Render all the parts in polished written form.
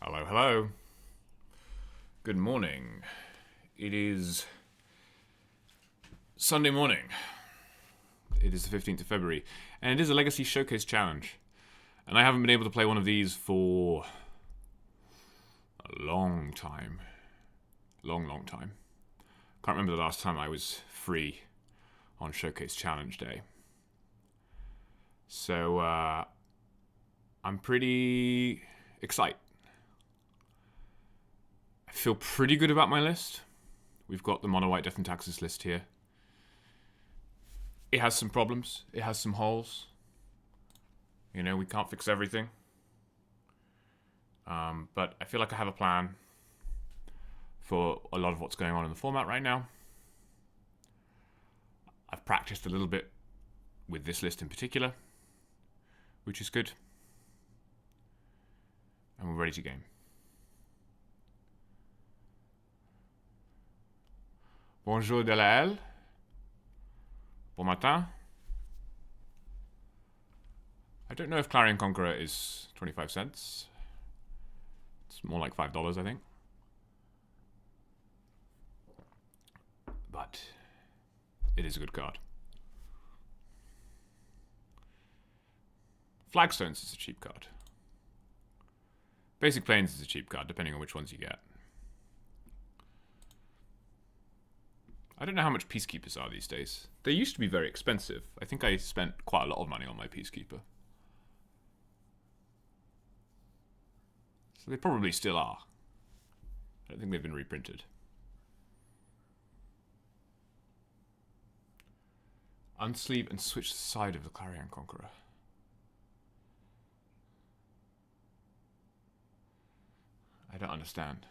Hello, hello. Good morning. It is Sunday morning. It is the 15th of February, and it is a Legacy Showcase Challenge. And I haven't been able to play one of these for a long time. Long time. Can't remember the last time I was free on Showcase Challenge Day. So, I'm pretty excited. I feel pretty good about my list. We've got the Mono White Death and Taxes list here. It has some problems. It has some holes. You know, we can't fix everything. But I feel like I have a plan for a lot of what's going on in the format right now. I've practiced a little bit with this list in particular, which is good. And we're ready to game. Bonjour de la L. Bon matin. I don't know if Clarion Conqueror is 25 cents. It's more like $5, I think. But it is a good card. Flagstones is a cheap card. Basic Plains is a cheap card, depending on which ones you get. I don't know how much Peacekeepers are these days. They used to be very expensive. I think I spent quite a lot of money on my Peacekeeper. So they probably still are. I don't think they've been reprinted. Unsleeve and switch the side of the Clarion Conqueror. I don't understand.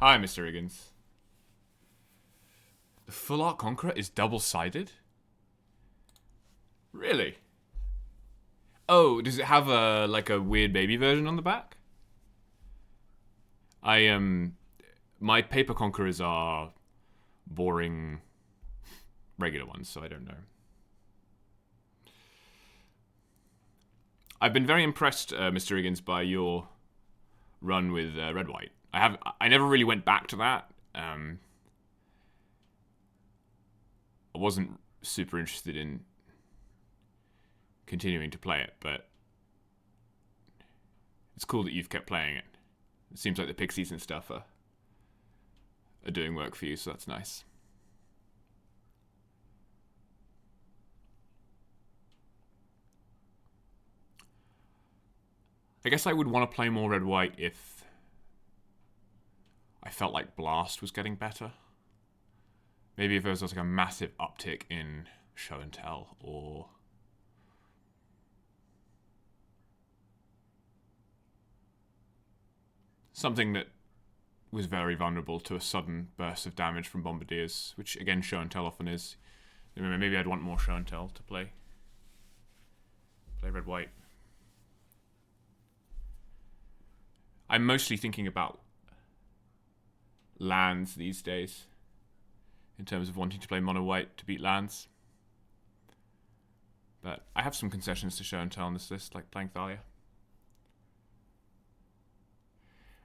Hi, Mr. Higgins. The Full Art Conqueror is double-sided? Really? Oh, does it have a weird baby version on the back? My paper conquerors are boring regular ones, so I don't know. I've been very impressed, Mr. Higgins, by your run with Red White. I never really went back to that. I wasn't super interested in continuing to play it, but it's cool that you've kept playing it. It seems like the Pixies and stuff are doing work for you, so that's nice. I guess I would want to play more Red White if I felt like Blast was getting better. Maybe if there was like a massive uptick in Show and Tell, or something that was very vulnerable to a sudden burst of damage from Bombardiers, which again Show and Tell often is. Maybe I'd want more Show and Tell to play Red White. I'm mostly thinking about lands these days, in terms of wanting to play Mono White to beat lands. But I have some concessions to Show and Tell on this list, like playing Thalia.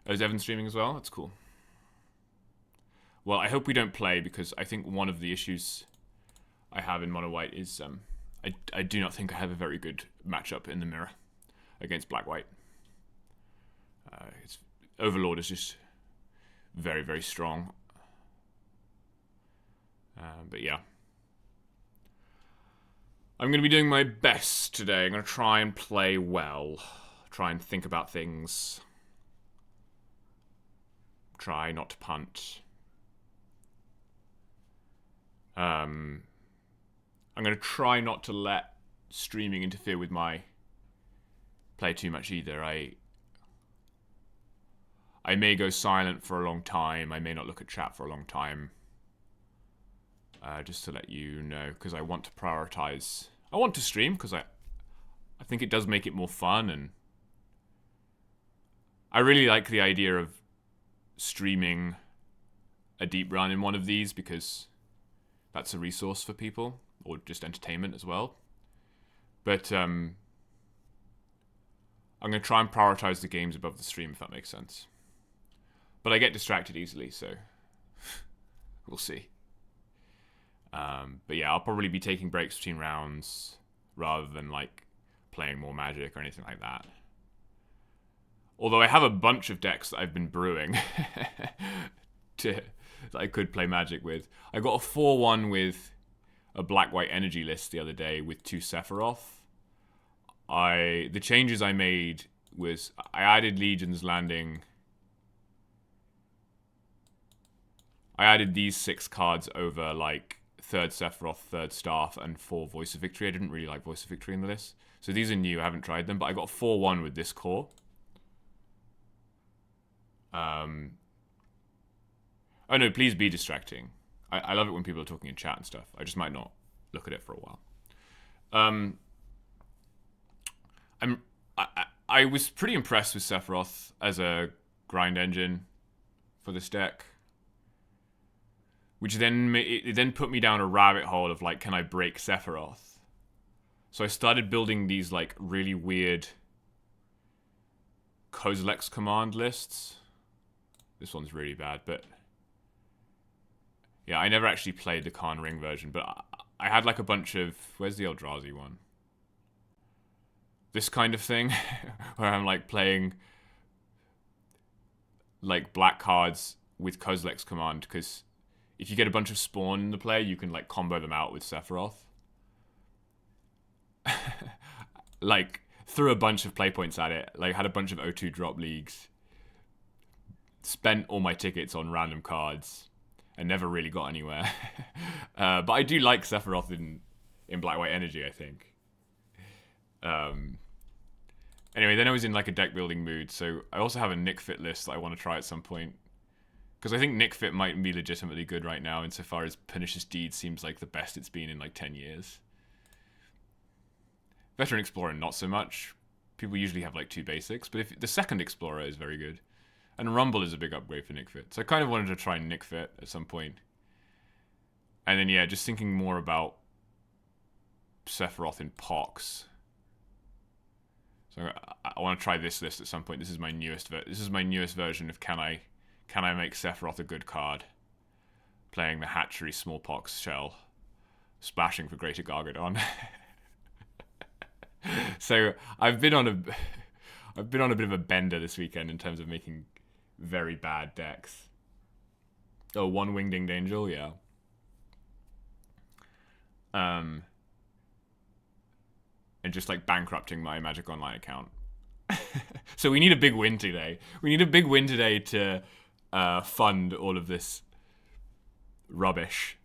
Oh, is Evan streaming as well? That's cool. Well, I hope we don't play, because I think one of the issues I have in Mono White is I do not think I have a very good matchup in the mirror against Black White. Overlord is just very, very strong. But yeah. I'm going to be doing my best today. I'm going to try and play well. Try and think about things. Try not to punt. I'm going to try not to let streaming interfere with my play too much either. I may go silent for a long time. I may not look at chat for a long time. Just to let you know, because I want to prioritize. I want to stream because I think it does make it more fun, and I really like the idea of streaming a deep run in one of these because that's a resource for people, or just entertainment as well. But I'm going to try and prioritize the games above the stream, if that makes sense. But I get distracted easily, so we'll see. But yeah, I'll probably be taking breaks between rounds rather than like playing more Magic or anything like that. Although I have a bunch of decks that I've been brewing that I could play Magic with. I got a 4-1 with a black-white energy list the other day with 2 Sephiroth. The changes I made was I added Legion's Landing. I added these 6 cards over like 3rd Sephiroth, 3rd Staff, and 4 Voice of Victory. I didn't really like Voice of Victory in the list. So these are new, I haven't tried them, but I got 4-1 with this core. Oh no, please be distracting. I love it when people are talking in chat and stuff. I just might not look at it for a while. I was pretty impressed with Sephiroth as a grind engine for this deck, which then it then put me down a rabbit hole of like, can I break Sephiroth? So I started building these like really weird Kozilek's command lists. This one's really bad, but yeah, I never actually played the Khan Ring version, but I had like a bunch of, where's the Eldrazi one? This kind of thing, where I'm like playing like black cards with Kozilek's command, because if you get a bunch of spawn in the play, you can like combo them out with Sephiroth. Like, threw a bunch of play points at it, like had a bunch of O2 drop leagues, spent all my tickets on random cards, and never really got anywhere. But I do like Sephiroth in Black-White Energy, I think. Anyway, then I was in like a deck building mood, so I also have a Nick Fit list that I want to try at some point. Because I think Nick Fit might be legitimately good right now, insofar as Pernicious Deed seems like the best it's been in like 10 years. Veteran Explorer, not so much. People usually have like 2 basics, but if the second Explorer is very good. And Rumble is a big upgrade for Nick Fit. So I kind of wanted to try Nick Fit at some point. And then, yeah, just thinking more about Sephiroth in Pox. So I want to try this list at some point. This is my newest version of can I make Sephiroth a good card? Playing the Hatchery Smallpox shell, splashing for Greater Gargadon. So I've been on a bit of a bender this weekend in terms of making very bad decks. Oh, 1 Wingdinged Angel, yeah. And just like bankrupting my Magic Online account. So we need a big win today. We need a big win today to fund all of this rubbish.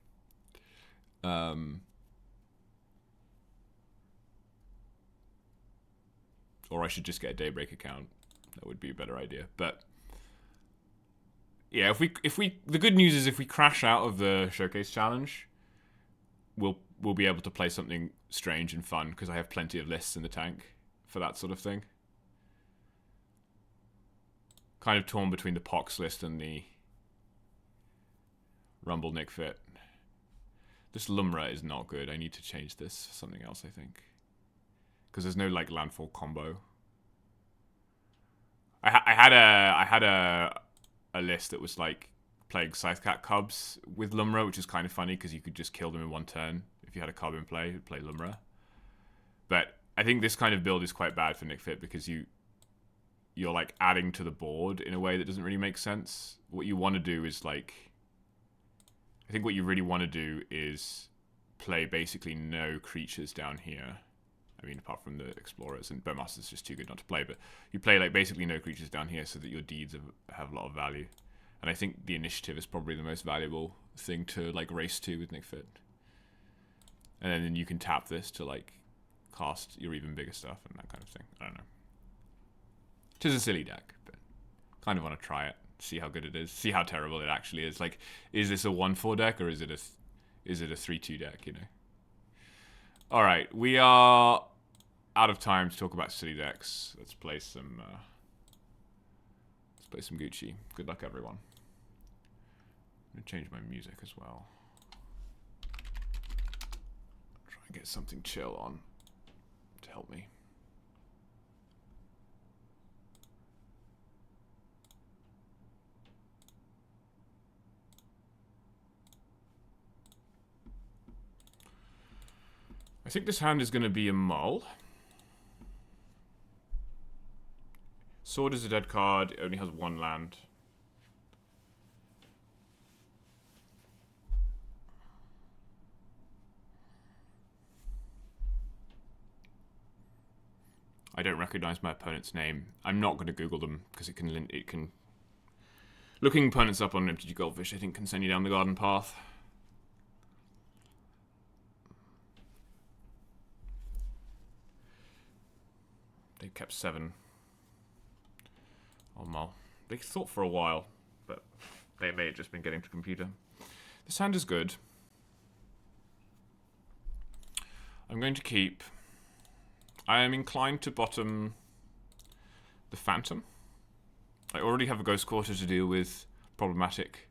Or I should just get a Daybreak account. That would be a better idea. But yeah, if we the good news is if we crash out of the Showcase Challenge, we'll be able to play something strange and fun, because I have plenty of lists in the tank for that sort of thing. Kind of torn between the Pox list and the Rumble Nick Fit. This Lumra is not good. I need to change this for something else, I think. Because there's no like landfall combo. I had a list that was like playing Scythecat Cubs with Lumra, which is kind of funny because you could just kill them in 1 turn if you had a cub in play. You'd play Lumra. But I think this kind of build is quite bad for Nick Fit because you're like adding to the board in a way that doesn't really make sense. What you want to do is like, I think what you really want to do is play basically no creatures down here. I mean, apart from the Explorers, and Bowmaster's just too good not to play, but you play like basically no creatures down here so that your deeds have a lot of value. And I think the initiative is probably the most valuable thing to like race to with Nick Fit. And then you can tap this to like cast your even bigger stuff and that kind of thing. I don't know. It is a silly deck, but kind of want to try it, see how good it is, see how terrible it actually is. Like, is this a 1/4 deck or is it a 3/2 deck? You know. All right, we are out of time to talk about silly decks. Let's play some Gucci. Good luck, everyone. I'm gonna change my music as well. Try and get something chill on to help me. I think this hand is going to be a mull. Sword is a dead card. It only has one land. I don't recognize my opponent's name. I'm not going to Google them because it can. Looking opponents up on MTG Goldfish, I think, can send you down the garden path. They kept 7. Oh, Mull. They thought for a while, but they may have just been getting to computer. This hand is good. I'm going to keep. I am inclined to bottom the Phantom. I already have a Ghost Quarter to deal with problematic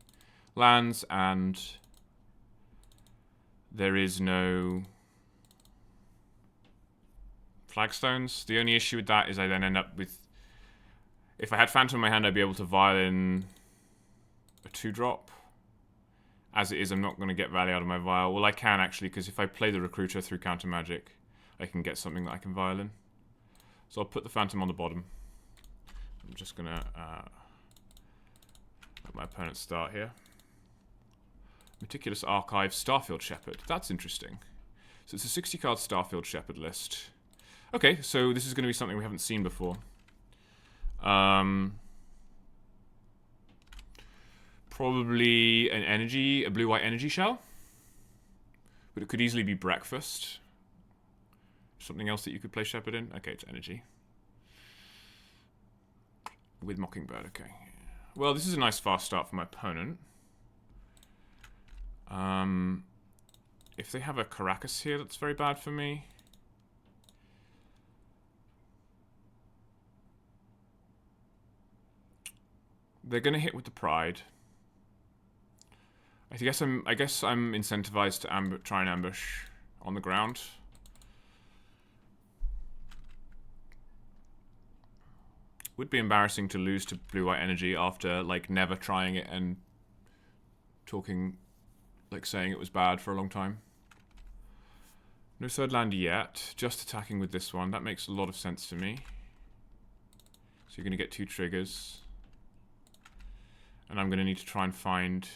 lands, and there is no flagstones. The only issue with that is I then end up with... If I had Phantom in my hand, I'd be able to Violin a 2-drop. As it is, I'm not going to get value out of my Vial. Well, I can actually, because if I play the Recruiter through Counter Magic, I can get something that I can Violin. So I'll put the Phantom on the bottom. I'm just going to let my opponent start here. Meticulous Archive, Starfield Shepherd. That's interesting. So it's a 60-card Starfield Shepherd list. Okay, so this is going to be something we haven't seen before. Probably an energy, a blue-white energy shell. But it could easily be Breakfast. Something else that you could play Shepherd in? Okay, it's energy. With Mockingbird, okay. Well, this is a nice fast start for my opponent. If they have a Caracas here, that's very bad for me. They're going to hit with the Pride. I guess I'm incentivized to try and ambush on the ground. Would be embarrassing to lose to blue-white energy after like never trying it and talking, like saying it was bad for a long time. No third land yet. Just attacking with this one. That makes a lot of sense to me. So you're going to get 2 triggers. And I'm going to need to try and find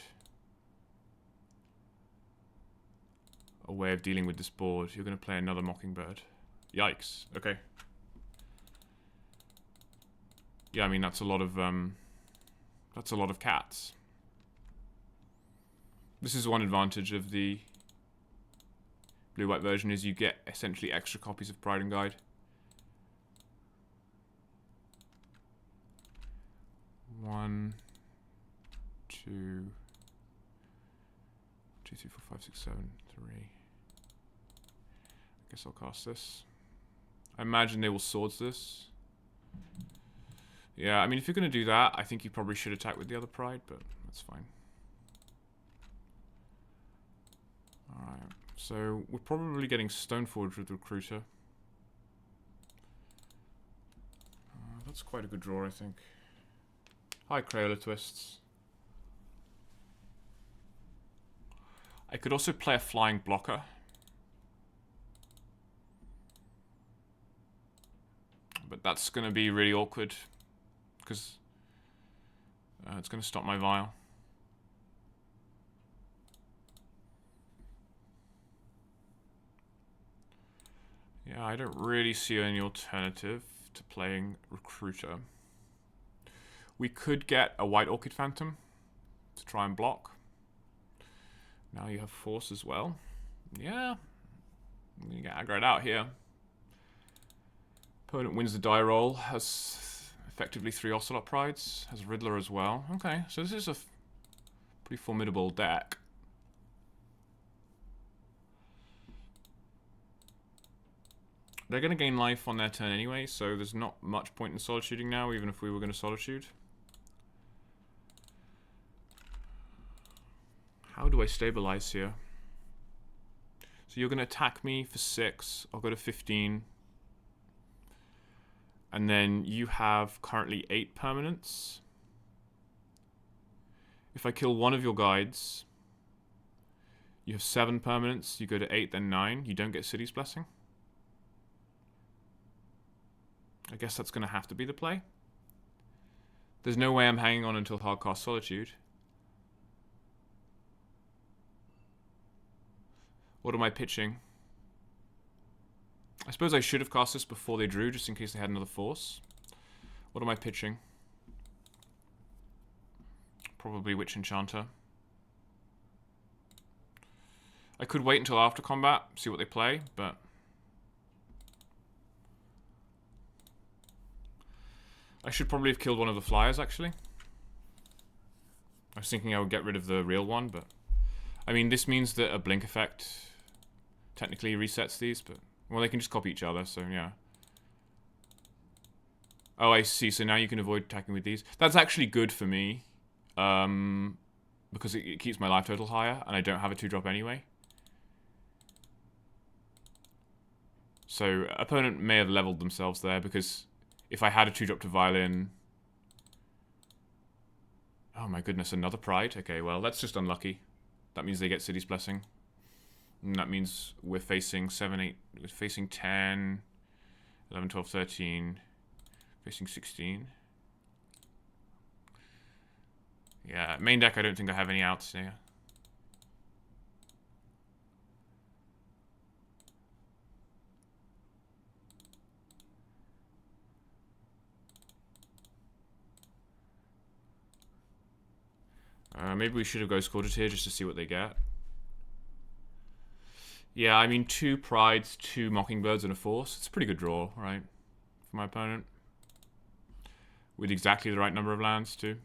a way of dealing with this board. You're going to play another Mockingbird. Yikes. Okay. Yeah, I mean that's a lot of cats. This is one advantage of the blue-white version is you get essentially extra copies of Pride and Guide. One, 2, 3, 4, 5, 6, 7, 3. I guess I'll cast this. I imagine they will Swords this. Yeah, I mean, if you're going to do that, I think you probably should attack with the other Pride, but that's fine. Alright, so we're probably getting Stoneforge with Recruiter. That's quite a good draw, I think. Hi, Crayola Twists. I could also play a Flying Blocker. But that's going to be really awkward. Because it's going to stop my Vial. Yeah, I don't really see any alternative to playing Recruiter. We could get a White Orchid Phantom to try and block. Now you have Force as well. Yeah, I'm going to get aggroed out here. Opponent wins the die roll, has effectively 3 Ocelot Prides, has Riddler as well. Okay, so this is a pretty formidable deck. They're going to gain life on their turn anyway, so there's not much point in solitude now, even if we were going to solitude. stabilize here? So you're going to attack me for 6. I'll go to 15. And then you have currently 8 permanents. If I kill one of your guides, you have 7 permanents. You go to 8, then 9. You don't get City's Blessing. I guess that's going to have to be the play. There's no way I'm hanging on until Hardcast Solitude. What am I pitching? I suppose I should have cast this before they drew, just in case they had another force. What am I pitching? Probably Witch Enchanter. I could wait until after combat, see what they play, but... I should probably have killed one of the flyers, actually. I was thinking I would get rid of the real one, but... I mean, this means that a blink effect technically resets these, but... Well, they can just copy each other, so yeah. Oh, I see. So now you can avoid attacking with these. That's actually good for me. Because it keeps my life total higher, and I don't have a 2-drop anyway. So, opponent may have leveled themselves there, because if I had a 2-drop to Violin... Oh my goodness, another Pride? Okay, well, that's just unlucky. That means they get City's Blessing. And that means we're facing 7, 8... We're facing 10... 11, 12, 13... Facing 16... Yeah, main deck I don't think I have any outs here. Maybe we should have Ghost Quartered here just to see what they get. Yeah, I mean 2 Prides, 2 Mockingbirds, and a Force. It's a pretty good draw, right? For my opponent. With exactly the right number of lands, too.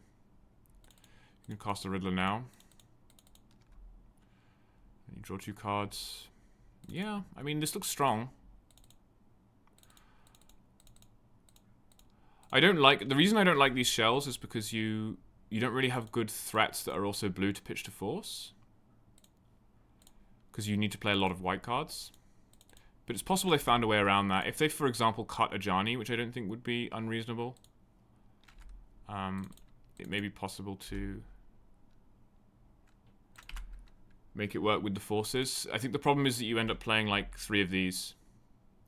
You can cast a Riddler now. And you draw 2 cards. Yeah, I mean, this looks strong. I don't like... The reason I don't like these shells is because you don't really have good threats that are also blue to pitch to Force. Because you need to play a lot of white cards. But it's possible they found a way around that. If they, for example, cut Ajani, which I don't think would be unreasonable, it may be possible to make it work with the forces. I think the problem is that you end up playing like 3 of these,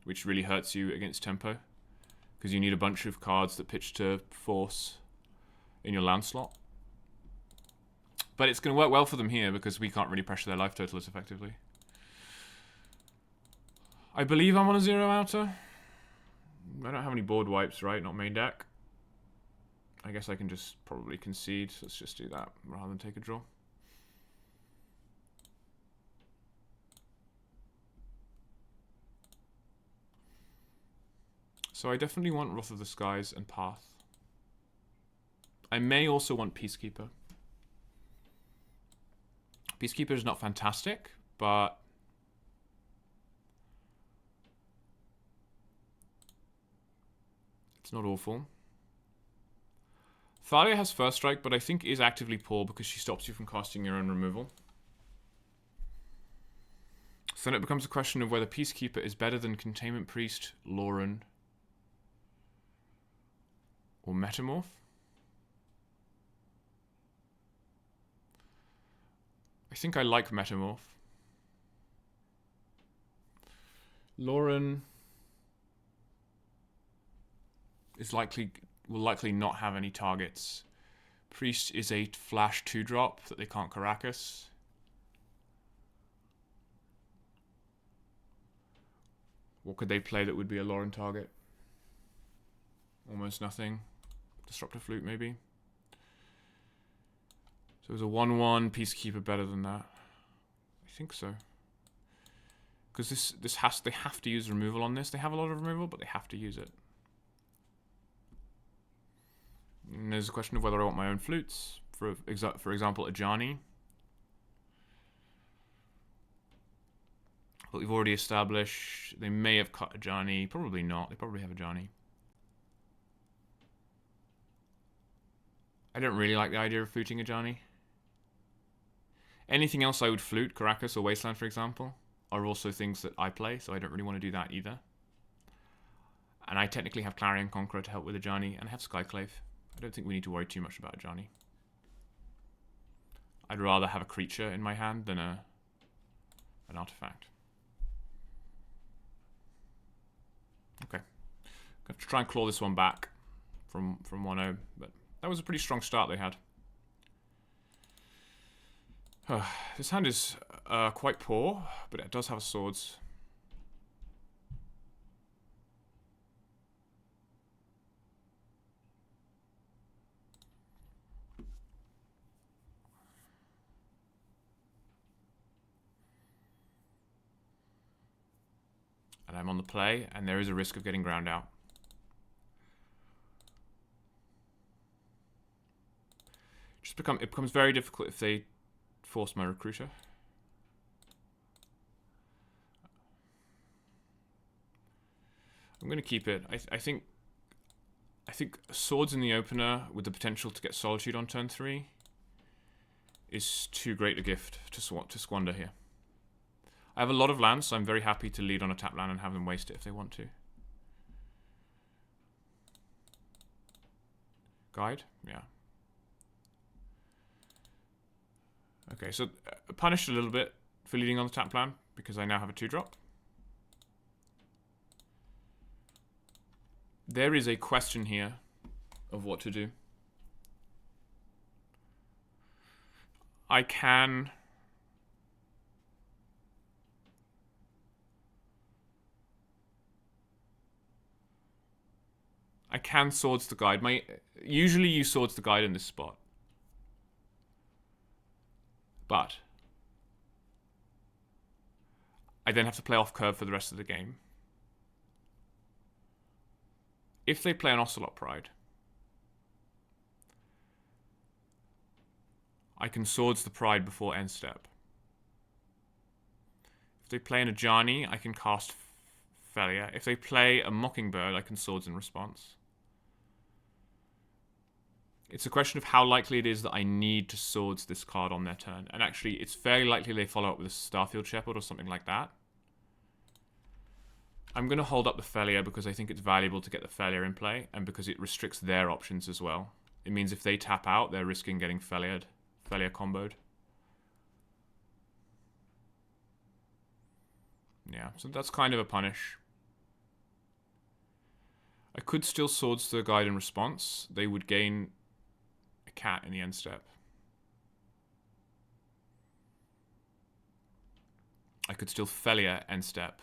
which really hurts you against tempo. Because you need a bunch of cards that pitch to Force in your land slot. But it's going to work well for them here because we can't really pressure their life total as effectively. I believe I'm on a 0 outer. I don't have any board wipes, right? Not main deck. I guess I can just probably concede. Let's just do that rather than take a draw. So I definitely want Wrath of the Skies and Path. I may also want Peacekeeper. Peacekeeper is not fantastic, but it's not awful. Thalia has First Strike, but I think is actively poor because she stops you from casting your own removal. So then it becomes a question of whether Peacekeeper is better than Containment Priest, Lauren, or Metamorph. I think I like Metamorph. Lauren is will likely not have any targets. Priest is a flash 2-drop that they can't Caracas. What could they play that would be a Lauren target? Almost nothing. Disruptor Flute, maybe. So it was a 1/1 Peacekeeper better than that. I think so. Because they have to use removal on this. They have a lot of removal, but they have to use it. And there's a question of whether I want my own flutes. For example, Ajani. But we've already established they may have cut Ajani. Probably not. They probably have Ajani. I don't really like the idea of fluting Ajani. Anything else I would flute, Caracas or Wasteland, for example, are also things that I play, so I don't really want to do that either. And I technically have Clarion Conqueror to help with Ajani, and I have Skyclave. I don't think we need to worry too much about Ajani. I'd rather have a creature in my hand than an artifact. Okay. I have to try and claw this one back from 1-0, but that was a pretty strong start they had. This hand is quite poor, but it does have swords. And I'm on the play, and there is a risk of getting ground out. It becomes very difficult if they force my recruiter. I'm going to keep it. I think swords in the opener with the potential to get Solitude on turn 3 is too great a gift to squander here. I have a lot of lands, so I'm very happy to lead on a tap land and have them waste it if they want to. Guide? Yeah. Okay, so punished a little bit for leading on the tap land because I now have a 2-drop. There is a question here of what to do. I can Swords the Guide. Usually use Swords the Guide in this spot. But I then have to play off curve for the rest of the game. If they play an Ocelot Pride, I can Swords the Pride before end step. If they play an Ajani, I can cast Felia. If they play a Mockingbird, I can Swords in response. It's a question of how likely it is that I need to Swords this card on their turn. And actually, it's fairly likely they follow up with a Starfield Shepherd or something like that. I'm going to hold up the Felia because I think it's valuable to get the Felia in play, and because it restricts their options as well. It means if they tap out, they're risking getting Felia comboed. Yeah, so that's kind of a punish. I could still Swords the Guide in response. They would gain a cat in the end step. I could still Felia end step.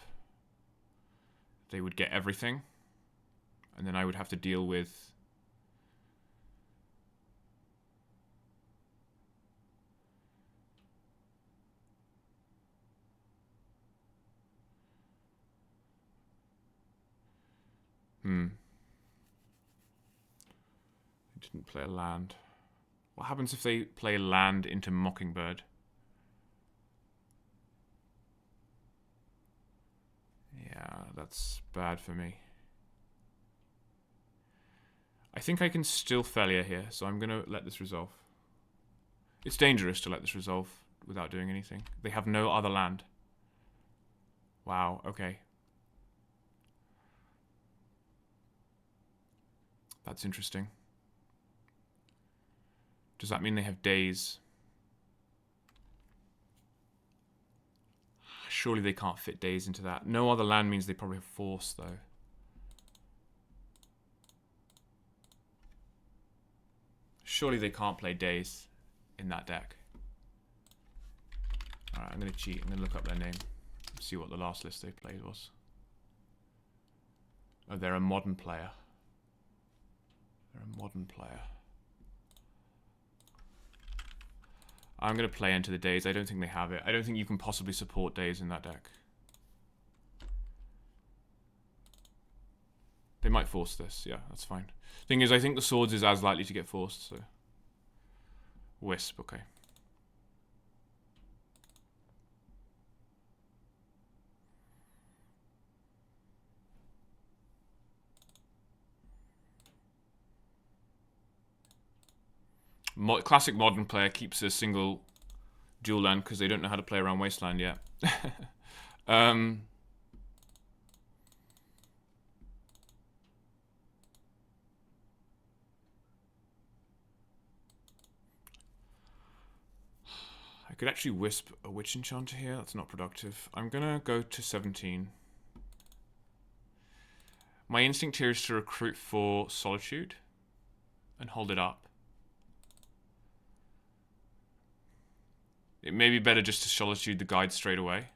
They would get everything. And then I would have to deal with I didn't play a land. What happens if they play land into Mockingbird? Yeah, that's bad for me. I think I can still Felia here, so I'm going to let this resolve. It's dangerous to let this resolve without doing anything. They have no other land. Wow, okay. That's interesting. Does that mean they have days? Surely they can't fit days into that. No other land means they probably have force, though. Surely they can't play days in that deck. Alright, I'm going to cheat. I'm going to look up their name. See what the last list they played was. Oh, they're a modern player. They're a modern player. I'm going to play into the days. I don't think they have it. I don't think you can possibly support days in that deck. They might force this. Yeah, that's fine. Thing is, I think the swords is as likely to get forced, so... Wisp, okay. Classic modern player keeps a single dual land because they don't know how to play around Wasteland yet. I could actually wisp a Witch Enchanter here. That's not productive. I'm gonna go to 17. My instinct here is to recruit for Solitude and hold it up. It may be better just to Solitude the guide straight away.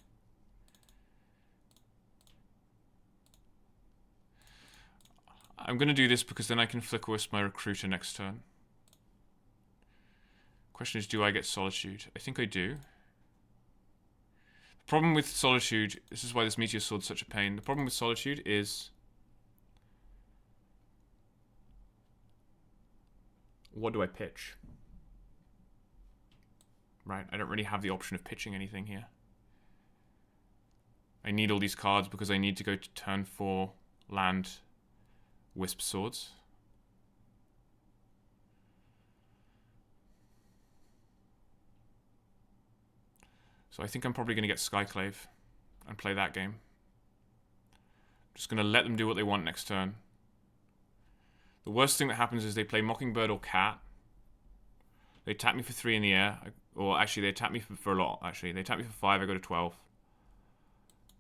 I'm going to do this because then I can Flicker Wisp my Recruiter next turn. Question is, do I get Solitude? I think I do. The problem with Solitude, this is why this Meteor Sword's such a pain. The problem with Solitude is... what do I pitch? Right, I don't really have the option of pitching anything here. I need all these cards because I need to go to turn 4 land Wisp Swords. So I think I'm probably going to get Skyclave and play that game. Just going to let them do what they want next turn. The worst thing that happens is they play Mockingbird or Cat. They tap me for 3 in the air. Or actually, they tap me for a lot, actually. They tap me for 5, I go to 12.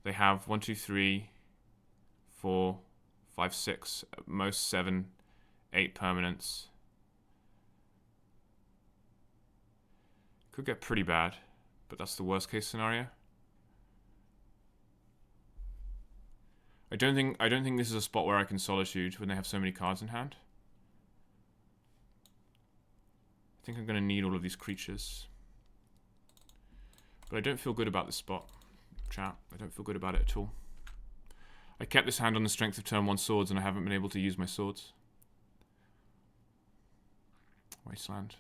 They have 1, 2, 3, 4, 5, 6, at most 7, 8 permanents. Could get pretty bad, but that's the worst case scenario. I don't think this is a spot where I can Solitude when they have so many cards in hand. I think I'm going to need all of these creatures. But I don't feel good about this spot, chat. I don't feel good about it at all. I kept this hand on the strength of turn 1 swords and I haven't been able to use my swords. Wasteland.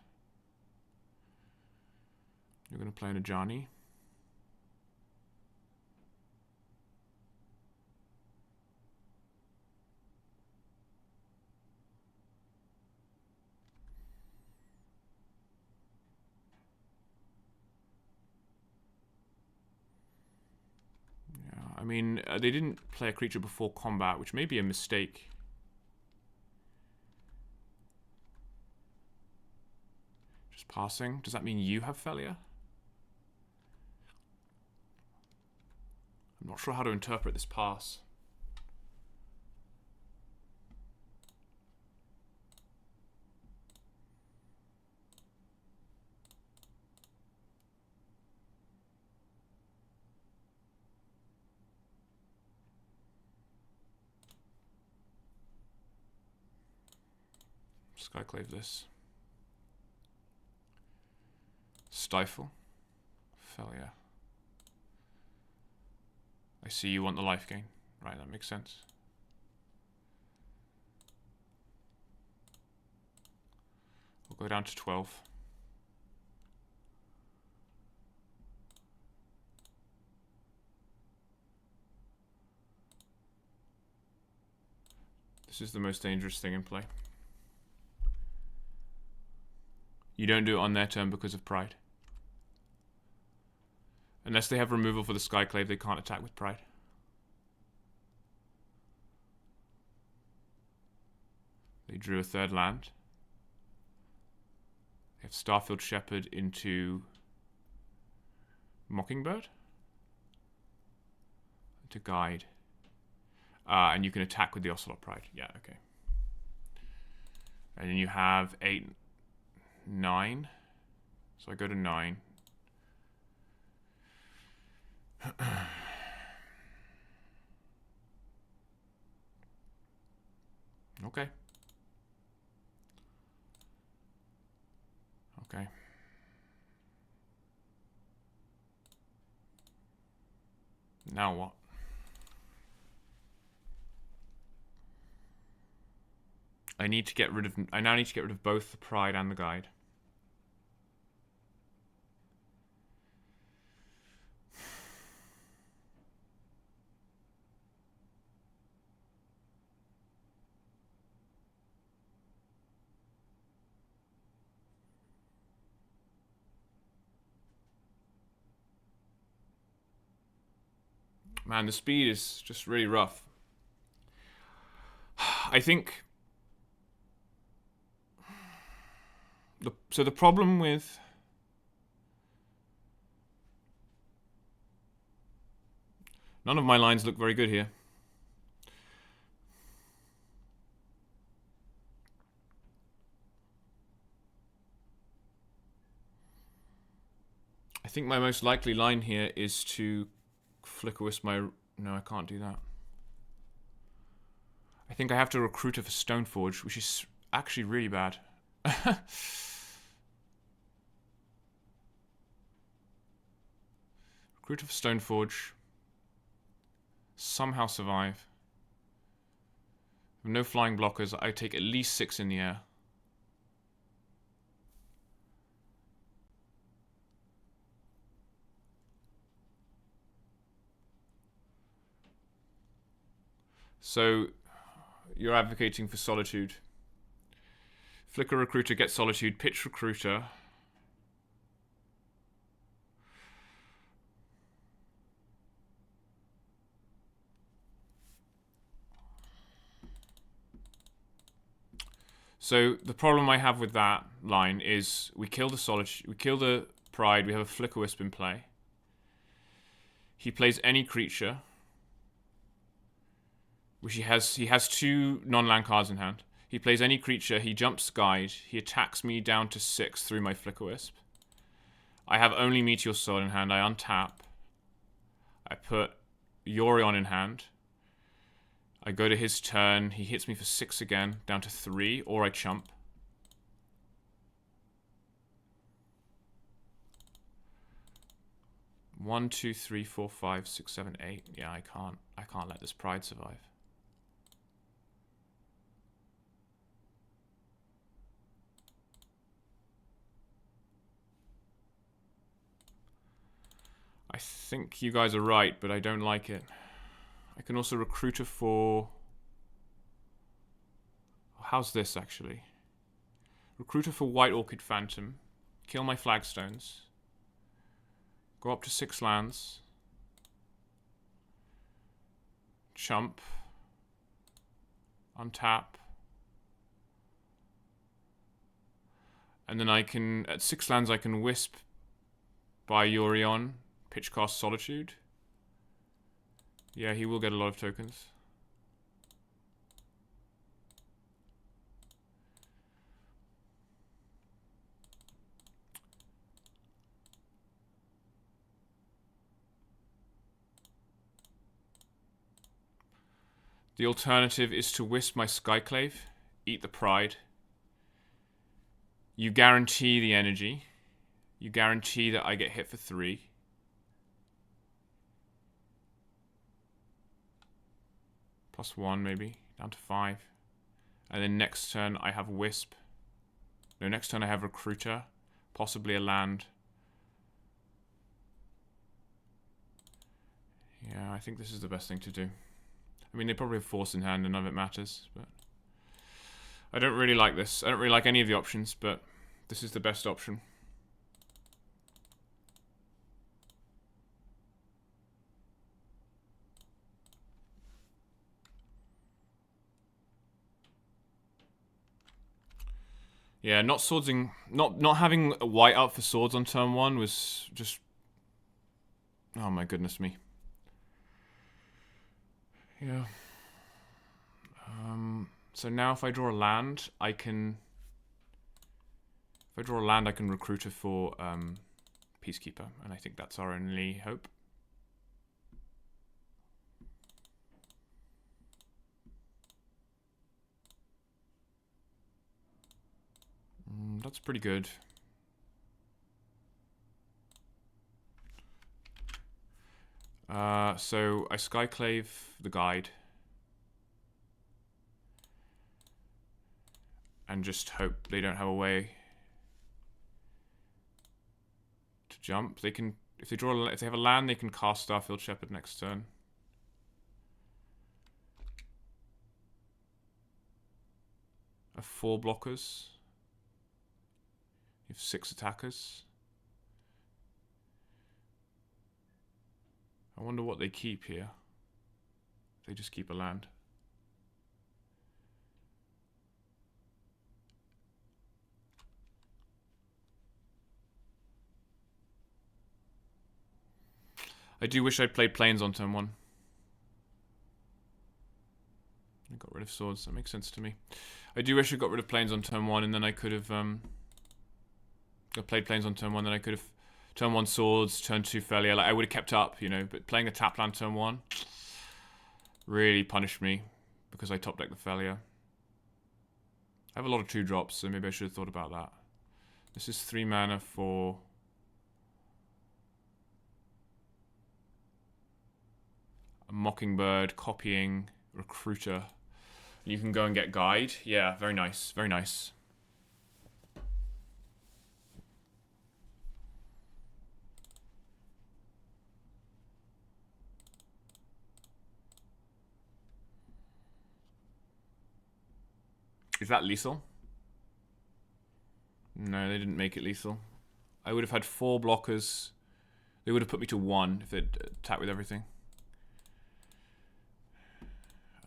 You're going to play an Ajani. I mean, they didn't play a creature before combat, which may be a mistake. Just passing. Does that mean you have Felia? I'm not sure how to interpret this pass. Skyclave this. Stifle. Felia. I see you want the life gain. Right, that makes sense. We'll go down to 12. This is the most dangerous thing in play. You don't do it on their turn because of Pride. Unless they have removal for the Skyclave, they can't attack with Pride. They drew a 3rd land. They have Starfield Shepherd into Mockingbird to guide. And you can attack with the Ocelot Pride. Yeah, okay. And then you have 8, 9. So I go to 9. Okay. Okay. Now what? I now need to get rid of both the Pride and the Guide. Man, the speed is just really rough. I think... So the problem with... None of my lines look very good here. I think my most likely line here is to Flicker Wisp my... No, I can't do that. I think I have to Recruiter for Stoneforge, which is actually really bad. Recruiter for Stoneforge. Somehow survive. With no flying blockers, I take at least 6 in the air. So, you're advocating for Solitude. Flicker Recruiter, get Solitude, pitch Recruiter. So, the problem I have with that line is we kill the Solitude, we kill the Pride, we have a Flicker Wisp in play. He plays any creature. Which he has 2 non-land cards in hand. He plays any creature, he jumps Guide, he attacks me down to 6 through my Flicker Wisp. I have only Meteor Sword in hand, I untap. I put Yorion in hand. I go to his turn, he hits me for 6 again, down to 3, or I chump. One, 2, 3, 4, 5, 6, 7, 8. Yeah, I can't let this Pride survive. I think you guys are right, but I don't like it. I can also Recruiter for... How's this, actually? Recruiter for White Orchid Phantom. Kill my Flagstones. Go up to 6 lands. Chump. Untap. And then I can... At 6 lands, I can Wisp by Yorion. Pitchcast Solitude. Yeah, he will get a lot of tokens. The alternative is to Wisp my Skyclave, eat the Pride. You guarantee the energy. You guarantee that I get hit for 3. +1 maybe, down to 5. And then next turn I have Wisp. No, next turn I have Recruiter, possibly a land. Yeah, I think this is the best thing to do. I mean, they probably have Force in hand and none of it matters, but... I don't really like this. I don't really like any of the options, but this is the best option. Yeah, not swordsing, not having a white up for swords on turn 1 was just... Oh my goodness me. Yeah. So now if I draw a land, I can... If I draw a land, I can Recruiter for Peacekeeper, and I think that's our only hope. That's pretty good. So I Skyclave the Guide. And just hope they don't have a way to jump. They can, if they have a land, they can cast Starfield Shepherd next turn. A 4 blockers. You have 6 attackers. I wonder what they keep here. They just keep a land. I do wish I'd played plains on turn 1. I got rid of swords. That makes sense to me. I do wish I got rid of plains on turn 1, and then I could have played plains on turn 1. Then I could have turn 1 swords, turn 2 Felia. Like I would have kept up, you know. But playing a tap land turn 1 really punished me because I top decked the Felia. I have a lot of 2-drops, so maybe I should have thought about that. This is 3 mana for a Mockingbird, copying, Recruiter. You can go and get Guide. Yeah, very nice. Very nice. Is that lethal? No, they didn't make it lethal. I would have had 4 blockers. They would have put me to 1 if they'd attacked with everything.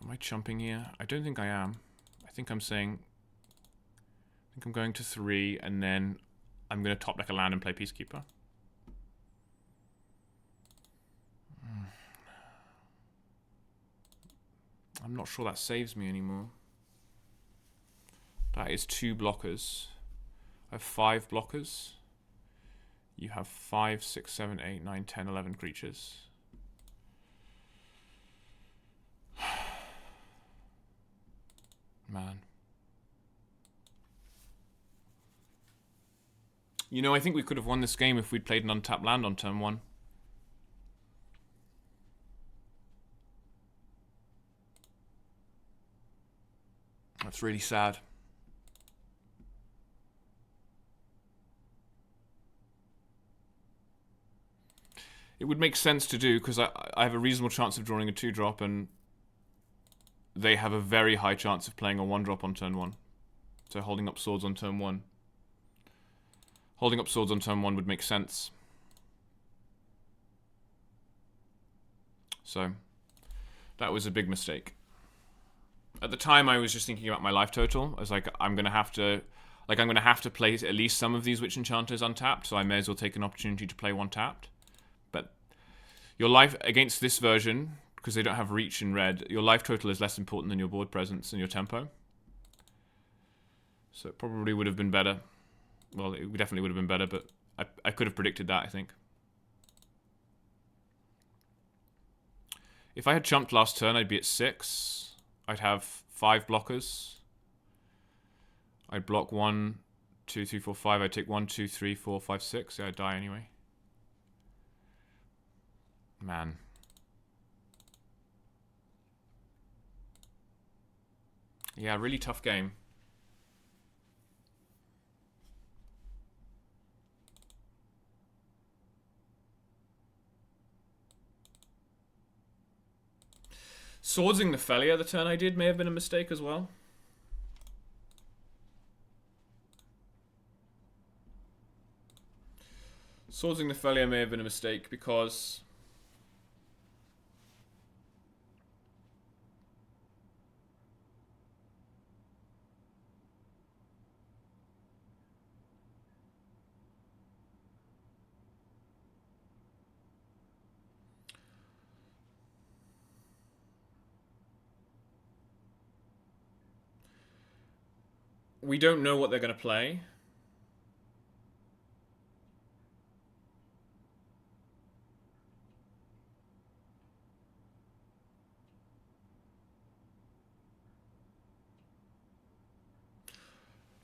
Am I chumping here? I don't think I am. I think I'm saying... I think I'm going to 3, and then I'm going to top deck a land and play Peacekeeper. I'm not sure that saves me anymore. That is 2 blockers. I have 5 blockers. You have 5, 6, 7, 8, 9, 10, 11 creatures. Man. You know, I think we could have won this game if we'd played an untapped land on turn 1. That's really sad. It would make sense to do, because I have a reasonable chance of drawing a 2-drop, and they have a very high chance of playing a 1-drop on turn 1. So holding up swords on turn 1. Holding up swords on turn 1 would make sense. So, that was a big mistake. At the time, I was just thinking about my life total. I was like, I'm gonna have to play at least some of these Witch Enchanters untapped, so I may as well take an opportunity to play 1 tapped. But your life against this version, because they don't have reach in red, your life total is less important than your board presence and your tempo. So it probably would have been better. Well, it definitely would have been better, but I could have predicted that, I think. If I had chumped last turn, I'd be at 6. I'd have 5 blockers. I'd block 1, 2, 3, 4, 5. I'd take 1, 2, 3, 4, 5, 6. Yeah, I'd die anyway. Man. Yeah, really tough game. Swordsing the Felia the turn I did may have been a mistake as well. Swordsing the Felia may have been a mistake because... we don't know what they're going to play.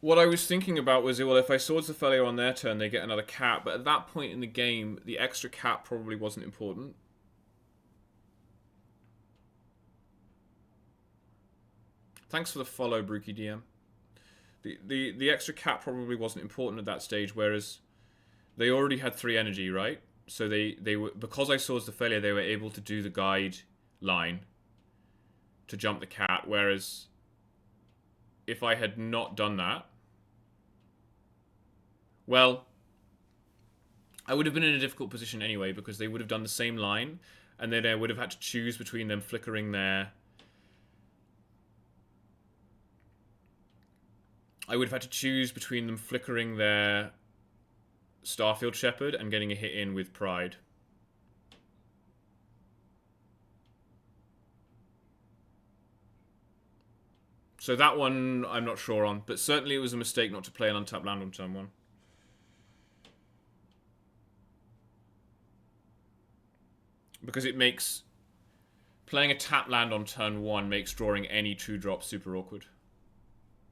What I was thinking about was, well, if I Swords the Felia on their turn, they get another cap. But at that point in the game, the extra cap probably wasn't important. Thanks for the follow, Brookie DM. The extra cap probably wasn't important at that stage, whereas they already had 3 energy, right? So they were, because I Swords the Felia, they were able to do the guide line to jump the cat, whereas if I had not done that, well, I would have been in a difficult position anyway, because they would have done the same line, And then I would have had to choose between them flickering their... I would have had to choose between them flickering their Starfield Shepherd and getting a hit in with Pride. So that one I'm not sure on, but certainly it was a mistake not to play an untapped land on turn 1. Because it makes... Playing a tap land on turn 1 makes drawing any 2-drop super awkward.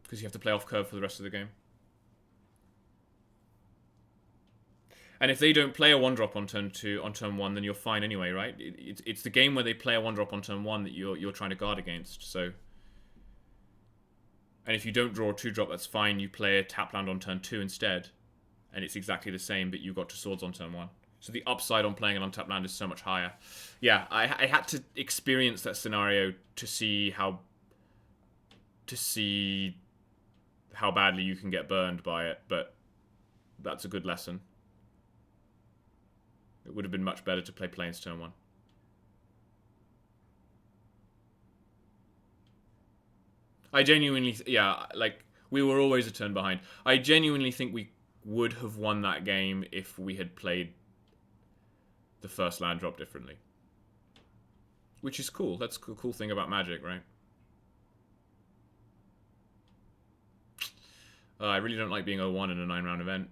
Because you have to play off curve for the rest of the game. And if they don't play a 1-drop on turn 1, then you're fine anyway, right? It's the game where they play a 1-drop on turn 1 that you're trying to guard against, so... And if you don't draw a 2-drop, that's fine. You play a tap land on turn 2 instead. And it's exactly the same, but you got 2 swords on turn 1. So the upside on playing an untapped land is so much higher. Yeah, I had to experience that scenario to see how badly you can get burned by it, but that's a good lesson. It would have been much better to play Plains turn 1. I genuinely, yeah, like, we were always a turn behind. I genuinely think we would have won that game if we had played the first land drop differently. Which is cool. That's a cool thing about Magic, right? I really don't like being 0-1 in a 9-round event.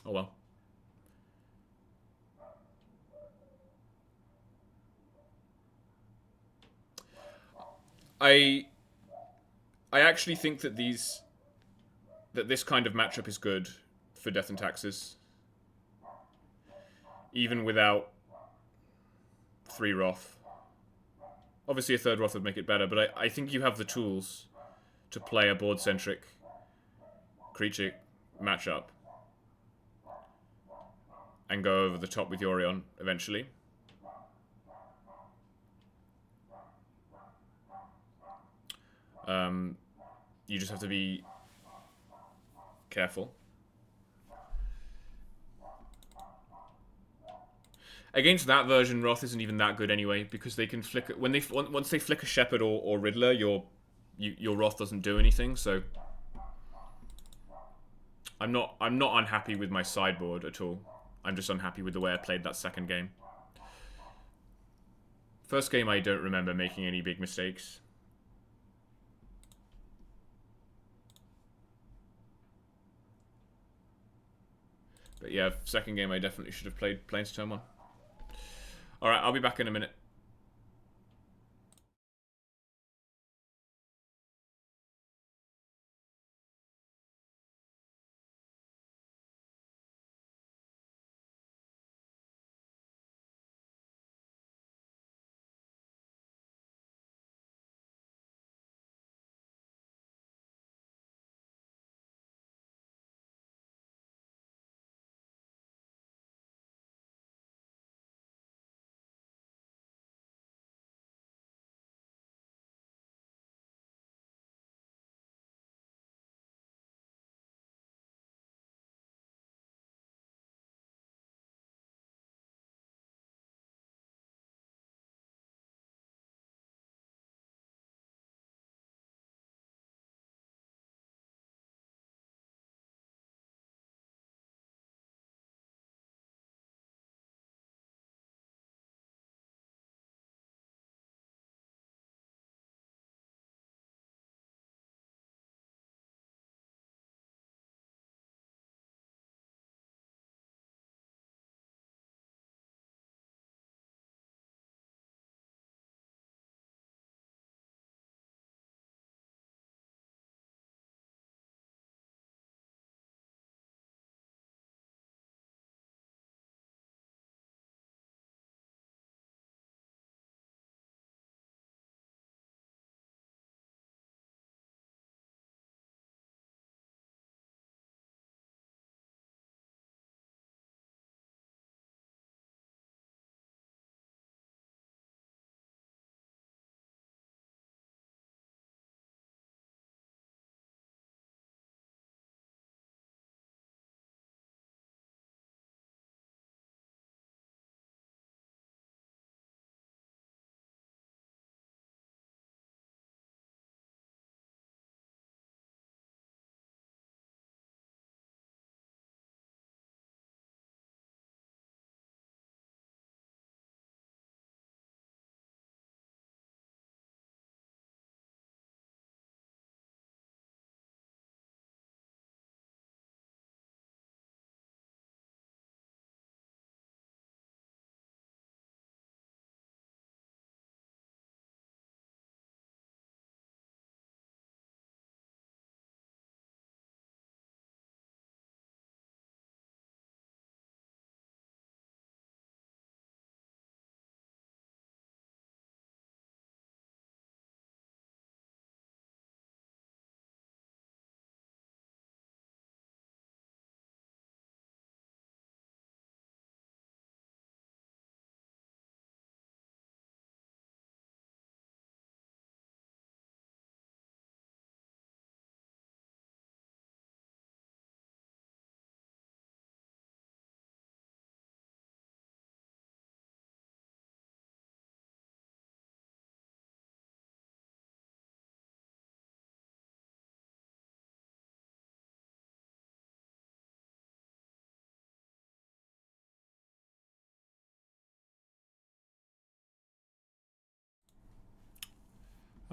Oh well. I actually think that this kind of matchup is good for Death and Taxes. Even without 3 Wrath. Obviously a 3rd Wrath would make it better, but I think you have the tools to play a board-centric creature matchup and go over the top with Yorion eventually. You just have to be careful. Against that version, Wrath isn't even that good anyway, because they can flick it once they flick a Shepherd or Riddler, your Wrath doesn't do anything. So I'm not unhappy with my sideboard at all. I'm just unhappy with the way I played that second game. First game, I don't remember making any big mistakes. But yeah, second game I definitely should have played Plains turn 1. Alright, I'll be back in a minute.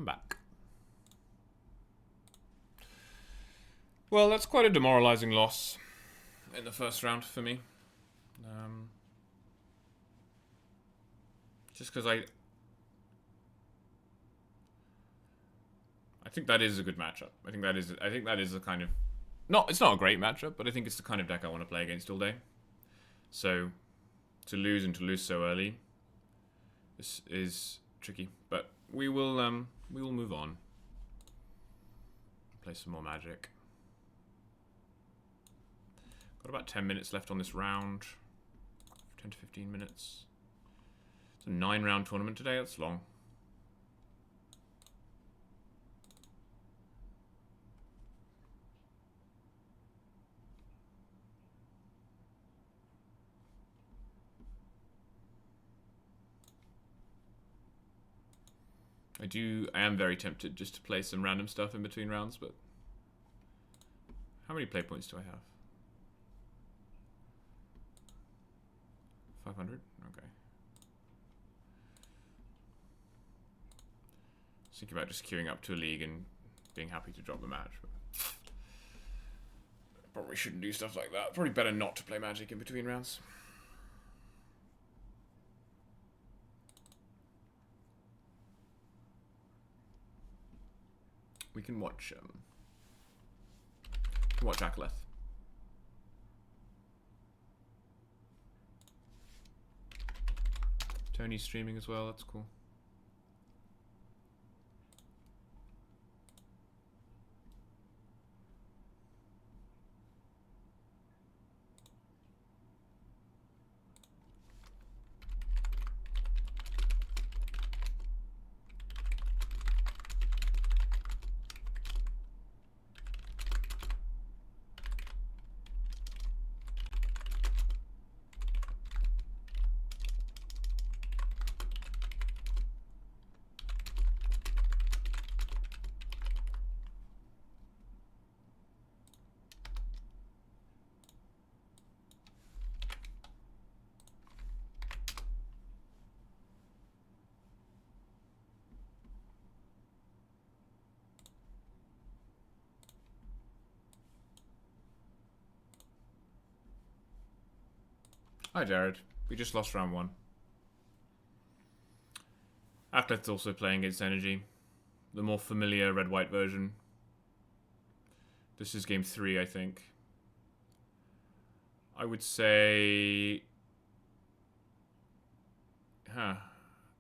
I'm back. Well, that's quite a demoralizing loss in the first round for me. Just because I think that is a good matchup. I think that is a kind of it's not a great matchup, but I think it's the kind of deck I want to play against all day. So to lose so early is tricky, but we will move on. Play some more Magic. Got about 10 minutes left on this round. 10 to 15 minutes. It's a 9-round tournament today. That's long. I am very tempted just to play some random stuff in between rounds, but how many play points do I have? 500? Okay. Thinking about just queuing up to a league and being happy to drop the match. But probably shouldn't do stuff like that. Probably better not to play Magic in between rounds. We can watch Akaleth. Tony's streaming as well. That's cool. Hi, Jared. We just lost round 1. Akleth's also playing against Energy, the more familiar red-white version. This is game 3, I think. I would say... I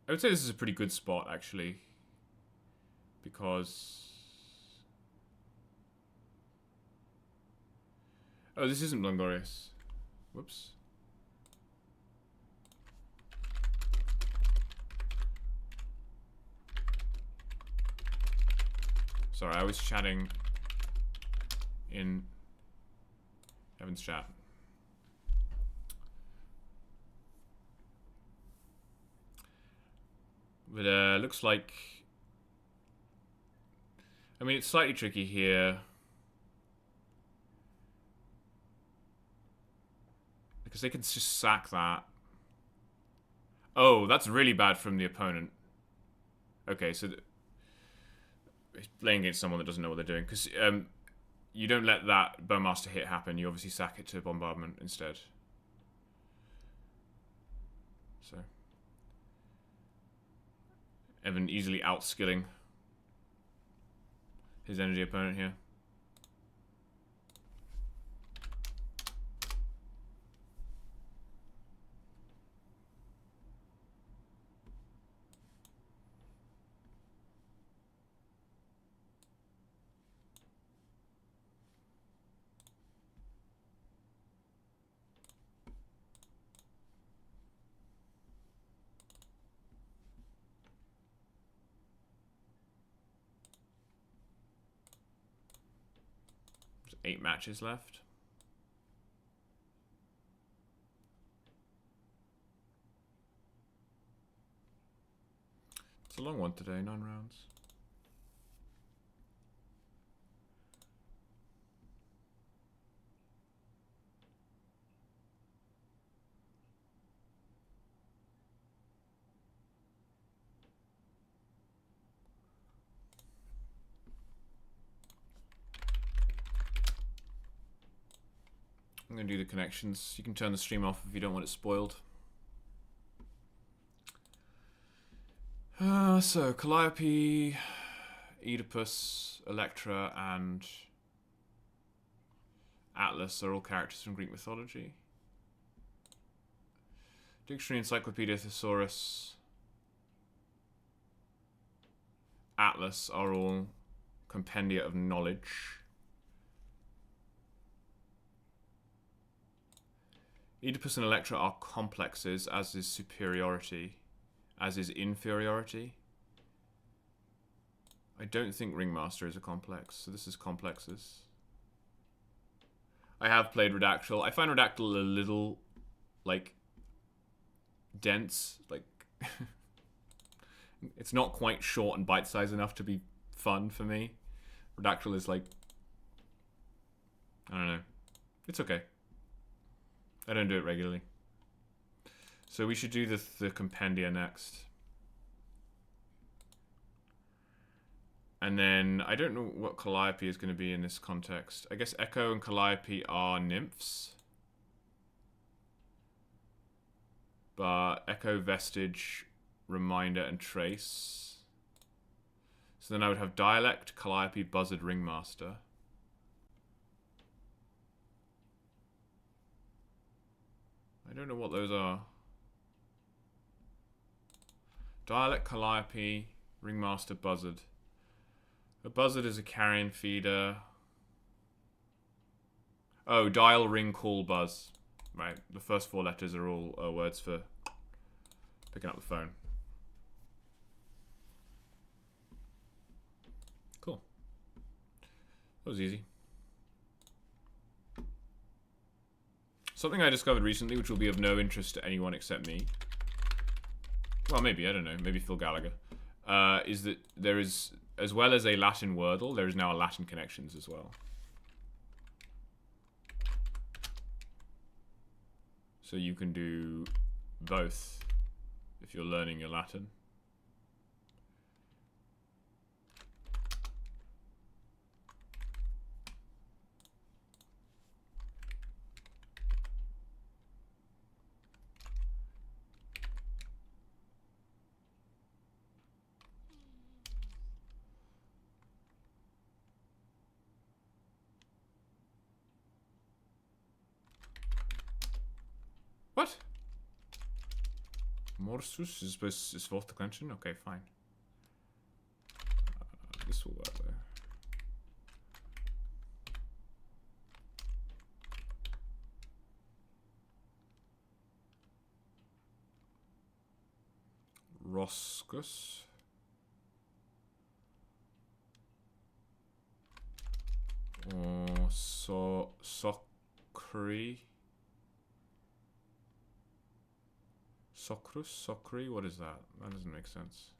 would say this is a pretty good spot, actually. Because... Oh, this isn't Blungorius. Whoops. Sorry, I was chatting in Evan's chat. But looks like... I mean, it's slightly tricky here. Because they can just sack that. Oh, that's really bad from the opponent. Okay, so... playing against someone that doesn't know what they're doing. Because you don't let that Bowmaster hit happen. You obviously sack it to Bombardment instead. So... Evan easily outskilling his Energy opponent here. There's 8 matches left. It's a long one today, 9 rounds. I'm going to do the connections. You can turn the stream off if you don't want it spoiled. So, Calliope, Oedipus, Electra, and Atlas are all characters from Greek mythology. Dictionary, Encyclopedia, Thesaurus, Atlas are all compendia of knowledge. Oedipus and Electra are complexes, as is superiority, as is inferiority. I don't think Ringmaster is a complex, so this is complexes. I have played Redactyl. I find Redactyl a little, like, dense. Like, it's not quite short and bite-sized enough to be fun for me. Redactyl is like, I don't know. It's okay. I don't do it regularly. So we should do the compendia next. And then, I don't know what Calliope is going to be in this context. I guess Echo and Calliope are nymphs. But Echo, Vestige, Reminder, and Trace. So then I would have Dialect, Calliope, Buzzard, Ringmaster. I don't know what those are. Dialect, Calliope, Ringmaster, Buzzard. A Buzzard is a carrion feeder. Oh, dial, ring, call, buzz. Right, the first 4 letters are all words for picking up the phone. Cool. That was easy. Something I discovered recently, which will be of no interest to anyone except me. Well, maybe, I don't know. Maybe Phil Gallagher. Is that there is, as well as a Latin Wordle, there is now a Latin Connections as well. So you can do both if you're learning your Latin. What? Morsus is fourth declension? Okay, fine. This will work though. Roscus. Or Socri. Socrus? Socri? What is that? That doesn't make sense.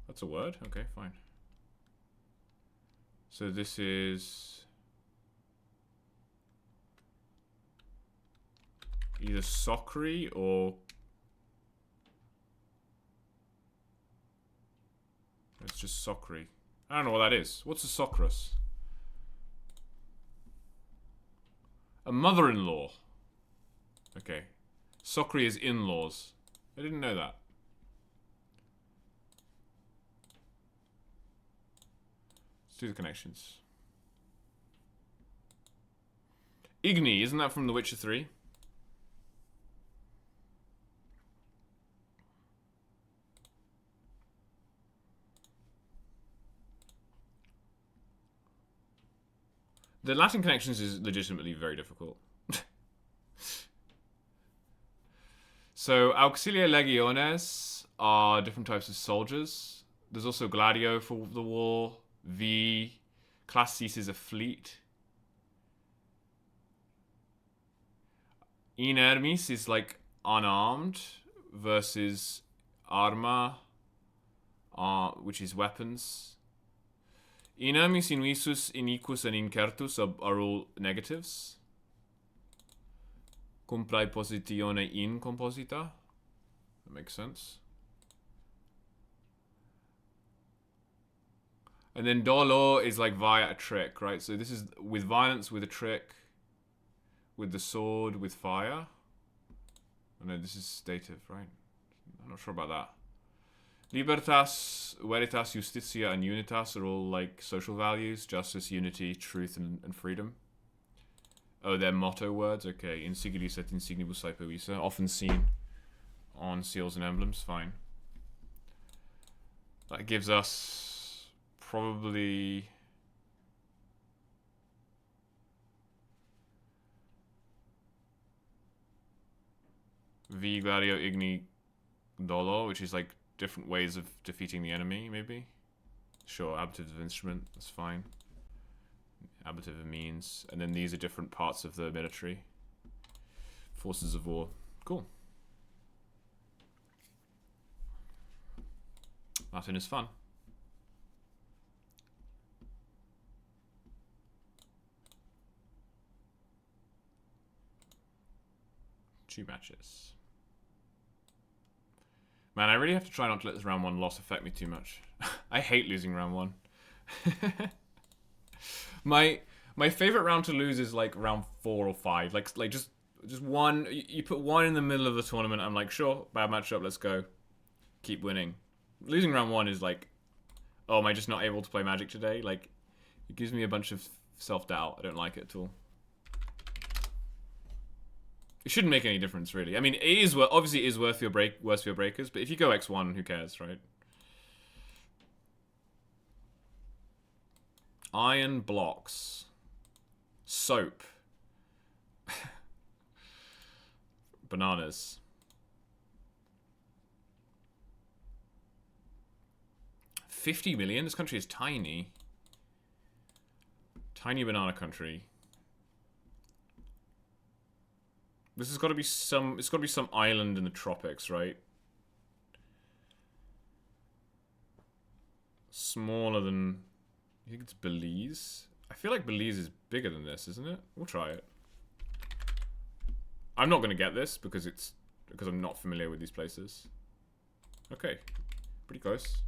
That's a word? Okay, fine. So this is either Socri or it's just Socri. I don't know what that is. What's a Socrus? A mother-in-law. Okay. Socri is in-laws. I didn't know that. Let's do the connections. Igni, isn't that from The Witcher 3? The Latin connections is legitimately very difficult. So, Auxilia Legiones are different types of soldiers. There's also Gladio for the war. V. Classis is a fleet. Inermis is like unarmed versus Arma, which is weapons. Inermis, Invisus, Iniquus, and Incertus are all negatives. Comprai posizione in composita. That makes sense. And then dolo is like via a trick, right? So this is with violence, with a trick, with the sword, with fire. Oh no, this is dative, right? I'm not sure about that. Libertas, veritas, justitia, and unitas are all like social values. Justice, unity, truth, and freedom. Oh, they're motto words? Okay. Insignis et insignibus saepe visa. Often seen on seals and emblems. Fine. That gives us probably... V gladio igni dolo, which is like different ways of defeating the enemy, maybe? Sure, ablative of instrument, that's fine. Ablative of means. And then these are different parts of the military. Forces of war. Cool. Latin is fun. Two matches. Man, I really have to try not to let this round one loss affect me too much. I hate losing round one. My favorite round to lose is like round 4 or 5. Like just one. You put one in the middle of the tournament. I'm like, sure, bad matchup. Let's go. Keep winning. Losing round 1 is like, oh, am I just not able to play Magic today? Like, it gives me a bunch of self-doubt. I don't like it at all. It shouldn't make any difference, really. I mean, it is obviously it is worse for your breakers, but if you go X1, who cares, right? Iron blocks. Soap. Bananas. $50 million? This country is tiny. Tiny banana country. This has got to be some... It's got to be some island in the tropics, right? Smaller than... You think it's Belize? I feel like Belize is bigger than this, isn't it? We'll try it. I'm not going to get this because I'm not familiar with these places. Okay. Pretty close.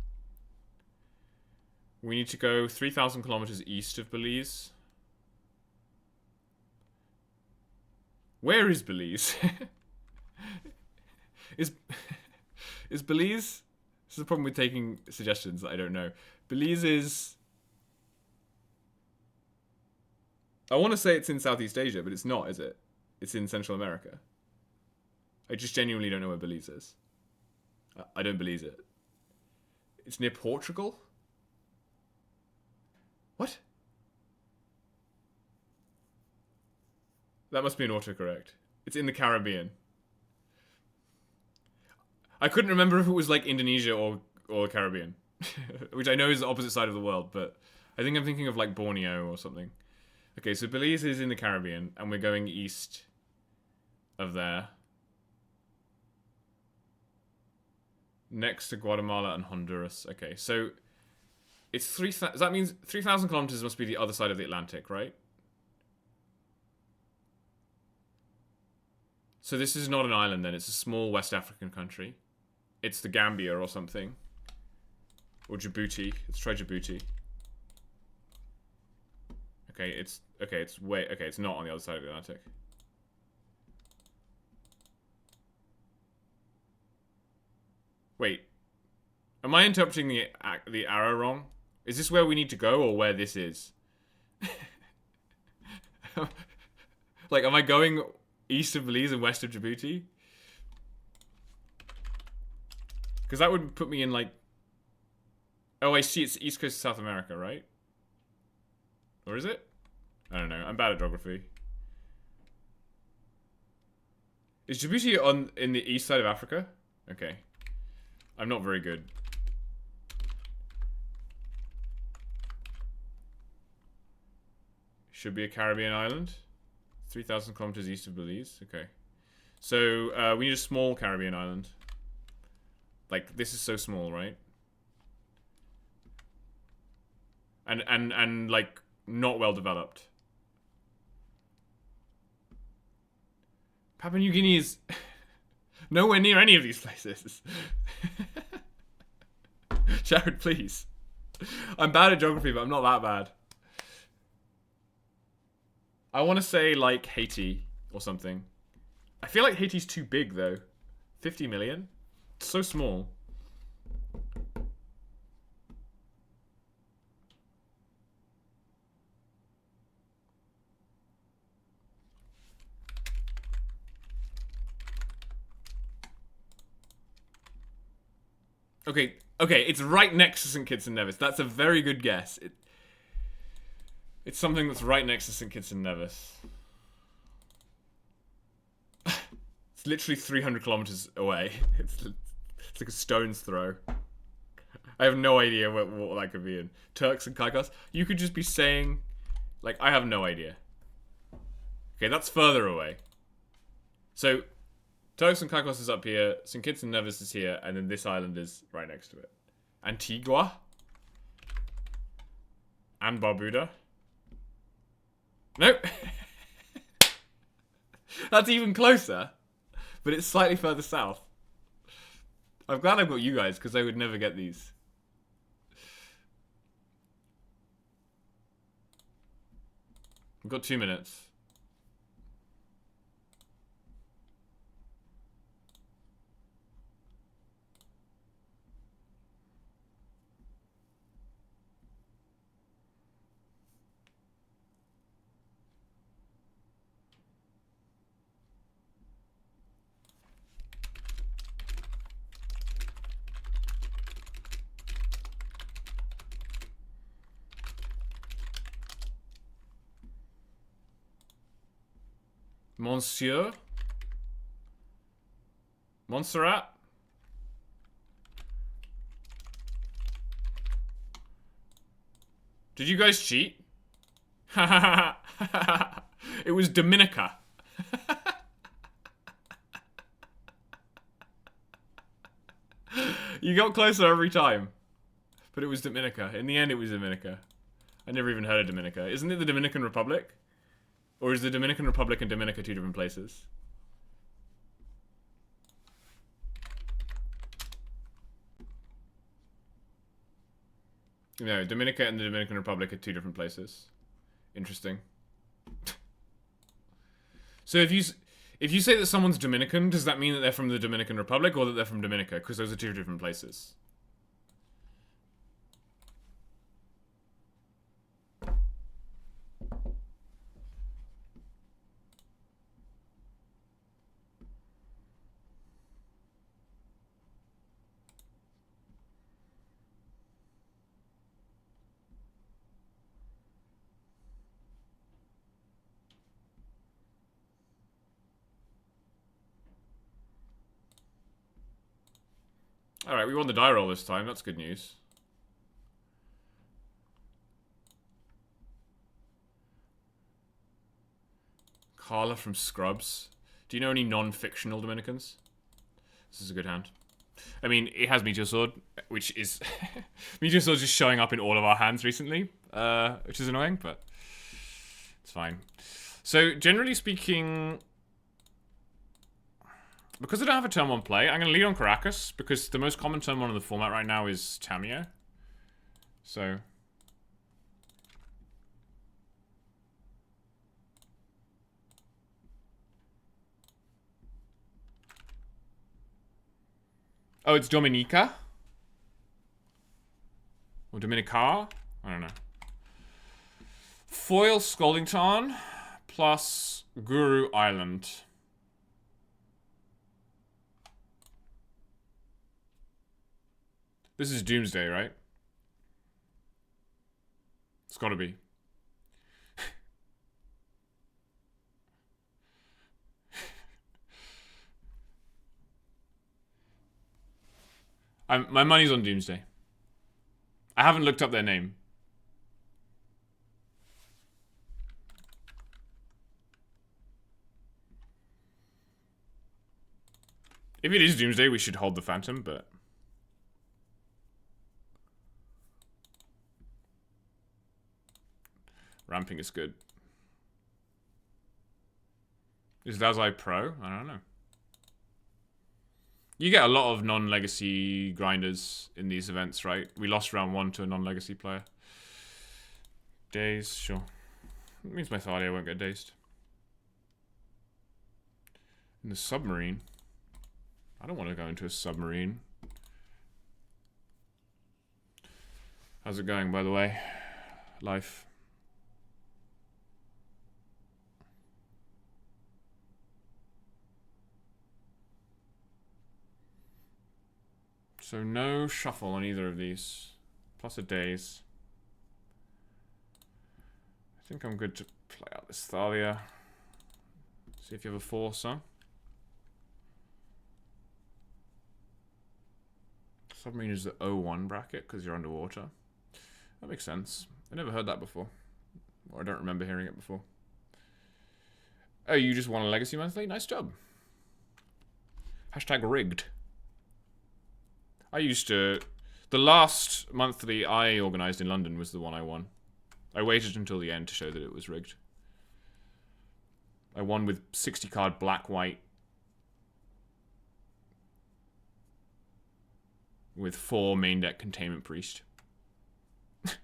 We need to go 3,000 kilometers east of Belize. Where is Belize? is Belize... This is the problem with taking suggestions that I don't know. Belize is... I want to say it's in Southeast Asia, but it's not, is it? It's in Central America. I just genuinely don't know where Belize is. I don't believe it. It's near Portugal? What? That must be an autocorrect. It's in the Caribbean. I couldn't remember if it was like Indonesia or Caribbean. Which I know is the opposite side of the world, but I think I'm thinking of like Borneo or something. Okay, so Belize is in the Caribbean, and we're going east of there. Next to Guatemala and Honduras. Okay, so it's 3,000. That means 3,000 kilometers must be the other side of the Atlantic, right? So this is not an island then. It's a small West African country. It's the Gambia or something. Or Djibouti. Let's try Djibouti. Okay, it's not on the other side of the Atlantic. Wait. Am I interpreting the arrow wrong? Is this where we need to go or where this is? Like, am I going east of Belize and west of Djibouti? Because that would put me in, like... Oh, I see. It's east coast of South America, right? Or is it? I don't know. I'm bad at geography. Is Djibouti in the east side of Africa? Okay. I'm not very good. Should be a Caribbean island. 3,000 kilometers east of Belize. Okay. So, we need a small Caribbean island. Like, this is so small, right? And like, not well developed. Papua New Guinea is nowhere near any of these places. Jared, please. I'm bad at geography, but I'm not that bad. I want to say, like, Haiti or something. I feel like Haiti's too big, though. 50 million? It's so small. Okay, it's right next to St. Kitts and Nevis. That's a very good guess. It's something that's right next to St. Kitts and Nevis. It's literally 300 kilometers away. It's like a stone's throw. I have no idea what that could be in. Turks and Caicos? You could just be saying... Like, I have no idea. Okay, that's further away. So... Turks and Caicos is up here, St. Kitts and Nevis is here, and then this island is right next to it. Antigua? And Barbuda? Nope. That's even closer. But it's slightly further south. I'm glad I've got you guys, because I would never get these. We've got 2 minutes. Monsieur? Montserrat? Did you guys cheat? It was Dominica. You got closer every time. But it was Dominica. In the end, it was Dominica. I never even heard of Dominica. Isn't it the Dominican Republic? Or is the Dominican Republic and Dominica two different places? No, Dominica and the Dominican Republic are two different places. Interesting. So if you say that someone's Dominican, does that mean that they're from the Dominican Republic or that they're from Dominica? Because those are two different places. Alright, we won the die roll this time. That's good news. Carla from Scrubs. Do you know any non-fictional Dominicans? This is a good hand. I mean, it has Meteor Sword, which is... Meteor Sword's just showing up in all of our hands recently, which is annoying, but it's fine. So, generally speaking... Because I don't have a turn 1 play, I'm going to lead on Caracas, because the most common turn 1 in the format right now is Tamiyo. So... Oh, it's Dominica? Or Dominica? I don't know. Foil Scoldington plus Guru Island. This is Doomsday, right? It's gotta be. My money's on Doomsday. I haven't looked up their name. If it is Doomsday, we should hold the Phantom, but... Ramping is good. Is Dazai pro? I don't know. You get a lot of non-legacy grinders in these events, right? We lost round 1 to a non-legacy player. Daze, sure. It means my Thalia won't get dazed. In the submarine? I don't want to go into a submarine. How's it going, by the way? Life. So no shuffle on either of these. Plus a daze. I think I'm good to play out this Thalia. See if you have a force, huh? Submarine is the O1 bracket because you're underwater. That makes sense. I never heard that before. Or I don't remember hearing it before. Oh, you just won a Legacy Monthly? Nice job. Hashtag rigged. I used to... The last monthly I organised in London was the one I won. I waited until the end to show that it was rigged. I won with 60 card black-white. With 4 main deck Containment Priest. It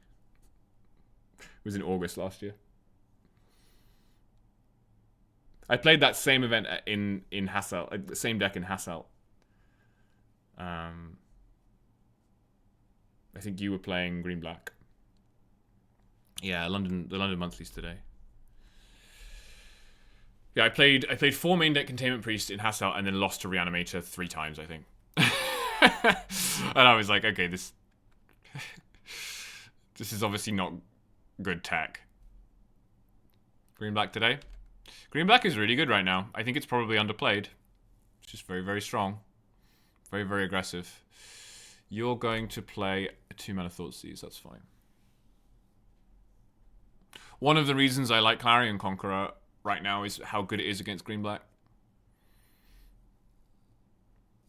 was in August last year. I played that same event in Hassel, the same deck in Hassel. I think you were playing green-black. Yeah, the London Monthlies today. Yeah, I played 4 main deck Containment Priest in Hassel and then lost to Reanimator 3 times, I think. And I was like, okay, this is obviously not good tech. Green-black today? Green-black is really good right now. I think it's probably underplayed. It's just very, very strong. Very, very aggressive. You're going to play a 2-mana Thoughtseize, that's fine. One of the reasons I like Clarion Conqueror right now is how good it is against green-black.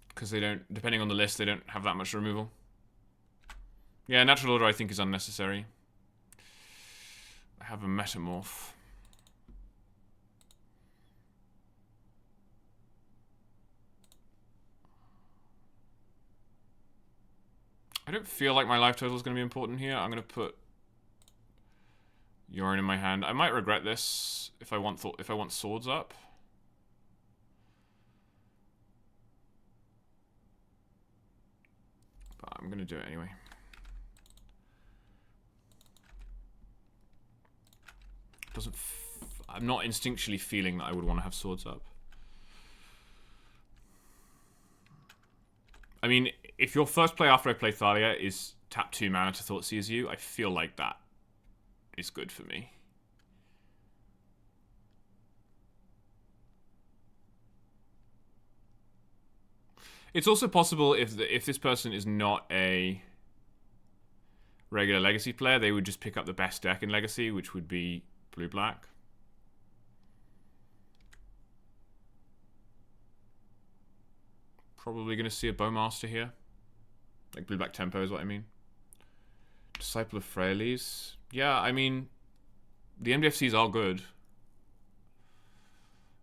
Because they don't, depending on the list, they don't have that much removal. Yeah, Natural Order I think is unnecessary. I have a Metamorph. I don't feel like my life total is going to be important here. I'm going to put Yorion in my hand. I might regret this if I want swords up. But I'm going to do it anyway. I'm not instinctually feeling that I would want to have swords up. I mean, if your first play after I play Thalia is tap 2 mana to Thoughtseize you, I feel like that is good for me. It's also possible if this person is not a regular Legacy player, they would just pick up the best deck in Legacy, which would be blue-black. Probably going to see a Bowmaster here. Like blue-black tempo is what I mean. Disciple of Freyalise. Yeah, I mean, the MDFCs are good.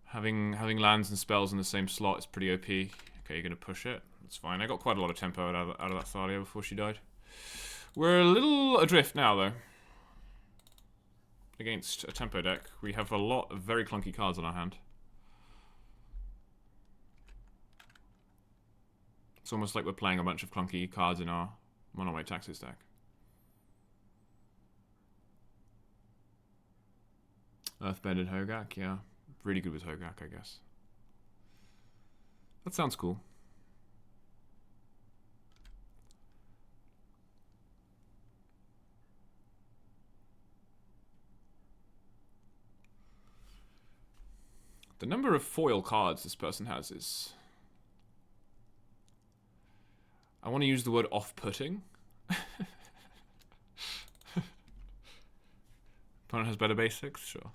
Having lands and spells in the same slot is pretty OP. Okay, you're going to push it. That's fine. I got quite a lot of tempo out of that Thalia before she died. We're a little adrift now, though. Against a tempo deck, we have a lot of very clunky cards on our hand. It's almost like we're playing a bunch of clunky cards in our Mono White Taxes deck. Earthbend and Hogak, yeah. Really good with Hogak, I guess. That sounds cool. The number of foil cards this person has is... I want to use the word off-putting. Opponent has better basics? Sure.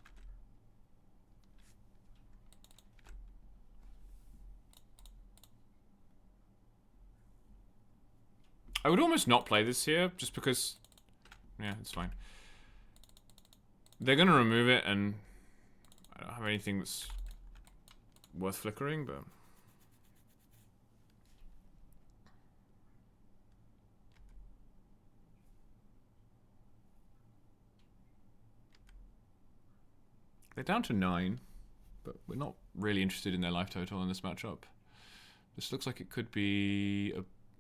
I would almost not play this here, just because... Yeah, it's fine. They're going to remove it, and I don't have anything that's worth flickering, but... They're down to 9, but we're not really interested in their life total in this matchup. This looks like it could be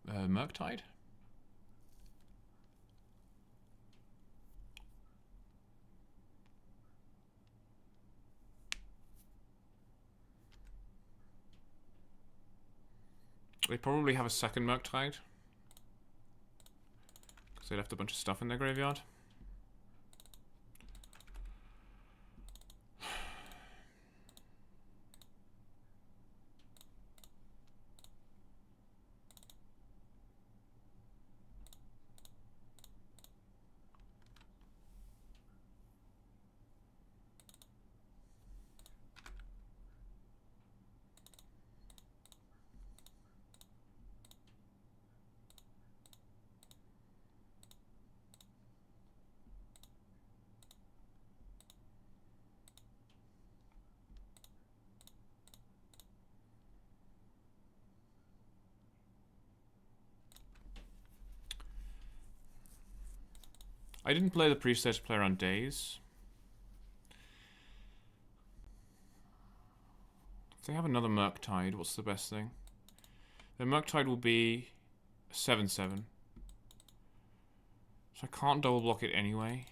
a Murktide. They probably have a second Murktide, because they left a bunch of stuff in their graveyard. I didn't play the preset to play around Days. If they have another Murktide, what's the best thing? Their Murktide will be a 7/7. So I can't double block it anyway.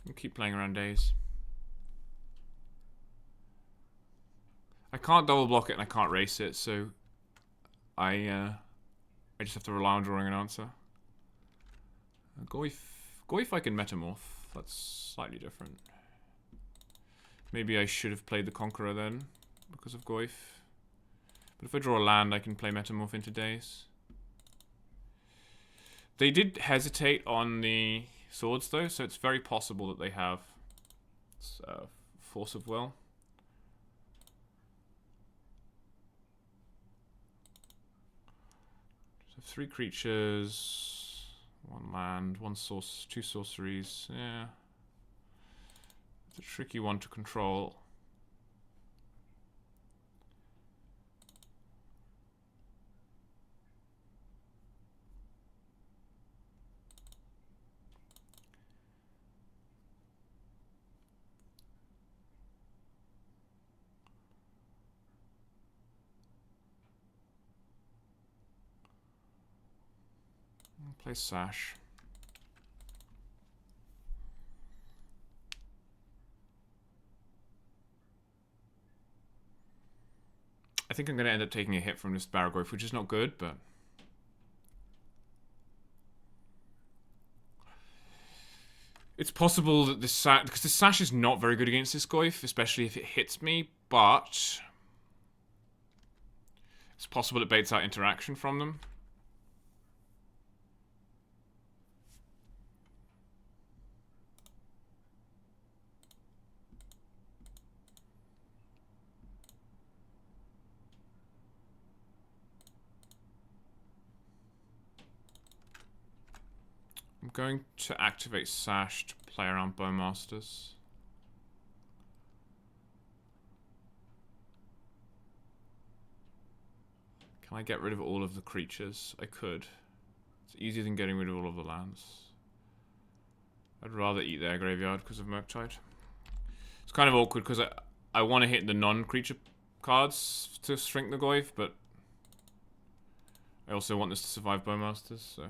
I'll keep playing around Days. I can't double block it and I can't race it, so I just have to rely on drawing an answer. Goyf I can metamorph. That's slightly different. Maybe I should have played the Conqueror then, because of Goyf. But if I draw a land, I can play metamorph into Days. They did hesitate on the swords though, so it's very possible that they have Force of Will. So 3 creatures, 1 land, 2 sorceries. Yeah, it's a tricky one to control. Play Sash. I think I'm going to end up taking a hit from this Baragorf, which is not good, but... It's possible that this Sash... Because this Sash is not very good against this Goyf, especially if it hits me, but... It's possible it baits out interaction from them. I'm going to activate Sash to play around Bowmasters. Can I get rid of all of the creatures? I could. It's easier than getting rid of all of the lands. I'd rather eat their graveyard because of Murktide. It's kind of awkward because I want to hit the non-creature cards to shrink the Goyf, but I also want this to survive Bowmasters, so...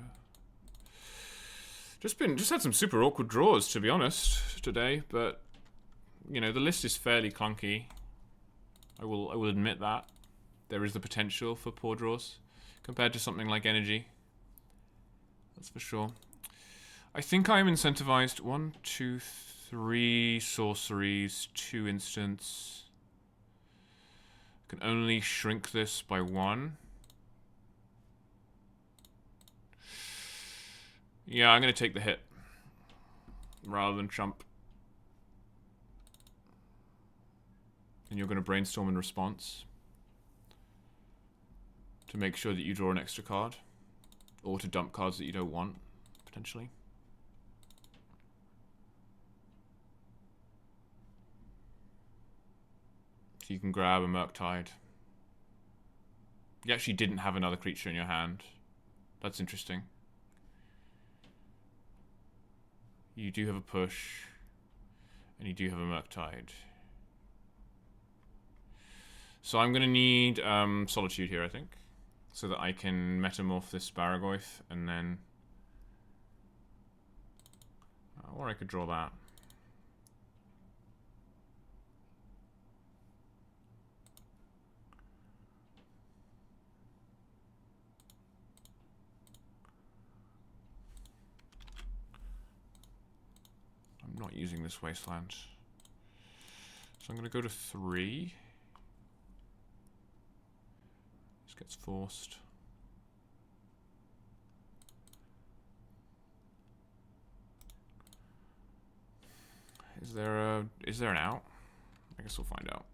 Just had some super awkward draws, to be honest, today, but you know, the list is fairly clunky. I will admit that. There is the potential for poor draws compared to something like Energy. That's for sure. I think I am incentivized 1, 2, 3 sorceries, 2 instants. I can only shrink this by 1. Yeah, I'm going to take the hit rather than chump. And you're going to brainstorm in response to make sure that you draw an extra card, or to dump cards that you don't want, potentially. So you can grab a Murktide. You actually didn't have another creature in your hand. That's interesting. You do have a push. And you do have a Murktide. So I'm going to need Solitude here, I think. So that I can metamorph this Barragoyf and then... or I could draw that. I'm not using this Wasteland. So I'm going to go to 3. This gets forced. Is there an out? I guess we'll find out.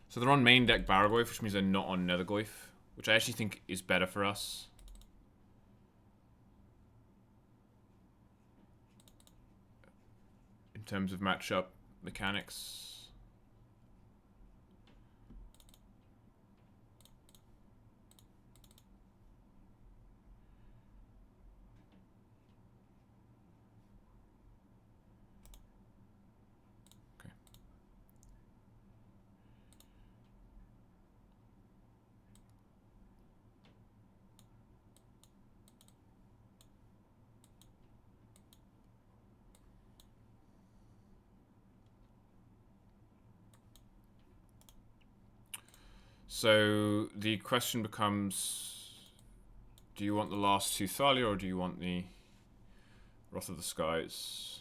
So they're on main deck Barragoyf, which means they're not on Nethergoyf, which I actually think is better for us. In terms of matchup mechanics. So the question becomes, do you want the last 2 Thalia or do you want the Wrath of the Skies?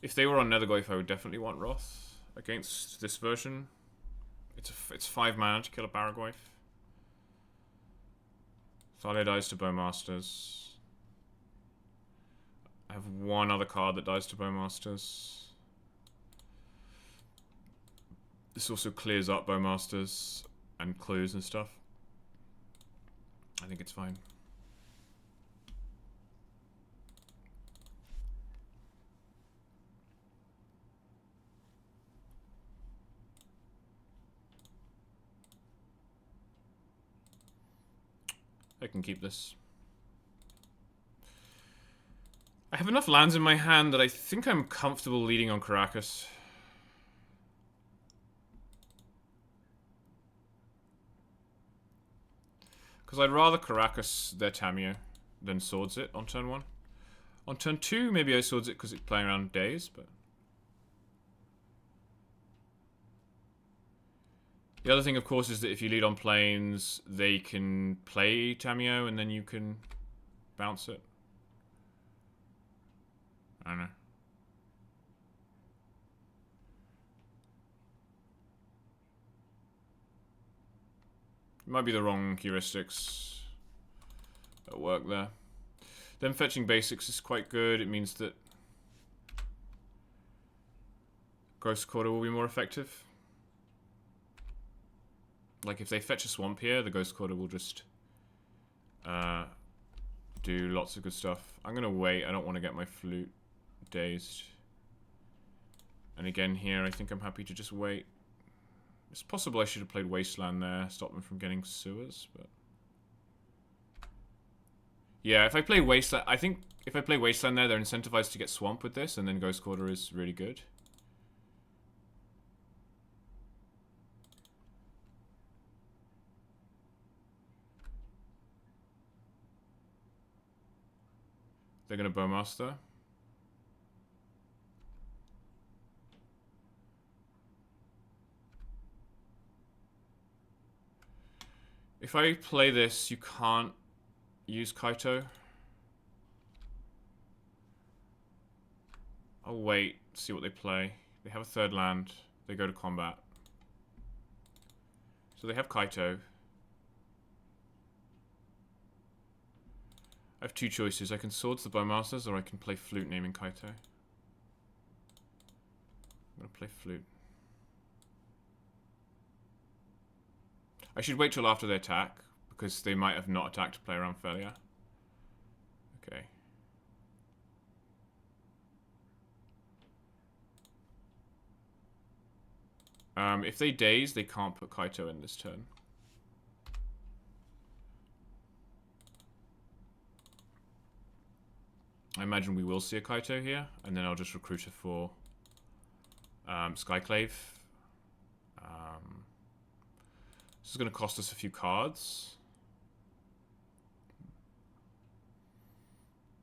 If they were on Nethergoyf, I would definitely want Wrath against this version. It's 5 mana to kill a Barragoyf. Thalia dies to Bowmasters. I have one other card that dies to Bowmasters. This also clears up Bowmasters and clues and stuff. I think it's fine. I can keep this. I have enough lands in my hand that I think I'm comfortable leading on Karakas. Because I'd rather Karakas their Tamiyo than Swords it on turn 1. On turn 2, maybe I Swords it because it's playing around Daze, but... The other thing, of course, is that if you lead on planes, they can play Tamiyo and then you can bounce it. I don't know. It might be the wrong heuristics at work there. Them fetching basics is quite good. It means that Ghost Quarter will be more effective. Like, if they fetch a swamp here, the Ghost Quarter will just do lots of good stuff. I'm going to wait. I don't want to get my flute dazed. And again here, I think I'm happy to just wait. It's possible I should have played Wasteland there, stop them from getting sewers, but... Yeah, if I play Wasteland... I think if I play Wasteland there, they're incentivized to get Swamp with this, and then Ghost Quarter is really good. They're going to Bowmaster. If I play this, you can't use Kaito. I'll wait, see what they play. They have a 3rd land. They go to combat. So they have Kaito. I have two choices. I can Swords the Bowmasters, or I can play Flute naming Kaito. I'm gonna play Flute. I should wait till after they attack, because they might have not attacked to play around failure. Okay. If they daze, they can't put Kaito in this turn. I imagine we will see a Kaito here, and then I'll just recruit it for Skyclave. This is going to cost us a few cards.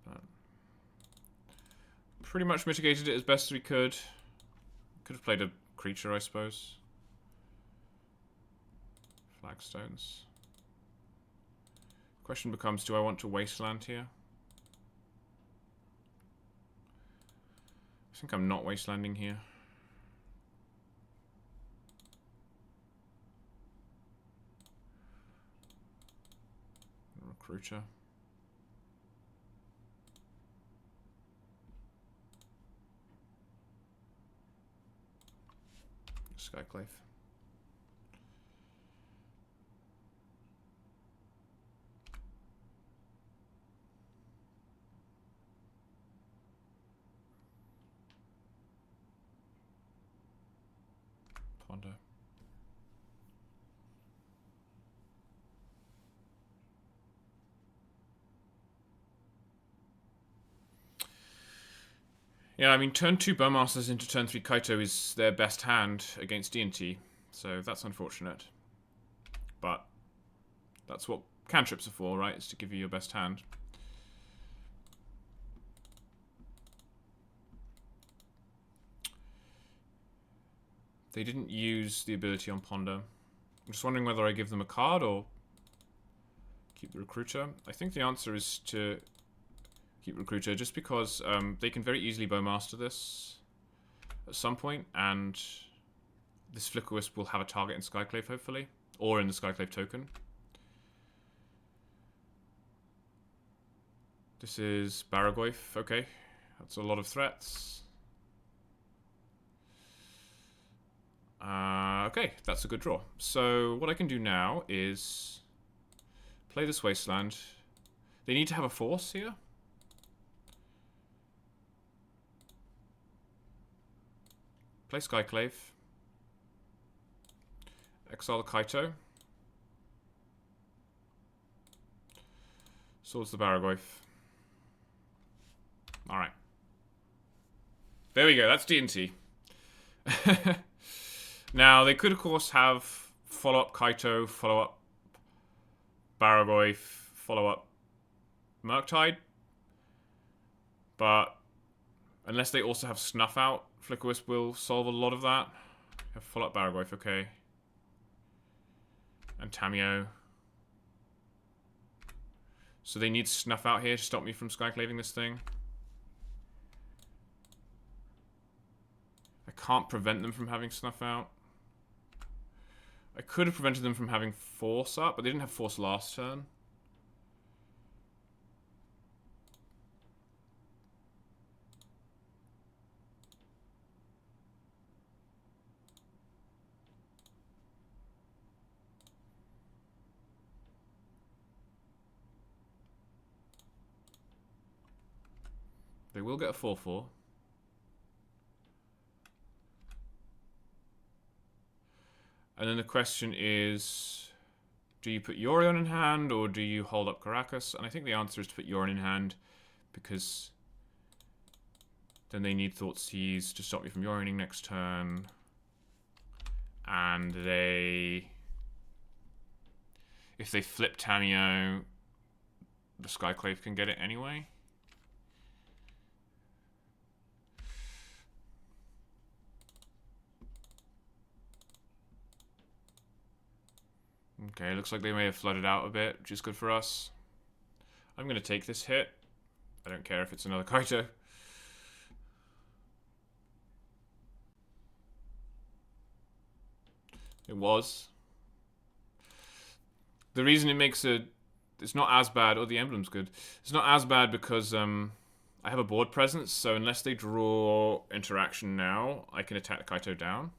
But pretty much mitigated it as best as we could. Could have played a creature, I suppose. Flagstones. Question becomes, do I want to wasteland here? I think I'm not wastelanding here. Recruiter. Skyclave. Ponder. Yeah, I mean, turn 2 Bowmasters into turn 3 Kaito is their best hand against D&T, so that's unfortunate. But that's what cantrips are for, right? Is to give you your best hand. They didn't use the ability on Ponder. I'm just wondering whether I give them a card or keep the Recruiter. I think the answer is to keep Recruiter, just because they can very easily Bowmaster this at some point, and this Flickerwisp will have a target in Skyclave, hopefully, or in the Skyclave token. This is Baragoyf, okay. That's a lot of threats. Okay, that's a good draw. So what I can do now is play this Wasteland. They need to have a force here. Play Skyclave. Exile the Kaito. Swords the Baragoyf. Alright. There we go, that's D&T. Now, they could, of course, have follow-up Kaito, follow-up Baragoyf, follow-up Murktide. But unless they also have Snuff Out, Flickerwisp will solve a lot of that. Have follow-up Baragoyf, okay. And Tamiyo. So they need Snuff Out here to stop me from Skyclaving this thing. I can't prevent them from having Snuff Out. I could have prevented them from having Force up, but they didn't have Force last turn. They will get a 4/4. And then the question is, do you put Yorion in hand, or do you hold up Karakas? And I think the answer is to put Yorion in hand, because then they need Thoughtseize to stop me from Yorioning next turn. And they... if they flip Tamiyo, the Skyclave can get it anyway. Okay, looks like they may have flooded out a bit, which is good for us. I'm going to take this hit. I don't care if it's another Kaito. It was. The reason it makes a It's not as bad. Oh, the emblem's good. It's not as bad because I have a board presence, so unless they draw interaction now, I can attack Kaito down.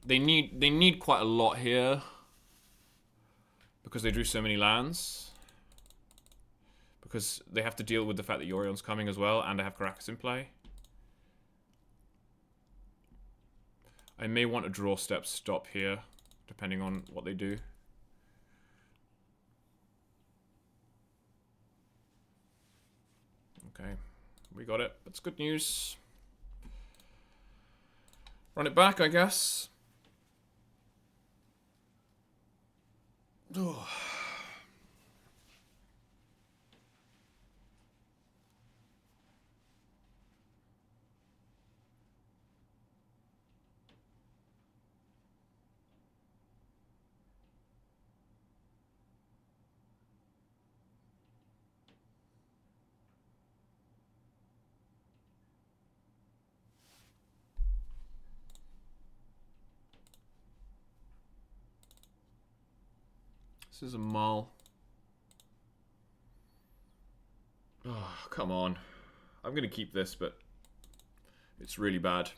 They need quite a lot here because they drew so many lands. Because they have to deal with the fact that Yorion's coming as well, and I have Karakas in play. I may want a draw step stop here, depending on what they do. Okay, we got it. That's good news. Run it back, I guess. Oh. This is a mull. Oh, come on. I'm going to keep this, but it's really bad.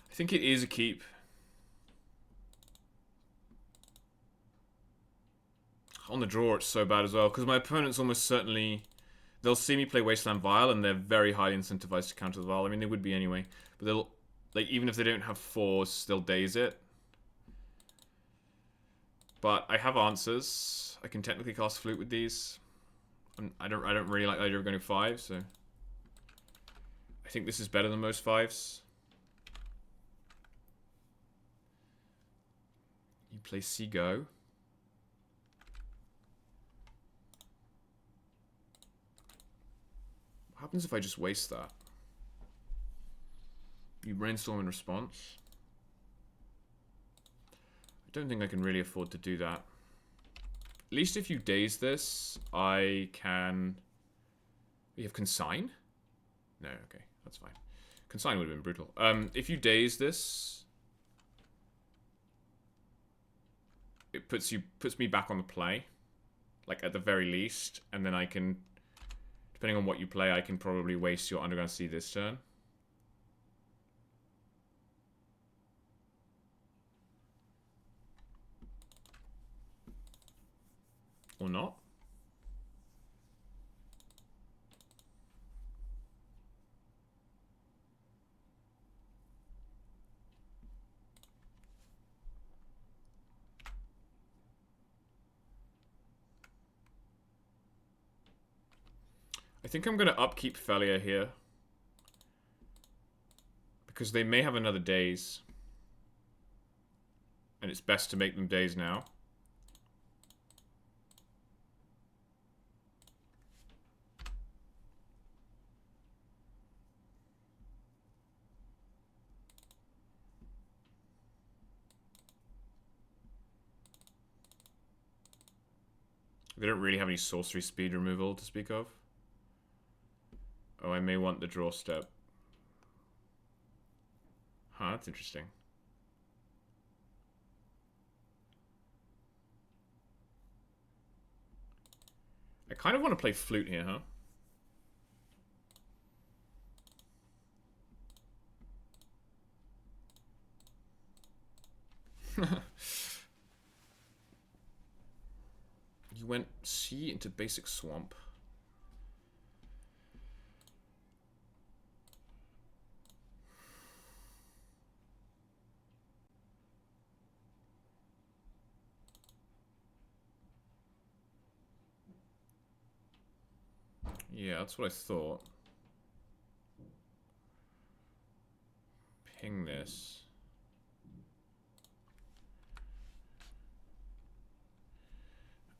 I think it is a keep. On the draw, it's so bad as well, because my opponent's almost certainly... They'll see me play Wasteland Vial, and they're very highly incentivized to counter the Vial. I mean, they would be anyway. But they'll... Like, even if they don't have force, they'll daze it. But I have answers. I can technically cast Flute with these. I don't really like the idea of going 5, so... I think this is better than most 5s. You play Seago. What happens if I just waste that? You brainstorm in response. I don't think I can really afford to do that. At least if you daze this, I can... You have Consign? No, okay, that's fine. Consign would have been brutal. If you daze this, it puts me back on the play, like at the very least, and then I can, depending on what you play, I can probably waste your Underground Sea this turn. Or not. I think I'm going to upkeep Felia here. Because they may have another daze. And it's best to make them daze now. They don't really have any sorcery speed removal to speak of. Oh, I may want the draw step. Huh, that's interesting. I kind of want to play Flute here, huh? You went sea into basic swamp. Yeah, that's what I thought. Ping this.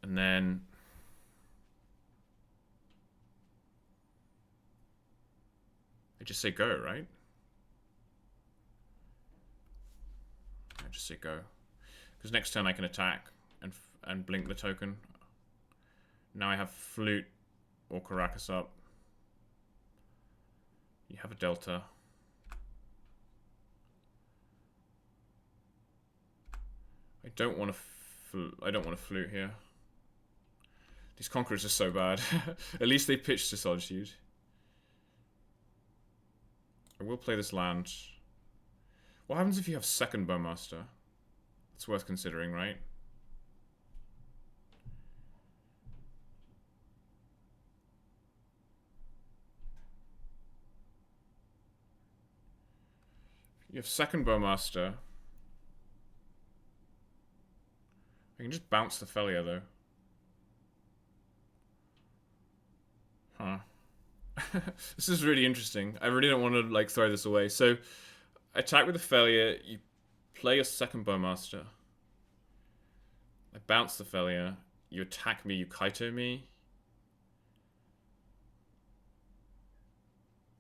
And then... I just say go, right? I just say go. Because next turn I can attack and blink the token. Now I have Flute or Karakas up. You have a delta. I don't want to flute here. These conquerors are so bad. At least they pitched to Solitude. I will play this land. What happens if you have second Bowmaster? It's worth considering, right? You have second Bowmaster. I can just bounce the Felia, though. Huh. This is really interesting. I really don't want to, like, throw this away. So, attack with the Felia. You play your second Bowmaster. I bounce the Felia. You attack me, you Kaito me.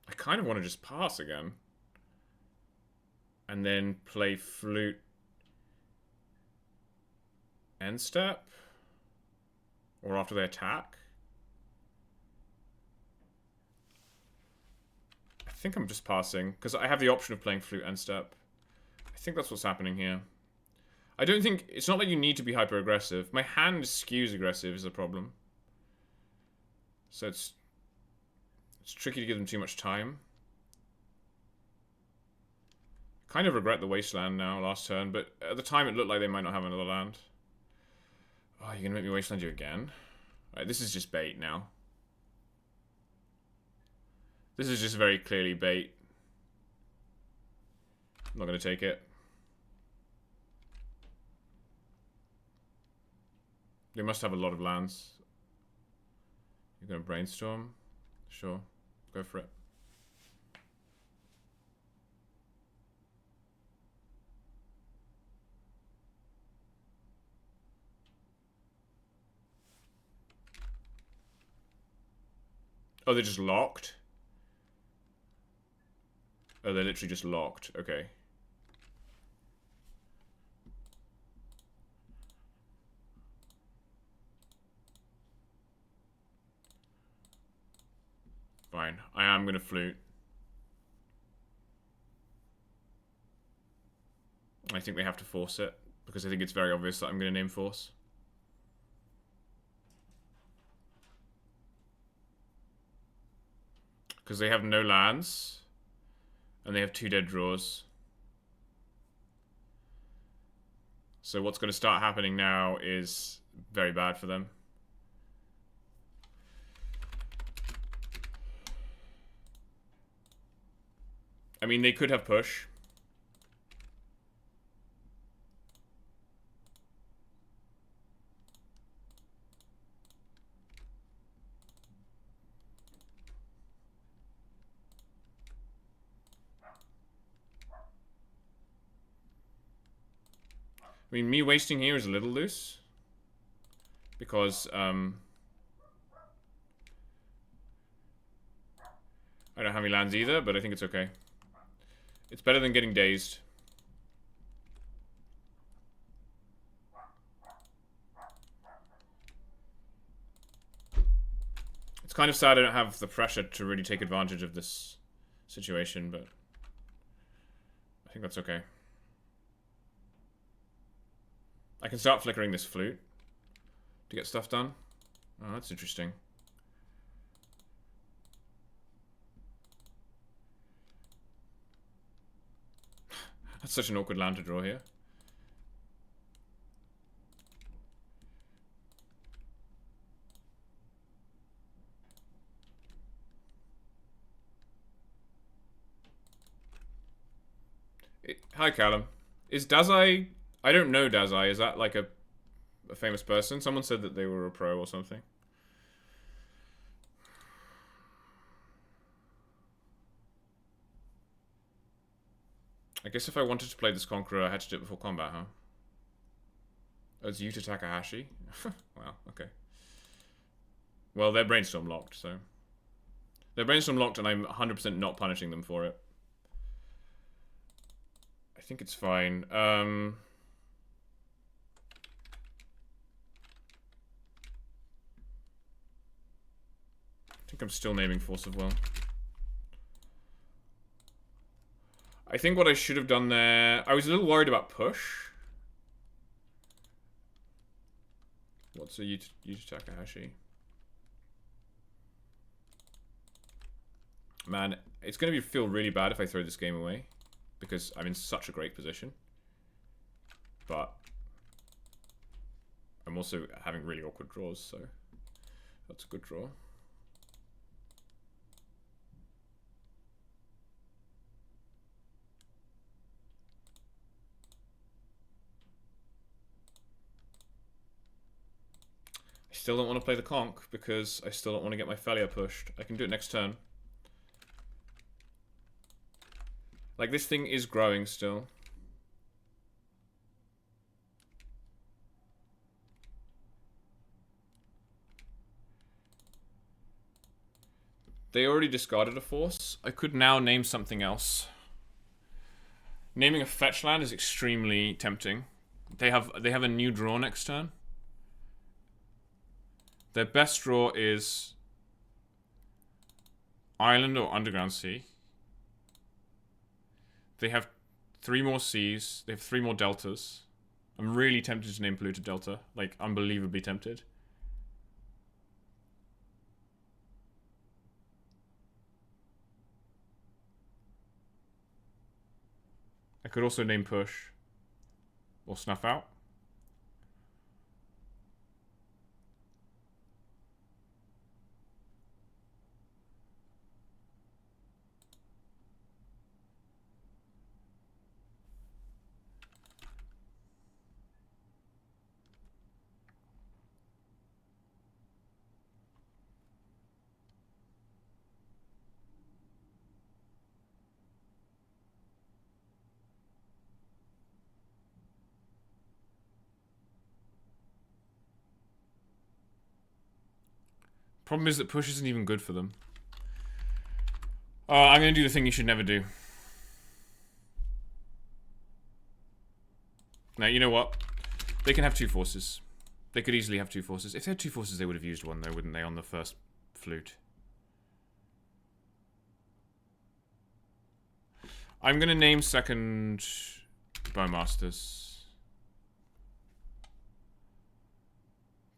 I kind of want to just pass again. And then play flute. End step? Or after they attack? I think I'm just passing, because I have the option of playing flute end step. I think that's what's happening here. I don't think... It's not like you need to be hyper-aggressive. My hand skews aggressive is the problem. So it's tricky to give them too much time. Kind of regret the Wasteland now, last turn, but at the time it looked like they might not have another land. Oh, you're gonna make me Wasteland you again? Alright, this is just bait now. This is just very clearly bait. I'm not gonna take it. They must have a lot of lands. You're gonna brainstorm? Sure. Go for it. Oh, they're just locked? Oh, they're literally just locked. Okay. Fine. I am going to flute. I think they have to force it, because I think it's very obvious that I'm going to name force. Because they have no lands. And they have 2 dead draws. So what's going to start happening now is very bad for them. I mean, they could have push. I mean, me wasting here is a little loose. Because, I don't have any lands either, but I think it's okay. It's better than getting dazed. It's kind of sad I don't have the pressure to really take advantage of this situation, but I think that's okay. I can start flickering this flute to get stuff done. Oh, that's interesting. That's such an awkward land to draw here. Hi, Callum. Is Dazai... I don't know Dazai. Is that like a famous person? Someone said that they were a pro or something. I guess if I wanted to play this Conqueror, I had to do it before combat, huh? Oh, it's Yuta Takahashi? Wow, okay. Well, they're Brainstorm locked, so... They're Brainstorm locked and I'm 100% not punishing them for it. I think it's fine. I think I'm still naming Force of Will. I think what I should have done there... I was a little worried about push. What's a Yuta Takahashi? Man, it's going to feel really bad if I throw this game away. Because I'm in such a great position. But I'm also having really awkward draws, so that's a good draw. I still don't want to play the conch because I still don't want to get my failure pushed. I can do it next turn. Like, this thing is growing still. They already discarded a force. I could now name something else. Naming a fetch land is extremely tempting. They have a new draw next turn. Their best draw is Island or Underground Sea. They have 3 more seas. They have 3 more deltas. I'm really tempted to name Polluted Delta. Like, unbelievably tempted. I could also name Push. Or Snuff Out. Problem is that Push isn't even good for them. I'm going to do the thing you should never do. Now, you know what? They can have 2 forces. They could easily have 2 forces. If they had 2 forces, they would have used one, though, wouldn't they, on the first flute? I'm going to name second Bowmasters.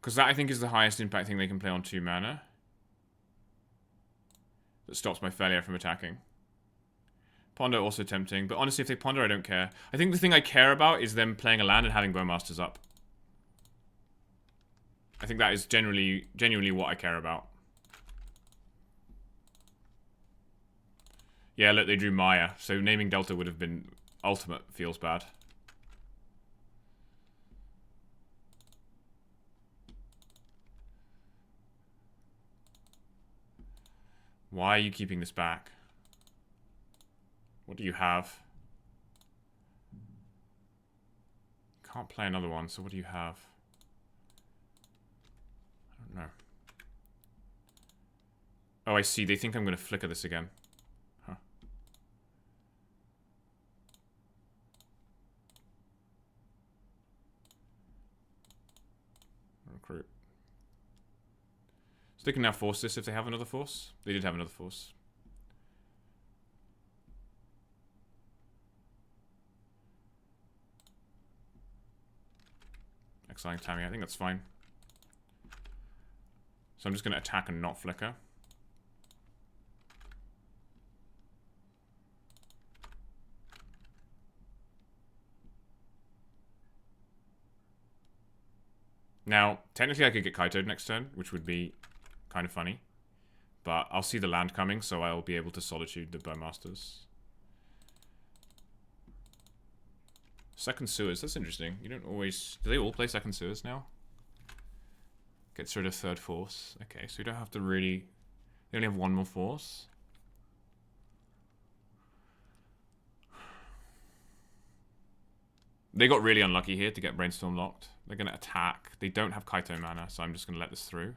Because that, I think, is the highest impact thing they can play on 2 mana. That stops my failure from attacking. Ponder also tempting, but honestly, if they Ponder, I don't care. I think the thing I care about is them playing a land and having Bowmasters up. I think that is genuinely what I care about. Yeah, look, they drew Maya, so naming Delta would have been ultimate. Feels bad. Why are you keeping this back? What do you have? Can't play another one, so what do you have? I don't know. Oh, I see. They think I'm going to flicker this again. Huh. Recruit. So they can now force this if they have another force. They did have another force. Exciting timing. I think that's fine. So I'm just going to attack and not flicker. Now, technically I could get Kaito'd next turn, which would be kind of funny. But I'll see the land coming, so I'll be able to Solitude the Bowmasters. Second Sewers, that's interesting. You don't always... Do they all play Second Sewers now? Gets rid of third force. Okay, so you don't have to really... They only have 1 more force. They got really unlucky here to get Brainstorm locked. They're going to attack. They don't have Kaito mana, so I'm just going to let this through.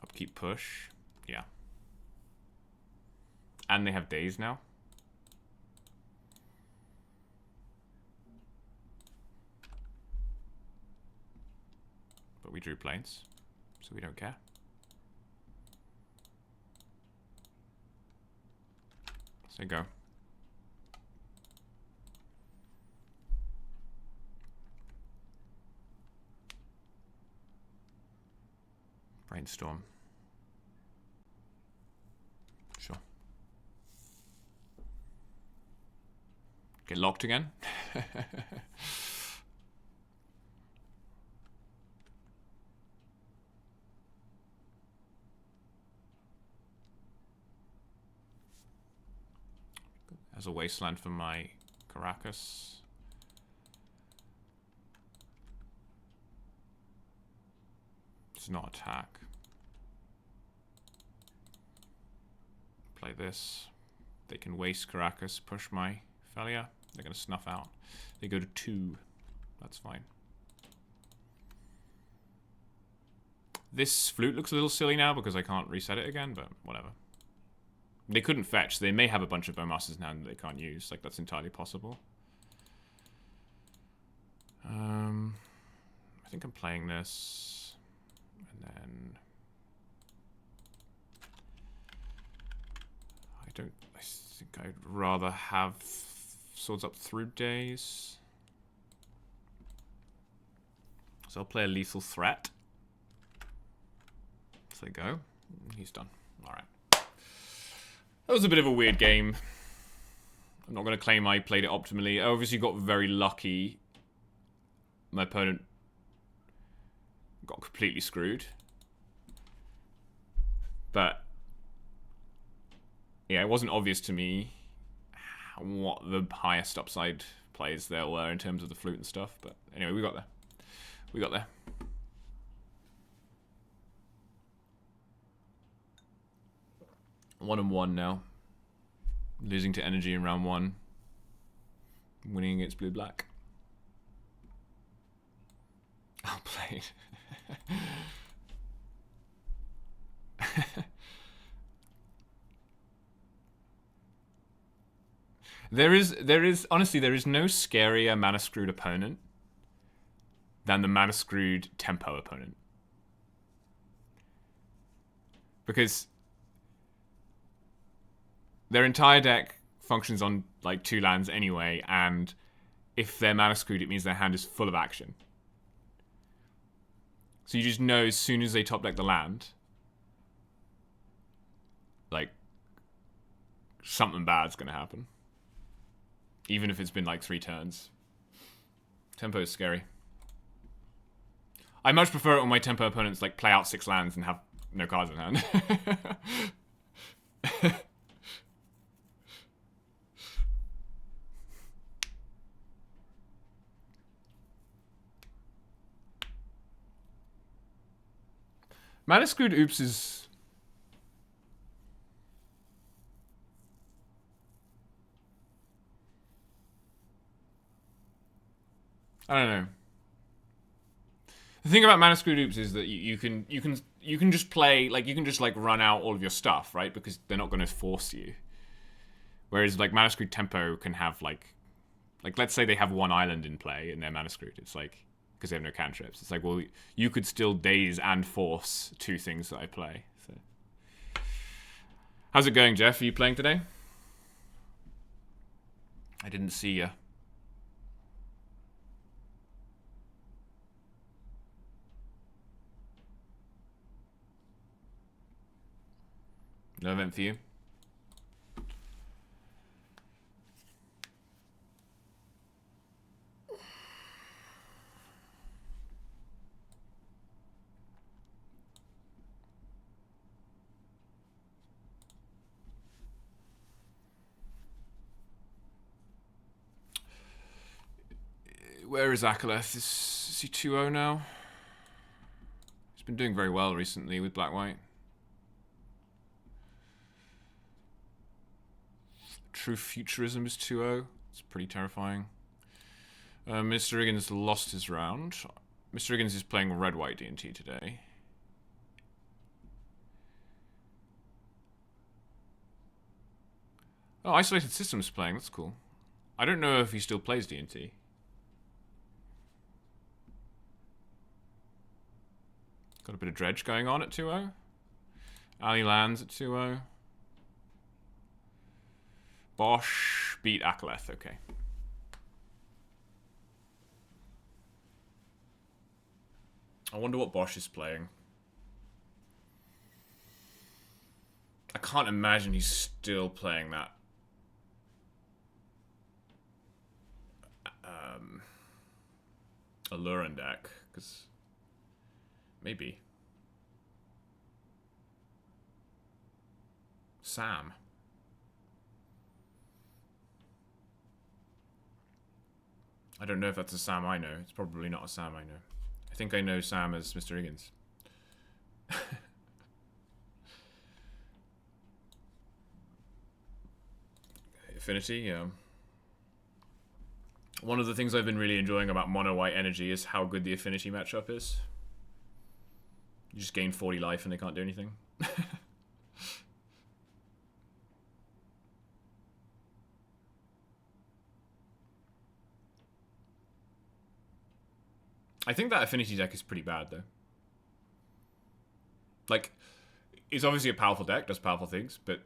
Upkeep push. Yeah. And they have days now. drew planes, so we don't care. So go. Brainstorm. Sure. Get locked again? As a wasteland for my Caracas. It's not attack. Play this. They can waste Caracas, push my Felia. They're going to snuff out. They go to 2. That's fine. This flute looks a little silly now because I can't reset it again, but whatever. They couldn't fetch. They may have a bunch of Bowmasters now that they can't use. Like, that's entirely possible. I think I'm playing this. And then... I think I'd rather have Swords Up Through Days. So I'll play a Lethal Threat. So they go. He's done. Alright. That was a bit of a weird game. I'm not going to claim I played it optimally. I obviously got very lucky. My opponent got completely screwed. But yeah, it wasn't obvious to me what the highest upside plays there were in terms of the flute and stuff. But anyway, we got there. We got there. One and one now. Losing to energy in round 1. Winning against blue-black. I'll play it. There is honestly there is no scarier mana screwed opponent than the mana screwed tempo opponent. Because their entire deck functions on like 2 lands anyway, and if they're mana screwed, it means their hand is full of action. So you just know as soon as they top deck the land, like, something bad's gonna happen. Even if it's been like 3 turns. Tempo is scary. I much prefer it when my tempo opponents like play out 6 lands and have no cards in hand. Mana Screwed Oops is... I don't know. The thing about Mana Screwed Oops is that you can just play, like, you can just like run out all of your stuff, right? Because they're not going to force you. Whereas like Mana Screwed Tempo can have like let's say they have 1 island in play and they're Mana Screwed. It's like, because they have no cantrips. It's like, well, you could still daze and force 2 things that I play. So, how's it going, Jeff? Are you playing today? I didn't see you. No event for you? Where is Akaleth? Is he 2-0 now? He's been doing very well recently with Black-White. True Futurism is 2-0. It's pretty terrifying. Mr. Riggins lost his round. Mr. Riggins is playing Red-White D&T today. Oh, Isolated Systems playing. That's cool. I don't know if he still plays D&T. Got a bit of dredge going on at 2-0. Ali lands at 2-0. Bosch beat Akaleth, okay. I wonder what Bosch is playing. I can't imagine he's still playing that. Alluran deck, because maybe. Sam. I don't know if that's a Sam I know. It's probably not a Sam I know. I think I know Sam as Mr. Higgins. Affinity, yeah. One of the things I've been really enjoying about Mono White Energy is how good the Affinity matchup is. You just gain 40 life and they can't do anything. I think that Affinity deck is pretty bad, though. Like, it's obviously a powerful deck, does powerful things, but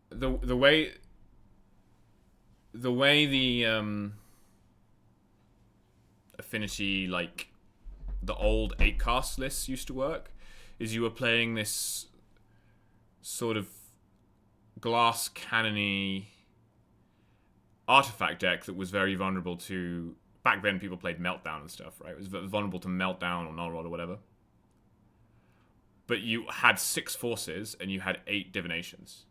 the way the Affinity, like the old 8-cast lists used to work is you were playing this sort of glass cannon-y artifact deck that was very vulnerable to... Back then people played Meltdown and stuff, right? It was vulnerable to Meltdown or Null Rod or whatever. But you had 6 forces and you had 8 divinations.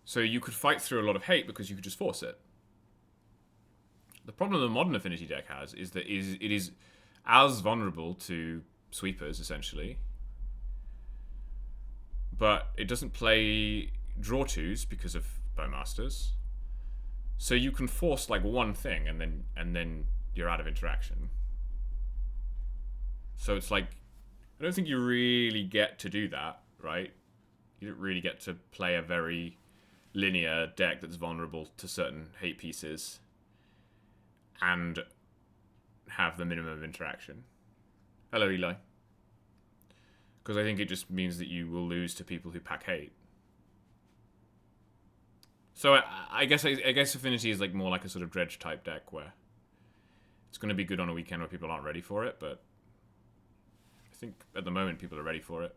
So you could fight through a lot of hate because you could just force it. The problem the modern Affinity deck has is that it is as vulnerable to sweepers, essentially. But it doesn't play draw 2s because of Bowmasters. So you can force like one thing and then you're out of interaction. So it's like, I don't think you really get to do that, right? You don't really get to play a very linear deck that's vulnerable to certain hate pieces and have the minimum of interaction. Hello, Eli. Because I think it just means that you will lose to people who pack hate. So I guess Affinity is like more like a sort of dredge type deck where it's going to be good on a weekend where people aren't ready for it, but I think at the moment people are ready for it.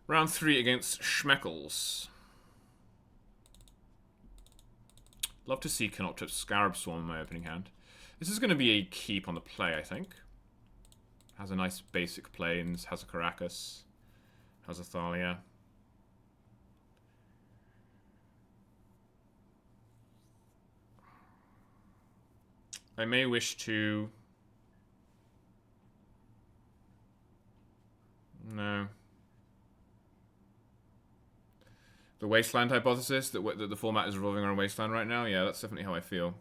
Round 3 against Schmeckles. Love to see Canoptep Scarab Swarm in my opening hand. This is going to be a keep on the play, I think. Has a nice basic plains, has a Caracas, has a Thalia. I may wish to... No. The Wasteland hypothesis, that the format is revolving around Wasteland right now? Yeah, that's definitely how I feel.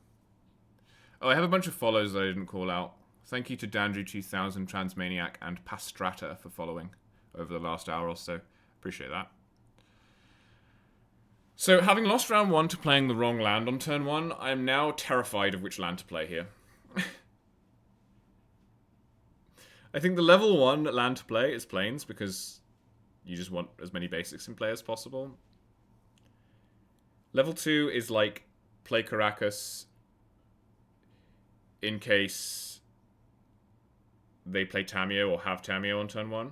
Oh, I have a bunch of follows that I didn't call out. Thank you to Dandry2000, Transmaniac, and Pastrata for following over the last hour or so. Appreciate that. So, having lost round 1 to playing the wrong land on turn 1, I am now terrified of which land to play here. I think the level 1 land to play is Plains, because you just want as many basics in play as possible. Level 2 is like, play Caracas in case they play Tamiyo or have Tamiyo on turn 1.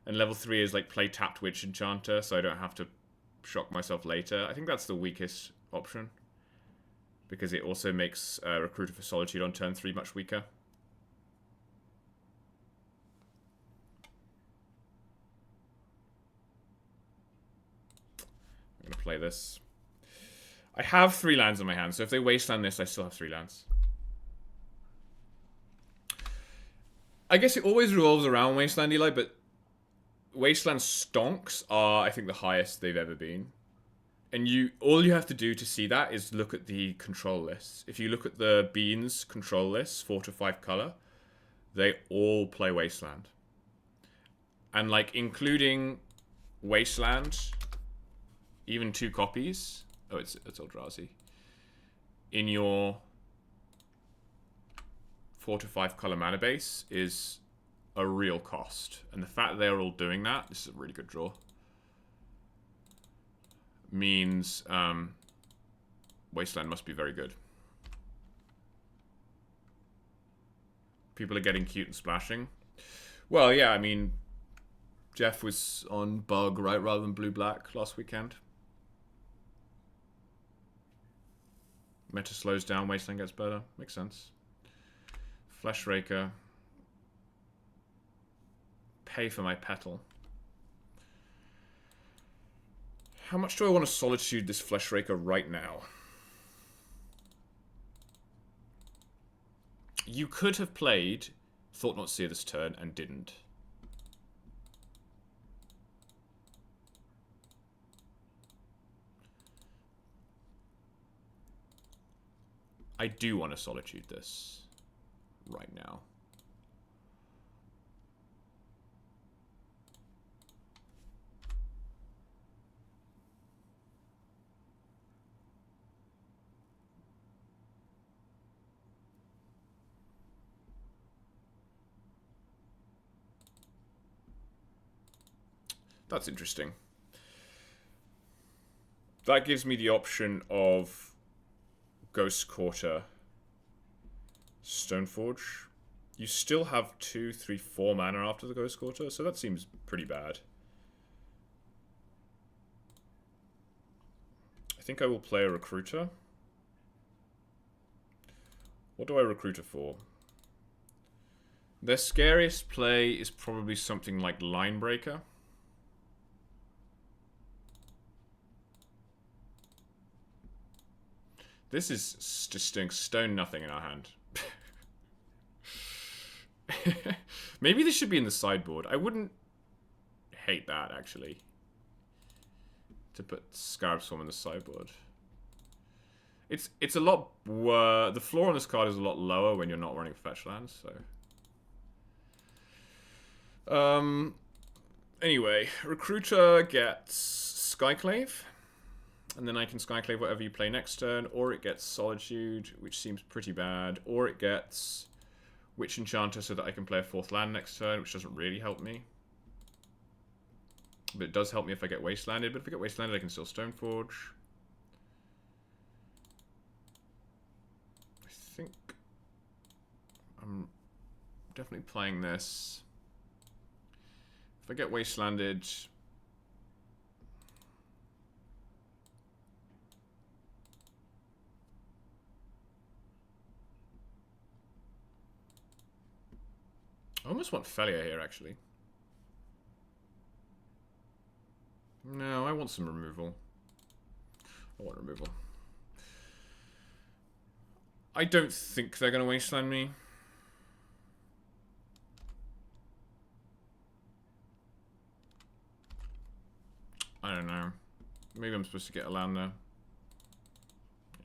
And level 3 is like, play Tapped Witch Enchanter, so I don't have to shock myself later. I think that's the weakest option, because it also makes Recruiter for Solitude on turn 3 much weaker. I'm going to play this. I have 3 lands in my hand, so if they wasteland this, I still have 3 lands. I guess it always revolves around Wasteland, Eli, but Wasteland stonks are, I think, the highest they've ever been. And all you have to do to see that is look at the control lists. If you look at the Beans control lists, 4 to 5 color, they all play Wasteland. And, like, including Wasteland, even 2 copies. Oh, it's Eldrazi. in your 4 to 5 color mana base is a real cost. And the fact that they're all doing that, this is a really good draw, means Wasteland must be very good. People are getting cute and splashing. Well, yeah, I mean, Jeff was on Bug, right, rather than Blue-Black last weekend. Meta slows down, Wasteland gets better. Makes sense. Fleshraker. Pay for my petal. How much do I want to Solitude this Fleshraker right now? You could have played Thought-Knot Seer this turn and didn't. I do want to Solitude this right now. That's interesting. That gives me the option of Ghost Quarter, Stoneforge. You still have 2, 3, 4 mana after the Ghost Quarter, so that seems pretty bad. I think I will play a Recruiter. What do I Recruiter for? Their scariest play is probably something like Linebreaker. This is just doing stone nothing in our hand. Maybe this should be in the sideboard. I wouldn't hate that, actually. To put Scarab Swarm in the sideboard. It's a lot... the floor on this card is a lot lower when you're not running fetch lands, so... anyway, Recruiter gets Skyclave. And then I can Skyclave whatever you play next turn, or it gets Solitude, which seems pretty bad, or it gets Witch Enchanter so that I can play a 4th land next turn, which doesn't really help me. But it does help me if I get Wastelanded, but if I get Wastelanded I can still Stoneforge. I think I'm definitely playing this. If I get Wastelanded... I almost want Felia here, actually. No, I want some removal. I want removal. I don't think they're going to Wasteland me. I don't know. Maybe I'm supposed to get a land there.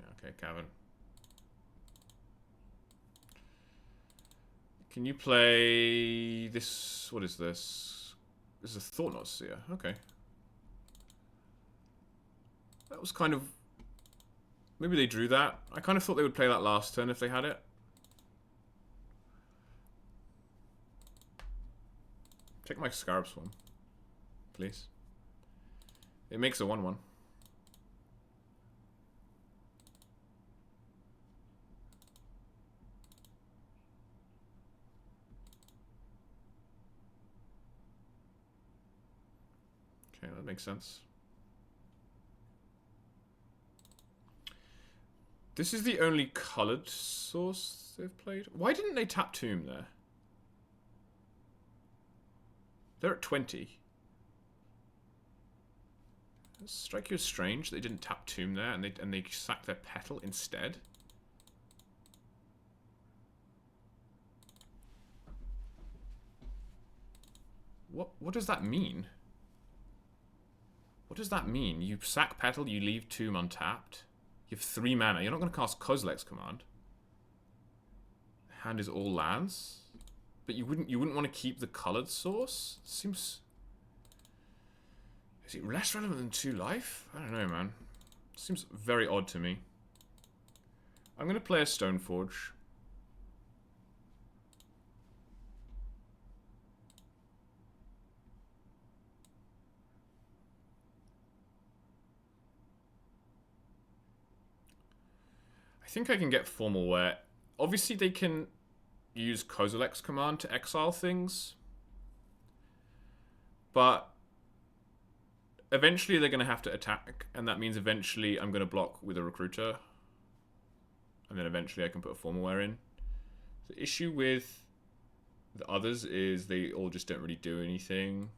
Yeah, okay, Cavern. Can you play this? What is this? This is a Thought-Knot Seer. Okay. That was kind of... Maybe they drew that. I kind of thought they would play that last turn if they had it. Check my Scarab Swarm, please. It makes a 1/1. Okay, that makes sense. This is the only colored source they've played. Why didn't they tap Tomb there? They're at 20. Does it strike you as strange they didn't tap Tomb there and they sacked their Petal instead? What does that mean? What does that mean? You sack Petal, you leave Tomb untapped. You have 3 mana. You're not going to cast Kozilek's Command. Hand is all lands. But you wouldn't want to keep the colored source? Seems... Is it less relevant than 2 life? I don't know, man. Seems very odd to me. I'm going to play a Stoneforge. I think I can get Formal Wear. Obviously, they can use Kozilek's command to exile things. But eventually they're going to have to attack, and that means eventually I'm going to block with a Recruiter. And then eventually I can put a Formal Wear in. The issue with the others is they all just don't really do anything.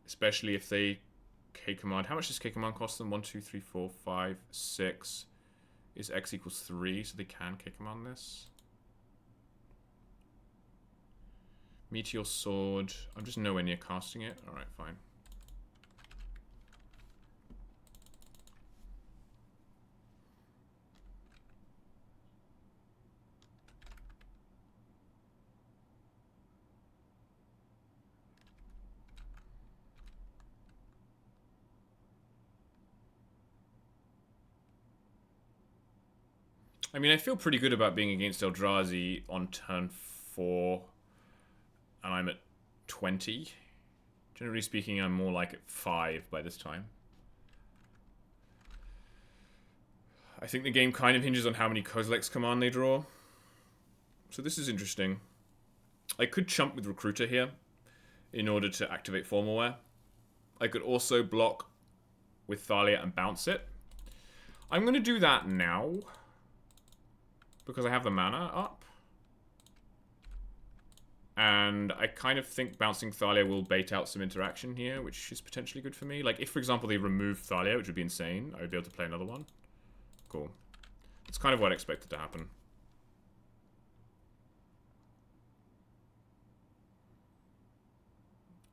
Especially if they K-Command. How much does K-Command cost them? 1, 2, 3, 4, 5, 6. Is X equals 3, so they can K-Command this. Meteor Sword. I'm just nowhere near casting it. Alright, fine. I mean, I feel pretty good about being against Eldrazi on turn 4. And I'm at 20. Generally speaking, I'm more like at 5 by this time. I think the game kind of hinges on how many Kozilek's command they draw. So this is interesting. I could chump with Recruiter here in order to activate Formal Wear. I could also block with Thalia and bounce it. I'm going to do that now because I have the mana up. And I kind of think bouncing Thalia will bait out some interaction here, which is potentially good for me. Like, if, for example, they remove Thalia, which would be insane, I would be able to play another one. Cool. That's kind of what I expected to happen.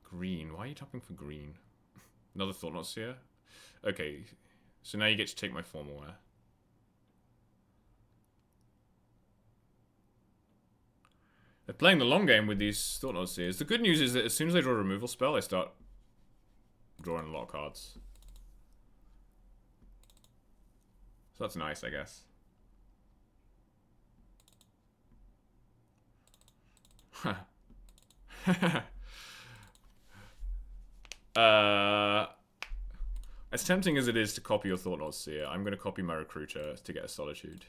Green. Why are you tapping for green? Another Thought-Knot Seer? Okay. So now you get to take my Formal Wear. They're playing the long game with these Thought-Knot Seers. The good news is that as soon as I draw a removal spell, I start drawing a lot of cards. So that's nice, I guess. As tempting as it is to copy your Thought-Knot Seer, I'm going to copy my Recruiter to get a Solitude.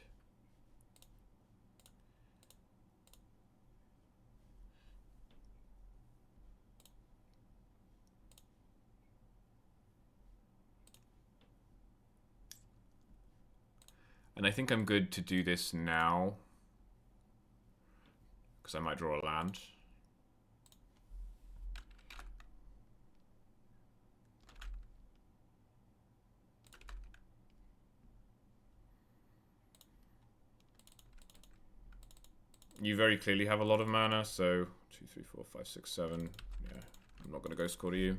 And I think I'm good to do this now. Because I might draw a land. You very clearly have a lot of mana, so 2, 3, 4, 5, 6, 7. Yeah, I'm not going to go score to you.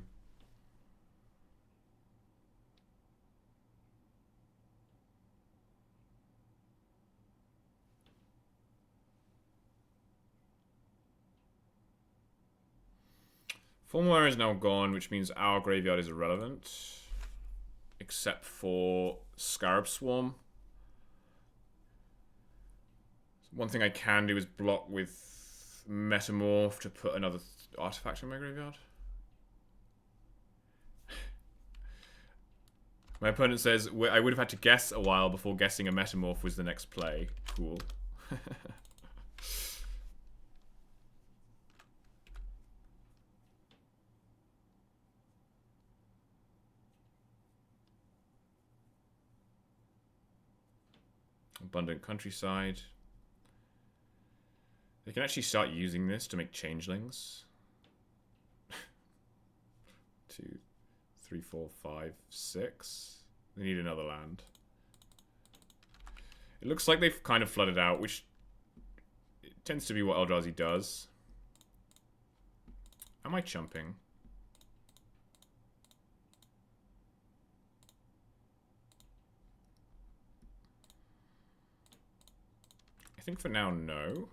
Formal Wear is now gone, which means our graveyard is irrelevant. Except for Scarab Swarm. One thing I can do is block with Metamorph to put another artifact in my graveyard. My opponent says, I would have had to guess a while before guessing a Metamorph was the next play. Cool. Abundant Countryside. They can actually start using this to make changelings. 2, 3, 4, 5, 6. They need another land. It looks like they've kind of flooded out, which tends to be what Eldrazi does. Am I chumping? I think for now, no.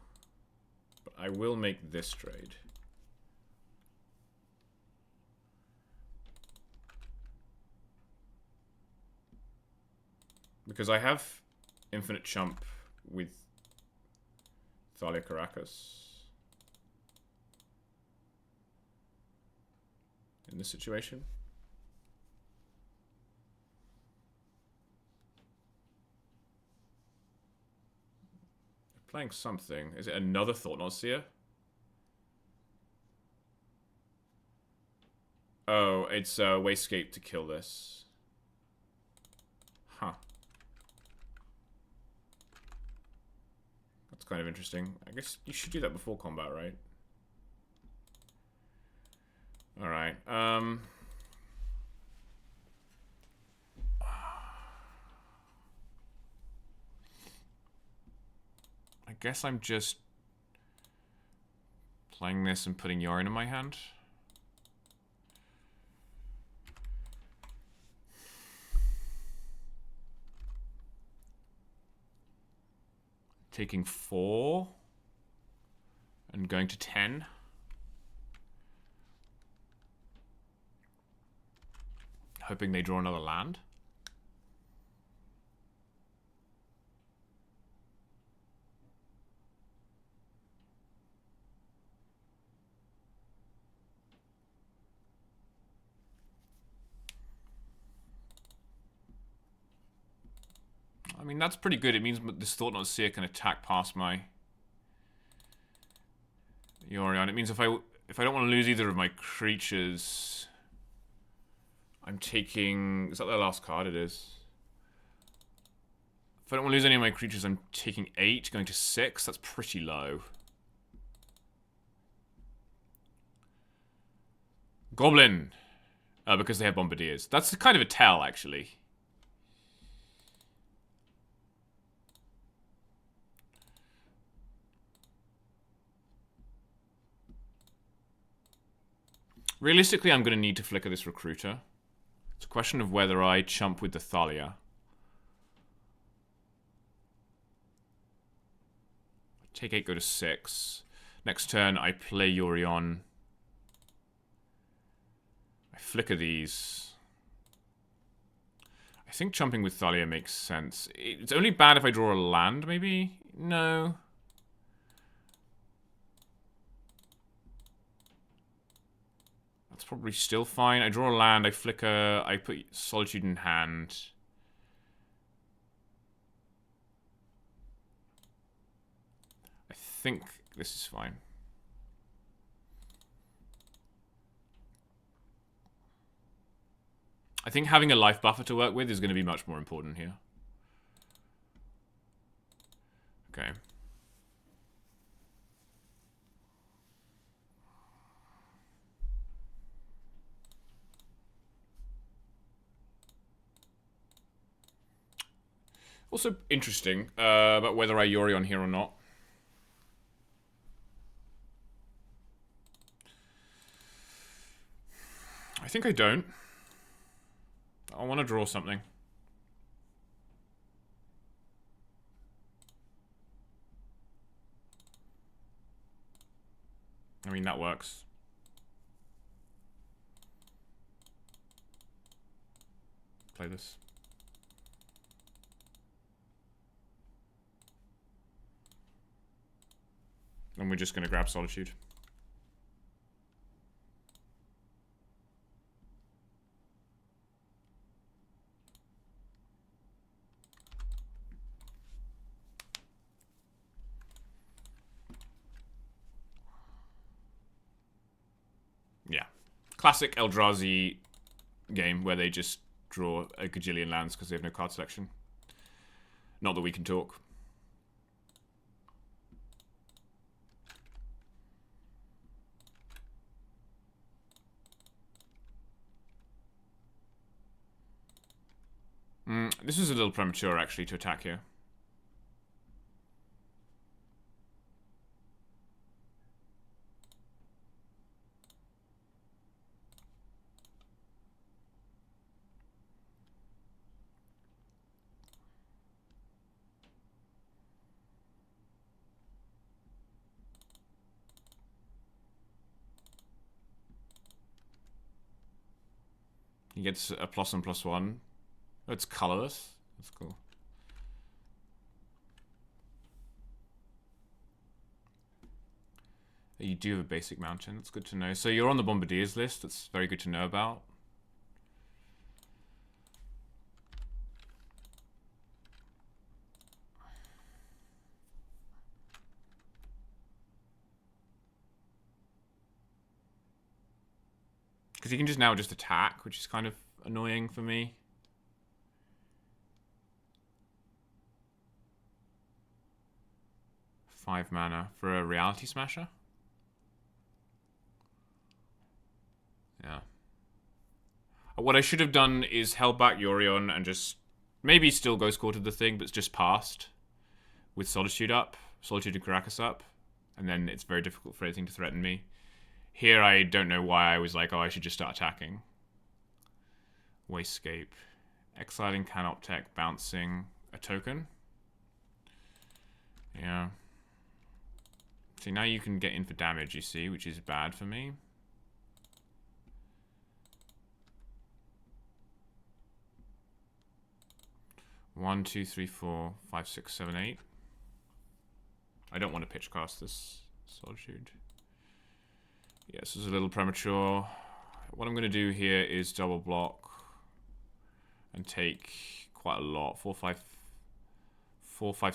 But I will make this trade. Because I have infinite chump with Thalia Caracas in this situation. Playing something. Is it another Thought-Knot Seer? Oh, it's a Wayscape to kill this. Huh. That's kind of interesting. I guess you should do that before combat, right? Alright, I guess I'm just playing this and putting Yorion in my hand. Taking 4 and going to 10. Hoping they draw another land. I mean, that's pretty good. It means this Thought-Knot Seer can attack past my Yorion. It means if I don't want to lose either of my creatures, I'm taking... Is that the last card? It is. If I don't want to lose any of my creatures, I'm taking 8, going to 6. That's pretty low. Goblin. Because they have Bombardiers. That's kind of a tell, actually. Realistically, I'm going to need to flicker this Recruiter. It's a question of whether I chump with the Thalia. Take 8, go to 6. Next turn, I play Yorion. I flicker these. I think chumping with Thalia makes sense. It's only bad if I draw a land, maybe? No. That's probably still fine. I draw a land, I flicker, I put Solitude in hand. I think this is fine. I think having a life buffer to work with is going to be much more important here. Okay. Also interesting about whether I Yorion here or not. I think I don't. I want to draw something. I mean, that works. Play this. And we're just going to grab Solitude. Yeah. Classic Eldrazi game where they just draw a gajillion lands because they have no card selection. Not that we can talk. This is a little premature, actually, to attack here. He gets a +1/+1. It's colorless. That's cool. You do have a basic mountain. That's good to know. So you're on the Bombardiers list. That's very good to know about. Because you can just now just attack, which is kind of annoying for me. Five mana for a Reality Smasher. Yeah. What I should have done is held back Yorion and just maybe still Ghost Quartered the thing, but just passed with Solitude up, Solitude and Caracas up, and then it's very difficult for anything to threaten me. Here I don't know why I was like, oh, I should just start attacking. Wasescape. Exiling Canoptech, bouncing a token. Yeah. See, now you can get in for damage, you see, which is bad for me. One, two, three, four, five, six, seven, eight. I don't want to pitch cast this Solitude. Yeah, this is a little premature. What I'm going to do here is double block and take quite a lot. 4, 5,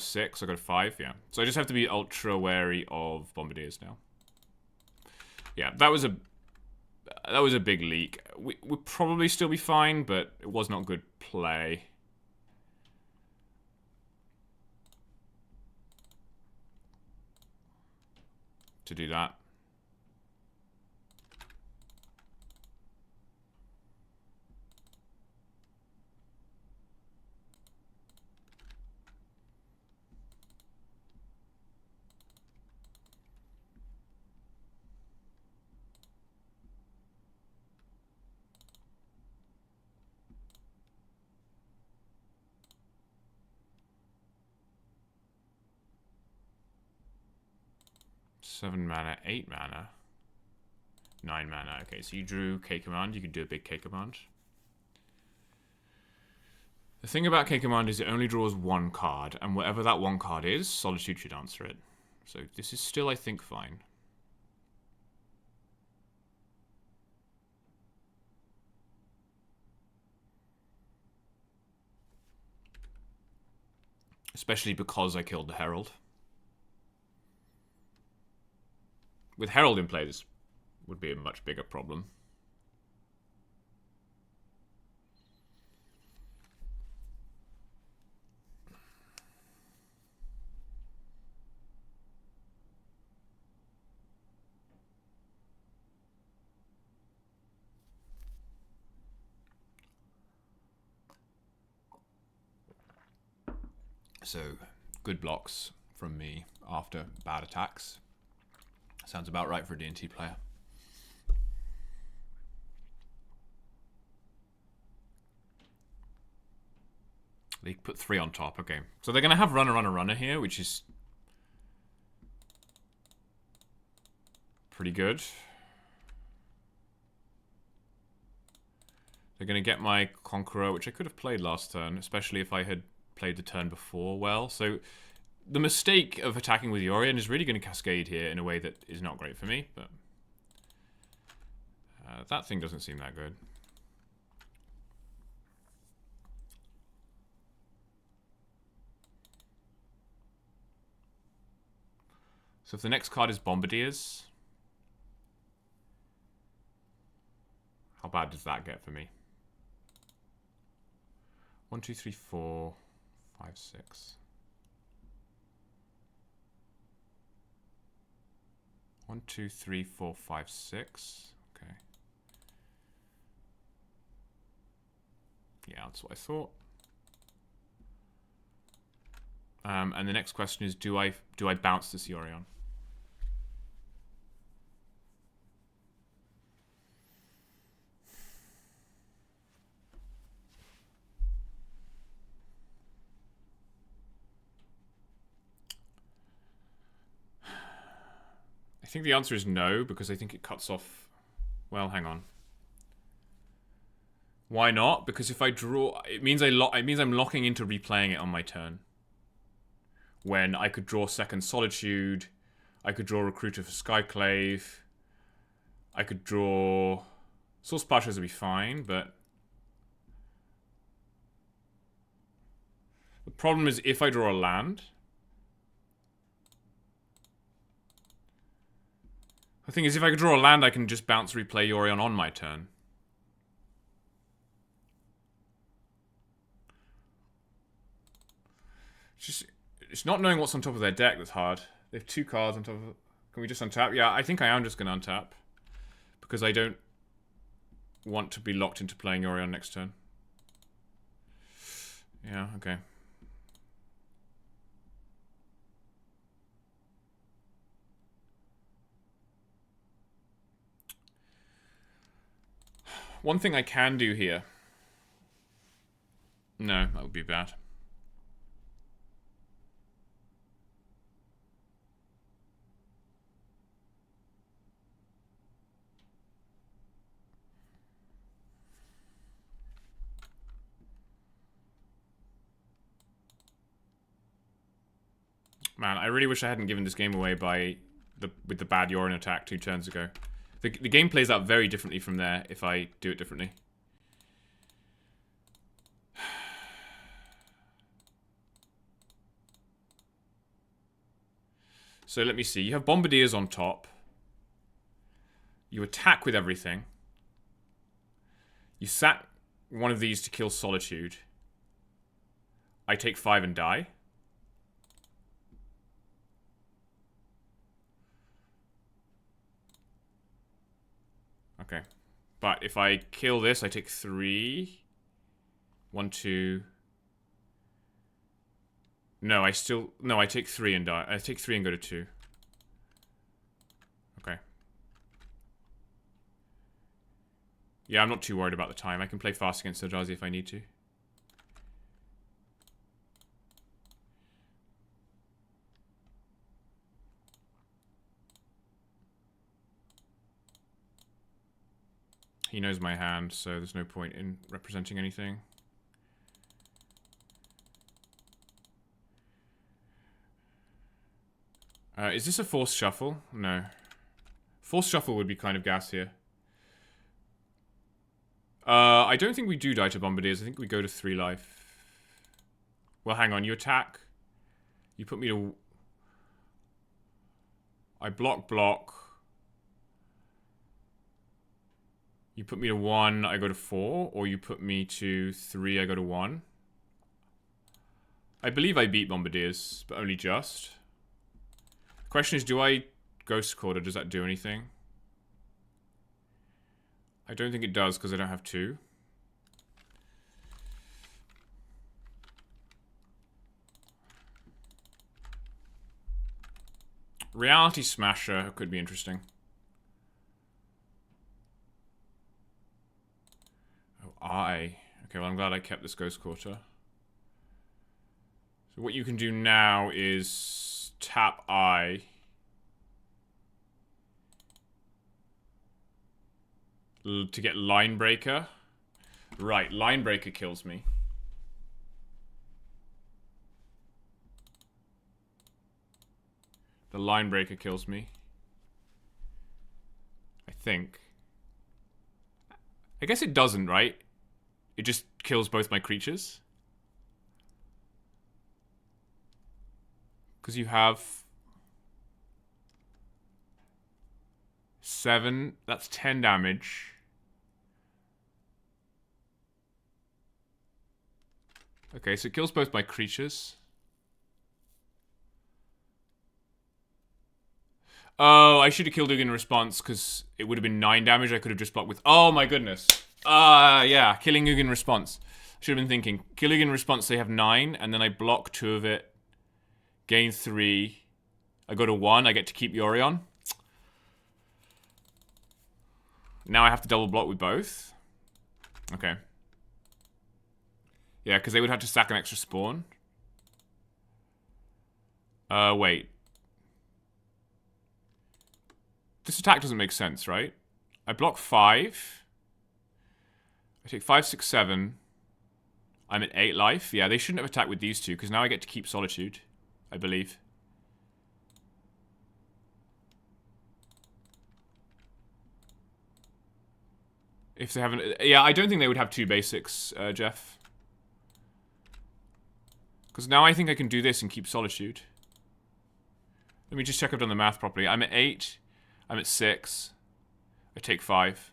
6. I got a 5, yeah. So I just have to be ultra wary of Bombardiers now. Yeah, that was a big leak. We'll probably still be fine, but it was not good play. To do that. Seven mana, 8 mana, 9 mana. Okay, so you drew K Command. You can do a big K Command. The thing about K Command is it only draws one card, and whatever that one card is, Solitude should answer it. So this is still, I think, fine. Especially because I killed the Herald. With Herald in play, this would be a much bigger problem. So, good blocks from me after bad attacks. Sounds about right for a D&T player. They put 3 on top, okay. So they're going to have runner here, which is pretty good. They're going to get my Conqueror, which I could have played last turn, especially if I had played the turn before well. So the mistake of attacking with Yorion is really going to cascade here in a way that is not great for me, but that thing doesn't seem that good. So if the next card is Bombardiers, how bad does that get for me? 1, 2, 3, 4, 5, 6. 1, 2, 3, 4, 5, 6. Okay. Yeah, that's what I thought. And the next question is, do I bounce this Yorion? I think the answer is no, because I think it cuts off... Well, hang on. Why not? Because if I draw... It means I'm locking into replaying it on my turn. When I could draw second Solitude, I could draw Recruiter for Skyclave. I could draw... Soul Splashers would be fine, but... The problem is if I draw a land... The thing is, if I could draw a land, I can just bounce replay Yorion on my turn. It's not knowing what's on top of their deck that's hard. They have 2 cards on top of it. Can we just untap? Yeah, I think I am just going to untap. Because I don't want to be locked into playing Yorion next turn. Yeah, okay. One thing I can do here. No, that would be bad. Man, I really wish I hadn't given this game away with the bad Yorion attack 2 turns ago. The game plays out very differently from there if I do it differently. So let me see. You have Bombardiers on top. You attack with everything. You sack one of these to kill Solitude. I take 5 and die. Okay. But if I kill this, I take 3. 1, 2. No, I take 3 and die. I take 3 and go to 2. Okay. Yeah, I'm not too worried about the time. I can play fast against Eldrazi if I need to. He knows my hand, so there's no point in representing anything. Is this a forced shuffle? No. Forced shuffle would be kind of gas here. I don't think we do die to Bombardiers. I think we go to 3 life. Well, hang on. You attack. You put me to... I block. You put me to 1, I go to 4. Or you put me to 3, I go to 1. I believe I beat Bombardiers, but only just. The question is, do I Ghost Quarter? Does that do anything? I don't think it does, because I don't have 2. Reality Smasher could be interesting. Okay, well, I'm glad I kept this Ghost Quarter. So what you can do now is tap I. To get Line Breaker. Right, Line Breaker kills me. The Line Breaker kills me. I think. I guess it doesn't, right? It just kills both my creatures. Because you have 7. That's 10 damage. Okay, so it kills both my creatures. Oh, I should have killed Ugin in response because it would have been 9 damage. I could have just blocked with... Oh my goodness. Yeah, killing Ugin in response. Should have been thinking. Kill Ugin in response, they have 9, and then I block 2 of it. Gain 3. I go to 1, I get to keep Yorion. Now I have to double block with both. Okay. Yeah, because they would have to sack an extra spawn. Wait. This attack doesn't make sense, right? I block 5. I take 5, 6, 7. I'm at 8 life. Yeah, they shouldn't have attacked with these 2, because now I get to keep Solitude, I believe. If they haven't... Yeah, I don't think they would have 2 basics, Jeff. Because now I think I can do this and keep Solitude. Let me just check I've done the math properly. I'm at 8. I'm at 6. I take 5.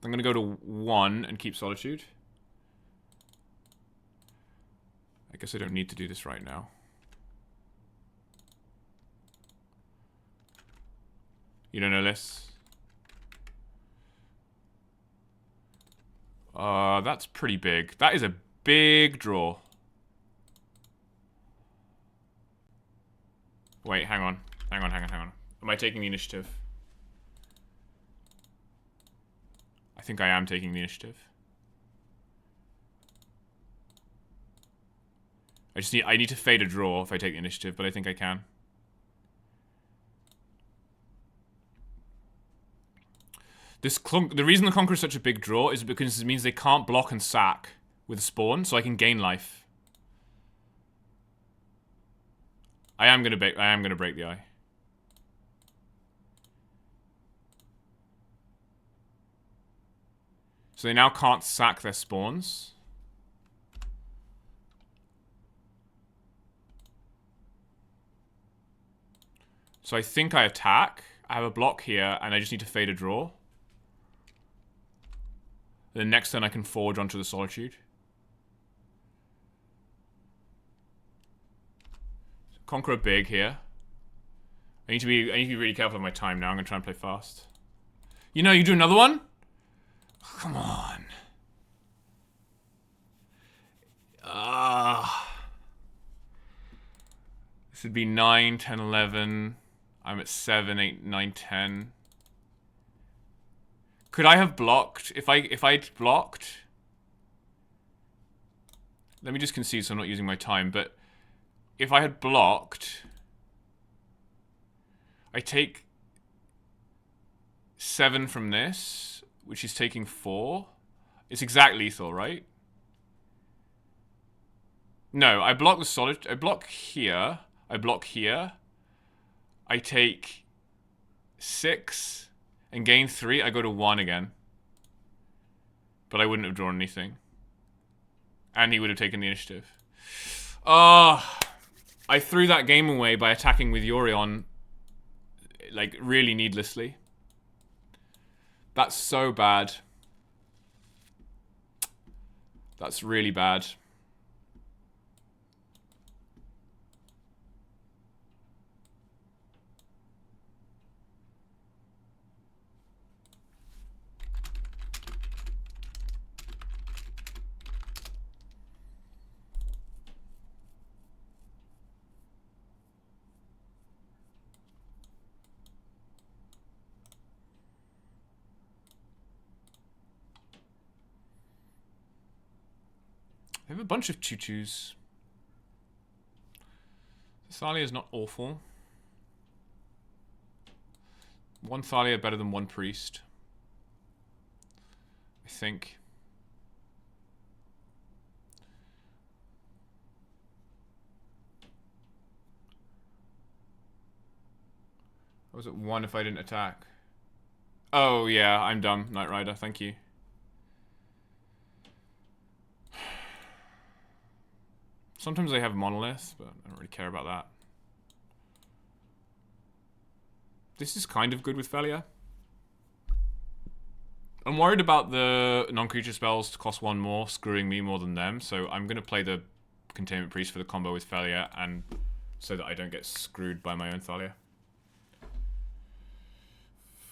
I'm going to go to 1 and keep Solitude. I guess I don't need to do this right now. You don't know this? That's pretty big. That is a big draw. Wait, hang on. Hang on. Am I taking the initiative? I think I am taking the initiative. I need to fade a draw if I take the initiative, but I think I can. The reason the Conqueror is such a big draw is because it means they can't block and sack with Spawn, so I can gain life. I am gonna break the eye. So they now can't sack their spawns. So I think I attack. I have a block here, and I just need to fade a draw. Then next turn I can forge onto the Solitude. Conqueror big here. I need to be really careful of my time now. I'm gonna try and play fast. You know, you do another one? Come on. This would be 9, 10, 11. I'm at 7, 8, 9, 10. Could I have blocked? If I'd blocked... Let me just concede so I'm not using my time, but... If I had blocked... I take 7 from this, which is taking 4. It's exact lethal, right? No, I block the solid... I block here. I block here. I take 6 and gain 3. I go to 1 again. But I wouldn't have drawn anything. And he would have taken the initiative. I threw that game away by attacking with Yorion, like, really needlessly. That's so bad. That's really bad. I have a bunch of choo-choos. Thalia is not awful. 1 Thalia better than 1 priest. I think. I was at 1 if I didn't attack. Oh yeah, I'm dumb, Knight Rider, thank you. Sometimes they have Monolith, but I don't really care about that. This is kind of good with Thalia. I'm worried about the non-creature spells to cost 1 more, screwing me more than them, so I'm going to play the Containment Priest for the combo with Thalia, and so that I don't get screwed by my own Thalia.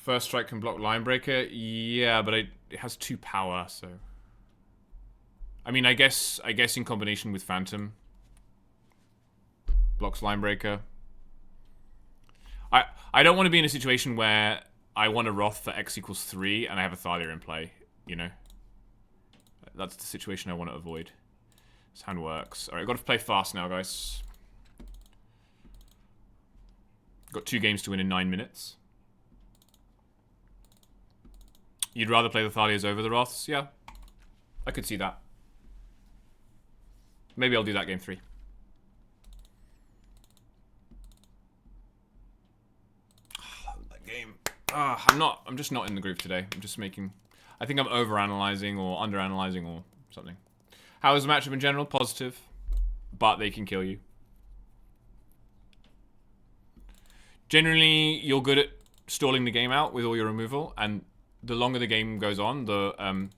First Strike can block Linebreaker? Yeah, but it has 2 power, so... I mean, I guess in combination with Phantom... blocks Linebreaker. I don't want to be in a situation where I want a Wrath for X equals 3 and I have a Thalia in play, you know? That's the situation I want to avoid. This hand works. Alright, got to play fast now, guys. Got 2 games to win in 9 minutes. You'd rather play the Thalias over the Wraths? Yeah. I could see that. Maybe I'll do that game 3. game. I'm just not in the groove today. I'm just making... I think I'm over-analyzing or under-analyzing or something. How is the matchup in general? Positive. But they can kill you. Generally, you're good at stalling the game out with all your removal, and the longer the game goes on, the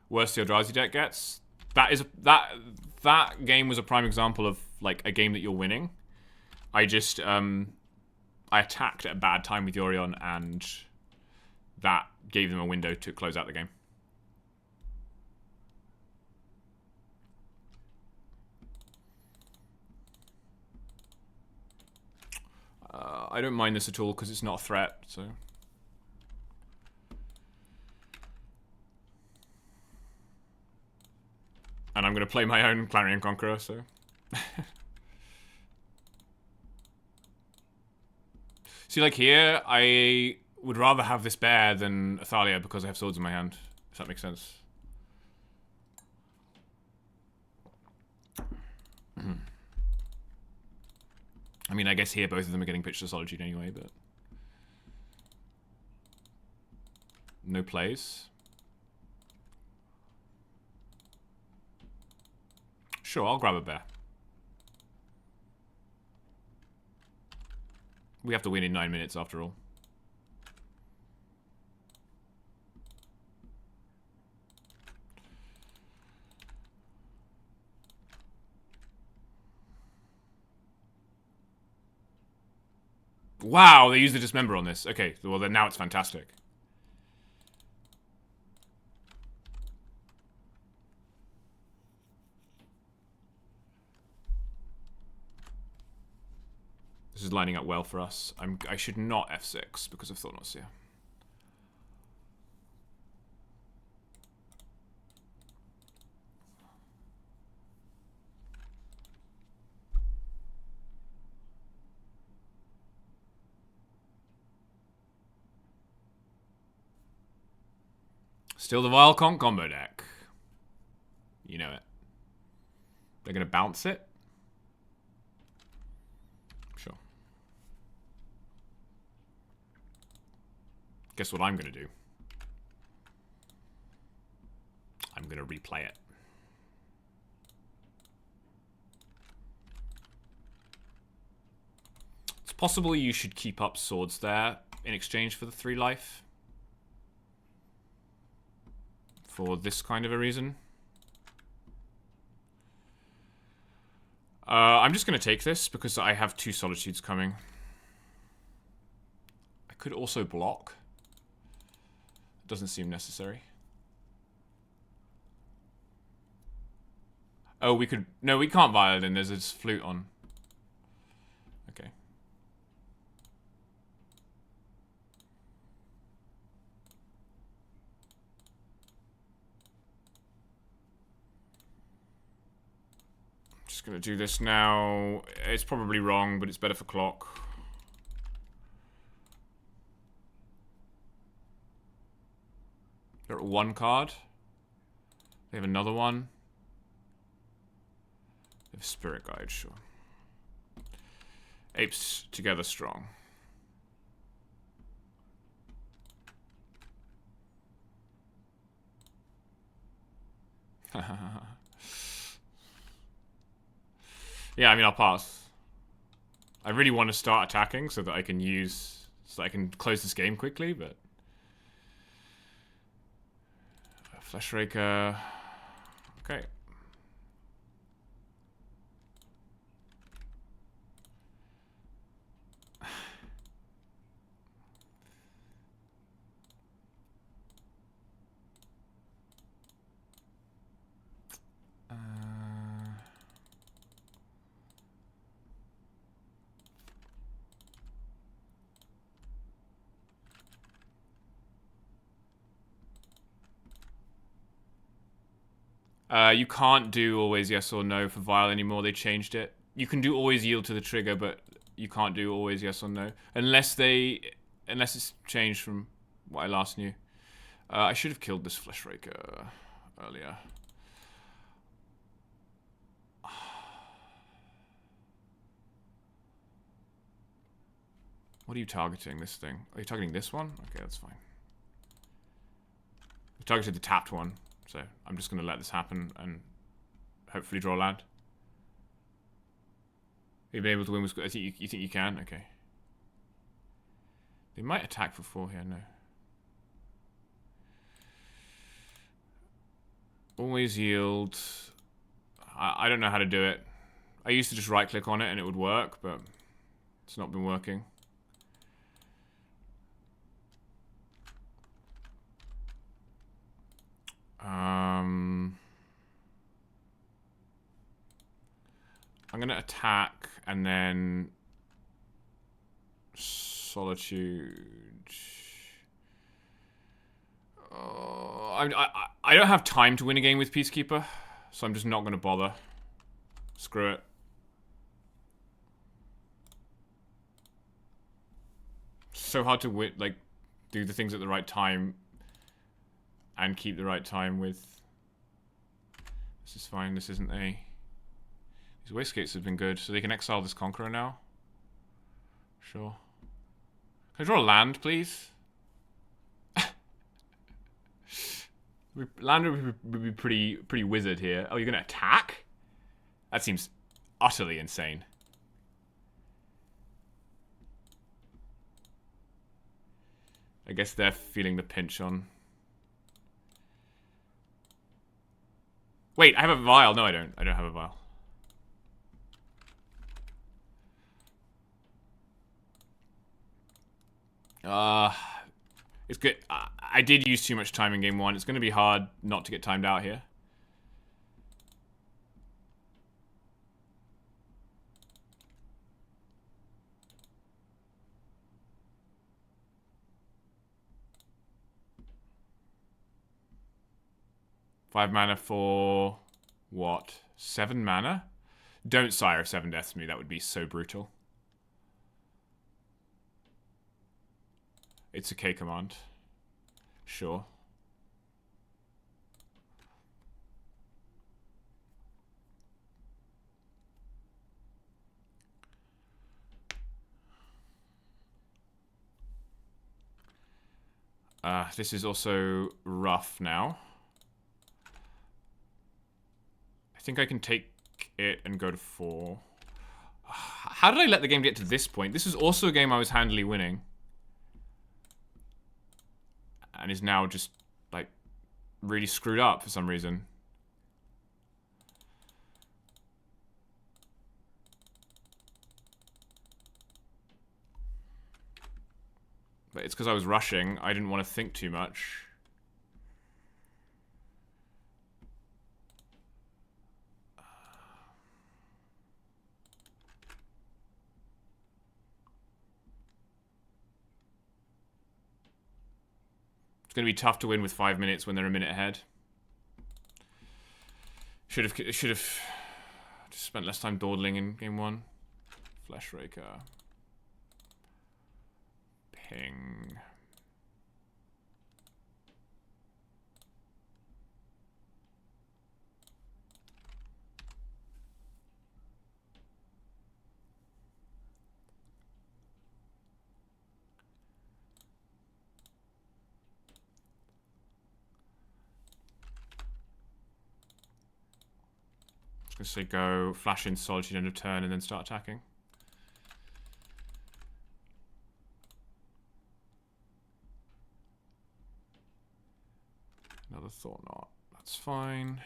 worse the Eldrazi deck gets. That game was a prime example of like a game that you're winning. I just I attacked at a bad time with Yorion, and that gave them a window to close out the game. I don't mind this at all because it's not a threat, so... And I'm going to play my own Clarion Conqueror, so... See, like here, I would rather have this bear than Athalia because I have swords in my hand, if that makes sense. I mean, I guess here both of them are getting pitched to Solitude anyway, but... No plays. Sure, I'll grab a bear. We have to win in 9 minutes after all. Wow, they used the Dismember on this. Okay, well then now it's fantastic. This is lining up well for us. I should not F6 because of Thought-Knot Seer. Still the Vileconch combo deck. You know it. They're going to bounce it. Sure. Guess what I'm going to do? I'm going to replay it. It's possible you should keep up swords there in exchange for the 3 life. For this kind of a reason. I'm just going to take this because I have 2 Solitudes coming. I could also block. Doesn't seem necessary. Oh, we could... No, we can't Violin. There's this flute on. Okay. Just gonna do this now. It's probably wrong, but it's better for clock. They're at 1 card. They have another one. They have Spirit Guide, sure. Apes together strong. Yeah, I mean, I'll pass. I really want to start attacking so that I can use... So that I can close this game quickly, but... Fleshraker... Okay. You can't do always yes or no for Vile anymore. They changed it. You can do always yield to the trigger, but you can't do always yes or no. Unless it's changed from what I last knew. I should have killed this Fleshraker earlier. What are you targeting, this thing? Are you targeting this one? Okay, that's fine. I targeted the tapped one, so I'm just going to let this happen and hopefully draw land. You've been able to win with... you think you can? Okay. They might attack for 4 here, no. Always yield. I don't know how to do it. I used to just right-click on it and it would work, but it's not been working. I'm going to attack and then Solitude. I don't have time to win a game with Peacekeeper, so I'm just not going to bother. Screw it. So hard to win, like, do the things at the right time and keep the right time with... This is fine, this isn't a... These wastegates have been good, so they can exile this Conqueror now. Sure. Can I draw a land, please? Land would be pretty wizard here. Oh, you're gonna attack? That seems utterly insane. I guess they're feeling the pinch on... Wait, I have a vial. No, I don't. I don't have a vial. It's good. I did use too much time in game 1. It's going to be hard not to get timed out here. Five mana for... what? 7 mana? Don't Sire 7 Deaths me. That would be so brutal. It's a K command. Sure. This is also rough now. I think I can take it and go to 4. How did I let the game get to this point? This is also a game I was handily winning. And is now just, like, really screwed up for some reason. But it's because I was rushing. I didn't want to think too much. It's going to be tough to win with 5 minutes when they're a minute ahead. Should have just spent less time dawdling in game 1. Fleshraker. Ping. I was going to say go flash in Solitude end of turn and then start attacking. Another Thought Knot. That's fine.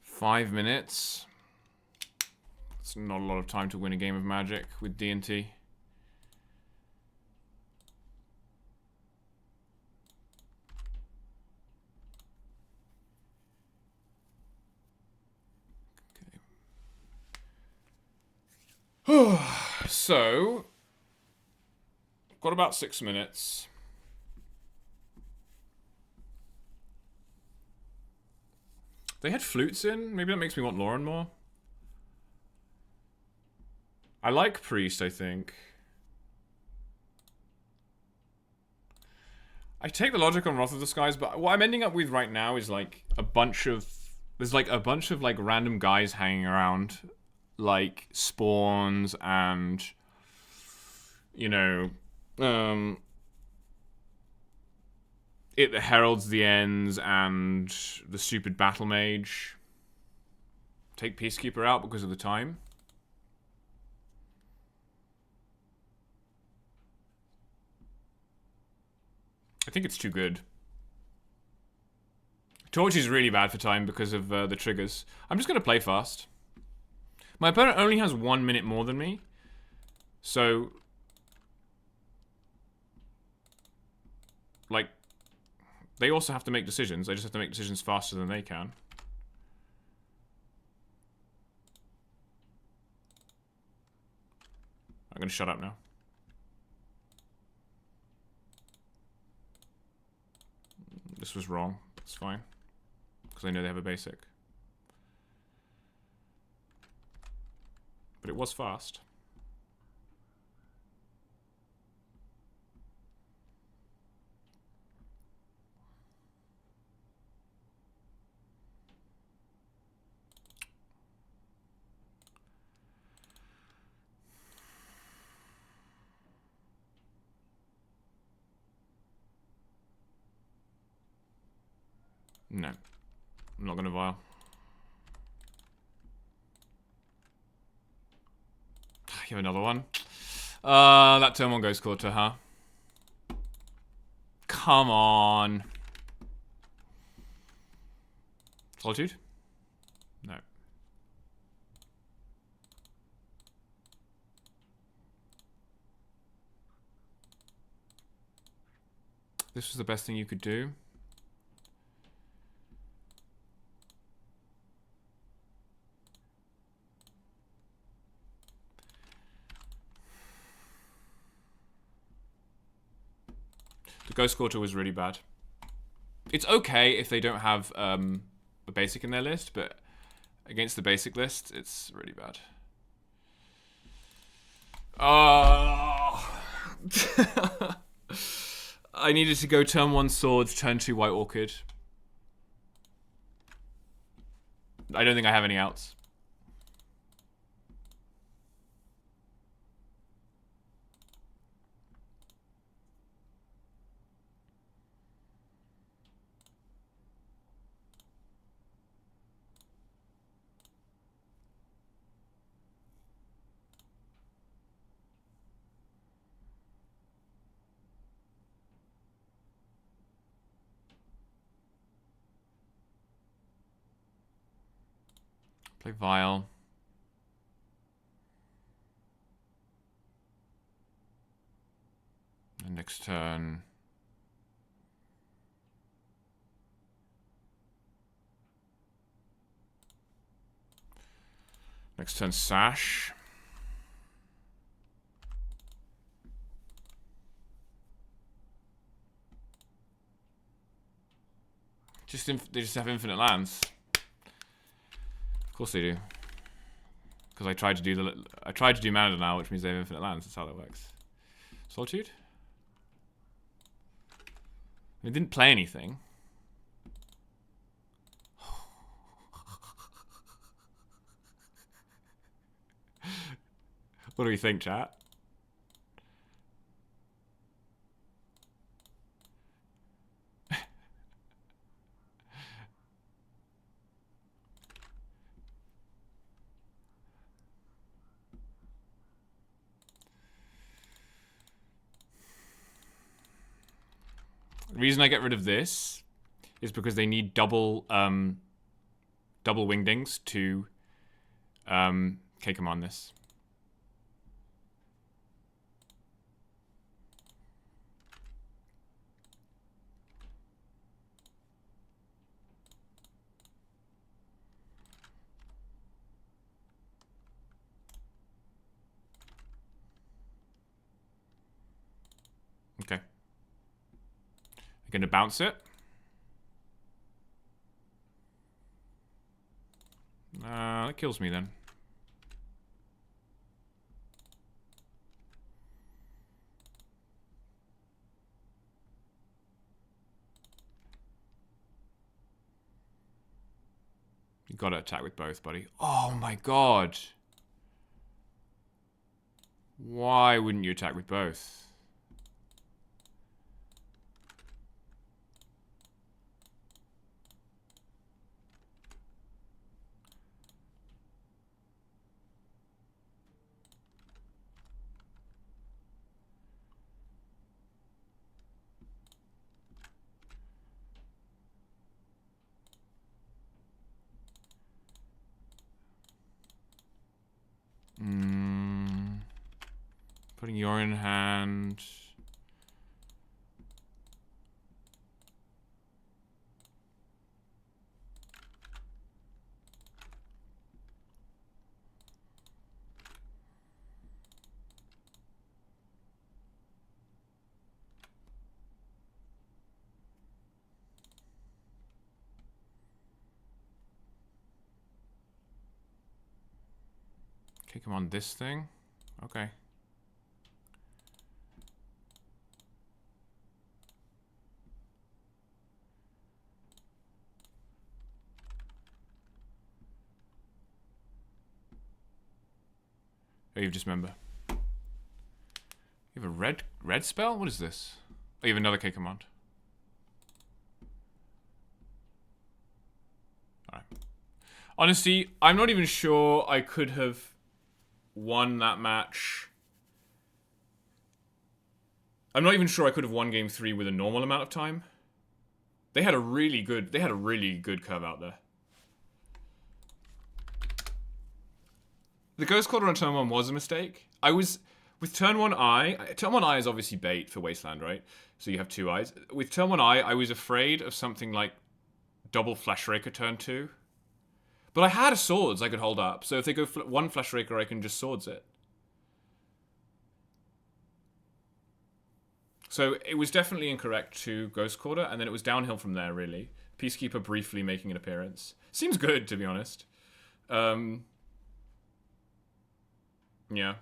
Five minutes. It's not a lot of time to win a game of Magic with D&T. Okay. So, Got about 6 minutes. They had flutes in. Maybe that makes me want Lauren more. I like Priest, I think. I take the logic on Wrath of the Skies, but what I'm ending up with right now is like a bunch of... There's like a bunch of like random guys hanging around. Like spawns and... You know... It heralds the ends and the stupid battle mage. Take Peacekeeper out because of the time. I think it's too good. Torch is really bad for time because of the triggers. I'm just going to play fast. My opponent only has 1 minute more than me. So... Like... They also have to make decisions. I just have to make decisions faster than they can. I'm going to shut up now. This was wrong. It's fine. Because I know they have a basic. But it was fast. No. I'm not going to vial. You have another one? That turn one Ghost Quarter, huh? Come on. Solitude? No. This was the best thing you could do. The Ghost Quarter was really bad. It's okay if they don't have a basic in their list, but against the basic list, it's really bad. Oh. I needed to go turn 1 Swords, turn 2 White Orchid. I don't think I have any outs. Play Vial. And next turn. Next turn, Sash. They just have infinite lands. Of course they do. Because I tried to do Mana Denial, which means they have infinite lands. That's how that works. Solitude? It didn't play anything. What do we think, chat? The reason I get rid of this is because they need double wingdings to K-command this. Going to bounce it. That kills me then. You gotta attack with both, buddy. Oh my god. Why wouldn't you attack with both? Putting your in hand. Kick him on this thing. Okay. Oh, you've just remember. You have a red spell? What is this? Oh, you have another K command. Alright. Honestly, I'm not even sure I could have won that match. I'm not even sure I could have won game 3 with a normal amount of time. They had a really good curve out there. The Ghost Quarter on turn 1 was a mistake. I was with turn 1 eye. Turn 1 eye is obviously bait for Wasteland, right? So you have 2 eyes. With turn 1 eye, I was afraid of something like double Flash Raker turn 2. But I had a swords I could hold up, so if they go one Flash Raker, I can just swords it. So it was definitely incorrect to Ghost Quarter, and then it was downhill from there, really. Peacekeeper briefly making an appearance. Seems good, to be honest. Yeah.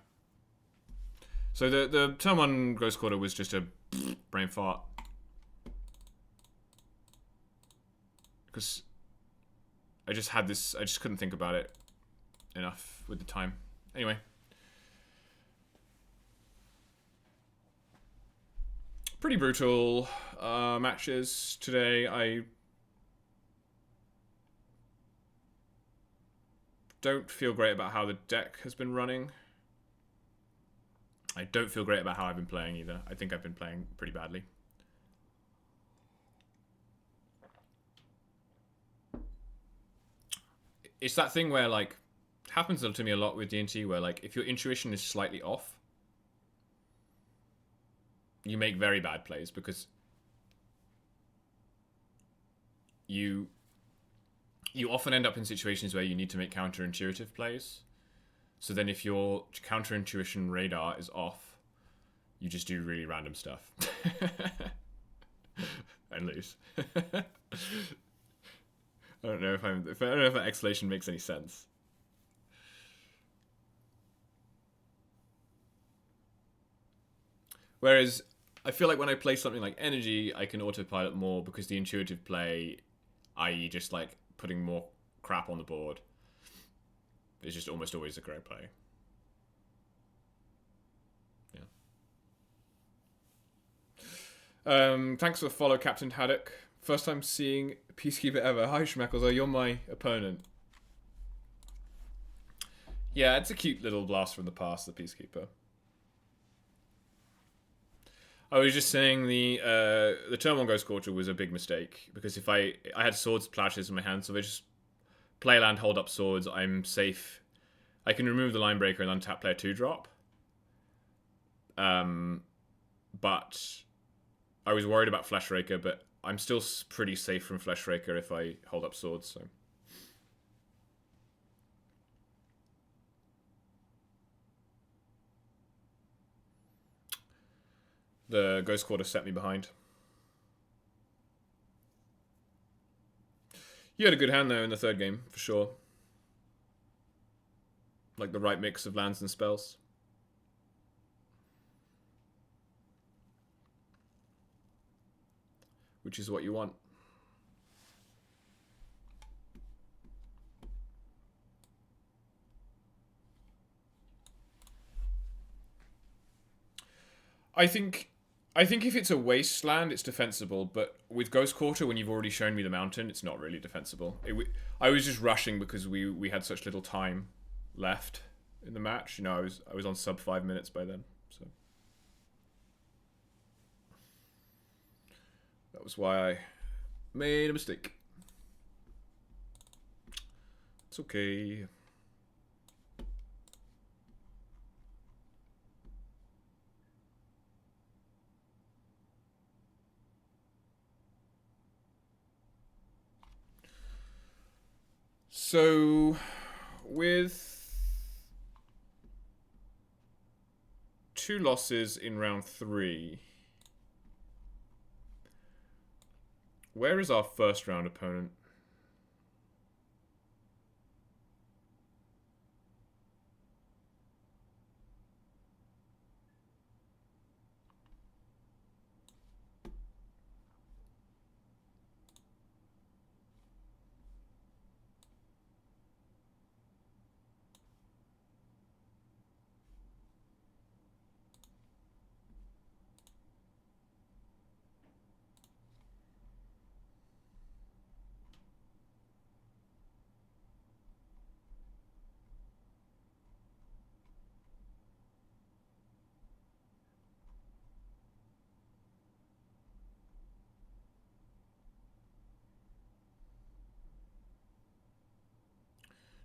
So the turn 1 Ghost Quarter was just a brain fart. Because I just had this, I just couldn't think about it enough with the time. Anyway. Pretty brutal matches today. I don't feel great about how the deck has been running. I don't feel great about how I've been playing either. I think I've been playing pretty badly. It's that thing where, like, it happens to me a lot with D&T, where, like, if your intuition is slightly off, you make very bad plays because you often end up in situations where you need to make counterintuitive plays. So then if your counterintuition radar is off, you just do really random stuff. And lose. I don't know if that explanation makes any sense. Whereas I feel like when I play something like Energy, I can autopilot more because the intuitive play, i.e. just like putting more crap on the board, is just almost always a great play. Yeah. Thanks for the follow, Captain Haddock. First time seeing Peacekeeper ever. Hi, Schmeckles. Oh, you're my opponent. Yeah, it's a cute little blast from the past, the Peacekeeper. I was just saying the turn 1 Ghost Quarter was a big mistake because if I had swords splashes in my hand, so if I just play land, hold up swords, I'm safe. I can remove the line breaker and untap player 2-drop. But I was worried about Flash Raker, but I'm still pretty safe from Flash Raker if I hold up swords. So. The Ghost Quarter set me behind. You had a good hand though in the third game, for sure. Like the right mix of lands and spells. Which is what you want. I think if it's a wasteland, it's defensible. But with Ghost Quarter, when you've already shown me the mountain, it's not really defensible. I was just rushing because we had such little time left in the match. You know, I was on sub 5 minutes by then, so that was why I made a mistake. It's okay. So, with 2 losses in round 3, where is our first round opponent?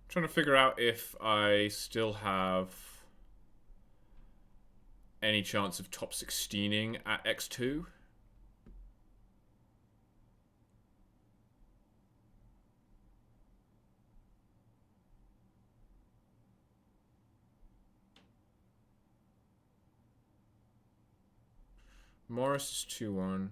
Trying to figure out if I still have any chance of top 16ing at X2. Morris is 2-1.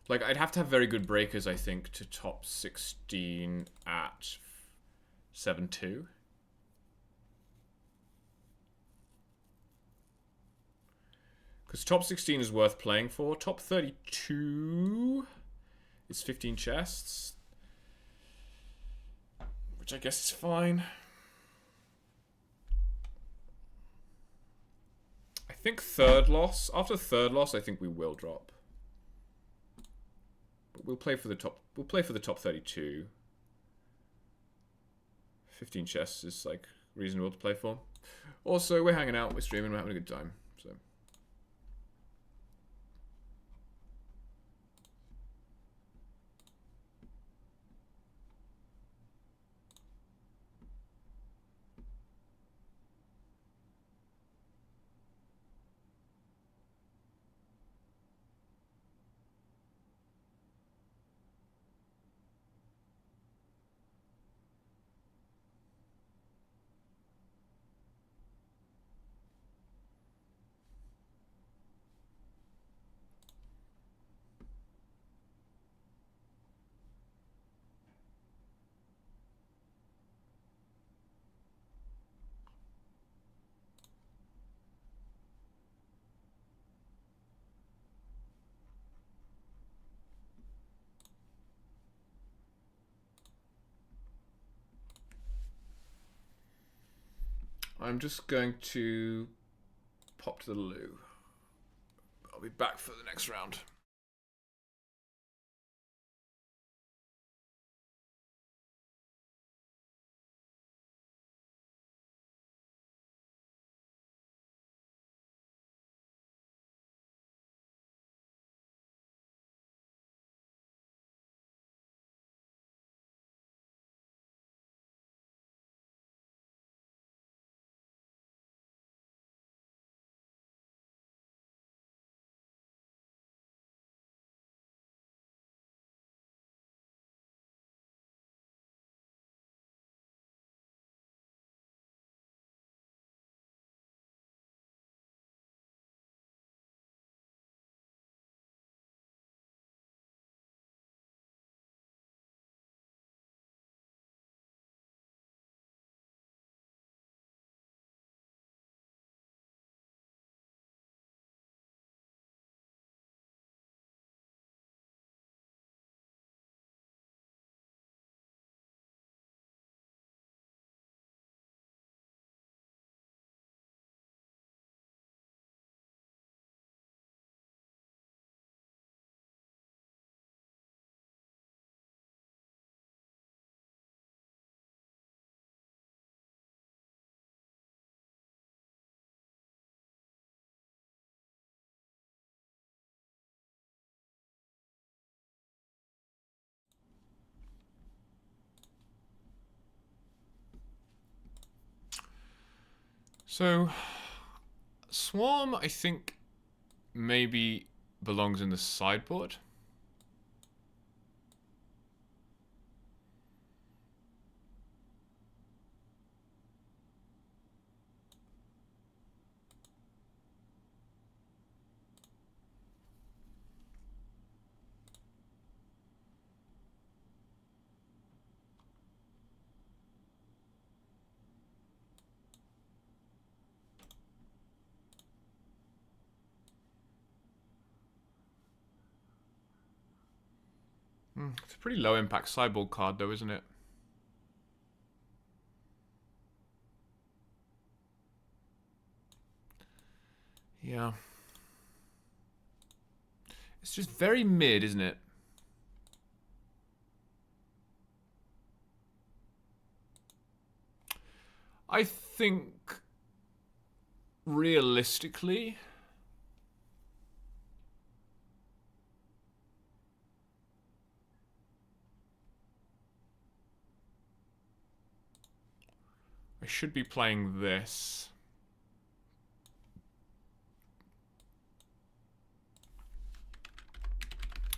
Like, I'd have to have very good breakers, I think, to top 16 at 7-2. Because top 16 is worth playing for. Top 32 is 15 chests. Which I guess is fine. I think third loss. After third loss, I think we will drop. But we'll play for the top. We'll play for the top 32. 15 chests is like reasonable to play for. Also, we're hanging out, we're streaming, we're having a good time. So. I'm just going to pop to the loo. I'll be back for the next round. So, Swarm, I think, maybe belongs in the sideboard. It's a pretty low impact sideboard card though, isn't it? Yeah. It's just very mid, isn't it? I think realistically, I should be playing this.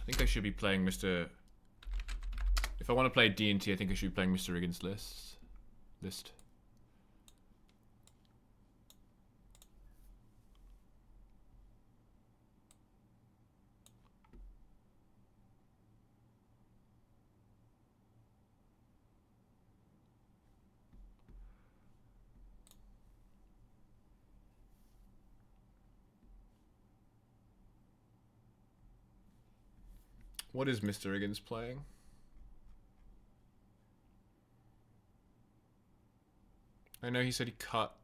I think I should be playing Mr. If I want to play D&T, I think I should be playing Mr. Riggins' list. What is Mr. Riggins playing? I know he said he cut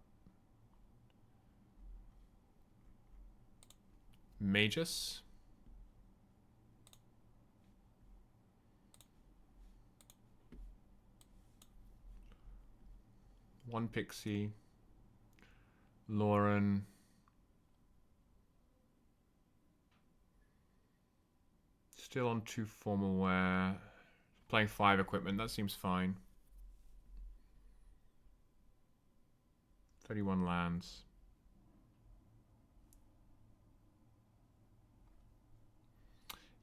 Magus. One Pixie. Lauren. Still on 2 formal wear. Playing 5 equipment, that seems fine. 31 lands.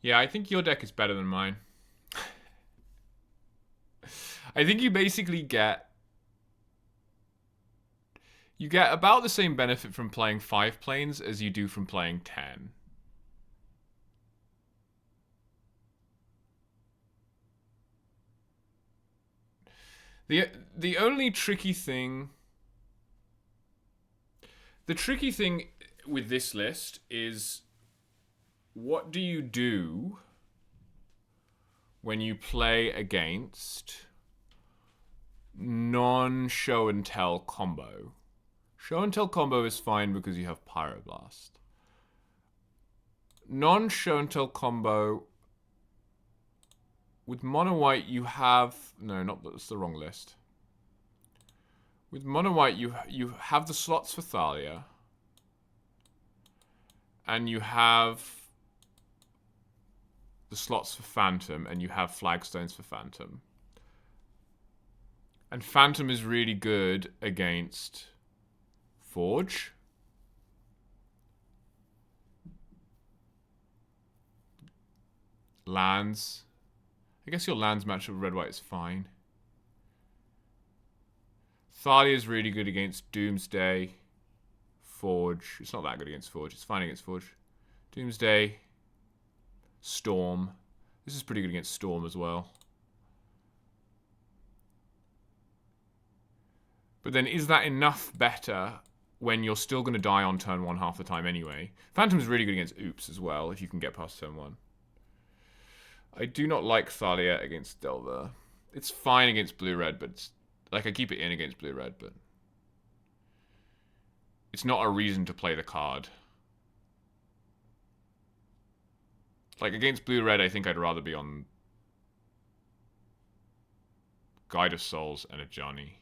Yeah, I think your deck is better than mine. I think you basically get... You get about the same benefit from playing 5 planes as you do from playing 10. The only tricky thing... The tricky thing with this list is... What do you do when you play against non-show and tell combo? Show and tell combo is fine because you have Pyroblast. Non-show and tell combo with mono white you have that's the wrong list. With mono white you have the slots for Thalia, and you have the slots for Phantom, and you have flagstones for Phantom. And Phantom is really good against Forge. Lands. I guess your lands match with red-white is fine. Thalia is really good against Doomsday. Forge. It's not that good against Forge. It's fine against Forge. Doomsday. Storm. This is pretty good against Storm as well. But then is that enough better when you're still going to die on turn 1 half the time anyway? Phantom's really good against Oops as well, if you can get past turn 1. I do not like Thalia against Delver. It's fine against blue-red, but it's, like, I keep it in against blue-red, but it's not a reason to play the card. Like, against blue-red, I think I'd rather be on Guide of Souls and a Johnny.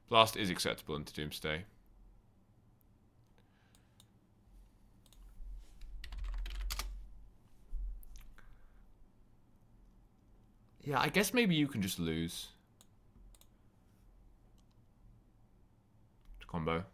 Blast is acceptable into Doomsday. Yeah, I guess maybe you can just lose. combo.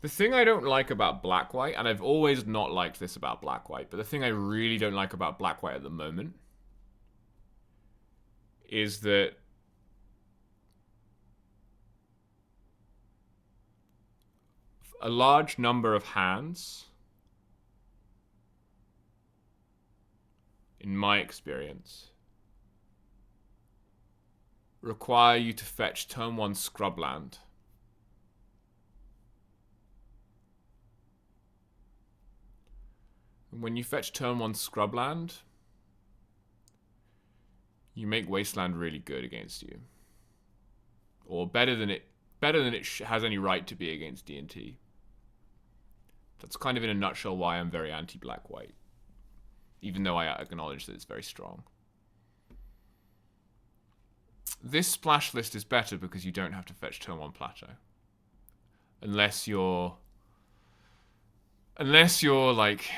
The thing I don't like about Black-White, and I've always not liked this about Black-White, but the thing I really don't like about Black-White at the moment is that a large number of hands, in my experience, require you to fetch turn 1 scrubland. And when you fetch turn 1 scrubland, you make Wasteland really good against you. Or better than it has any right to be against D&T. That's kind of in a nutshell why I'm very anti-Black-White. Even though I acknowledge that it's very strong. This splash list is better because you don't have to fetch turn 1 plateau. Unless you're like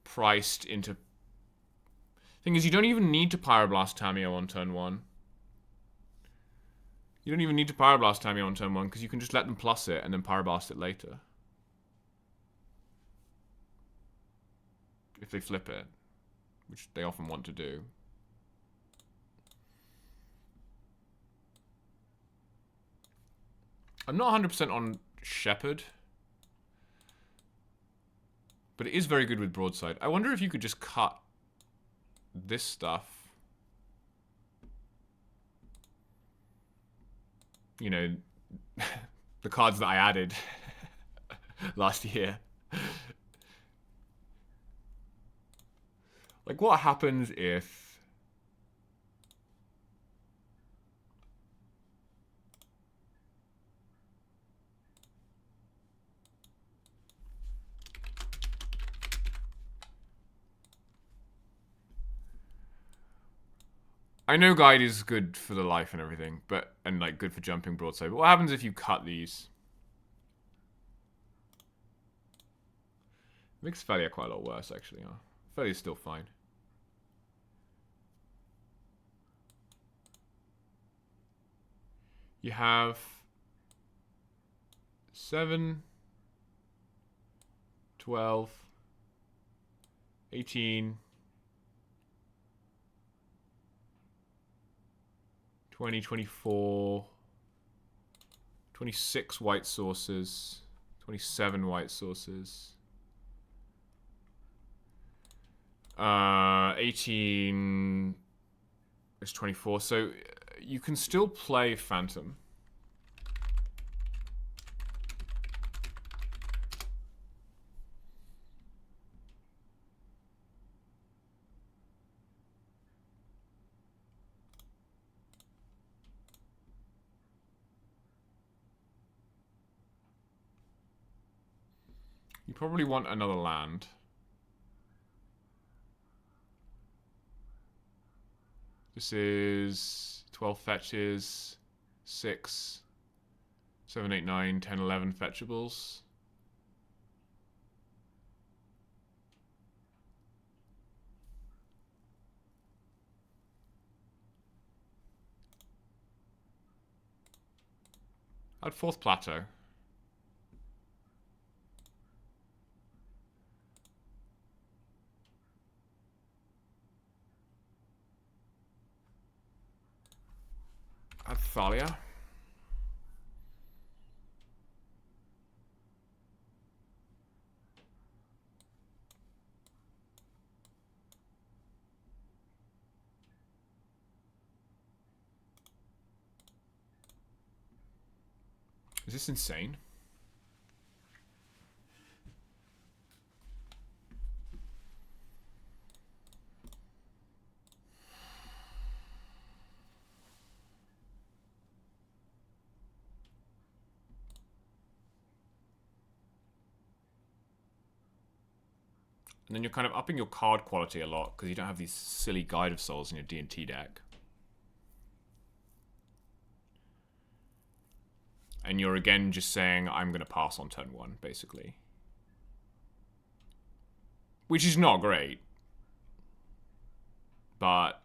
priced into... Thing is, you don't even need to Pyroblast Tamiyo on turn 1. You don't even need to Pyroblast Tamiyo on turn 1 because you can just let them plus it and then Pyroblast it later. If they flip it, which they often want to do. I'm not 100% on Shepherd, but it is very good with Broadside. I wonder if you could just cut this stuff. You know, the cards that I added last year. Like, what happens if... I know Guide is good for the life and everything, and like good for jumping Broadside, but what happens if you cut these? It makes Felia quite a lot worse, actually. Huh? Felia's still fine. You have 7, 12, 18, 20, 24, 26 white sources, 27 white sources, 18 is 24, so you can still play Phantom. You probably want another land. This is 12 fetches, 6, 7, 8, 9, 10, 11 fetchables. Add 4th plateau. Add Thalia. Is this insane? And then you're kind of upping your card quality a lot because you don't have these silly Guide of Souls in your D&T deck. And you're again just saying, I'm going to pass on turn 1, basically. Which is not great. But,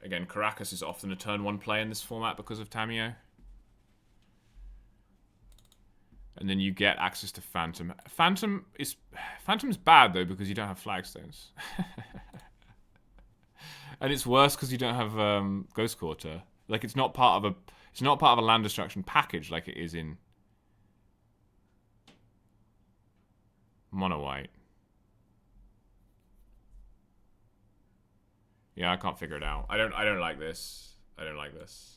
again, Karakas is often a turn 1 play in this format because of Tamiyo. And then you get access to Phantom. Phantom's bad, though, because you don't have Flagstones. And it's worse because you don't have Ghost Quarter. Like, it's not part of a land destruction package like it is in Mono White. Yeah, I can't figure it out. I don't like this. I don't like this.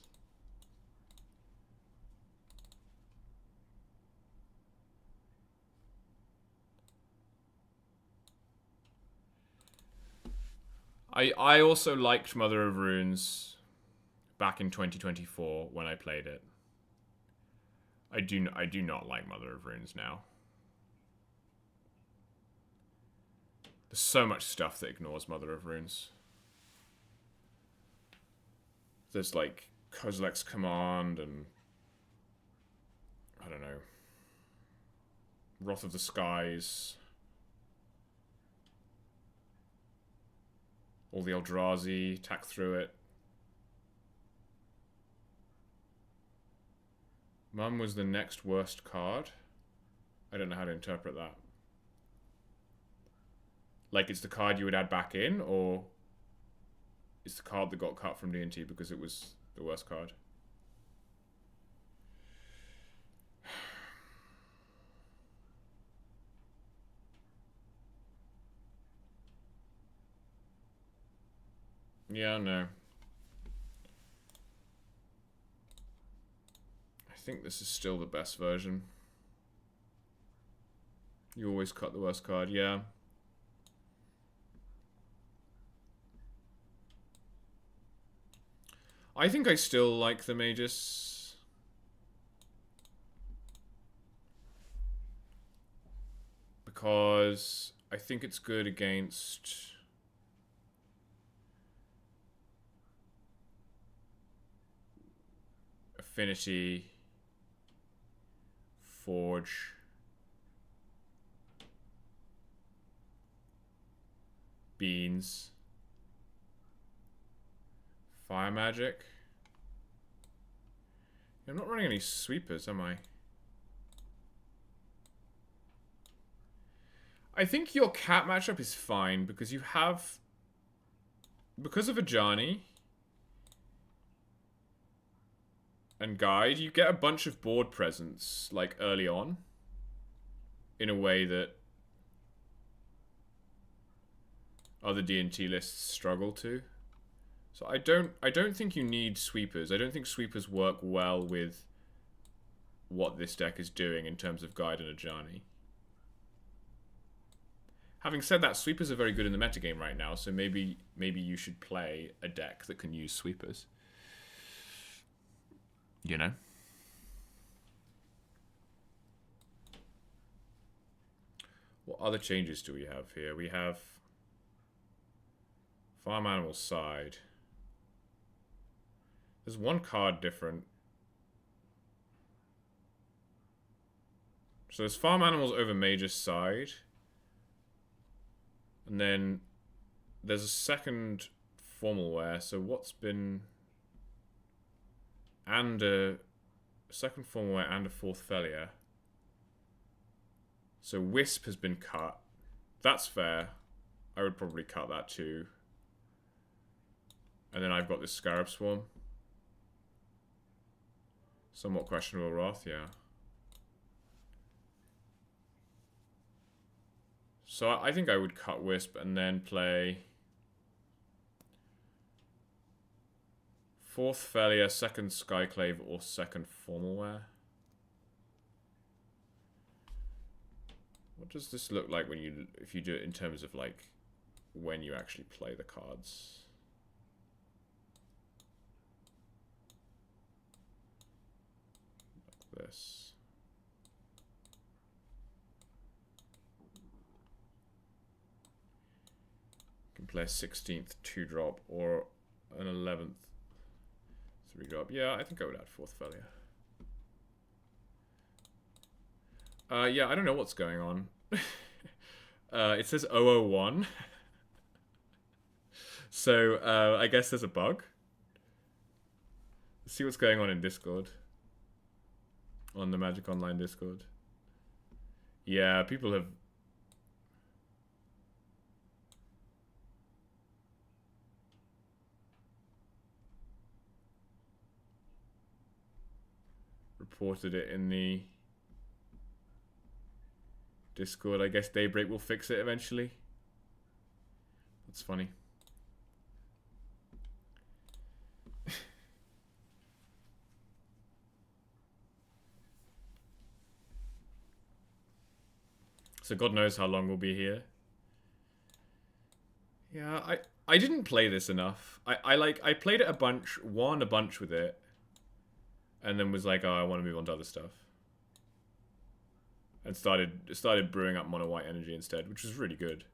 I also liked Mother of Runes back in 2024 when I played it. I do not like Mother of Runes now. There's so much stuff that ignores Mother of Runes. There's like Kozilek's Command and I don't know, Wrath of the Skies. All the Eldrazi, attack through it. Mum was the next worst card. I don't know how to interpret that. Like, it's the card you would add back in, or it's the card that got cut from D&T because it was the worst card? Yeah, no. I think this is still the best version. You always cut the worst card, yeah. I think I still like the Magus. Because I think it's good against Affinity, Forge, Beans, Fire Magic. I'm not running any sweepers, am I? I think your cat matchup is fine because you have, because of Ajani and Guide, you get a bunch of board presence like early on in a way that other D&T lists struggle to. So I don't think you need sweepers. I don't think sweepers work well with what this deck is doing in terms of Guide and Ajani. Having said that, sweepers are very good in the metagame right now, so maybe you should play a deck that can use sweepers. You know? What other changes do we have here? We have Farm Animal Side. There's one card different. So there's Farm Animals over Mage's Side. And then there's a second Formal Wear. So what's been... And a second Formal Wear and a fourth Felia. So Wisp has been cut. That's fair. I would probably cut that too. And then I've got this Scarab Swarm. Somewhat questionable Wrath, yeah. So I think I would cut Wisp and then play fourth Felia, second Skyclave, or second Formal Wear. What does this look like when if you do it in terms of like when you actually play the cards? Like this. You can play a 16th 2-drop or an 11th 3-drop. Yeah, I think I would add fourth Felia. Yeah, I don't know what's going on. It says 001. So, I guess there's a bug. Let's see what's going on in Discord. On the Magic Online Discord. Yeah, people have... reported it in the Discord. I guess Daybreak will fix it eventually. That's funny. So God knows how long we'll be here. Yeah, I didn't play this enough. I played it a bunch, won a bunch with it, and then was like, oh, I want to move on to other stuff. And started brewing up mono white energy instead, which was really good.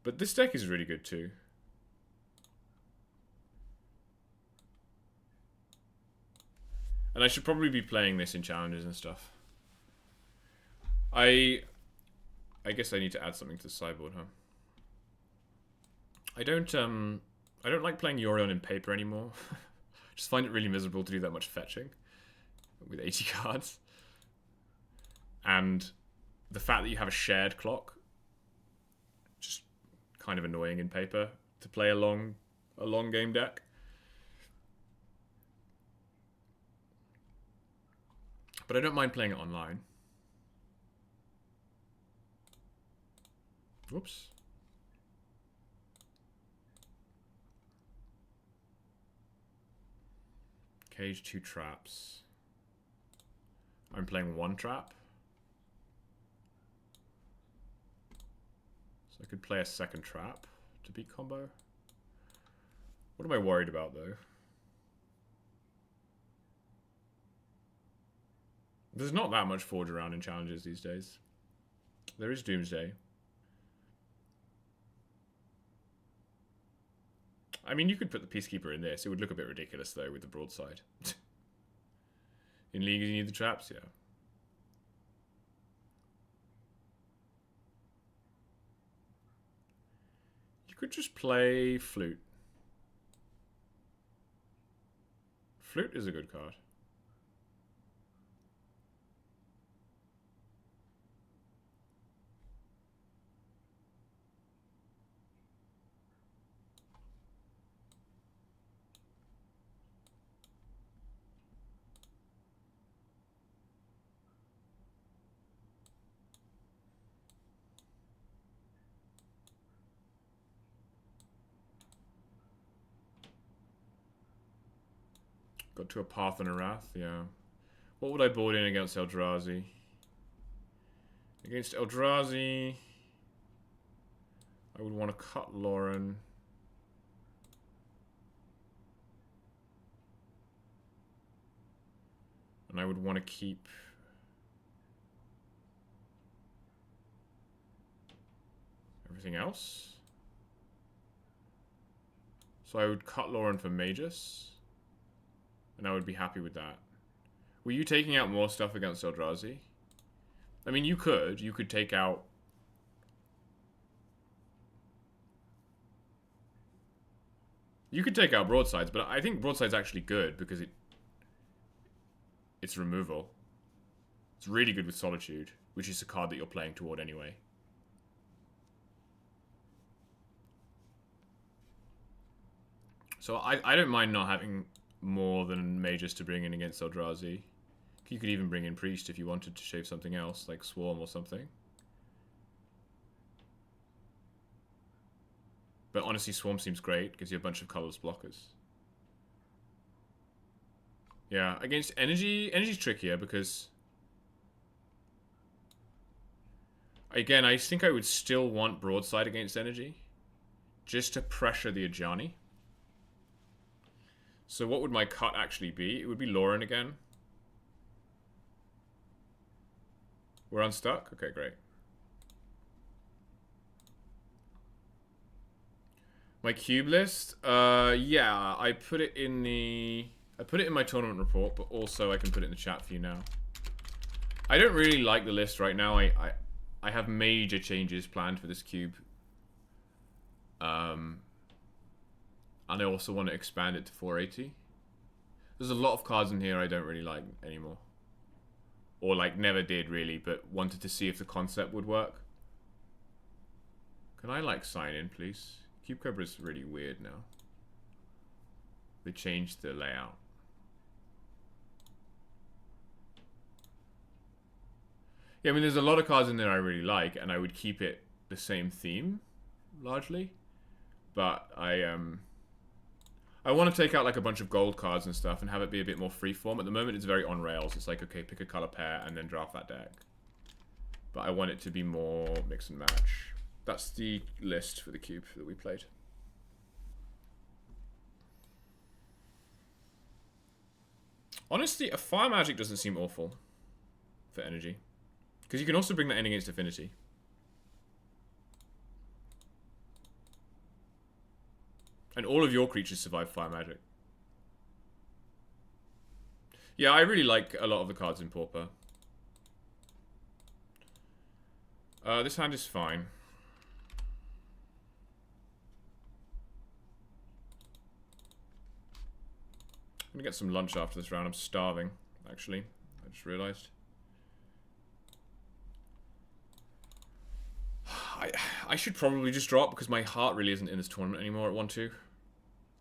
But this deck is really good too. And I should probably be playing this in challenges and stuff. I guess I need to add something to the sideboard, huh? I don't like playing Yorion in paper anymore. Just find it really miserable to do that much fetching with 80 cards. And the fact that you have a shared clock, just kind of annoying in paper to play a long game deck. But I don't mind playing it online. Whoops. Cage 2 traps. I'm playing 1 trap. So I could play a second trap to beat combo. What am I worried about though? There's not that much Forge around in challenges these days. There is Doomsday. I mean, you could put the Peacekeeper in this. It would look a bit ridiculous, though, with the broadside. In League, you need the traps, yeah. You could just play Flute. Flute is a good card. Got to a Path and a Wrath, yeah. What would I board in against Eldrazi? Against Eldrazi, I would want to cut Lauren. And I would want to keep... everything else. So I would cut Lauren for Magus. And I would be happy with that. Were you taking out more stuff against Eldrazi? I mean, you could. You could take out... You could take out Broadsides, but I think Broadside's actually good because it's removal. It's really good with Solitude, which is a card that you're playing toward anyway. So I don't mind not having more than Magus to bring in against Eldrazi. You could even bring in Priest if you wanted to shave something else, like Swarm or something. But honestly, Swarm seems great. Gives you a bunch of colorless blockers. Yeah, against Energy, Energy's trickier because... Again, I think I would still want Broadside against Energy. Just to pressure the Ajani. So what would my cut actually be? It would be Lauren again. We're unstuck? Okay, great. My cube list? Yeah, I put it in the... I put it in my tournament report, but also I can put it in the chat for you now. I don't really like the list right now. I have major changes planned for this cube. And I also want to expand it to 480. There's a lot of cards in here I don't really like anymore. Or like never did really, but wanted to see if the concept would work. Can I like sign in, please? Cube Cobra is really weird now. They changed the layout. Yeah, I mean, there's a lot of cards in there I really like, and I would keep it the same theme, largely. But I want to take out like a bunch of gold cards and stuff and have it be a bit more freeform. At the moment, it's very on rails. It's like, okay, pick a color pair and then draft that deck. But I want it to be more mix and match. That's the list for the cube that we played. Honestly, a Fire Magic doesn't seem awful for energy. Because you can also bring that in against Affinity. And all of your creatures survive Fire Magic. Yeah, I really like a lot of the cards in Pauper. This hand is fine. I'm gonna get some lunch after this round. I'm starving, actually. I just realized. I should probably just drop because my heart really isn't in this tournament anymore at 1-2.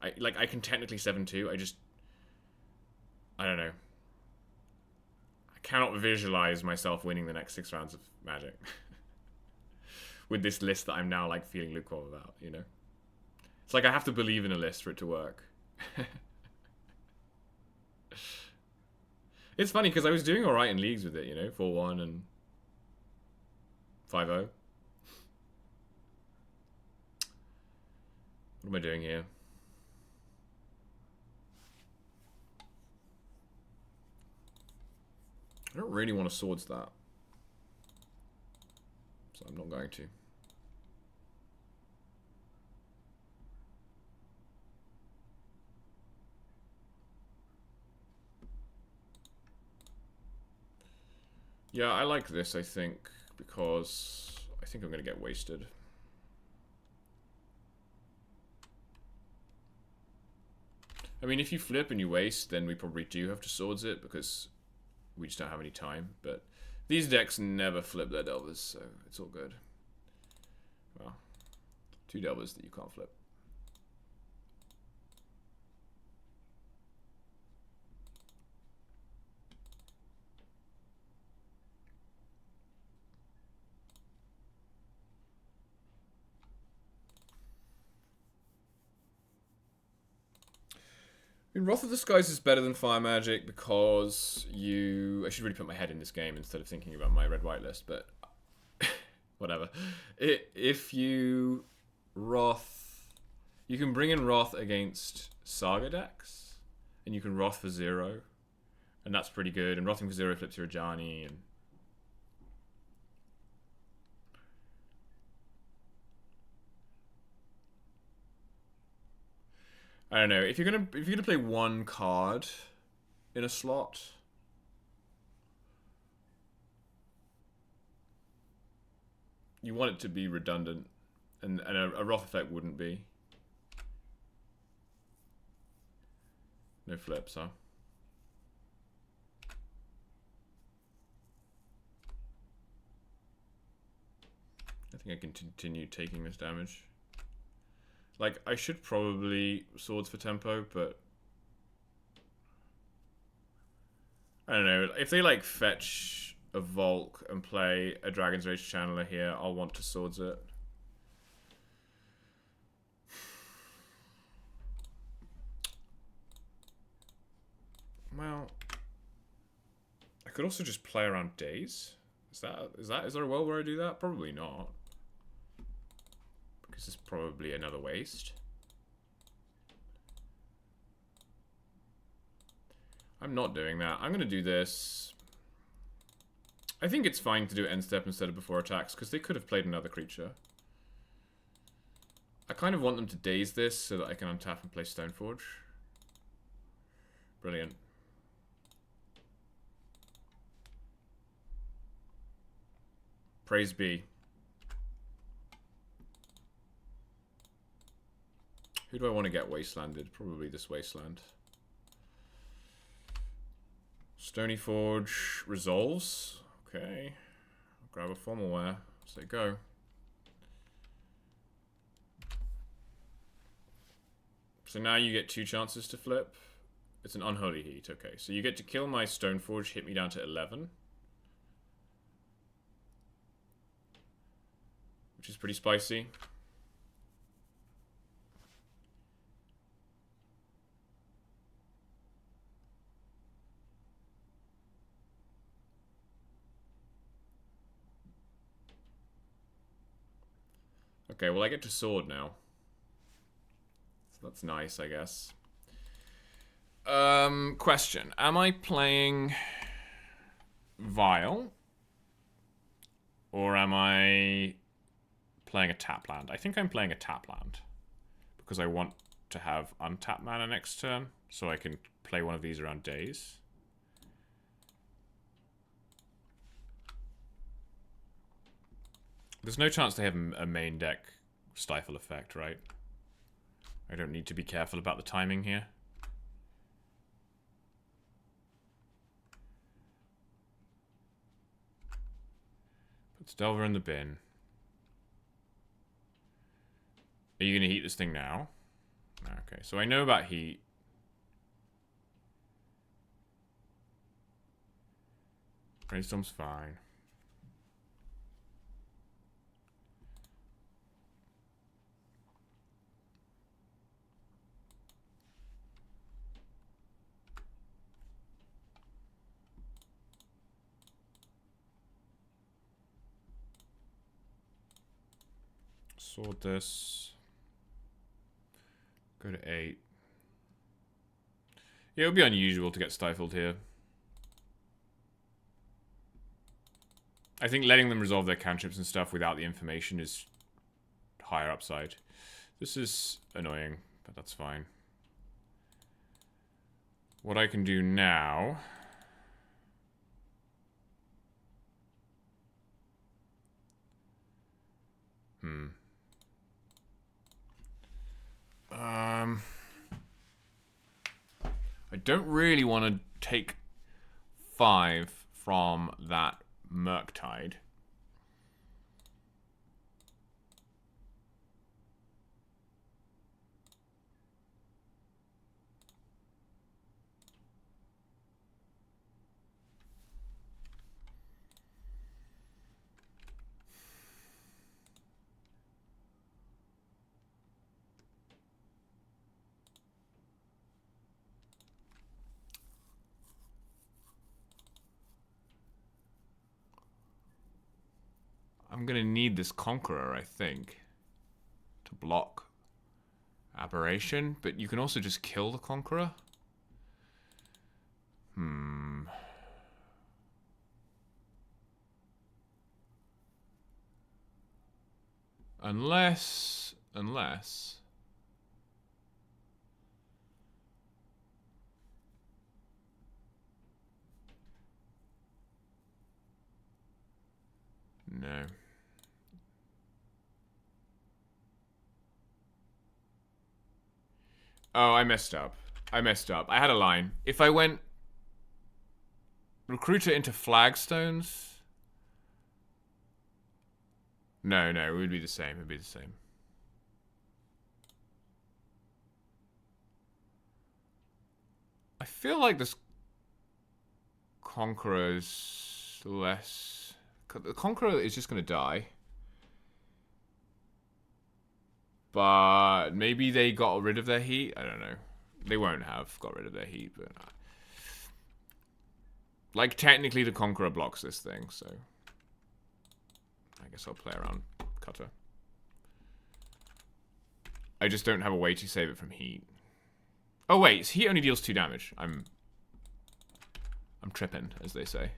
I can technically 7-2. I don't know. I cannot visualize myself winning the next 6 rounds of Magic. With this list that I'm now like feeling lukewarm about, you know? It's like I have to believe in a list for it to work. It's funny because I was doing alright in leagues with it, you know? 4-1 and 5-0. What am I doing here? I don't really want to swords that. So I'm not going to. Yeah, I like this, I think, because I think I'm going to get wasted. I mean, if you flip and you waste, then we probably do have to swords it, because we just don't have any time. But these decks never flip their Delvers, so it's all good. Well, 2 Delvers that you can't flip. I mean, Wrath of the Skies is better than Fire Magic because I should really put my head in this game instead of thinking about my red-white list, but whatever. If you Wrath... You can bring in Wrath against Saga decks, and you can Wrath for 0, and that's pretty good. And Wrathing for 0 flips your Ajani, and... I don't know. If you're gonna play one card in a slot, you want it to be redundant, and a Wrath effect wouldn't be. No flips, huh? I think I can continue taking this damage. Like, I should probably swords for tempo, but I don't know. If they, like, fetch a Volk and play a Dragon's Rage Channeler here, I'll want to swords it. Well, I could also just play around Daze. Is there a world where I do that? Probably not. Because it's probably another waste. I'm not doing that. I'm going to do this. I think it's fine to do end step instead of before attacks, because they could have played another creature. I kind of want them to daze this so that I can untap and play Stoneforge. Brilliant. Praise be. Who do I want to get wastelanded? Probably this wasteland. Stony Forge resolves. Okay. I'll grab a formal wear. So go. So now you get 2 chances to flip. It's an unholy heat. Okay. So you get to kill my Stoneforge, hit me down to 11. Which is pretty spicy. Okay, well I get to sword now. So that's nice, I guess. Question. Am I playing Vile? Or am I playing a tap land? I think I'm playing a tap land. Because I want to have untapped mana next turn. So I can play one of these around days. There's no chance they have a main deck stifle effect, right? I don't need to be careful about the timing here. Put Delver in the bin. Are you going to heat this thing now? Okay, so I know about heat. Brainstorm's fine. Sword this. Go to 8. Yeah, it would be unusual to get stifled here. I think letting them resolve their cantrips and stuff without the information is higher upside. This is annoying, but that's fine. What I can do now... I don't really want to take 5 from that Murktide. I'm going to need this Conqueror, I think, to block Aberration, but you can also just kill the Conqueror. Unless... No. Oh, I messed up. I had a line. If I went Recruiter into Flagstones... No, it would be the same. It would be the same. I feel like this Conqueror is less... The Conqueror is just going to die. But maybe they got rid of their heat? I don't know. They won't have got rid of their heat, but... Like, technically the Conqueror blocks this thing, so... I guess I'll play around Cutter. I just don't have a way to save it from heat. Oh wait, heat only deals 2 damage. I'm tripping, as they say.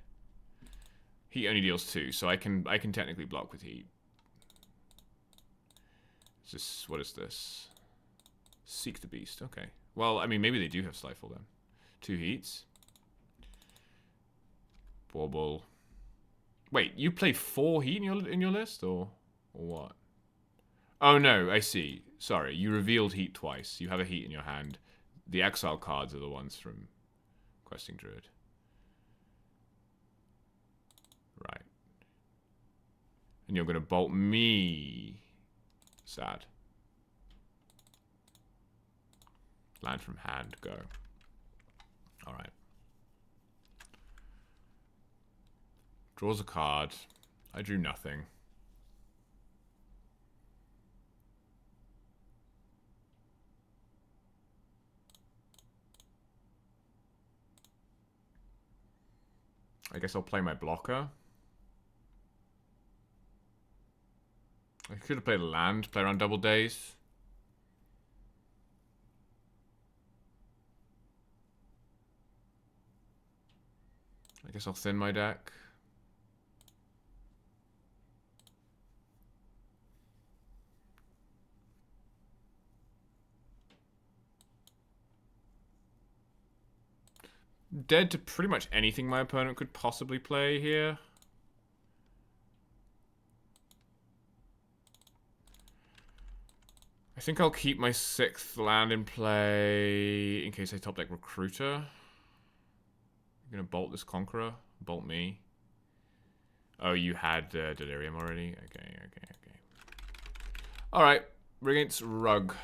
Heat only deals 2, so I can technically block with heat. What is this? Seek the Beast, okay. Well, I mean, maybe they do have Stifle then. 2 heats. Bauble. Wait, you play 4 heat in your list, or what? Oh no, I see. Sorry, you revealed heat twice. You have a heat in your hand. The exile cards are the ones from Questing Druid. Right. And you're gonna bolt me. Sad. Land from hand, go. Alright. Draws a card. I drew nothing. I guess I'll play my blocker. I could have played a land, play around Double Days. I guess I'll thin my deck. Dead to pretty much anything my opponent could possibly play here. I think I'll keep my 6th land in play in case I top deck Recruiter. I'm gonna bolt this Conqueror. Bolt me. Oh, you had Delirium already? Okay. Alright, we're against Rug.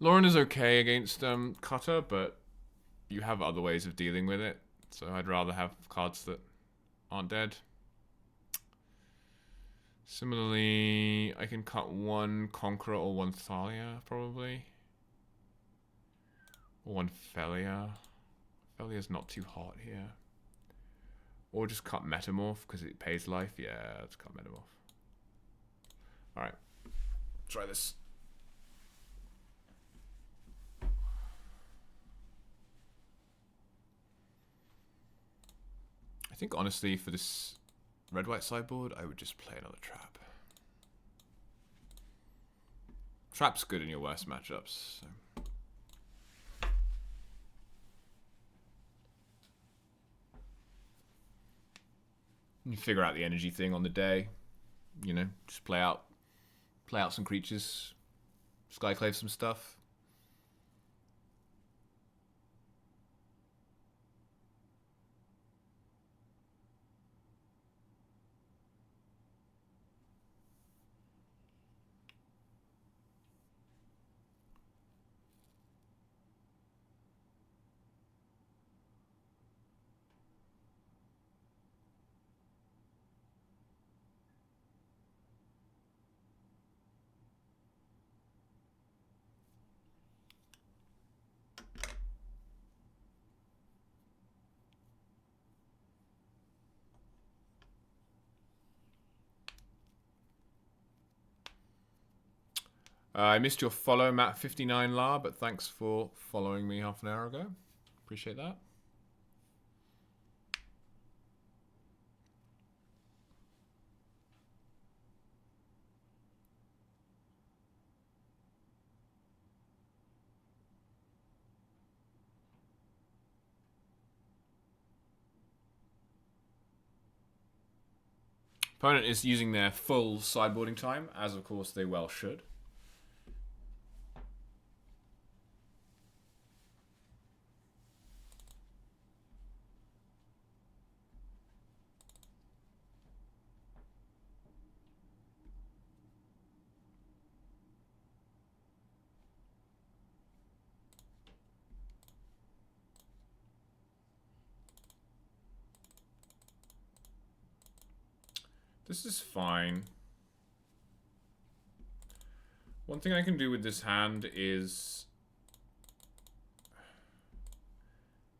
Lauren is okay against Cutter, but you have other ways of dealing with it. So I'd rather have cards that aren't dead. Similarly, I can cut 1 Conqueror or 1 Thalia, probably. Or 1 Felia. Felia's not too hot here. Or just cut Metamorph, because it pays life. Yeah, let's cut Metamorph. Alright. Try this. I think, honestly, for this red-white sideboard, I would just play another Trap. Trap's good in your worst matchups. So. You figure out the energy thing on the day. You know, just play out some creatures, Skyclave some stuff. I missed your follow, Matt59La, but thanks for following me half an hour ago. Appreciate that. Opponent is using their full sideboarding time, as of course they well should. This is fine. One thing I can do with this hand is,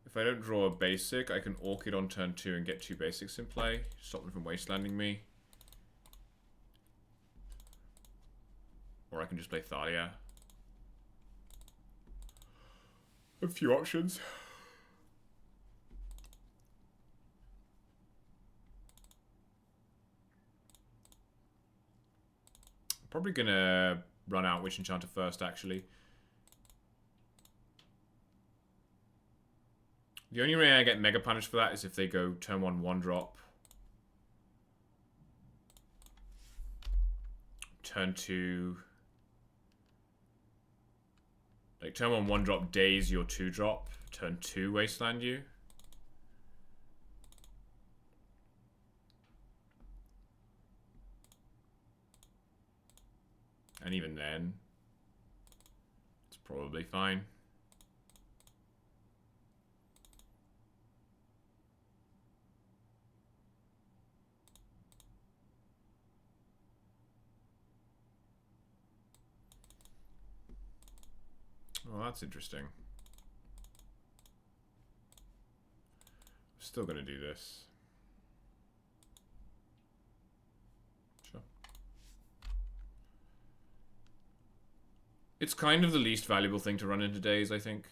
if I don't draw a basic, I can Orchid on turn 2 and get 2 basics in play. Stop them from wastelanding me. Or I can just play Thalia. A few options. probably gonna run out Witch Enchanter first, actually. The only way I get Mega Punish for that is if they go turn 1 drop. Turn 2. Like turn 1 drop, daze your 2 drop. Turn 2 Wasteland you. And even then, it's probably fine. Well, that's interesting. Still gonna do this. Sure. It's kind of the least valuable thing to run into days, I think.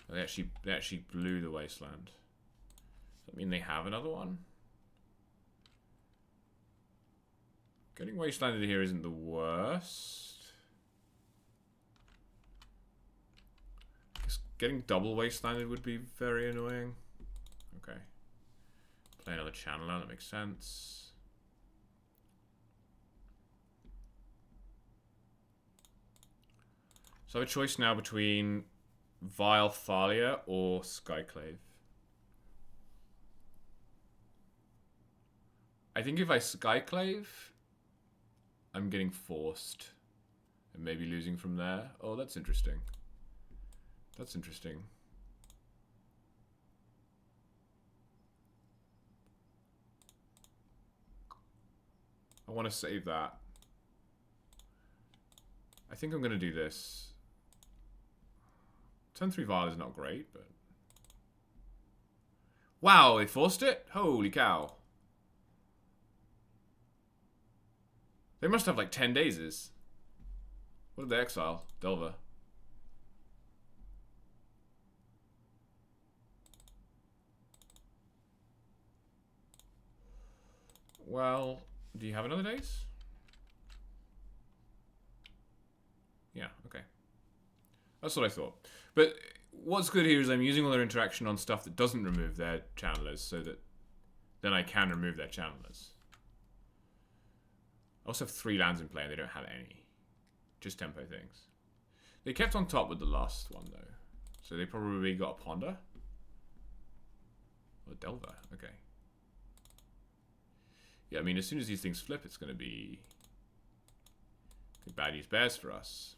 They actually blew the Wasteland. Does that mean they have another one? Getting Wastelanded here isn't the worst. Getting double Wastelanded would be very annoying. Okay. Play another Channeler, that makes sense. So I have a choice now between Vile Thalia or Skyclave. I think if I Skyclave, I'm getting forced and maybe losing from there. Oh, that's interesting. That's interesting. I want to save that. I think I'm going to do this. Turn 3 Vile is not great, but... Wow, they forced it? Holy cow. They must have like 10 dazes. What did they exile? Delver. Well, do you have another daze? Yeah, okay. That's what I thought. But what's good here is I'm using all their interaction on stuff that doesn't remove their channelers so that then I can remove their channelers. I also have 3 lands in play and they don't have any. Just tempo things. They kept on top with the last one though. So they probably got a Ponder. Or Delver, okay. Yeah, I mean as soon as these things flip it's going to be bad news bears for us.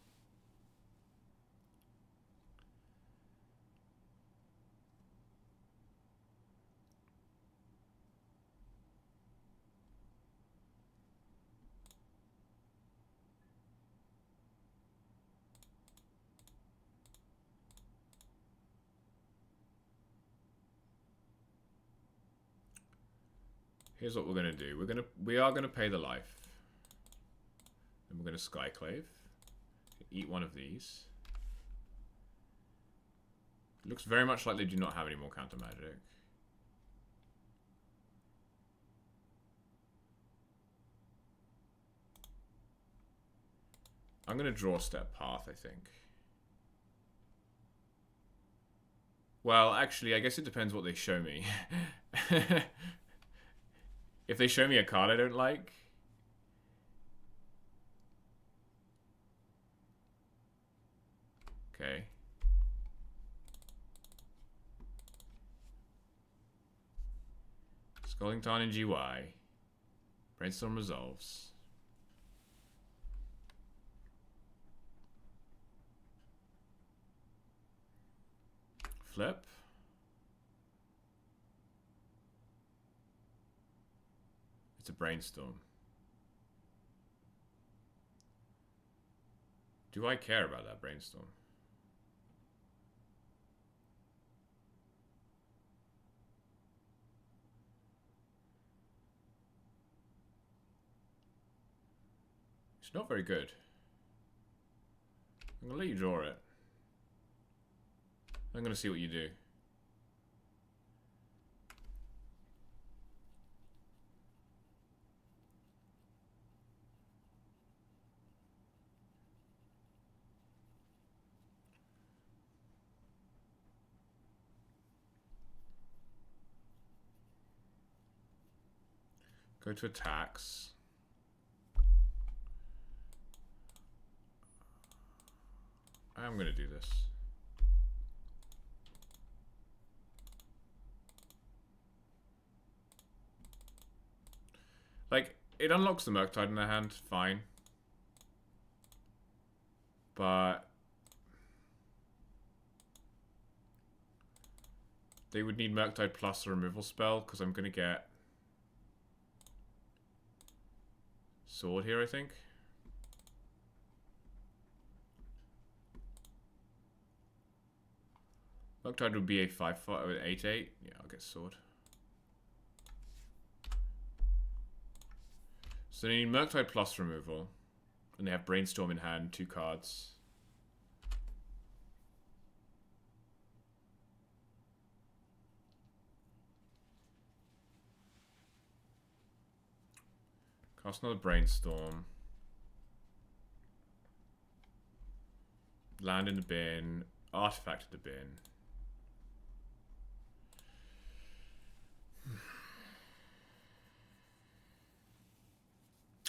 Here's what we're gonna do. We are gonna pay the life. And we're gonna Skyclave. Eat one of these. It looks very much like they do not have any more counter magic. I'm gonna draw step path, I think. Well, actually, I guess it depends what they show me. If they show me a card I don't like... Okay. Scalding Tarn in GY. Brainstorm resolves. Flip. It's a Brainstorm. Do I care about that Brainstorm? It's not very good. I'm gonna let you draw it. I'm gonna see what you do. Go to attacks. I'm gonna do this. Like, it unlocks the Murktide in their hand, fine. But they would need Murktide plus a removal spell, because I'm gonna get Sword here, I think. Murktide would be a 5/5 with 8/8. Yeah, I'll get Sword. So they need Murktide plus removal. And they have Brainstorm in hand, 2 cards. Cast another Brainstorm. Land in the bin. Artifact in the bin.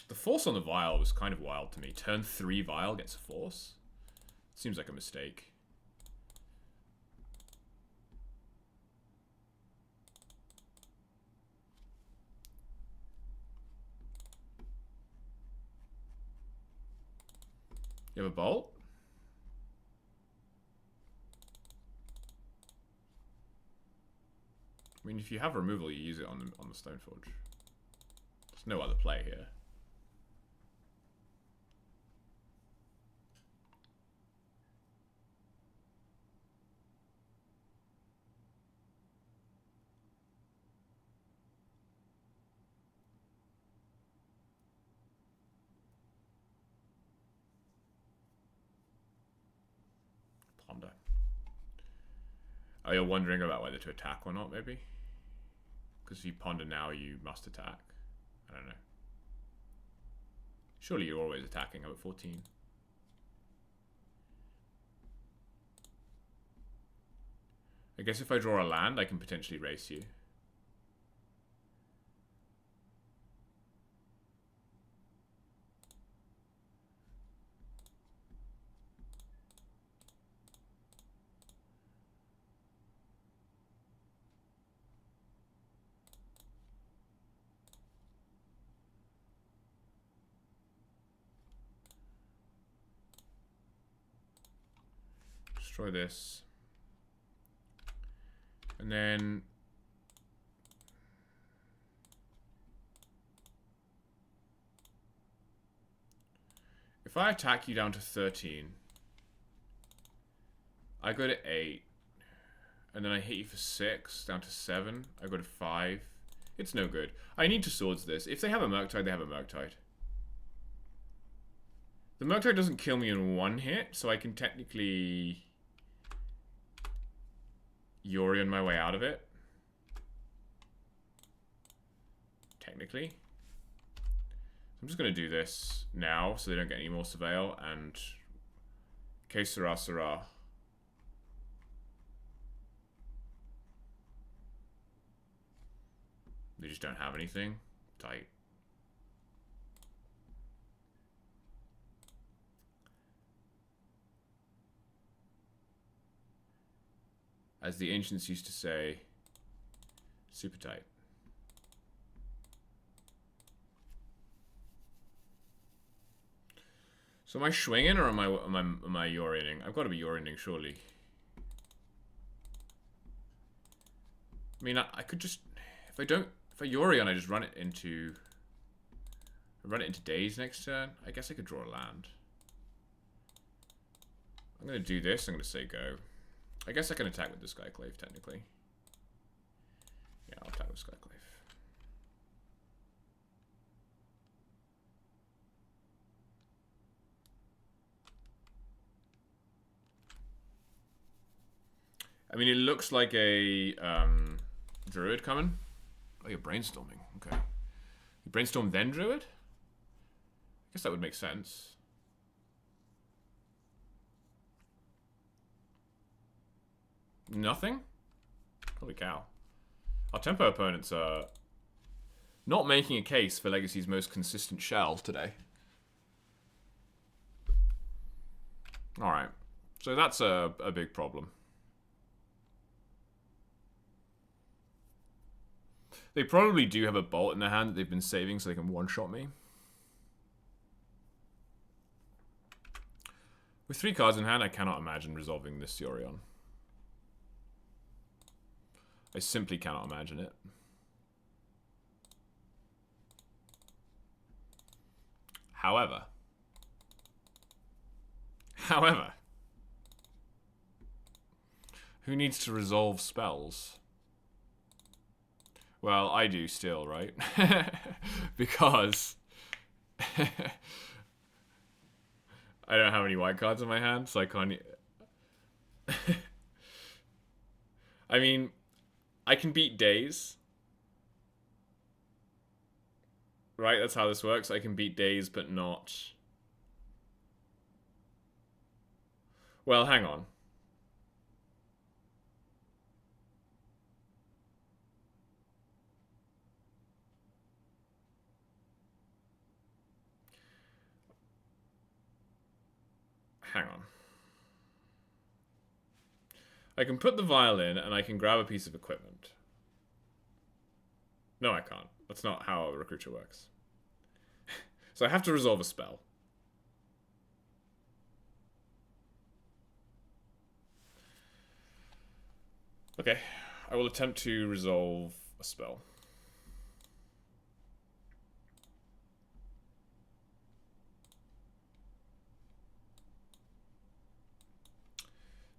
The Force on the Vial was kind of wild to me. Turn 3 Vial gets a Force. Seems like a mistake. You have a Bolt? I mean, if you have removal, you use it on the Stoneforge. There's no other play here. Ponder. Oh, you're wondering about whether to attack or not, maybe? Because if you ponder now, you must attack. I don't know. Surely you're always attacking. I'm at 14. I guess if I draw a land, I can potentially race you. Destroy this. And then if I attack you down to 13, I go to 8, and then I hit you for 6, down to 7, I go to 5. It's no good. I need to Swords this. If they have a Murktide, they have a Murktide. The Murktide doesn't kill me in 1 hit, so I can technically Yorion my way out of it. Technically. I'm just going to do this now so they don't get any more Surveil, and Que Sera Sera. They just don't have anything. Tight. As the ancients used to say, super tight. So am I swinging or am I Yorioning? I've got to be Yorioning, surely. I mean, I could just, if I Yorion, I just run it into Daze next turn. I guess I could draw a land. I'm gonna do this. I'm gonna say go. I guess I can attack with the Skyclave, technically. Yeah, I'll attack with Skyclave. I mean, it looks like a Druid coming. Oh, you're brainstorming. Okay. You brainstorm then Druid? I guess that would make sense. Nothing? Holy cow. Our tempo opponents are Not making a case for Legacy's most consistent shell today. Alright. So that's a big problem. They probably do have a bolt in their hand that they've been saving so they can one-shot me. With 3 cards in hand, I cannot imagine resolving this Yorion. I simply cannot imagine it. However, who needs to resolve spells? Well, I do still, right? Because I don't have any white cards in my hand, so I can't... I mean, I can beat Daze. Right, that's how this works. I can beat Daze, but not... Well, hang on. Hang on. I can put the violin and I can grab a piece of equipment. No, I can't. That's not how a recruiter works. So I have to resolve a spell. Okay, I will attempt to resolve a spell.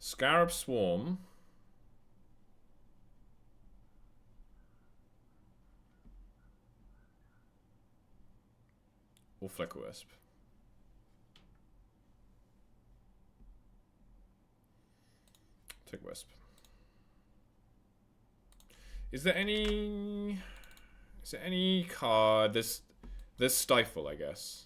Scarab Swarm. Or Flicker Wisp. Take Wisp. Is there any card? There's Stifle, I guess.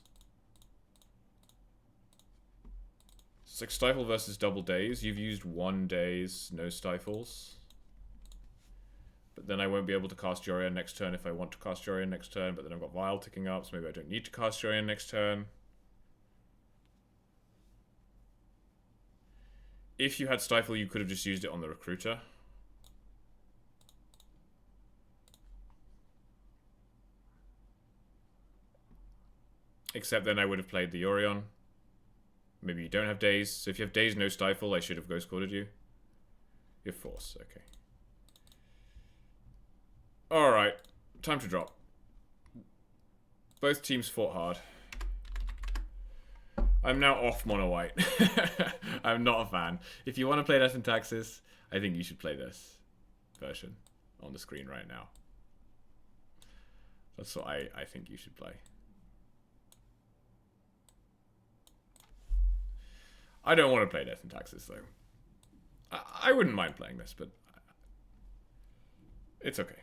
It's like Stifle versus Double Daze. You've used 1 Daze, no Stifles. But then I won't be able to cast Jorian next turn if I want to cast Jorian next turn, but then I've got Vial ticking up, so maybe I don't need to cast Jorian next turn. If you had Stifle, you could have just used it on the Recruiter. Except then I would have played the Yorion. Maybe you don't have Daze. So if you have Daze, no Stifle, I should have Ghost Corded you. You have Force, okay. Alright, time to drop. Both teams fought hard. I'm now off mono white. I'm not a fan. If you want to play Death and Taxes, I think you should play this version on the screen right now. That's what I think you should play. I don't want to play Death and Taxes, though. I wouldn't mind playing this, but it's okay.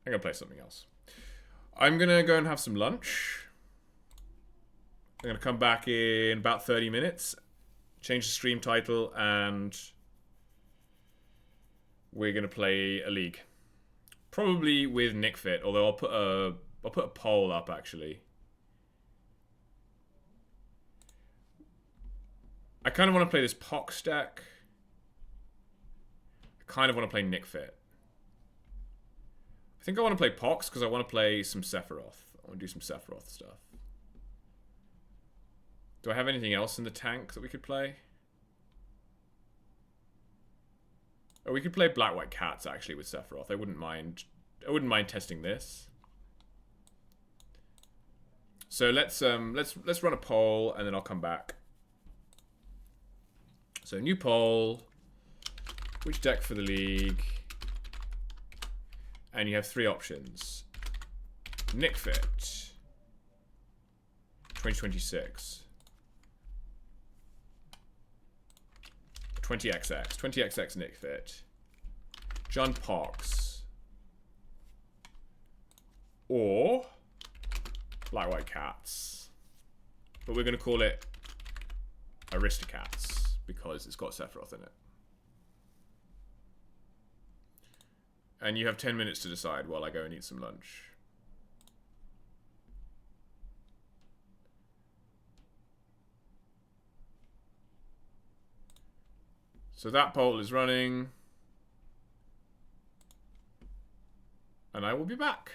I'm going to play something else. I'm going to go and have some lunch. I'm going to come back in about 30 minutes, change the stream title, and we're going to play a league. Probably with Nick Fit, although I'll put a poll up, actually. I kind of want to play this Pox deck. I kind of want to play Nick Fit. I think I want to play Pox because I want to play some Sephiroth. I want to do some Sephiroth stuff. Do I have anything else in the tank that we could play? Oh, we could play Black White Cats actually with Sephiroth. I wouldn't mind testing this. So let's run a poll and then I'll come back. So new poll. Which deck for the league? And you have 3 options. Nick Fit. 2026. 20XX. 20XX Nick Fit. John Pox. Or Black White Cats. But we're going to call it Aristocats because it's got Sephiroth in it. And you have 10 minutes to decide while I go and eat some lunch. So that poll is running. And I will be back.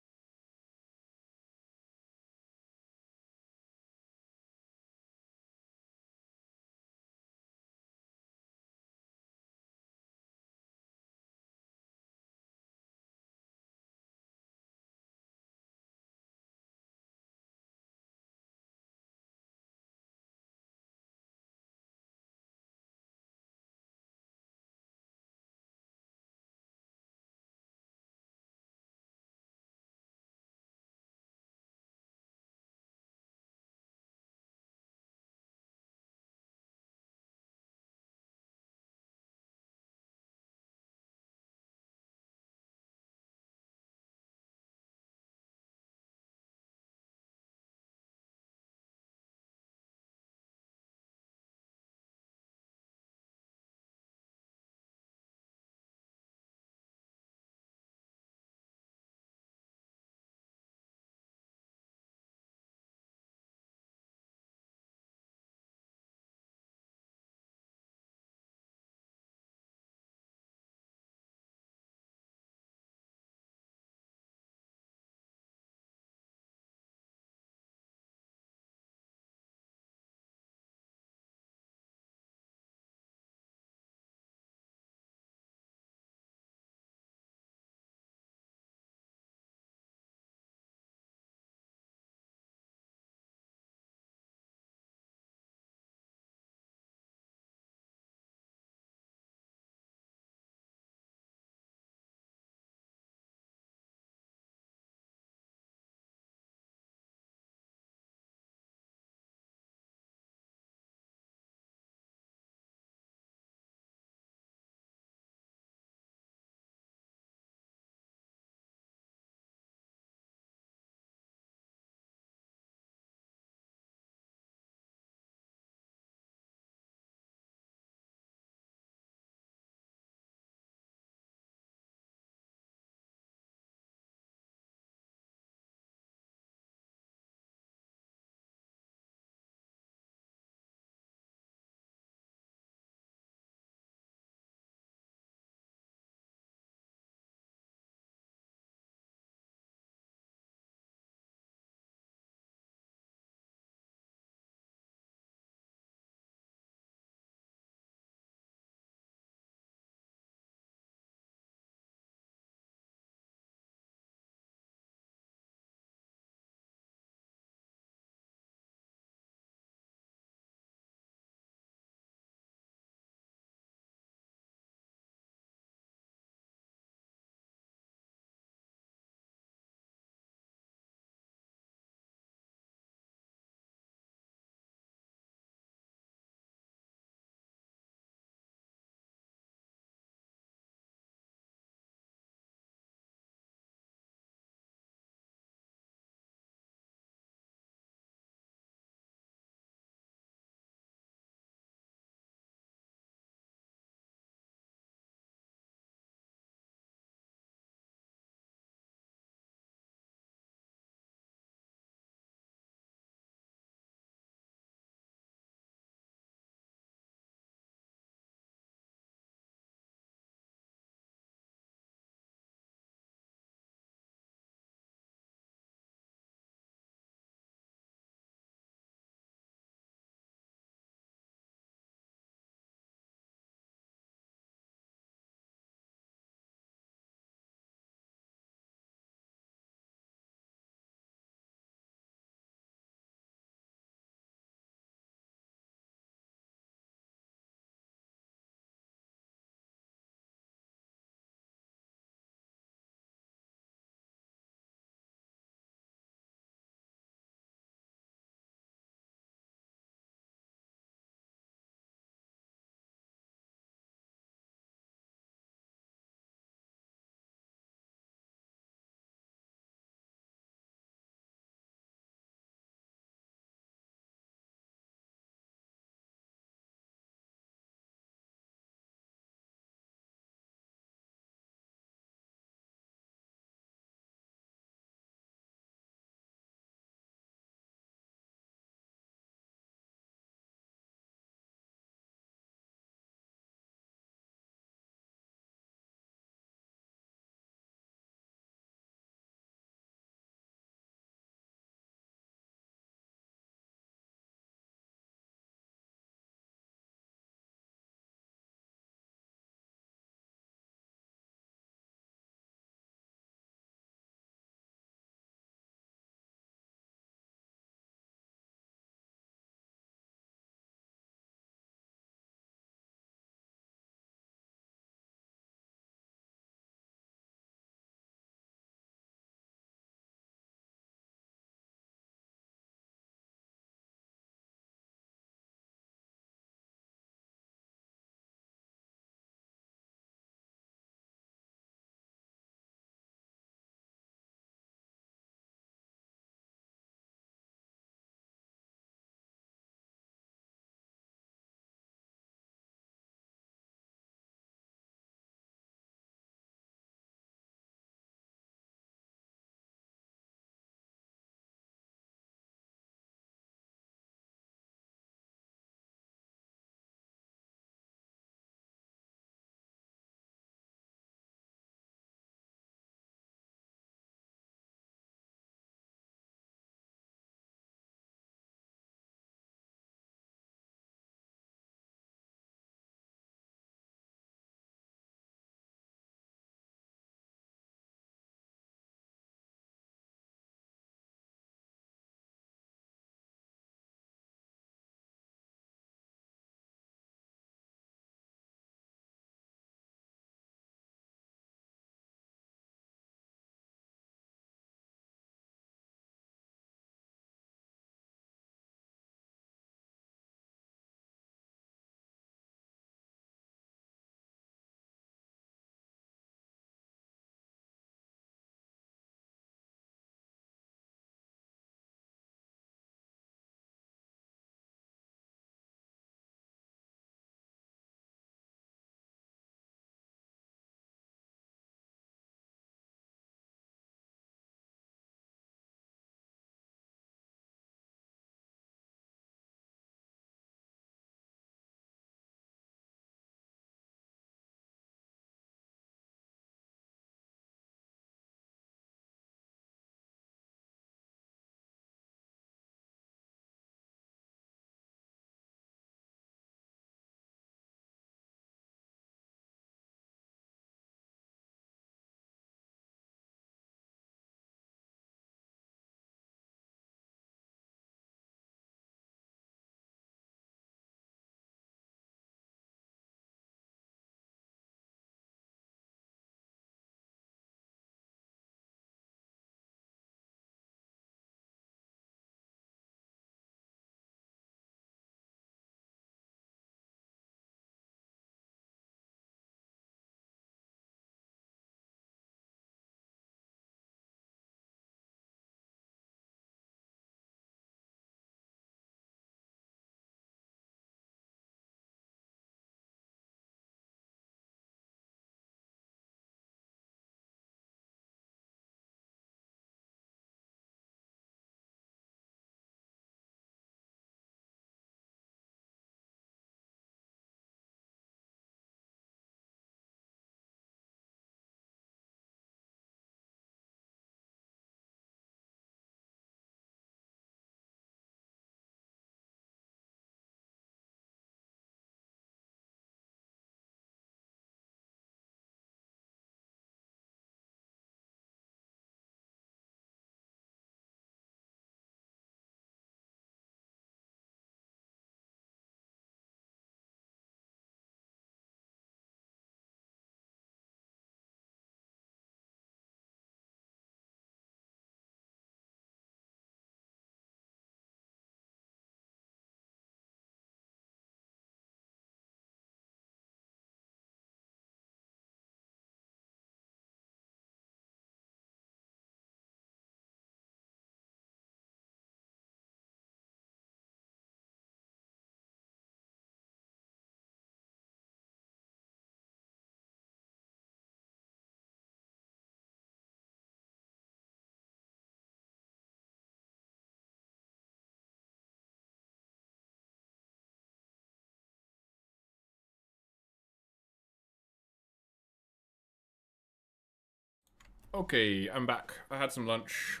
Okay, I'm back. I had some lunch.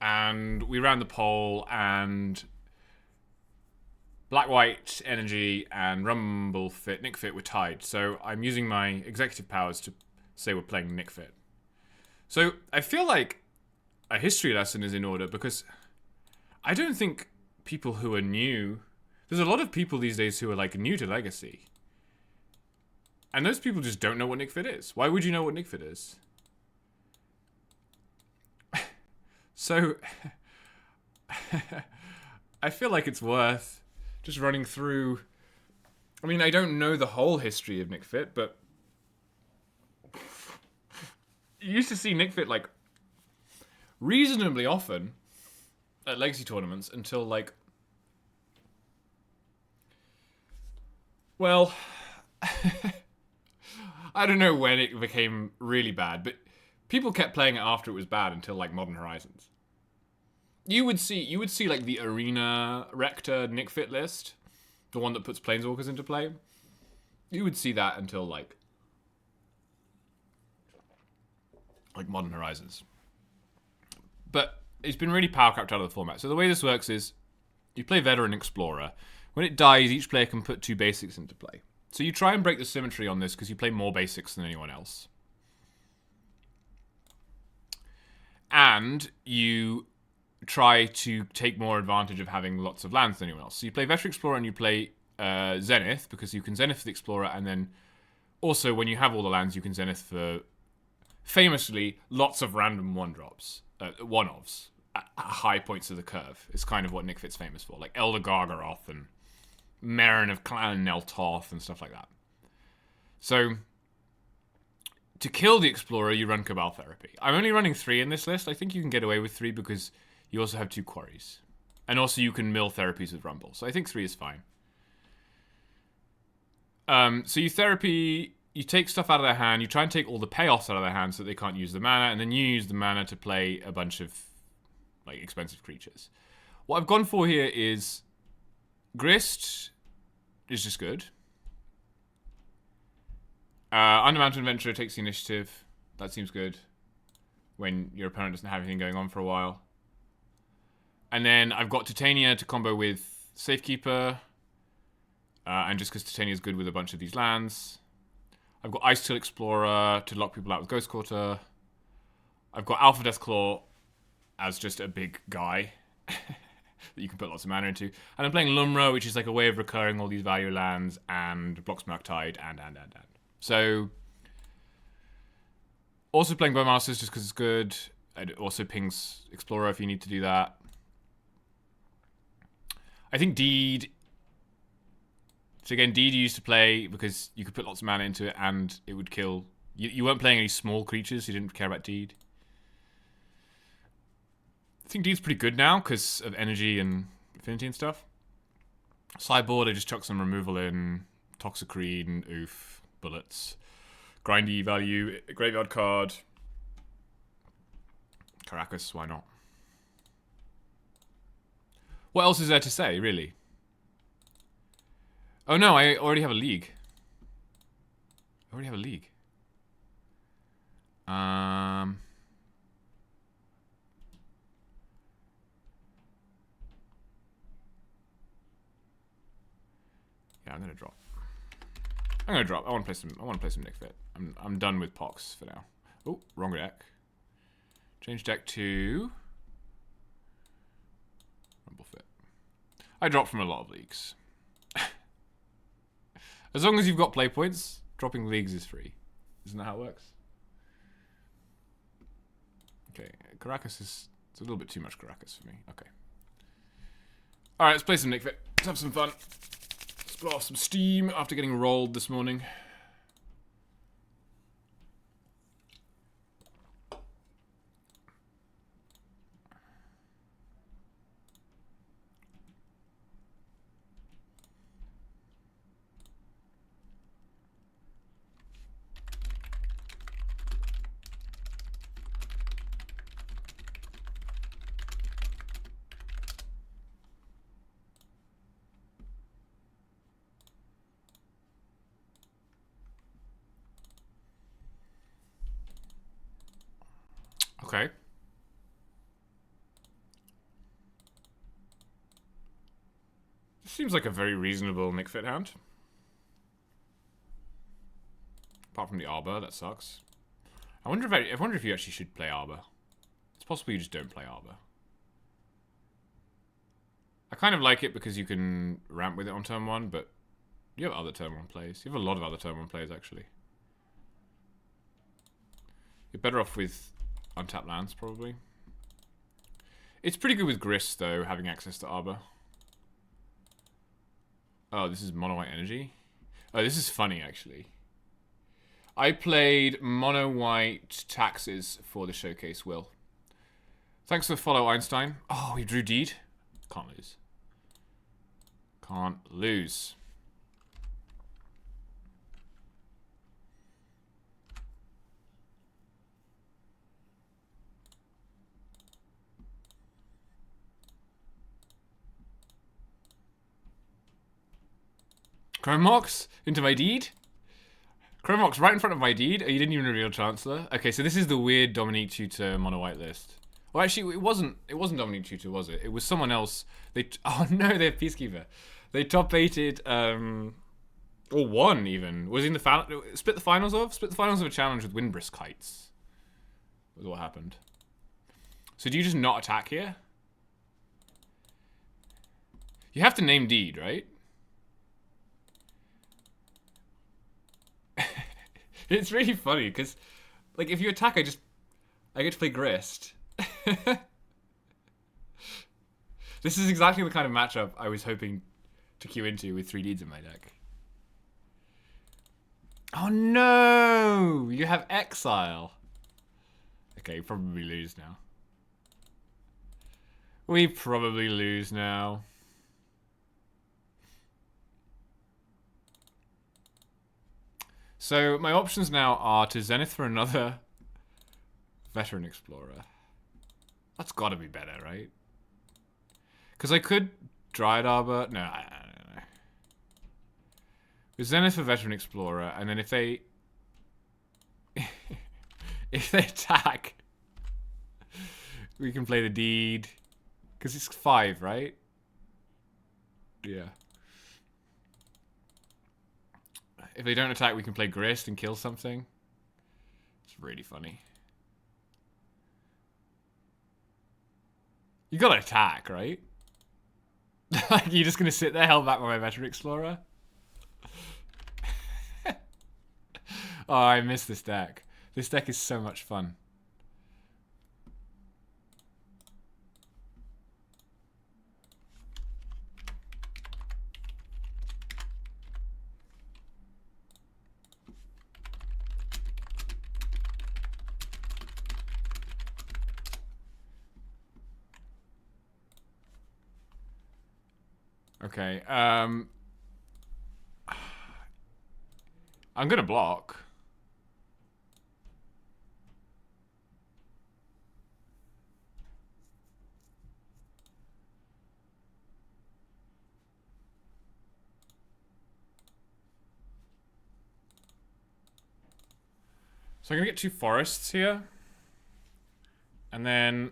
And we ran the poll, and Black White Energy and Rumble Fit, Nick Fit were tied. So I'm using my executive powers to say we're playing Nick Fit. So I feel like a history lesson is in order because I don't think people who are new. There's a lot of people these days who are like new to Legacy. And those people just don't know what Nick Fit is. Why would you know what Nick Fit is? So, I feel like it's worth just running through. I mean, I don't know the whole history of Nick Fit, but you used to see Nick Fit like reasonably often at Legacy tournaments until like, well, I don't know when it became really bad, but people kept playing it after it was bad until like Modern Horizons. You would see like the Arena Rector Nick Fit list, the one that puts Planeswalkers into play. You would see that until like Modern Horizons. But it's been really power capped out of the format. So the way this works is you play Veteran Explorer. When it dies, each player can put 2 basics into play. So you try and break the symmetry on this because you play more basics than anyone else. And you try to take more advantage of having lots of lands than anyone else. So you play Veteran Explorer and you play Zenith because you can Zenith the Explorer, and then also when you have all the lands, you can Zenith for famously lots of random one-drops, one-offs at high points of the curve. It's kind of what Nick Fit's famous for, like Elder Gargaroth and Meren of Clan Neltoth and stuff like that. So to kill the Explorer, you run Cabal Therapy. I'm only running 3 in this list. I think you can get away with 3 because you also have 2 quarries. And also you can mill therapies with Rumble. So I think 3 is fine. So you therapy, you take stuff out of their hand, you try and take all the payoffs out of their hand so that they can't use the mana, and then you use the mana to play a bunch of like expensive creatures. What I've gone for here is Grist is just good. Undermountain Adventurer takes the initiative. That seems good when your opponent doesn't have anything going on for a while. And then I've got Titania to combo with Safekeeper. And just because Titania is good with a bunch of these lands. I've got Icetill Explorer to lock people out with Ghost Quarter. I've got Alpha Deathclaw as just a big guy that you can put lots of mana into. And I'm playing Lumra, which is like a way of recurring all these value lands, and blocks Murktide, and. So, also playing Bowmasters just because it's good. It also pings Explorer if you need to do that. I think Deed. So again, Deed you used to play because you could put lots of mana into it and it would kill. You weren't playing any small creatures, so you didn't care about Deed. I think Deed's pretty good now because of energy and affinity and stuff. Sideboard, I just chuck some removal in. Toxicrene, oof, bullets. Grindy value, graveyard card. Caracas, why not? What else is there to say, really? Oh no, I already have a league. Yeah, I'm gonna drop. I want to play some Nick Fit. I'm done with Pox for now. Oh, wrong deck. Change deck to Rumble Fit. I drop from a lot of leagues. As long as you've got play points, dropping leagues is free. Isn't that how it works? Okay, Caracas is... It's a little bit too much Caracas for me. Okay. Alright, let's play some Nick Fit. Let's have some fun. Let's blow off some steam after getting rolled this morning. Okay. This seems like a very reasonable Nick Fit hand. Apart from the Arbor, that sucks. I wonder if you actually should play Arbor. It's possible you just don't play Arbor. I kind of like it because you can ramp with it on turn 1, but you have other turn 1 plays. You have a lot of other turn 1 plays, actually. You're better off with untapped lands, probably. It's pretty good with Grist, though, having access to Arbor. Oh, this is mono white energy? Oh, this is funny, actually. I played mono white taxes for the showcase, Will. Thanks for the follow, Einstein. Oh, he drew Deed? Can't lose. Can't lose. Chromox into my Deed? Chromox right in front of my Deed? Oh, you didn't even reveal Chancellor? Okay, so this is the weird Dominique Tutor mono white list. Well, actually, it wasn't Dominique Tutor, was it? It was someone else. Oh no, they're Peacekeeper. They top 8'd, or won even. Was in the split the finals of a challenge with Windbrisk Heights. Was what happened. So do you just not attack here? You have to name Deed, right? It's really funny because, like, if you attack, I get to play Grist. This is exactly the kind of matchup I was hoping to queue into with 3 Deeds in my deck. Oh no! You have Exile. Okay, probably lose now. We probably lose now. So my options now are to Zenith for another Veteran Explorer. That's got to be better, right? Because I could Dryad Arbor. No. With Zenith for Veteran Explorer, and then if they if they attack, we can play the Deed. Because it's 5, right? Yeah. If they don't attack, we can play Grist and kill something. It's really funny. You gotta attack, right? Like, you're just gonna sit there held back by my Veteran Explorer? Oh, I miss this deck. This deck is so much fun. Okay, I'm gonna block. So I'm gonna get 2 forests here. And then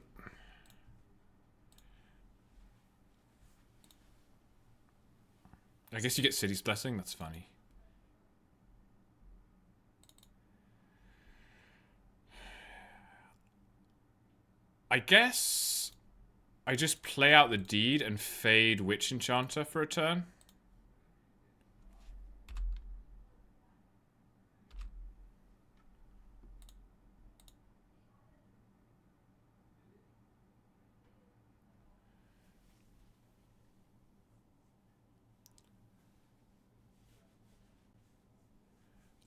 I guess you get City's Blessing. That's funny. I guess I just play out the Deed and fade Witch Enchanter for a turn.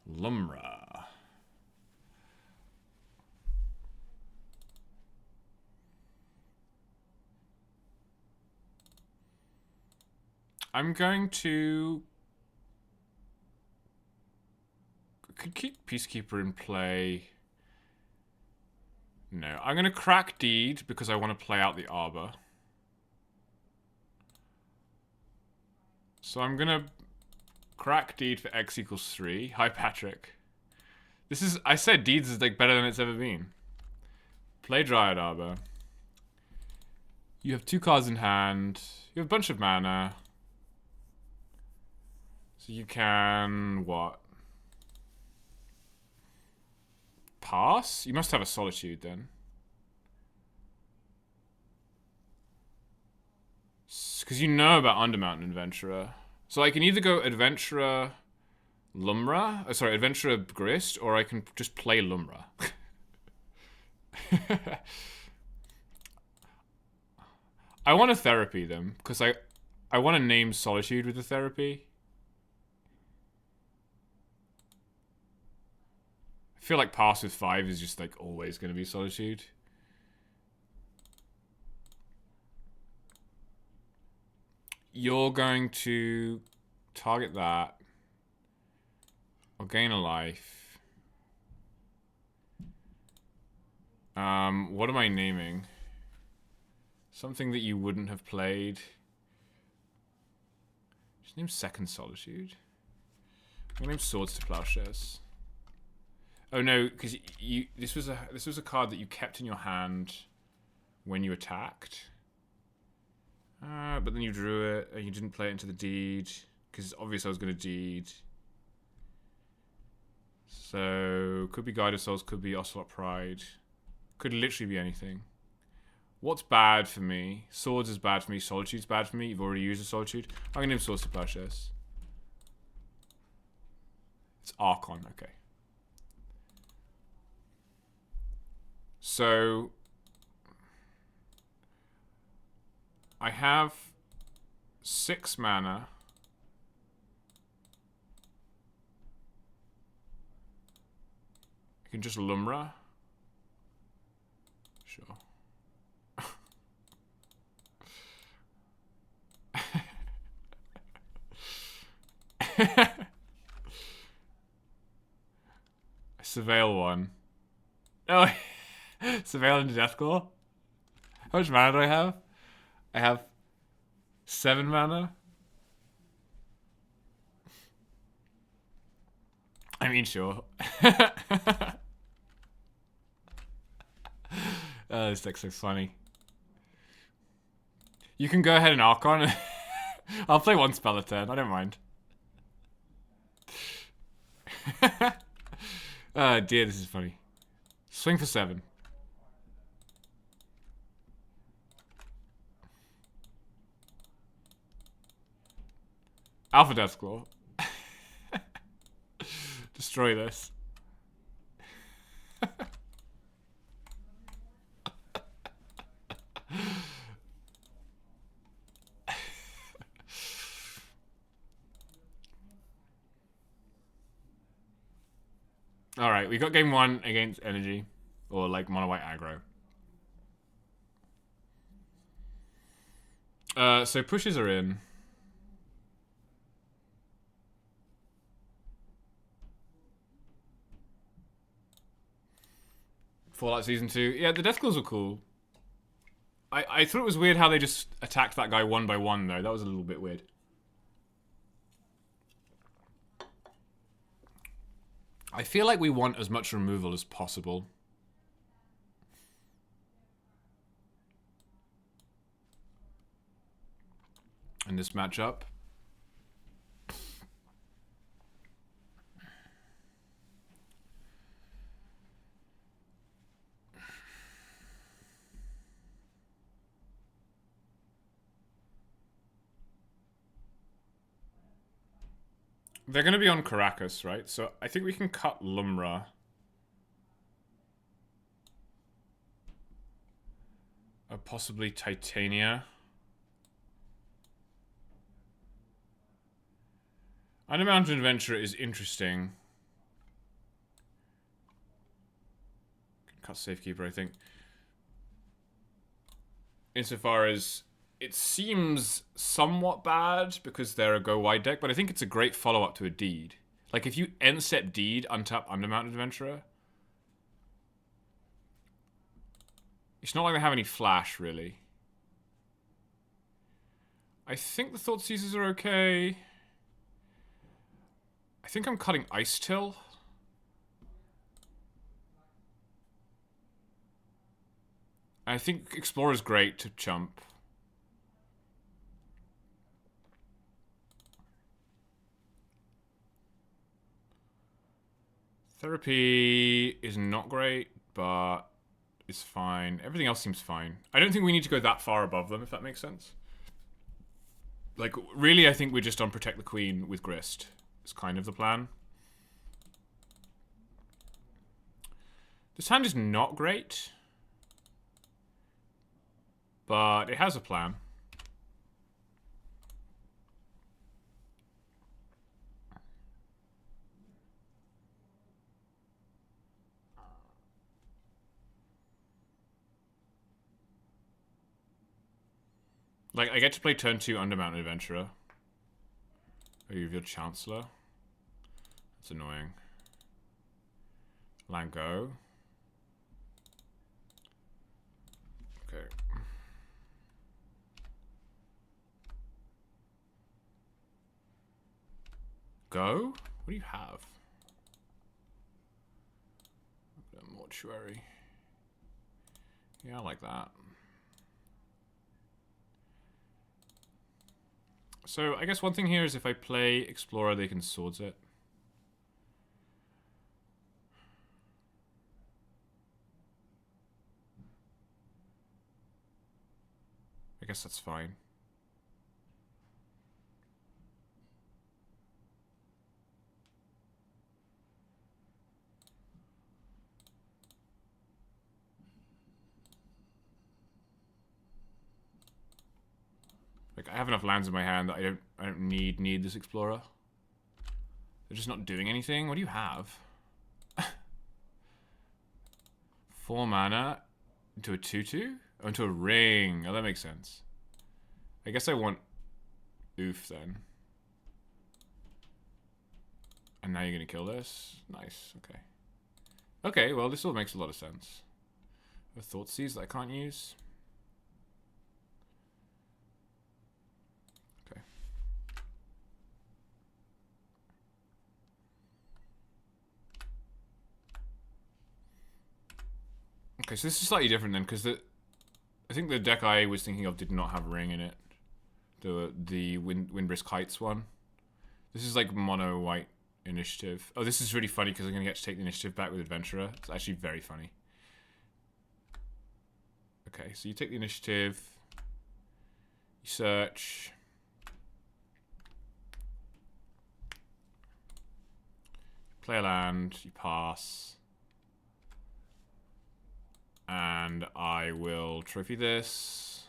Lumra. I'm going to... Could keep Peacekeeper in play. No, I'm going to crack Deed because I want to play out the Arbor. So I'm going to crack Deed for X equals 3. Hi, Patrick. This is... I said Deeds is like better than it's ever been. Play Dryad Arbor. You have 2 cards in hand. You have a bunch of mana. So you can... what? Pass? You must have a Solitude then. Because you know about Undermountain Adventurer. So I can either go Adventurer Lumra, sorry, Adventurer Grist, or I can just play Lumra. I want to therapy them, because I want to name Solitude with the therapy. I feel like Pass with 5 is just like always going to be Solitude. You're going to target that. I'll gain a life. What am I naming? Something that you wouldn't have played. Just name Second Solitude. I'm gonna name Swords to Plowshares. Oh no, because this was a card that you kept in your hand when you attacked. But then you drew it and you didn't play it into the deed because it's obvious I was going to deed. So could be Guide of Souls, could be Ocelot Pride, could literally be anything. What's bad for me? Swords is bad for me. Solitude's bad for me. You've already used a Solitude. I'm gonna name Swords to Plowshares. It's Archon. Okay. So I have 6 mana. I can just Lumra. Sure. Surveil 1. Oh, Surveil into Deathclaw? How much mana do I have? I have 7 mana. I mean, sure. This deck's so funny. You can go ahead and Archon. I'll play 1 spell a turn. I don't mind. Oh dear, this is funny. Swing for 7. Alpha Deathclaw. Destroy this. Alright, we got game 1 against Energy. Or like mono white aggro. So pushes are in. Fallout Season 2. Yeah, the Deathclaws were cool. I thought it was weird how they just attacked that guy 1 by 1 though. That was a little bit weird. I feel like we want as much removal as possible. In this matchup. They're going to be on Caracas, right? So I think we can cut Lumra. Or possibly Titania. Undermountain Adventurer is interesting. Can cut Safekeeper, I think. Insofar as it seems somewhat bad because they're a go wide deck, but I think it's a great follow-up to a Deed. Like if you end step Deed, untap Undermountain Adventurer. It's not like they have any flash, really. I think the Thoughtseizers are okay. I think I'm cutting Ice Till. I think Explorer's great to chump. Therapy is not great, but it's fine. Everything else seems fine. I don't think we need to go that far above them, if that makes sense. Like, really, I think we're just on Protect the Queen with Grist. It's kind of the plan. This hand is not great, but it has a plan. Like, I get to play turn 2 Undermounted Adventurer. Oh, you revealed Chancellor. That's annoying. Land go. Okay. Go? What do you have? Mortuary. Yeah, I like that. So, I guess one thing here is if I play Explorer, they can Swords it. I guess that's fine. Like, I have enough lands in my hand that I don't need this Explorer. They're just not doing anything. What do you have? 4 mana into a 2/2? Oh, into a ring. Oh, that makes sense. I guess I want Oof then. And now you're gonna kill this? Nice, okay. Okay, well, this all makes a lot of sense. A Thoughtseize that I can't use. Okay. Okay, so this is slightly different then, because I think the deck I was thinking of did not have Ring in it. The Windbrisk Heights one. This is like mono white initiative. Oh, this is really funny because I'm going to get to take the initiative back with Adventurer. It's actually very funny. Okay, so you take the initiative. You search. Play a land. You pass. And I will trophy this.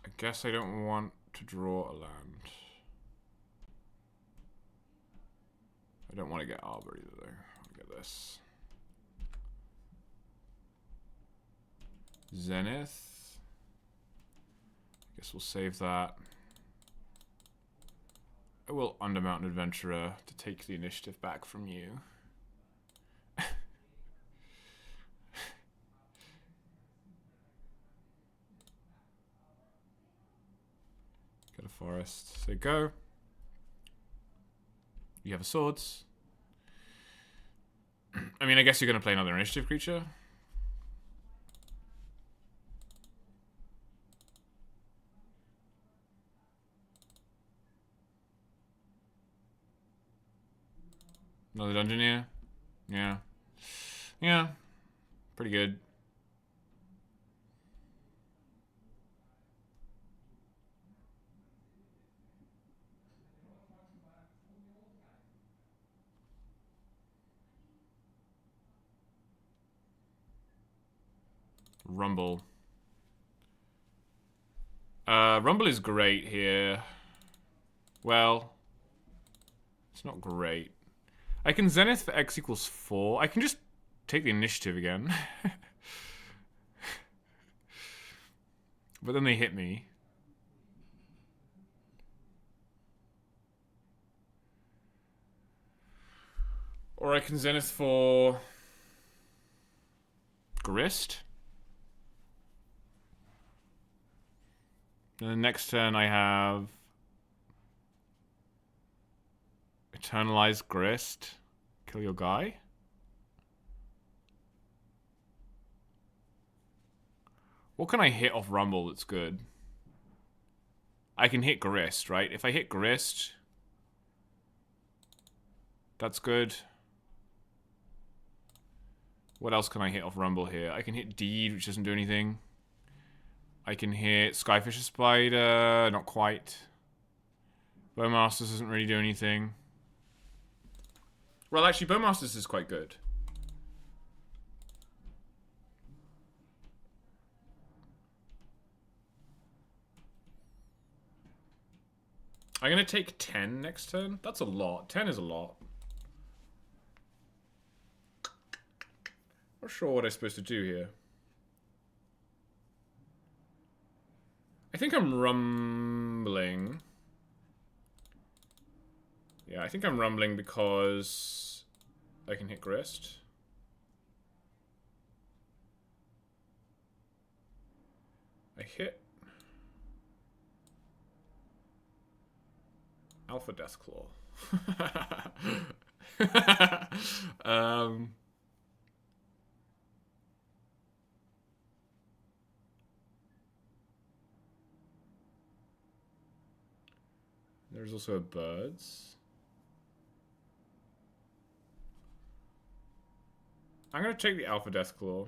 I guess I don't want to draw a land. I don't want to get Arbor either, though. I'll get this. Zenith. I guess we'll save that. I will Undermountain Adventurer to take the initiative back from you. Get a forest. So go. You have a swords. I mean, I guess you're going to play another initiative creature. Another Dungeoneer. Yeah. Yeah. Pretty good. Rumble. Rumble is great here. Well, it's not great. I can Zenith for X equals 4. I can just take the initiative again. But then they hit me. Or I can Zenith for Grist. And the next turn I have Eternalized Grist. Kill your guy. What can I hit off Rumble that's good? I can hit Grist, right? If I hit Grist, that's good. What else can I hit off Rumble here? I can hit Deed, which doesn't do anything. I can hit Skyfisher Spider, not quite. Bowmasters doesn't really do anything. Well, actually, Bowmasters is quite good. I'm going to take 10 next turn. That's a lot. 10 is a lot. Not sure what I'm supposed to do here. I think I'm rumbling. Yeah, I think I'm rumbling because I can hit Grist. I hit Alpha Deathclaw. There's also a Birds. I'm going to take the Alpha Deathclaw.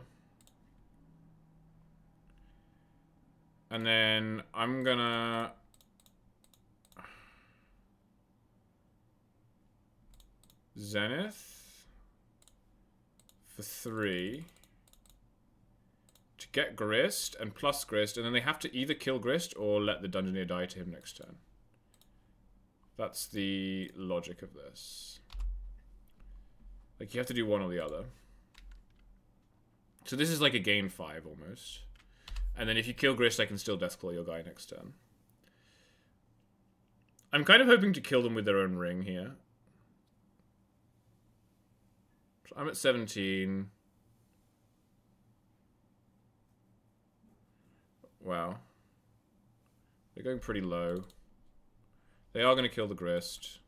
And then I'm going to... Zenith for 3 to get Grist and plus Grist, and then they have to either kill Grist or let the Dungeoneer die to him next turn. That's the logic of this. Like, you have to do one or the other. So this is like a gain 5 almost. And then if you kill Grist, I can still Deathclaw your guy next turn. I'm kind of hoping to kill them with their own ring here. So I'm at 17. Wow. They're going pretty low. They are going to kill the Grist.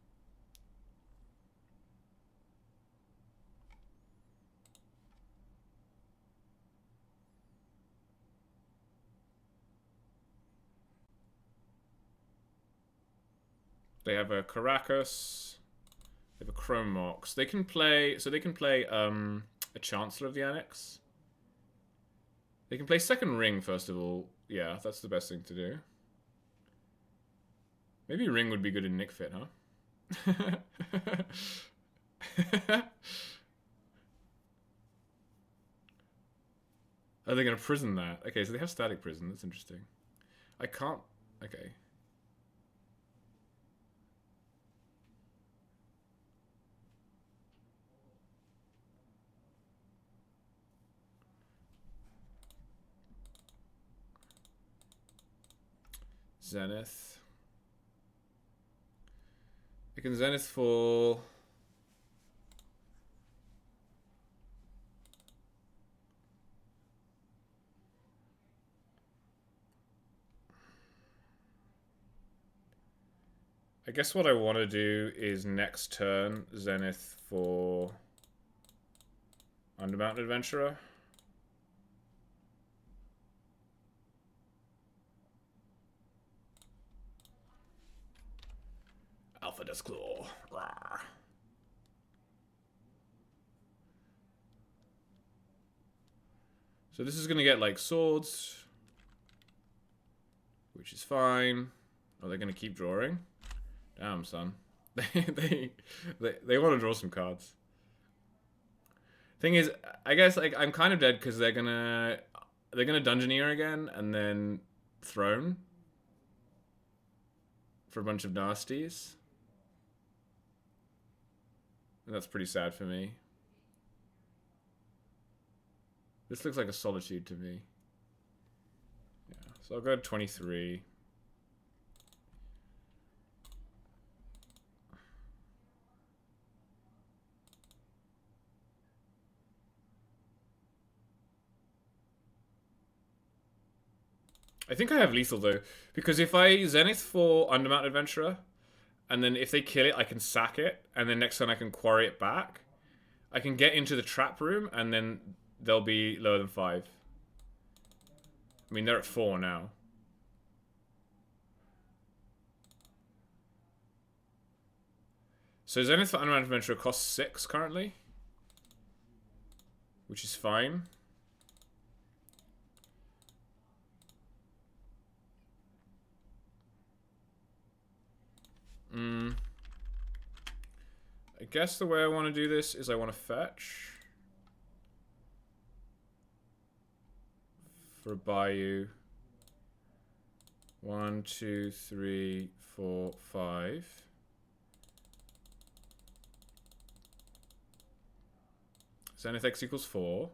They have a Caracas. They have a Chrome Mox. They can play... So they can play a Chancellor of the Annex. They can play Second Ring, first of all. Yeah, that's the best thing to do. Maybe Ring would be good in Nick Fit, huh? Are they going to prison that? Okay, so they have Static Prison. That's interesting. I can't... Okay. Zenith. I can Zenith for... I guess what I want to do is next turn Zenith for Undermountain Adventurer. Alpha Deathclaw. Rawr. So this is going to get like swords, which is fine. Oh, they're going to keep drawing? Damn, son. they want to draw some cards. Thing is, I guess like I'm kind of dead because they're gonna Dungeoneer again and then Throne for a bunch of nasties. And that's pretty sad for me. This looks like a Solitude to me. Yeah, so I'll go to 23. I think I have lethal though, because if I Zenith for Undermountain Adventurer, And then if they kill it, I can sack it. And then next turn I can quarry it back. I can get into the trap room, and then they'll be lower than 5. I mean, they're at 4 now. So Zenith for Unmanned Adventurer costs 6 currently, which is fine. I guess the way I want to do this is I want to fetch for Bayou. 1, 2, 3, 4, 5. Zenith X equals 4.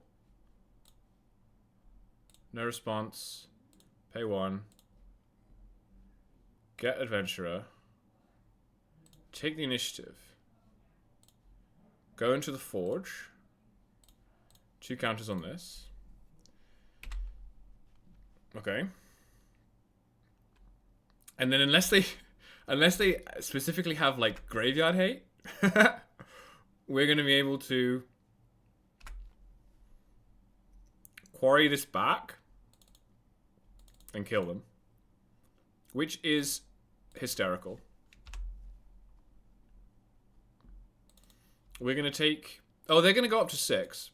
No response. Pay 1. Get Adventurer. Take the initiative. Go into the Forge. 2 counters on this. Okay. And then unless they specifically have like Graveyard Hate, we're gonna be able to quarry this back and kill them, which is hysterical. We're gonna take... Oh, they're gonna go up to 6.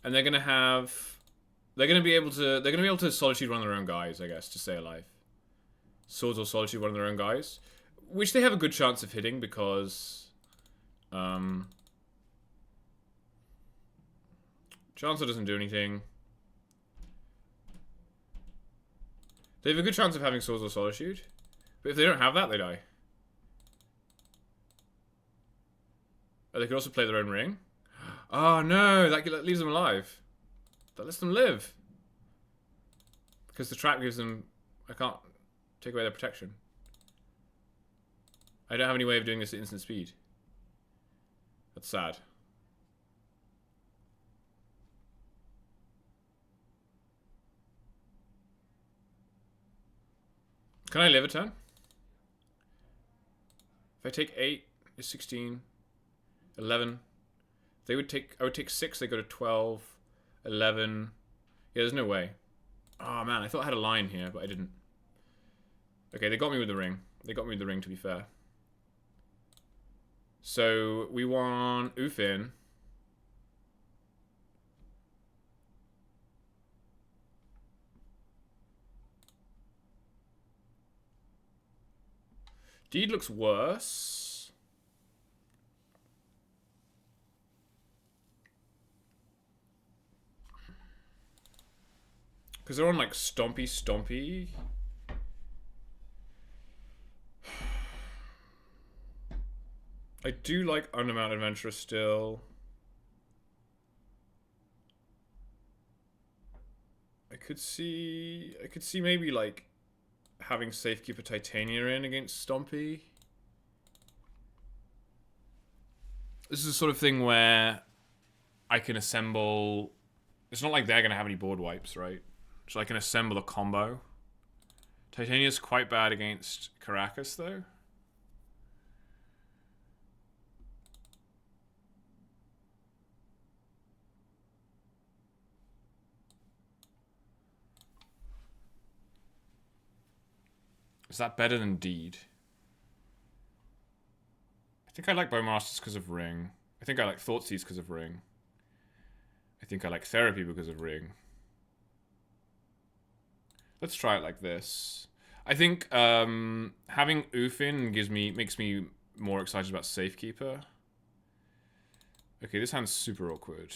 And they're gonna have... They're gonna be able to Solitude one of their own guys, I guess, to stay alive. Swords or Solitude one of their own guys. Which they have a good chance of hitting because... Chancellor doesn't do anything. They have a good chance of having Swords or Solitude. But if they don't have that, they die. Oh, they could also play their own ring. Oh no, that leaves them alive. That lets them live. Because the trap gives them... I can't take away their protection. I don't have any way of doing this at instant speed. That's sad. Can I live a turn? If I take 8, it's 16, 11. They would take... I would take 6, they go to 12, 11. Yeah, there's no way. Oh man, I thought I had a line here, but I didn't. Okay, they got me with the ring. They got me with the ring, to be fair. So, we want Ufin. Deed looks worse. Because they're on like Stompy. I do like Undermount Adventurer still. I could see maybe like having Safekeeper Titania in against Stompy. This is the sort of thing where I can assemble... It's not like they're going to have any board wipes, right? So I can assemble a combo. Titania's quite bad against Caracas, though. Is that better than Deed? I think I like Bowmasters because of Ring. I think I like Thoughtseize because of Ring. I think I like Therapy because of Ring. Let's try it like this. I think having Ufin makes me more excited about Safekeeper. Okay, this hand's super awkward.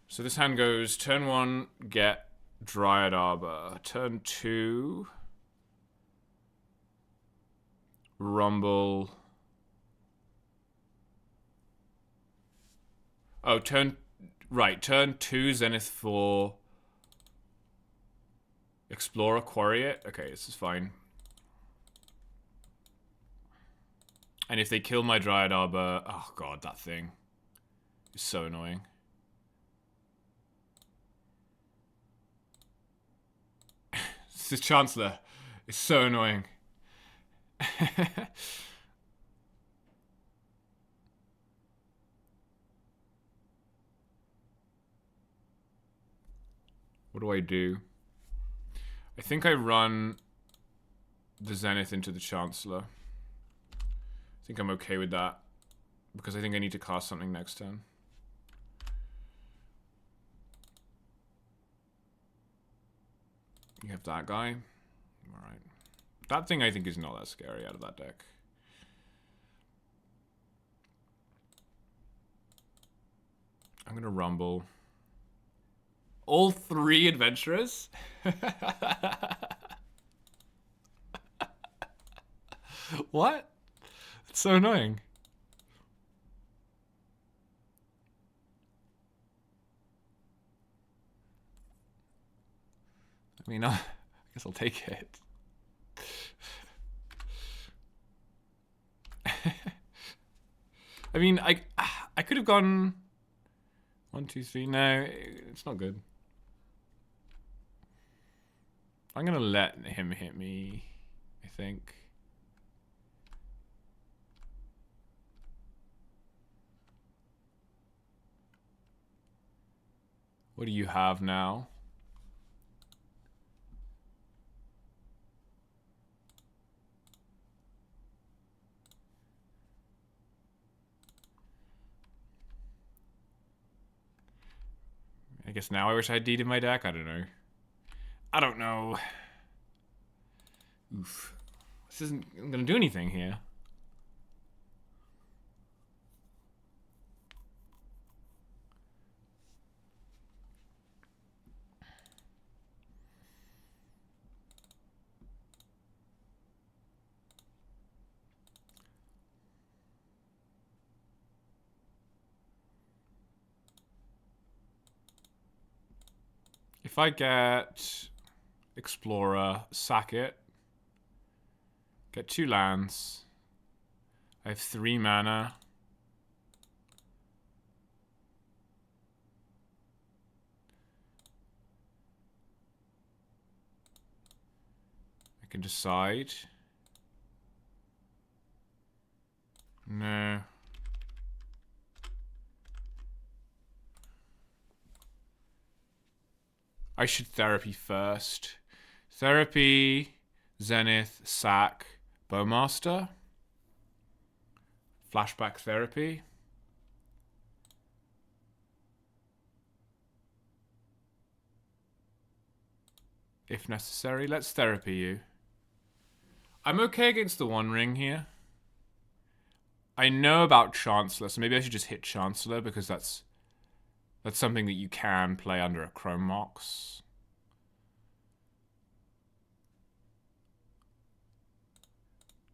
So this hand goes turn 1, get Dryad Arbor. Turn 2, Rumble. Oh, turn 2, Zenith 4, Explorer, Quarry it. Okay, this is fine. And if they kill my Dryad Arbor... Oh god, that thing is so annoying. this Chancellor is so annoying. What do I do? I think I run the Zenith into the Chancellor. I think I'm okay with that. Because I think I need to cast something next turn. You have that guy. Alright. That thing I think is not that scary out of that deck. I'm gonna rumble. All 3 adventurers? What? It's so annoying. I mean, I guess I'll take it. I mean, I could have gone 1, 2, 3. No, it's not good. I'm gonna let him hit me, I think. What do you have now? I guess now I wish I had Deed in my deck. I don't know. I don't know. Oof. This isn't gonna do anything here. If I get Explorer, sack it, get 2 lands, I have 3 mana. I can decide. No. I should therapy first. Therapy, Zenith, sack, Bowmaster. Flashback therapy. If necessary, let's therapy you. I'm okay against the One Ring here. I know about Chancellor, so maybe I should just hit Chancellor because that's something that you can play under a Chrome Mox.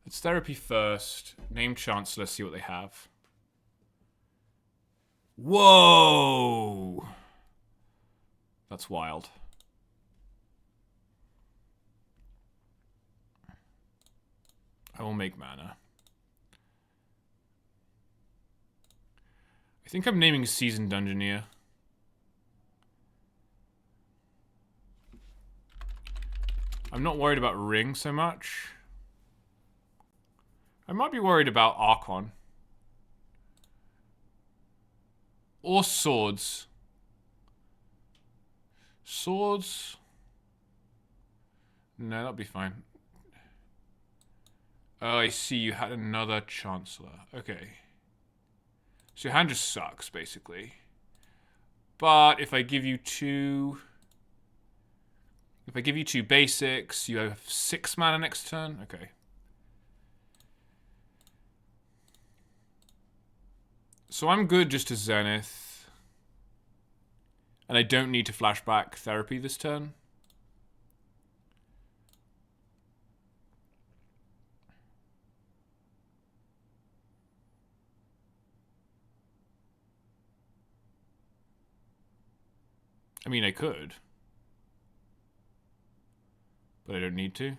Let's therapy first. Name Chancellor, see what they have. Whoa! That's wild. I will make mana. I think I'm naming Seasoned Dungeoneer. I'm not worried about Ring so much. I might be worried about Archon. Or Swords. Swords? No, that'll be fine. Oh, I see. You had another Chancellor. Okay. So your hand just sucks, basically. But if I give you 2... If I give you 2 basics, you have 6 mana next turn? Okay. So I'm good just to Zenith. And I don't need to flashback therapy this turn. I mean, I could. But I don't need to.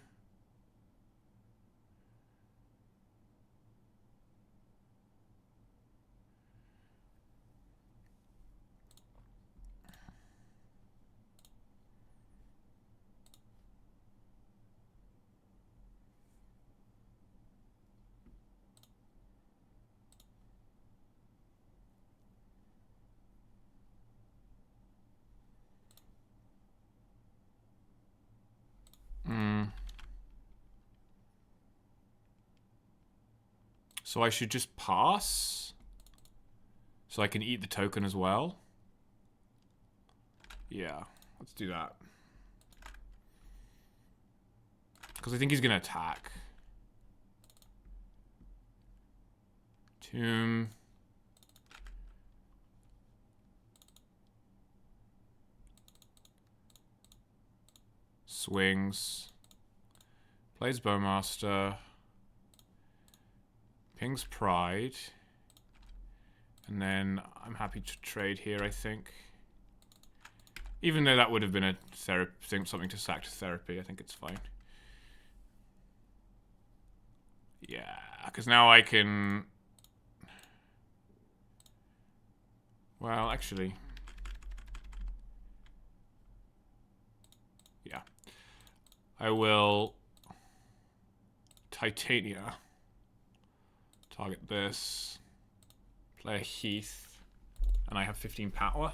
So I should just pass? So I can eat the token as well? Yeah, let's do that. Because I think he's going to attack. Tomb. Swings. Plays Bowmaster. Pings Pride. And then I'm happy to trade here, I think. Even though that would have been a something to sack to therapy, I think it's fine. Yeah, because now I can... Well, actually... Yeah. I will... Titania. Target this. Play a Heath. And I have 15 power.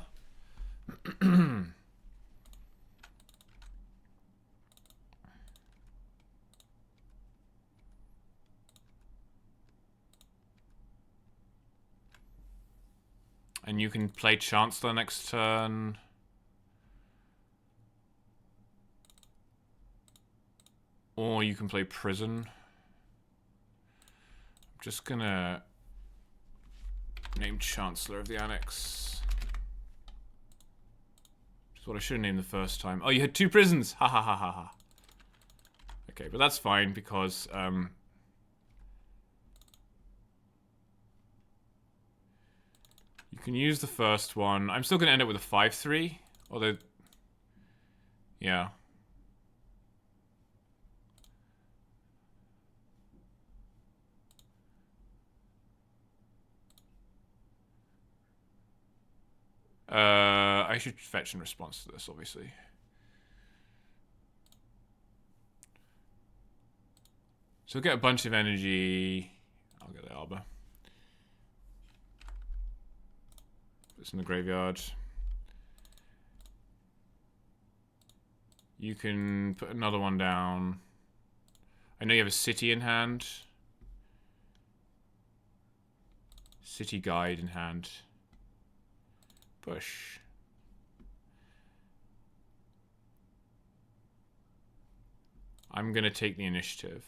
And you can play Chancellor next turn. Or you can play Prison. I'm just gonna name Chancellor of the Annex. Which is what I should have named the first time. Oh, you had 2 prisons! Ha ha ha ha ha. Okay, but that's fine because you can use the first one. I'm still gonna end up with a 5-3. Although, yeah. I should fetch in response to this, obviously. So we'll get a bunch of energy. I'll get the Arbor. It's in the graveyard. You can put another one down. I know you have a city in hand. City guide in hand. Push. I'm gonna take the initiative.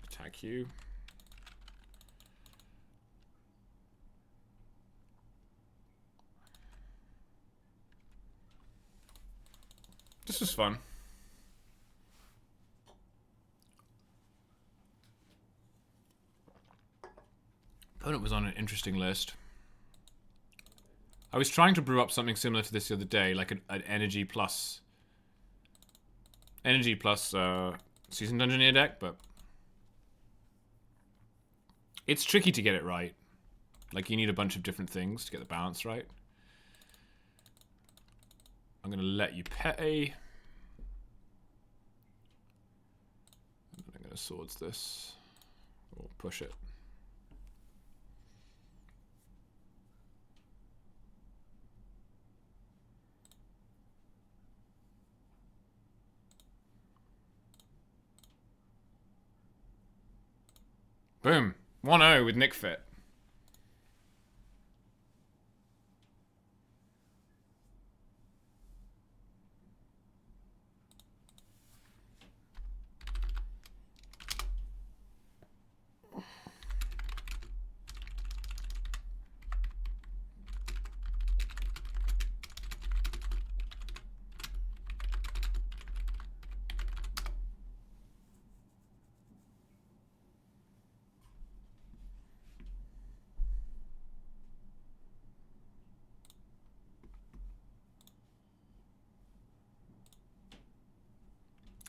Attack you. This was fun. Opponent was on an interesting list. I was trying to brew up something similar to this the other day, like an energy plus Seasoned Dungeoneer deck, but it's tricky to get it right. Like, you need a bunch of different things to get the balance right. I'm going to let you pay. I'm going to swords this. Or push it. Boom. 1-0 with Nick Fit.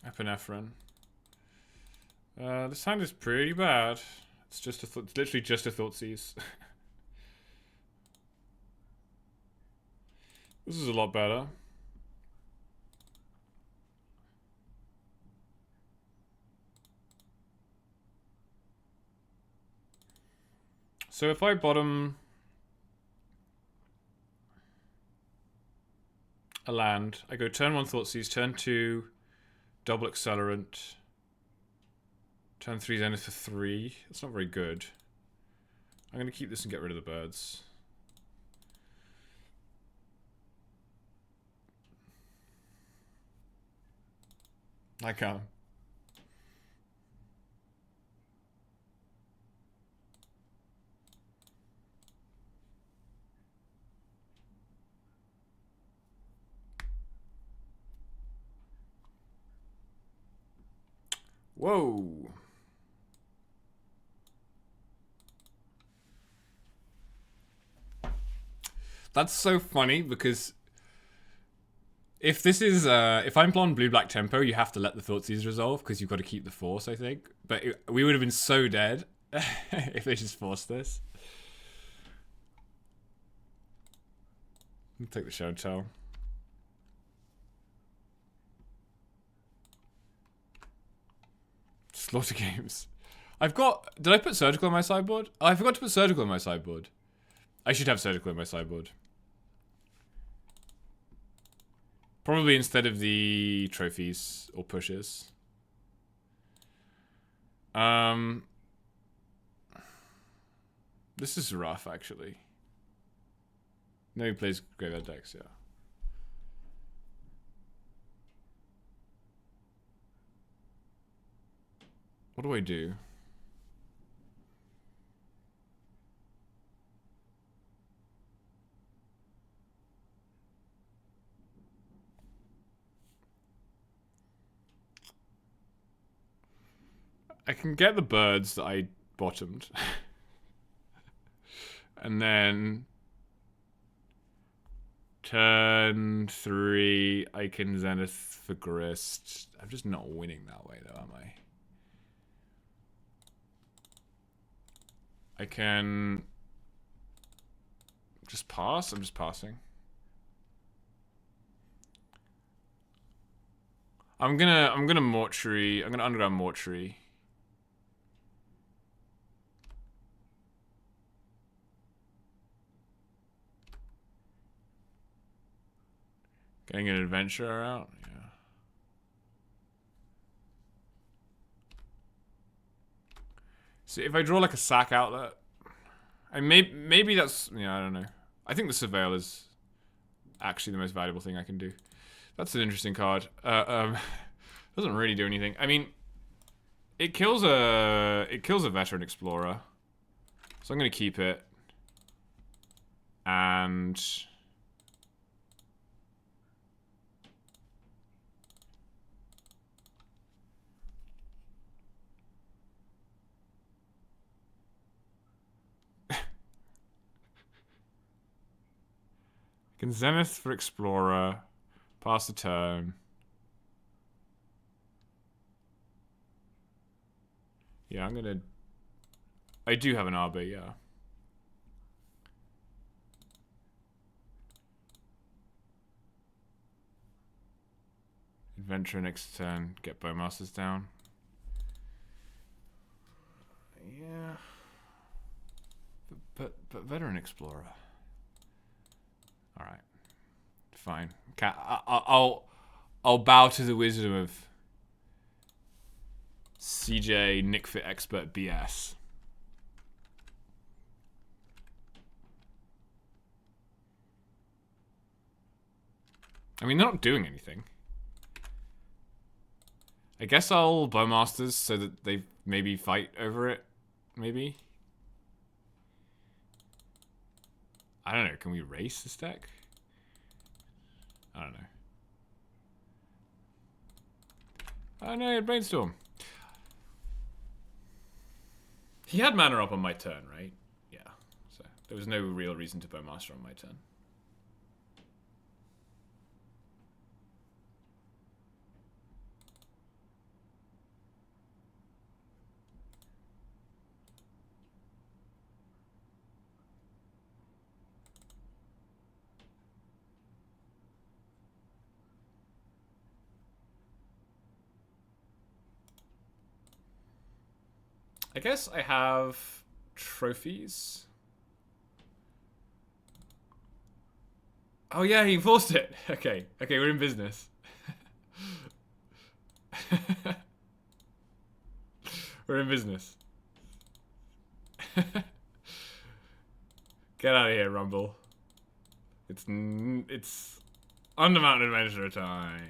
Epinephrine. This hand is pretty bad. It's just it's literally just a Thoughtseize. This is a lot better. So if I bottom a land, I go turn 1 Thoughtseize, turn 2 double Accelerant, turn 3 Zenith for 3. That's not very good. I'm going to keep this and get rid of the birds. I can. Whoa. That's so funny because if this is if I'm playing blue-black tempo, you have to let the Thoughtseize resolve because you've got to keep the force, I think. But we would have been so dead if they just forced this. I'll take the show and tell. Slaughter games. I've got... Did I put surgical on my sideboard? Oh, I forgot to put surgical on my sideboard. I should have surgical on my sideboard. Probably instead of the trophies or pushes. This is rough, actually. No, he plays Graveyard decks, yeah. What do I do? I can get the birds that I bottomed. And then turn 3, I can Zenith for Grist. I'm just not winning that way though, am I? I can just pass. I'm just passing. I'm gonna mortuary. I'm gonna underground mortuary. Getting an adventurer out, yeah. See, if I draw like a sack outlet, I maybe that's, yeah, I don't know. I think the Surveil is actually the most valuable thing I can do. That's an interesting card. Doesn't really do anything. I mean, it kills a veteran explorer, so I'm gonna keep it. And can Zenith for explorer, pass the turn. Yeah, I'm gonna... I do have an Arbor, yeah. Adventure next turn, get Bowmasters down. Yeah. But Veteran Explorer. Alright. Fine. I'll bow to the wisdom of CJ Nickfit Expert BS. I mean, they're not doing anything. I guess I'll Bowmasters so that they maybe fight over it. Maybe. I don't know. Can we race this deck? I don't know. Oh no, he had Brainstorm. He had mana up on my turn, right? Yeah. So there was no real reason to Bowmaster on my turn. I guess I have trophies. Oh yeah, he forced it. Okay, okay, we're in business. We're in business. Get out of here, Rumble. It's Undermountain Adventure time.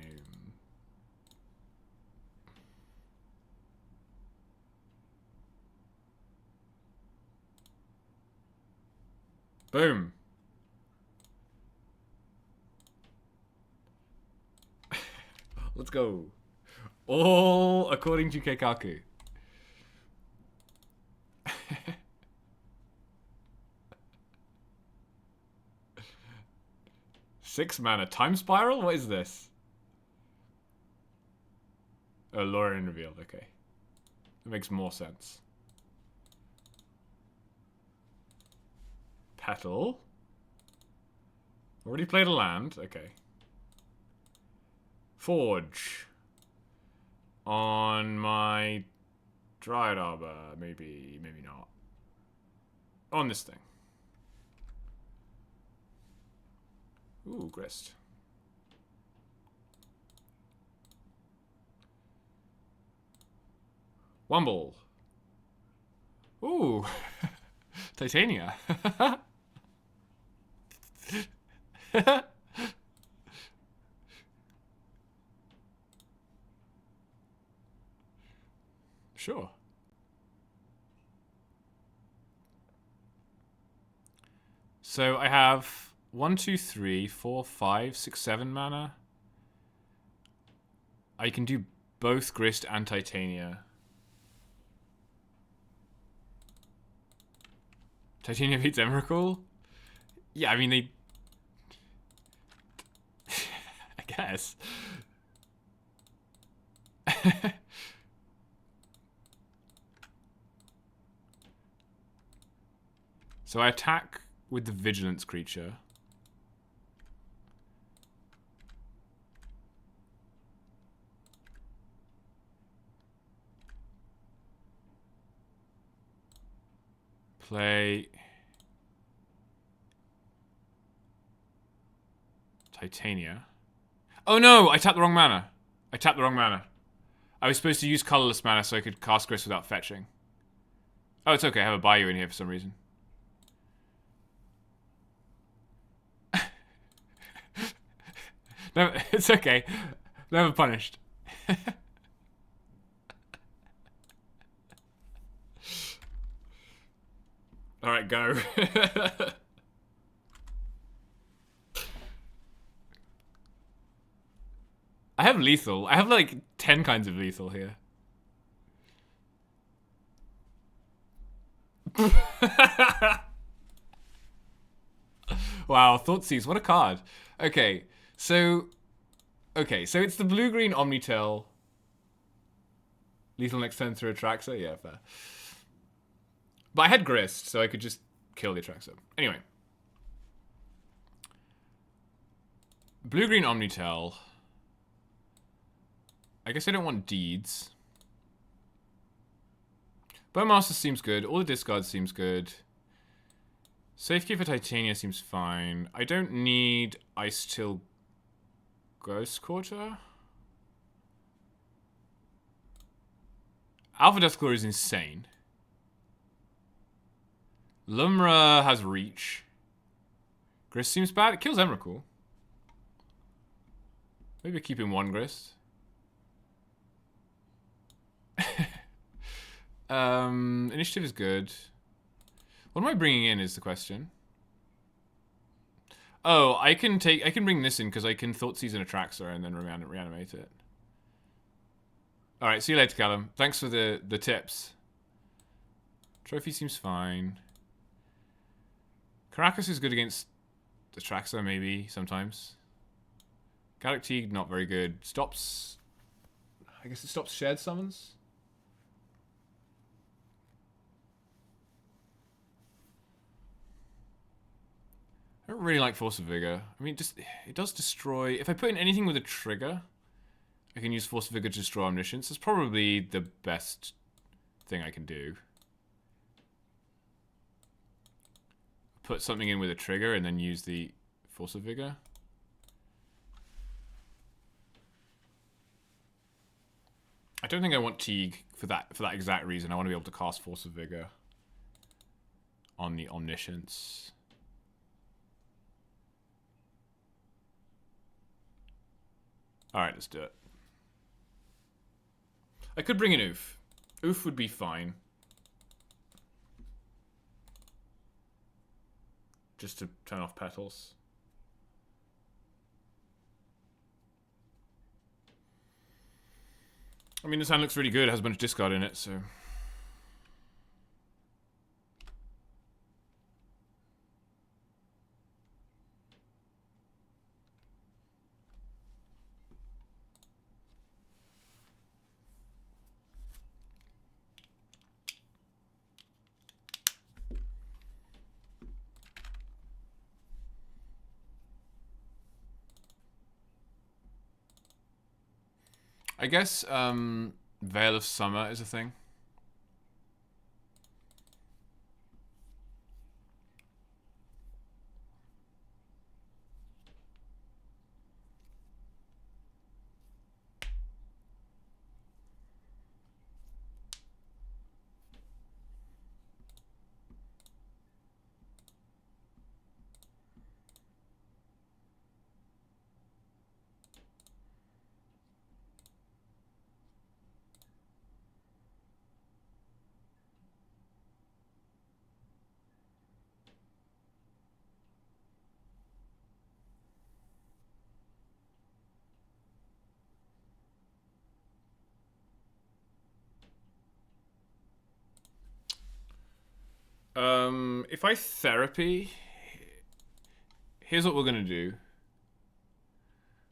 Boom. Let's go. All according to Keikaku. 6 mana. Time Spiral? What is this? Oh, Lorien revealed. Okay. That makes more sense. Petal. Already played a land. Okay. Forge. On my Dryad Arbor. Maybe, maybe not. On this thing. Ooh, Grist. Wumble. Ooh. Titania. Sure. So I have 1, 2, 3, 4, 5, 6, 7 mana. I can do both Grist and Titania. Titania beats Emrakul? Yeah, I mean, they... I guess. So I attack with the Vigilance creature. Play... Titania. Oh no! I tapped the wrong mana. I tapped the wrong mana. I was supposed to use colorless mana so I could cast Grist without fetching. Oh, it's okay. I have a Bayou in here for some reason. No, it's okay. Never punished. Alright, go. I have lethal. I have like 10 kinds of lethal here. Wow, Thoughtseize, what a card. Okay, so it's the blue-green Omnitel. Lethal next turn through Atraxa? Yeah, fair. But I had Grist, so I could just kill the Atraxa. Anyway. Blue-green Omnitel. I guess I don't want Deeds. Bowmaster seems good. All the discards seems good. Safekey for Titania seems fine. I don't need Ice-Till Ghost Quarter. Alpha Deathclaw is insane. Lumra has reach. Grist seems bad. It kills Emrakul. Maybe keeping 1 Grist. Initiative is good. What am I bringing in is the question. Oh, I can bring this in because I can Thoughtseize an Atraxa and then reanimate it. Alright, see you later, Callum. Thanks for the tips. Trophy seems fine. Caracas is good against Atraxa, maybe, sometimes. Galactique, not very good. Stops... I guess it stops shared summons? I don't really like Force of Vigor. I mean, it does destroy... If I put in anything with a trigger, I can use Force of Vigor to destroy Omniscience. It's probably the best thing I can do. Put something in with a trigger and then use the Force of Vigor. don't think I want Teague for that exact reason. I want to be able to cast Force of Vigor on the Omniscience. Alright, let's do it. I could bring in Oof. Oof would be fine. Just to turn off Petals. I mean, this hand looks really good. It has a bunch of discard in it, so... I guess, Veil of Summer is a thing. If I Therapy, here's what we're gonna do.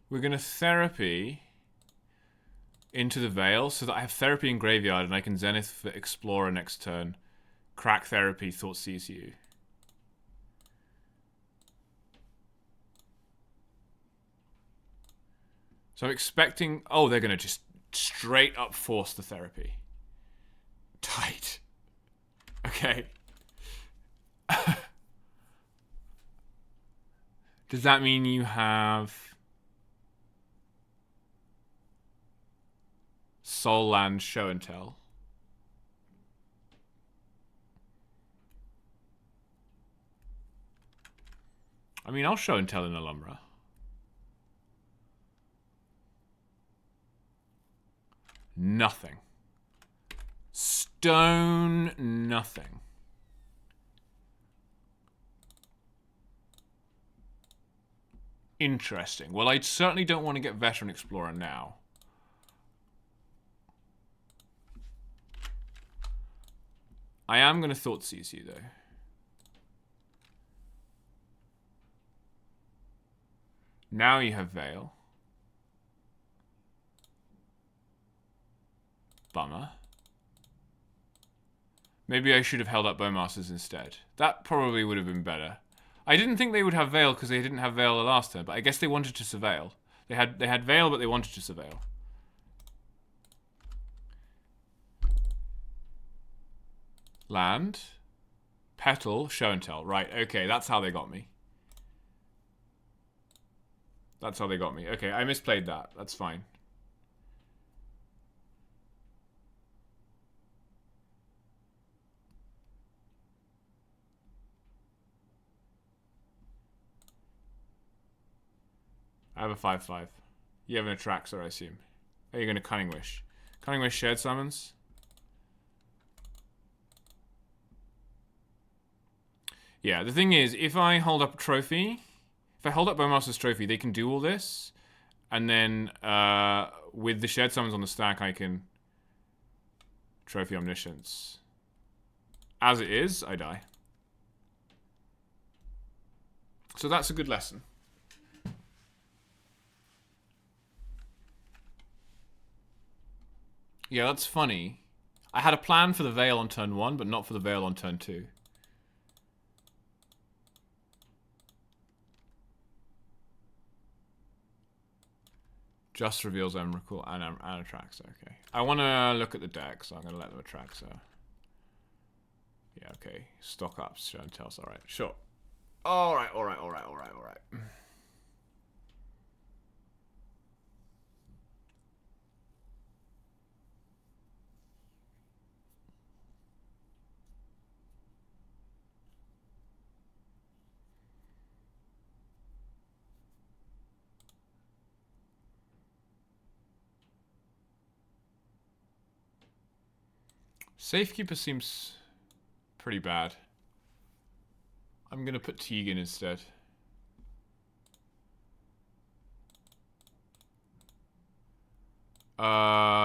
We're gonna Therapy into the Veil so that I have Therapy in graveyard and I can Zenith for Explorer next turn. Crack Therapy, Thought Sees You. So I'm expecting... Oh, they're gonna just straight up force the Therapy. Tight. Okay. Does that mean you have Soul Land Show and Tell? I mean, I'll Show and Tell in Alumbra. Nothing. Stone nothing. Interesting. Well, I certainly don't want to get Veteran Explorer now. I am going to Thought Seize You, though. Now you have Veil. Bummer. Maybe I should have held up Bowmasters instead. That probably would have been better. I didn't think they would have Veil because they didn't have Veil the last turn, but I guess they wanted to Surveil. They had Veil, but they wanted to Surveil. Land. Petal. Show and Tell. Right, okay, that's how they got me. That's how they got me. Okay, I misplayed that. That's fine. I have a 5/5. You have an Atraxa, I assume. Oh, you're going to Cunning Wish. Cunning Wish shared summons. Yeah, the thing is, if I hold up a trophy, if I hold up Bowmaster's Trophy, they can do all this. And then with the shared summons on the stack, I can Trophy Omniscience. As it is, I die. So that's a good lesson. Yeah, that's funny. I had a plan for the Veil on turn 1, but not for the Veil on turn 2. Just reveals Emrakul and Atraxa. Okay. I want to look at the deck, so I'm going to let them Atraxa. Yeah, okay. Stock up, Show and Tells. Alright, sure. Alright. Safekeeper seems pretty bad. I'm going to put Tegan instead.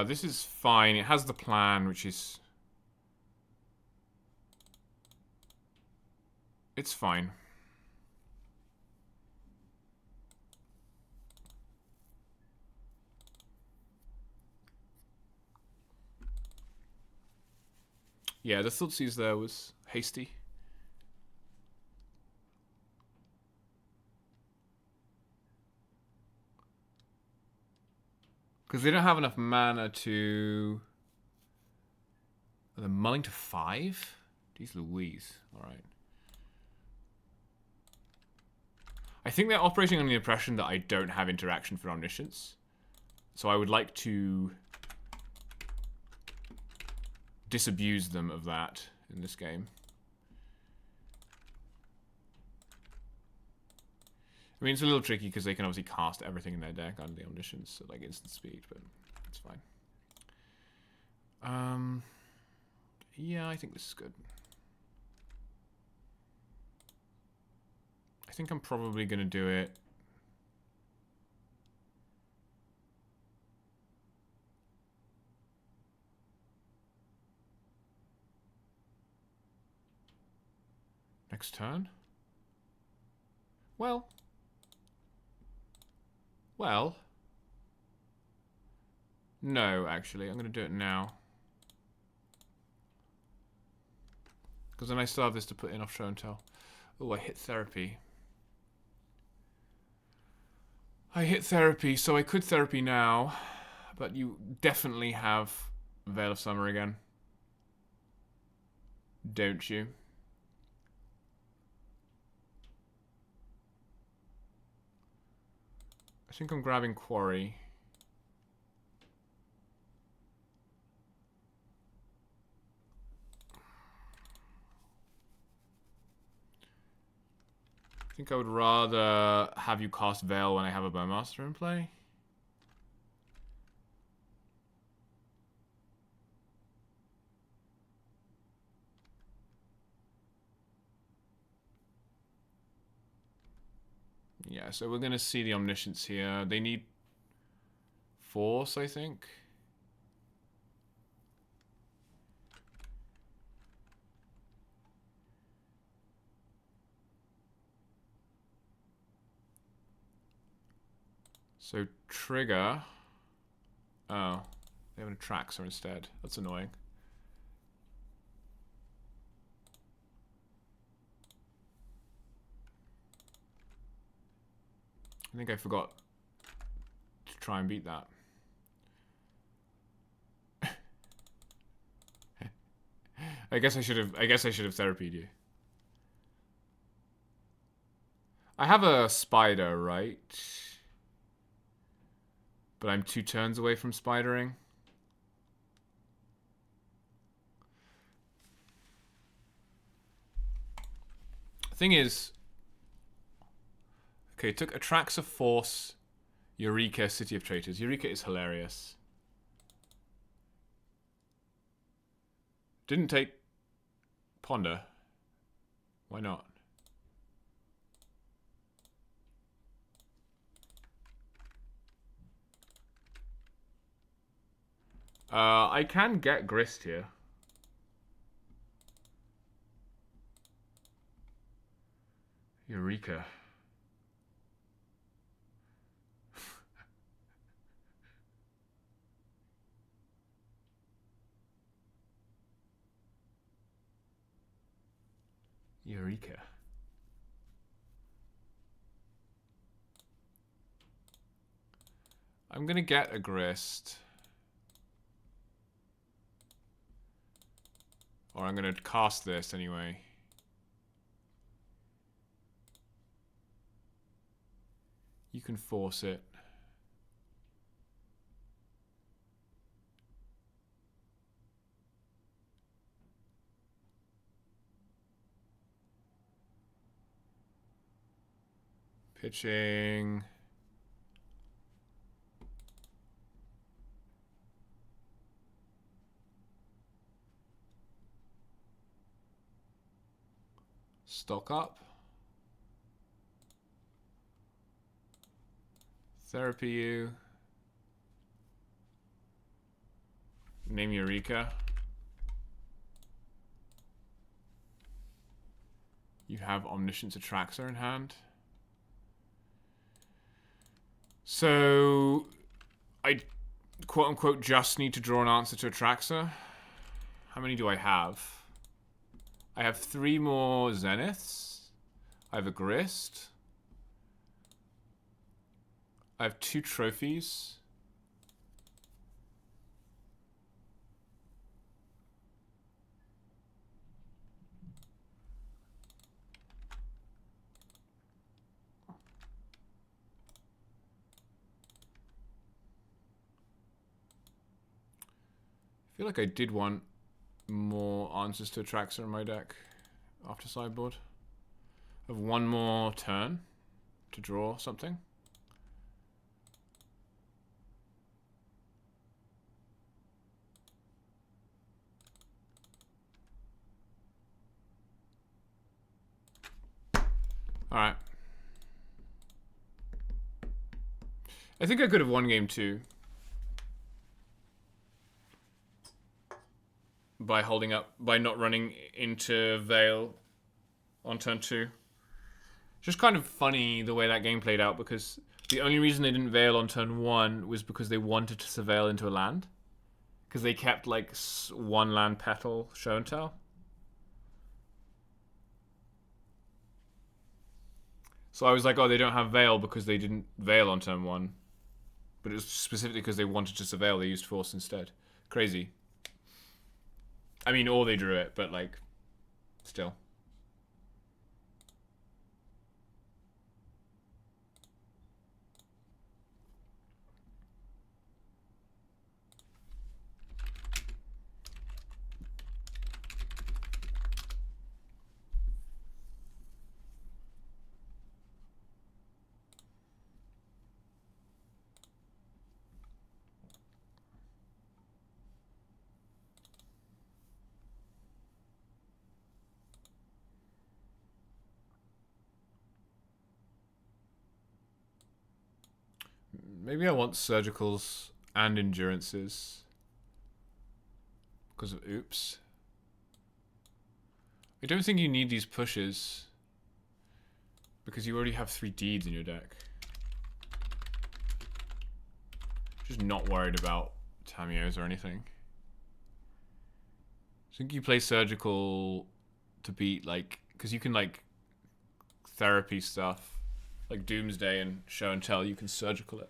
This is fine. It has the plan, which is... It's fine. Yeah, the Thutsies there was hasty. Because they don't have enough mana to... Are they mulling to 5? Jeez Louise. Alright. I think they're operating on the impression that I don't have interaction for Omniscience. So I would like to disabuse them of that in this game. I mean, it's a little tricky because they can obviously cast everything in their deck on the Omniscience at like instant speed, but it's fine. Yeah, I think this is good. I think I'm probably going to do it. Next turn? Well. No, actually. I'm going to do it now. Because then I still have this to put in off show and tell. Oh, I hit therapy. So I could therapy now. But you definitely have Veil of Summer again. Don't you? I think I'm grabbing Quarry. I think I would rather have you cast Veil when I have a Bowmaster in play. Yeah, so we're going to see the Omniscience here. They need Force, I think. So trigger. Oh, they have an Atraxa instead. That's annoying. I think I forgot to try and beat that. I guess I should have therapied you. I have a spider, right? But I'm 2 turns away from spidering. Thing is, okay, took Atraxa, Force, Eureka, City of Traitors. Eureka is hilarious. Didn't take Ponder. Why not? I can get Grist here. Eureka. Eureka. I'm gonna get a Grist. Or I'm gonna cast this anyway. You can force it. Pitching. Stock up. Therapy you. Name Eureka. You have Omniscience Atraxa in hand. So, I quote-unquote just need to draw an answer to Atraxa. How many do I have? I have 3 more Zeniths. I have a Grist. I have 2 trophies. I feel like I did want more answers to Atraxa in my deck after sideboard. I have 1 more turn to draw something. Alright. I think I could have won game 2 by holding up, by not running into Veil on turn 2. Just kind of funny the way that game played out, because the only reason they didn't Veil on turn 1 was because they wanted to surveil into a land. Because they kept like 1 land petal show and tell. So I was like, oh, they don't have Veil because they didn't Veil on turn 1. But it was specifically because they wanted to surveil, they used Force instead. Crazy. I mean, or they drew it, but like, still. Maybe I want surgicals and endurances because of oops. I don't think you need these pushes because you already have 3 deeds in your deck. Just not worried about Tamiyo's or anything. I think you play surgical to beat, like, because you can like therapy stuff like Doomsday and Show and Tell. You can surgical it.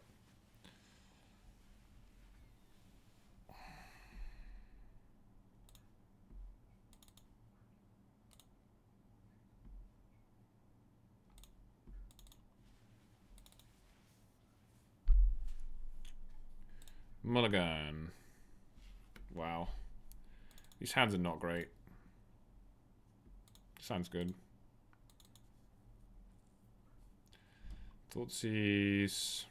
Mulligan. Wow. These hands are not great. Sounds good. Thoughtseize.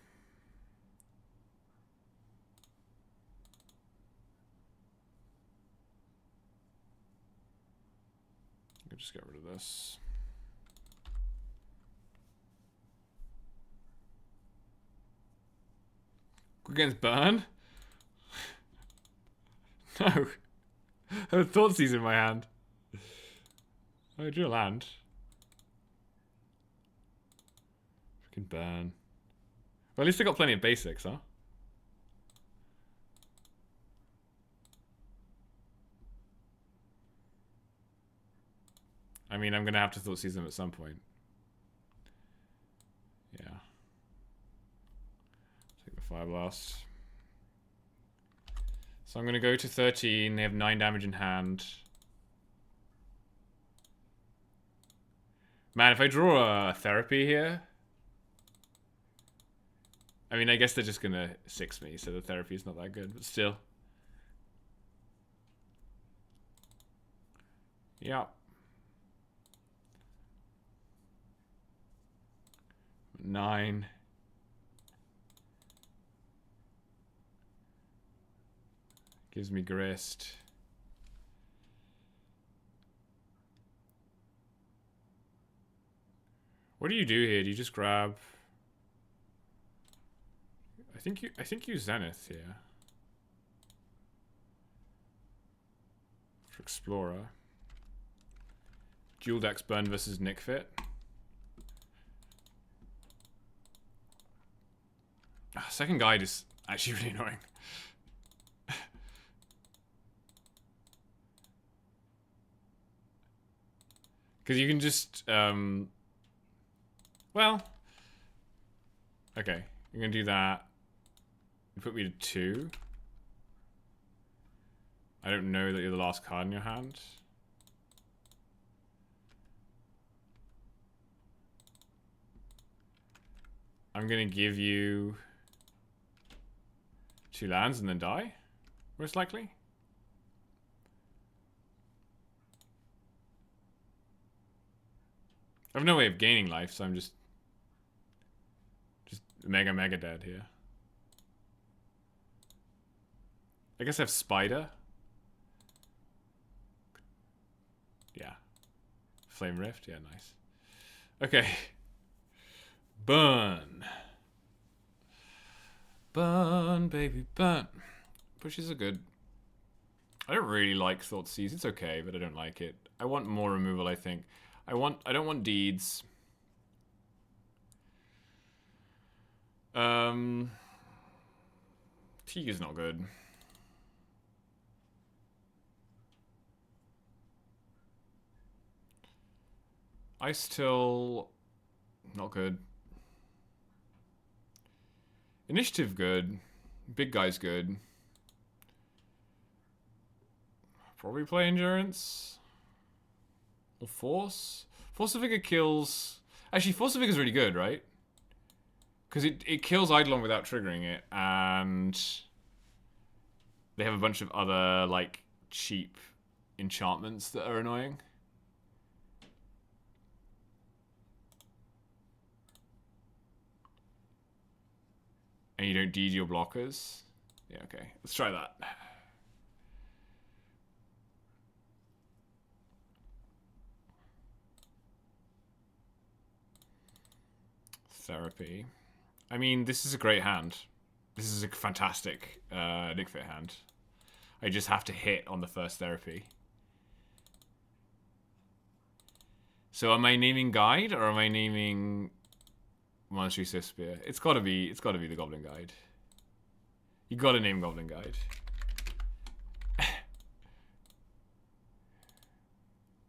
I'll just get rid of this. Against Burn? No. I have Thoughtseize in my hand. Oh, I drew a land. Freaking Burn. Well, at least I got plenty of basics, huh? I mean, I'm gonna have to Thoughtseize them at some point. Yeah. Take the Fire Blast. So I'm gonna go to 13. They have 9 damage in hand. Man, if I draw a therapy here, I mean, I guess they're just gonna 6 me, so the therapy is not that good, but still. Yeah. 9. Gives me Grist. What do you do here? Do you just grab... I think you Zenith here. For Explorer. Dual Dex Burn versus Nick Fit. Second Guide is actually really annoying. Because you can just, well, okay, you're going to do that. You put me to 2. I don't know that you're the last card in your hand. I'm going to give you 2 lands and then die, most likely. I have no way of gaining life, so I'm just mega dead here. I guess I have Spider. Yeah. Flame Rift, yeah, nice. Okay. Burn. Burn, baby, burn. Pushes are good. I don't really like Thoughtseize. It's okay, but I don't like it. I want more removal, I think. I don't want Deeds. Teague is not good. Ice Till, not good. Initiative good. Big guy's good. Probably play Endurance. Or Force? Force of Vigor kills... Actually, Force of Vigor is really good, right? Because it kills Eidolon without triggering it, and... they have a bunch of other, like, cheap enchantments that are annoying. And you don't deed your blockers? Yeah, okay. Let's try that. Therapy. I mean, this is a great hand. This is a fantastic Nick Fit hand. I just have to hit on the first therapy. So am I naming Guide or am I naming Monastery Sith Spear? It's gotta be the Goblin Guide. You gotta name Goblin Guide.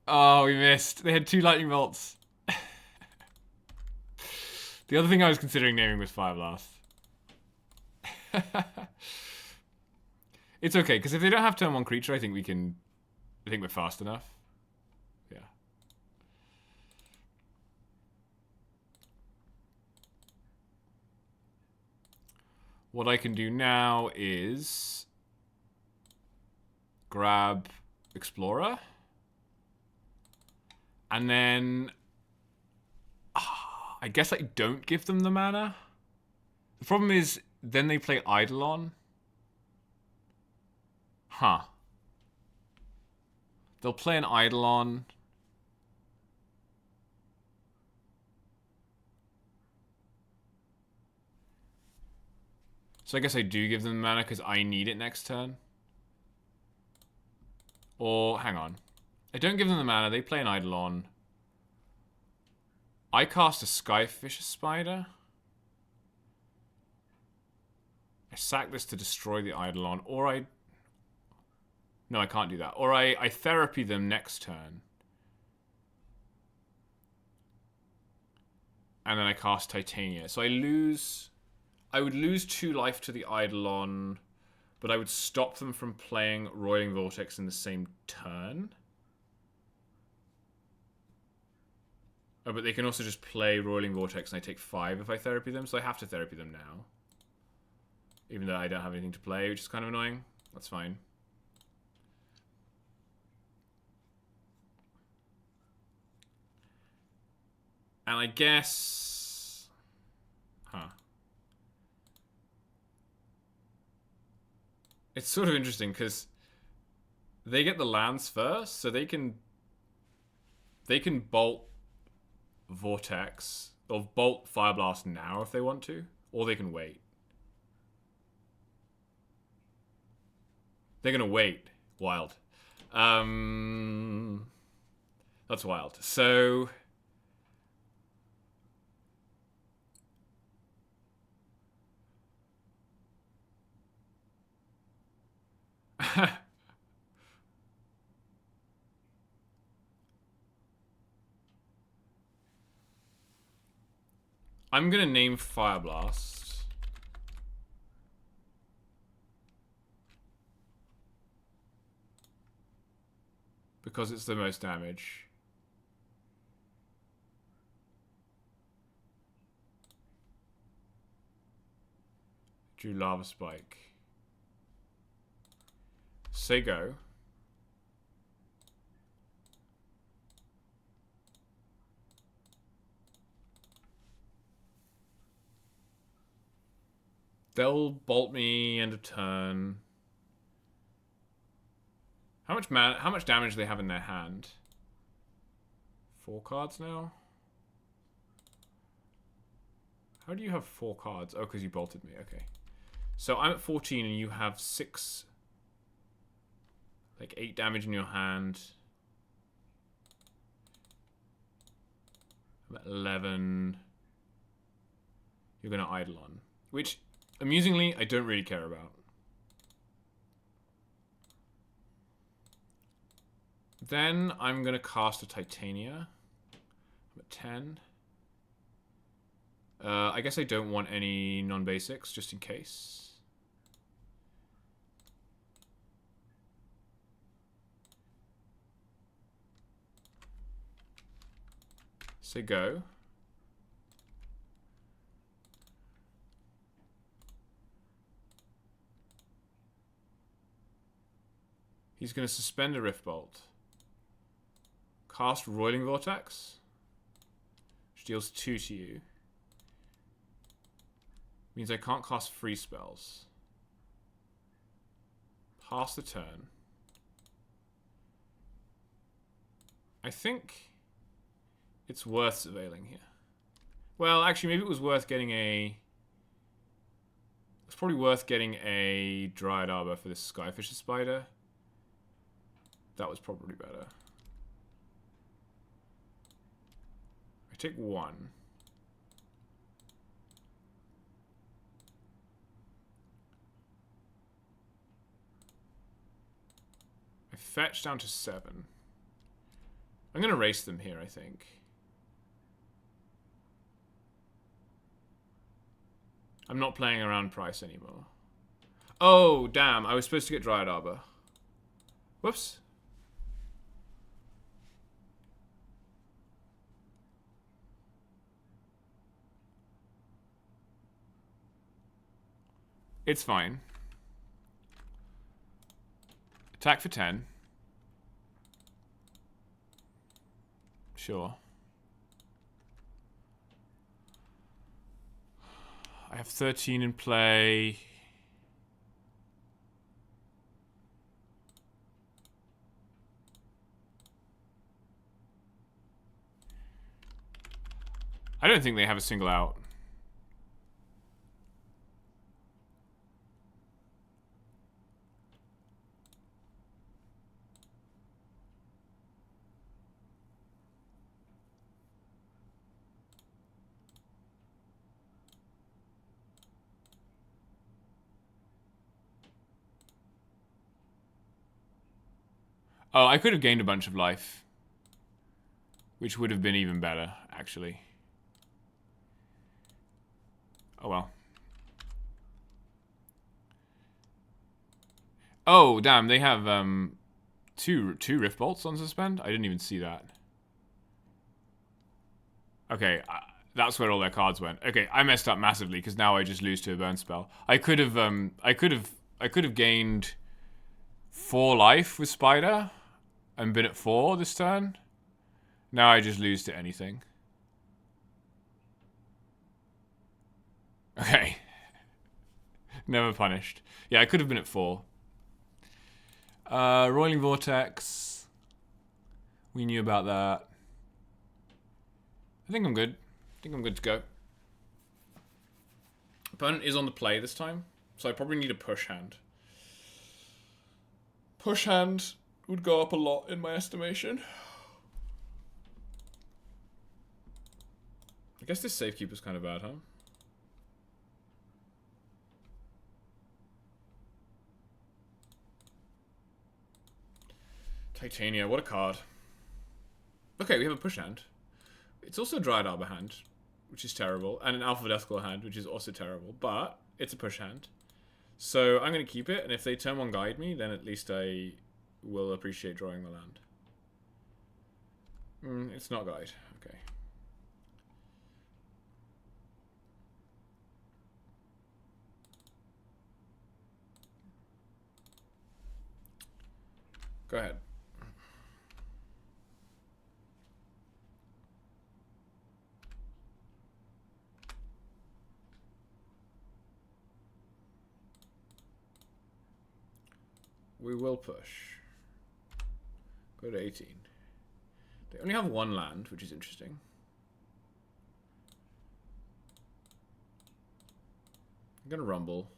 Oh, we missed. They had 2 lightning bolts. The other thing I was considering naming was Fire Blast. It's okay, because if they don't have turn 1 creature, I think we're fast enough. Yeah. What I can do now is grab Explorer. And then I guess I don't give them the mana. The problem is then they play Eidolon. Huh. They'll play an Eidolon. So I guess I do give them the mana because I need it next turn. Or, hang on. I don't give them the mana, they play an Eidolon. I cast a Skyfisher Spider. I sack this to destroy the Eidolon, or I... No, I can't do that. Or I therapy them next turn. And then I cast Titania. So I would lose 2 life to the Eidolon, but I would stop them from playing Roiling Vortex in the same turn. Oh, but they can also just play Roiling Vortex and I take 5 if I therapy them, so I have to therapy them now. Even though I don't have anything to play, which is kind of annoying. That's fine. And I guess... Huh. It's sort of interesting, because they get the lands first, so they can bolt Vortex. They'll bolt Fire Blast now if they want to, or they can wait. They're gonna wait. Wild. That's wild. So I'm gonna name Fire Blast. Because it's the most damage. Drew Lava Spike. Say go. They'll bolt me end of turn. How much damage do they have in their hand? 4 cards now? How do you have 4 cards? Oh, because you bolted me. Okay. So I'm at 14 and you have 6... Like 8 damage in your hand. I'm at 11. You're going to Eidolon. Which, amusingly, I don't really care about. Then I'm going to cast a Titania. I'm at 10. I guess I don't want any non-basics, just in case. Say go. He's going to suspend a Rift Bolt. Cast Roiling Vortex. Which deals 2 to you. Means I can't cast free spells. Pass the turn. I think it's worth surveilling here. Well, actually, maybe it was worth getting a... It's probably worth getting a Dryad Arbor for this Skyfisher Spider. That was probably better. I take 1. I fetch down to 7. I'm going to race them here, I think. I'm not playing around price anymore. Oh, damn. I was supposed to get Dryad Arbor. Whoops. It's fine. Attack for 10. Sure. I have 13 in play. I don't think they have a single out. Oh, I could have gained a bunch of life. Which would have been even better, actually. Oh well. Oh, damn, they have two Rift Bolts on suspend? I didn't even see that. Okay, that's where all their cards went. Okay, I messed up massively because now I just lose to a burn spell. I could have gained 4 life with Spider and been at 4 this turn. Now I just lose to anything. Okay. Never punished. Yeah, I could have been at 4. Roiling Vortex. We knew about that. I think I'm good. I think I'm good to go. Opponent is on the play this time, so I probably need a push hand. Push hand would go up a lot in my estimation. I guess this safekeeper's kind of bad, huh? Titania, what a card. Okay, we have a push hand. It's also a Dryad Arbor hand, which is terrible, and an Alpha Deathclaw hand, which is also terrible, but it's a push hand. So I'm going to keep it, and if they turn one guide me, then at least I will appreciate drawing the land. It's not guide. Okay. Go ahead. We will push. Go to 18. They only have one land, which is interesting. I'm gonna rumble.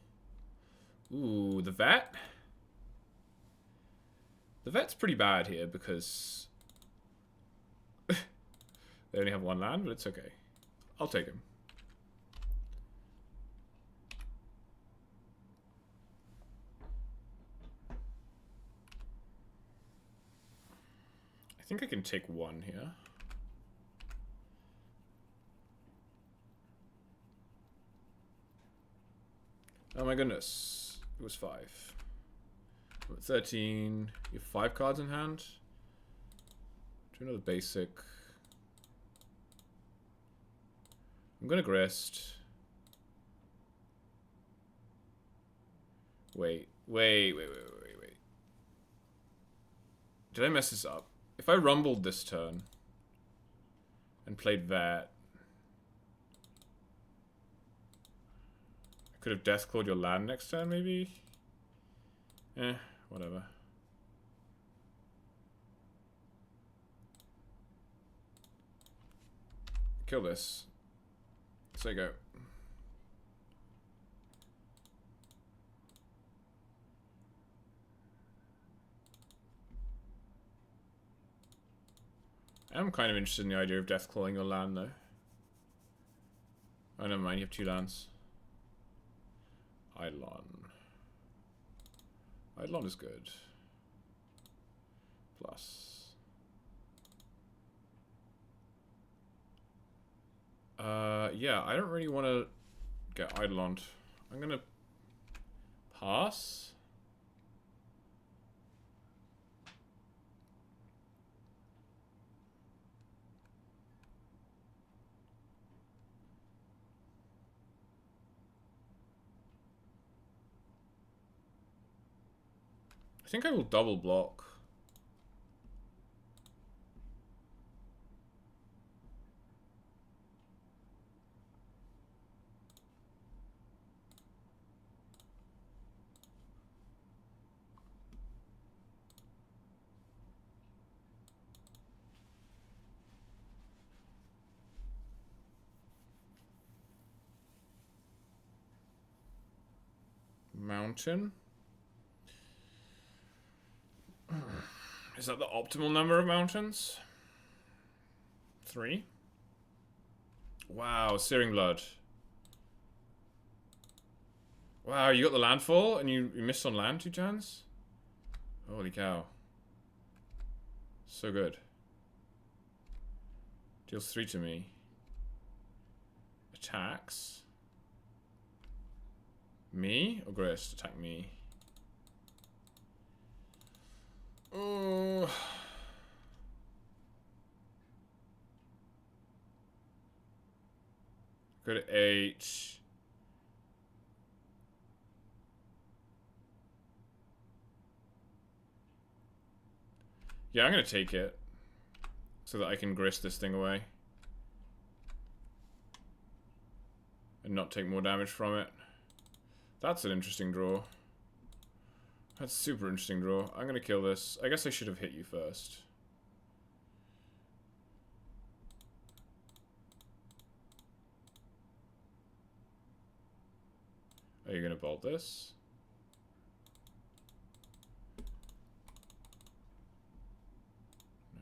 Ooh, the vet? The vet's pretty bad here because they only have one land, but it's okay. I'll take him. I think I can take one here. Oh my goodness. It was 5. 13. You have 5 cards in hand. Do another basic. I'm gonna grist. Wait. Did I mess this up? If I rumbled this turn and played that, I could have Deathclawed your land next turn, maybe? Whatever. Kill this. So you go. I'm kind of interested in the idea of Deathclawing your land, though. Oh, never mind. You have 2 lands. Eidolon. Eidolon is good. Plus. Yeah, I don't really want to get Eidolon. I'm gonna pass. I think I will double block. Mountain. Is that the optimal number of mountains? 3? Wow, Searing Blood. Wow, you got the landfall and you missed on land 2 turns? Holy cow. So good. Deals 3 to me. Attacks. Me or Grist? Attack me. Oh. Go to 8. Yeah, I'm gonna take it so that I can grist this thing away and not take more damage from it. That's an interesting draw. That's a super interesting draw. I'm gonna kill this. I guess I should have hit you first. Are you going to bolt this?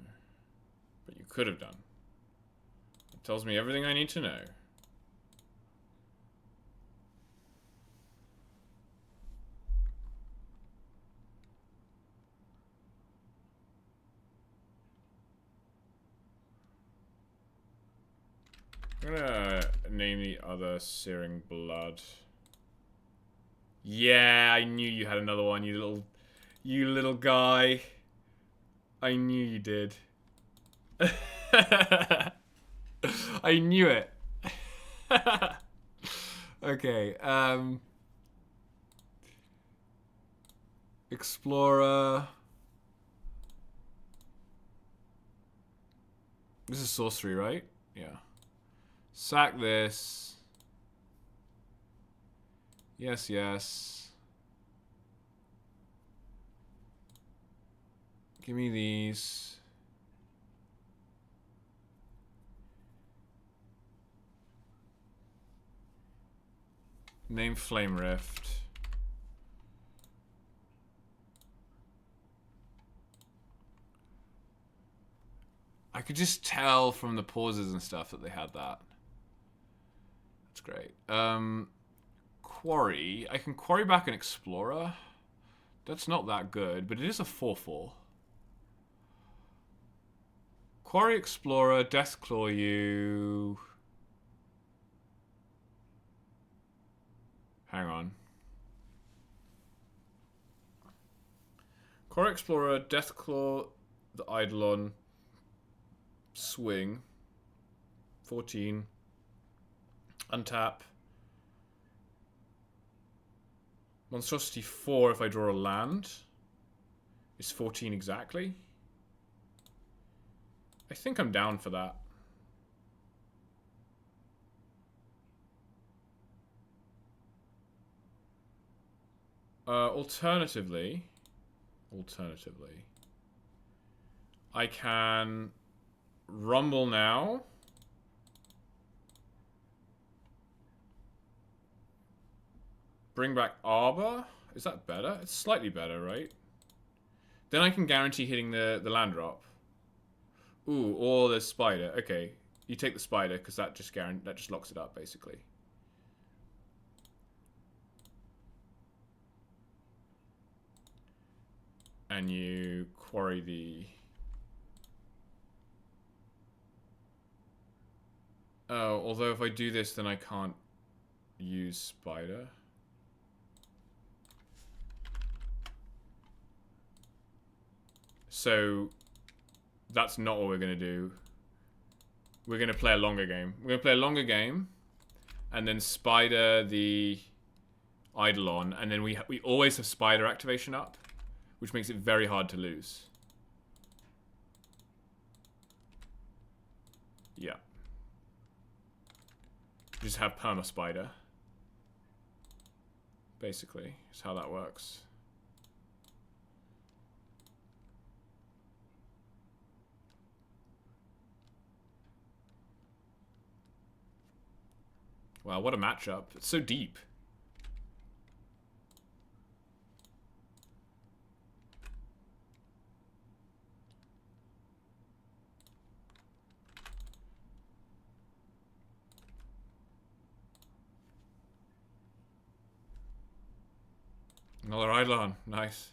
No. But you could have done. It tells me everything I need to know. I'm gonna name the other Searing Blood. Yeah, I knew you had another one, you little guy. I knew you did. I knew it. Okay, Explorer. This is sorcery, right? Yeah. Sack this. Yes, yes. Give me these. Name Flame Rift. I could just tell from the pauses and stuff that they had that. That's great. Quarry. I can quarry back an Explorer. That's not that good, but it is a 4/4. Quarry Explorer, Deathclaw you. Hang on. Quarry Explorer, Deathclaw, the Eidolon, swing. 14. Untap. Monstrosity 4 if I draw a land. Is 14 exactly? I think I'm down for that. Alternatively, I can rumble now. Bring back Arbor. Is that better? It's slightly better, right? Then I can guarantee hitting the land drop. Ooh, or the spider. Okay, you take the spider because that just locks it up basically. And you quarry the... Oh, although if I do this, then I can't use spider. So that's not what we're going to do. We're going to play a longer game. We're going to play a longer game and then spider the Eidolon, and then we always have spider activation up, which makes it very hard to lose. Yeah. Just have perma spider. Basically, is how that works. Wow, what a matchup. It's so deep. Another Eidolon. Nice.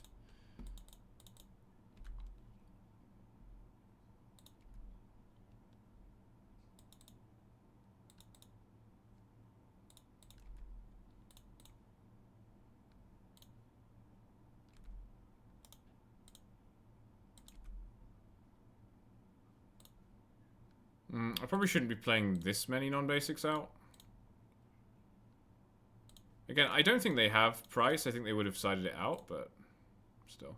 I probably shouldn't be playing this many non-basics out. Again, I don't think they have price. I think they would have sided it out, but still.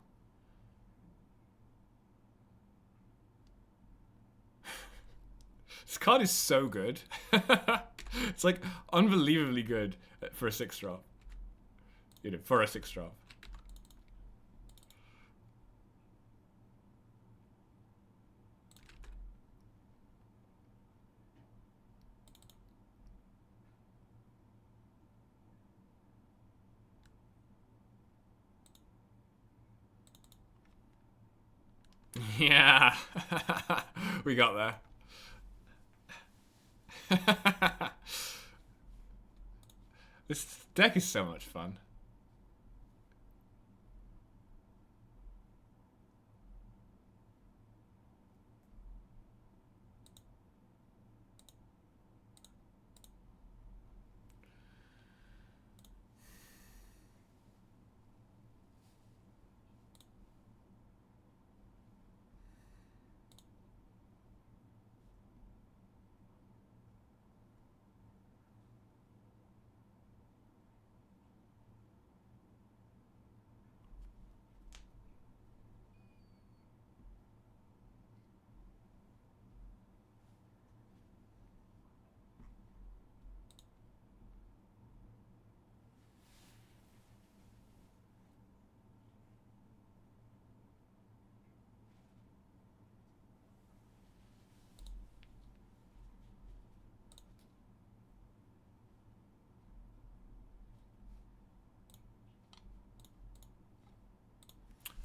This card is so good. It's like unbelievably good for a 6-drop. You know, for a 6-drop. Yeah. We got there. This deck is so much fun.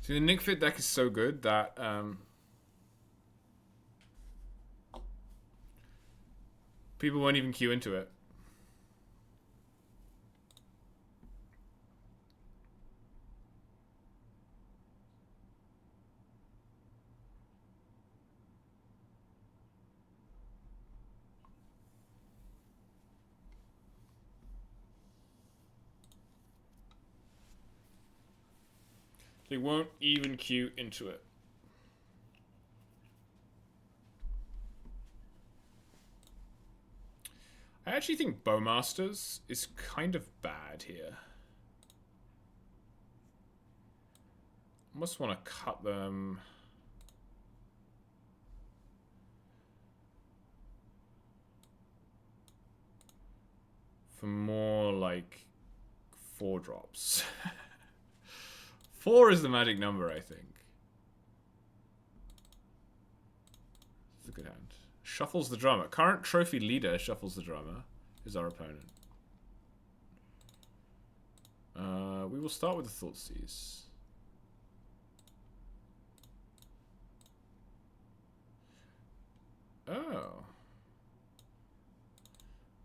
See, the Nick Fit deck is so good that people won't even queue into it. They won't even queue into it. I actually think Bowmasters is kind of bad here. Almost want to cut them. For more like 4 drops. 4 is the magic number, I think. It's a good hand. Shuffles the drummer. Current trophy leader shuffles the drummer. Is our opponent. We will start with the Thoughtseize. Oh.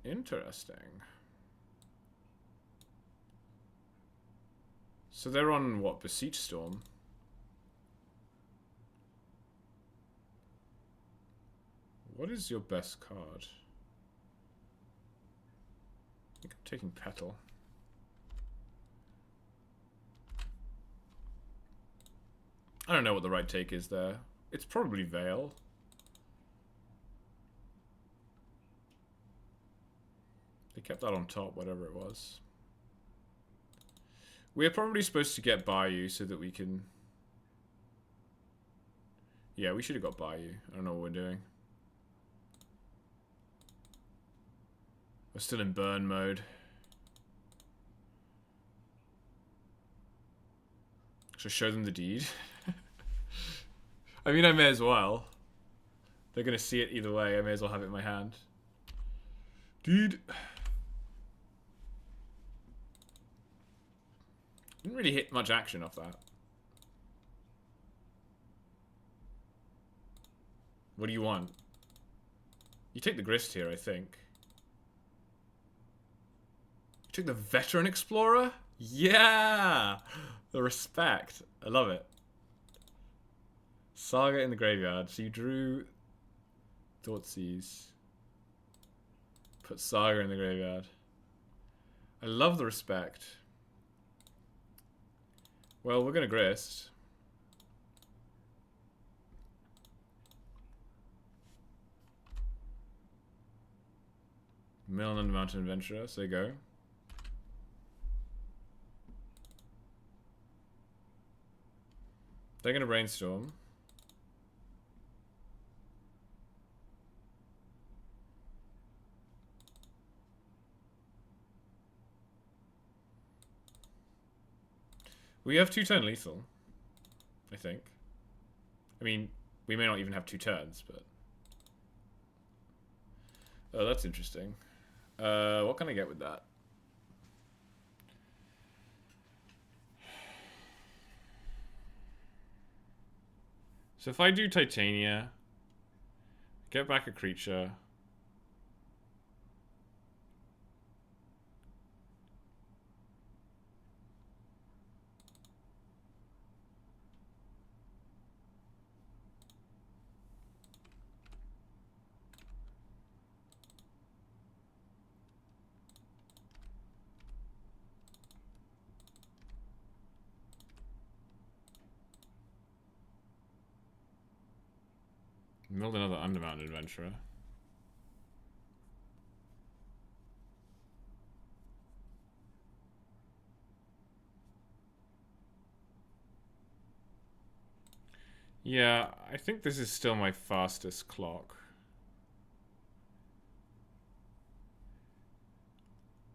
Interesting. So they're on, what, Beseech Storm? What is your best card? I think I'm taking Petal. I don't know what the right take is there. It's probably Veil. They kept that on top, whatever it was. We're probably supposed to get Bayou so that we can... Yeah, we should have got Bayou. I don't know what we're doing. We're still in burn mode. Should I show them the deed? I mean, I may as well. They're going to see it either way. I may as well have it in my hand. Deed. Didn't really hit much action off that. What do you want? You take the Grist here, I think. You took the Veteran Explorer? Yeah! The respect. I love it. Saga in the graveyard. So you drew Thoughtseize. Put Saga in the graveyard. I love the respect. Well, we're going to Grist. Mill and Mountain Adventurer, so you go. They're going to Brainstorm. We have 2-turn lethal, I think. I mean, we may not even have 2 turns, but... Oh, that's interesting. What can I get with that? So if I do Titania, get back a creature. Build another Undermountain Adventurer. Yeah, I think this is still my fastest clock.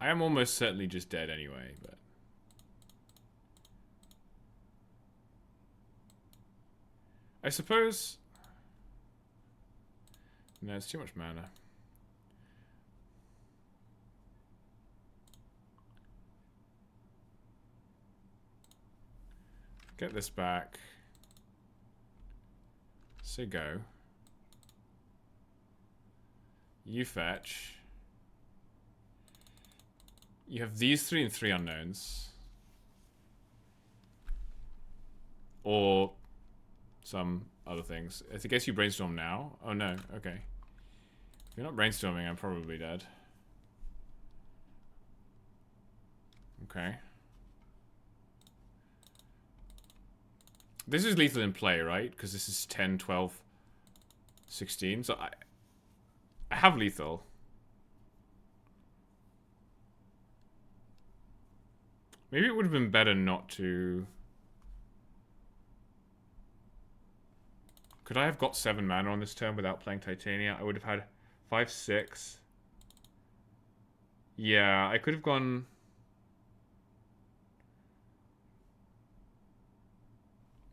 I am almost certainly just dead anyway, but... I suppose... No, it's too much mana. Get this back. So go. You fetch. You have these 3 and 3 unknowns. Or some other things. I guess you brainstorm now. Oh no, okay. If you're not brainstorming, I'm probably dead. Okay. This is lethal in play, right? Because this is 10, 12, 16. So I have lethal. Maybe it would have been better not to... Could I have got 7 mana on this turn without playing Titania? I would have had 5, 6. Yeah, I could have gone...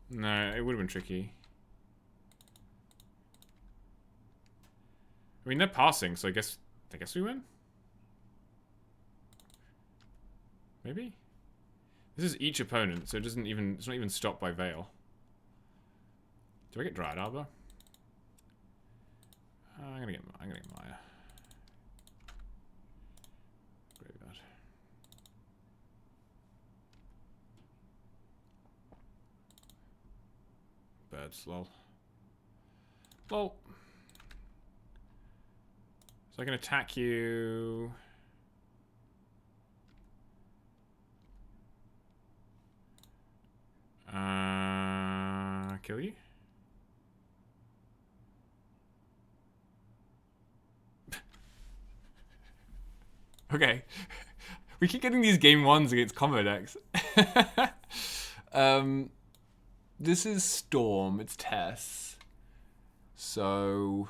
No, it would have been tricky. I mean, they're passing, so I guess we win? Maybe? This is each opponent, so it's not even stopped by Veil. Do I get Dryad Arbor? I'm gonna get Maya. Graveyard. Birds, lol. Lol. So I can attack you. Kill you? Okay. We keep getting these game 1s against combo decks. This is Storm, it's Tess. So...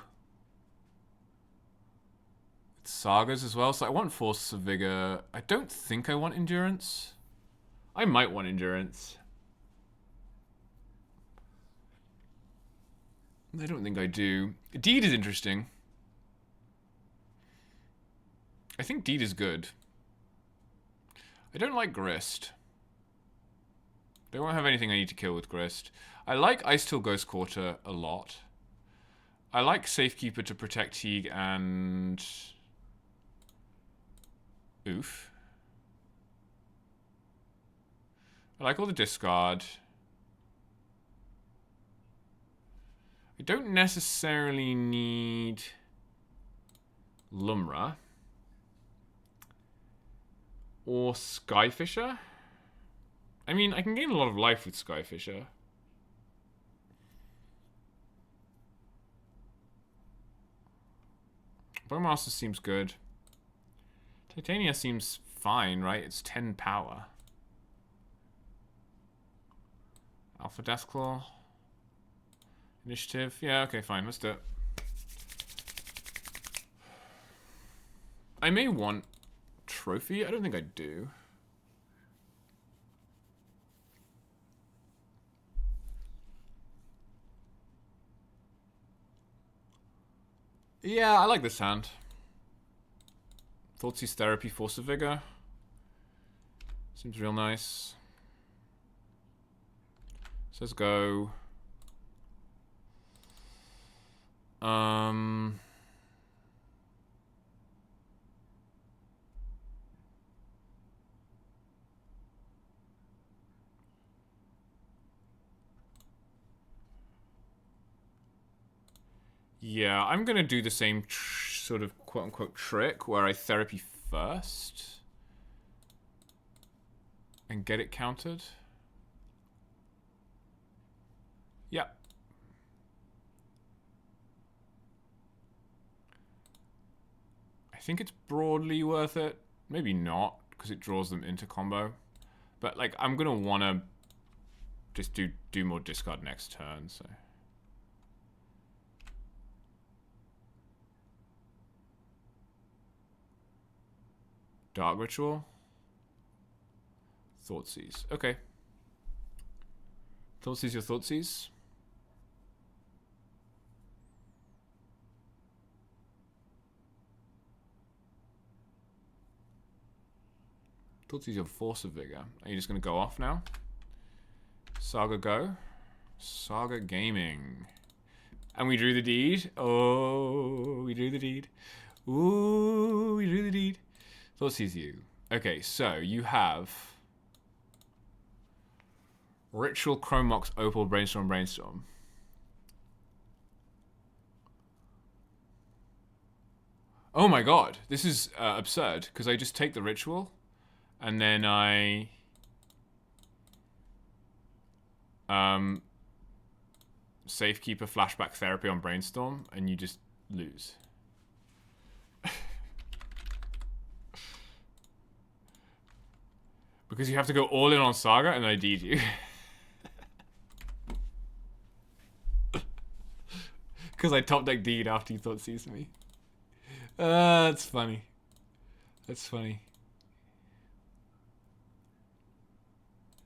It's Sagas as well, so I want Force of Vigor. I don't think I want Endurance. I might want Endurance. I don't think I do. Deed is interesting. I think Deed is good. I don't like Grist. They won't have anything I need to kill with Grist. I like Ice-Till Ghost Quarter a lot. I like Safekeeper to protect Teague and... Oof. I like all the discard. I don't necessarily need Lumra. Or Skyfisher? I mean, I can gain a lot of life with Skyfisher. Bowmaster seems good. Titania seems fine, right? It's 10 power. Alpha Deathclaw. Initiative. Yeah, okay, fine. Let's do it. I may want Trophy. I don't think I do. Yeah, I like this hand. Thoughtseize Therapy, Force of Vigor. Seems real nice. Says go. Um... Yeah, I'm going to do the same sort of quote-unquote trick where I therapy first and get it countered. Yeah. I think it's broadly worth it. Maybe not, because it draws them into combo. But, like, I'm going to want to just do more discard next turn, so... Dark Ritual. Thoughtseize. Okay. Thoughtseize your Thoughtseize. Thoughtseize your Force of Vigor. Are you just going to go off now? Saga go. Saga Gaming. And we drew the deed. Oh, we drew the deed. Ooh, we drew the deed. Thoughtseize you. Okay, so you have Ritual, Chrome Mox, Opal, Brainstorm, Brainstorm. Oh my god, this is absurd, because I just take the Ritual, and then I... Safekeeper, Flashback, Therapy on Brainstorm, and you just lose. Because you have to go all in on Saga, and I deed you. Because I top deck deed after you Thoughtseize me. That's funny. That's funny.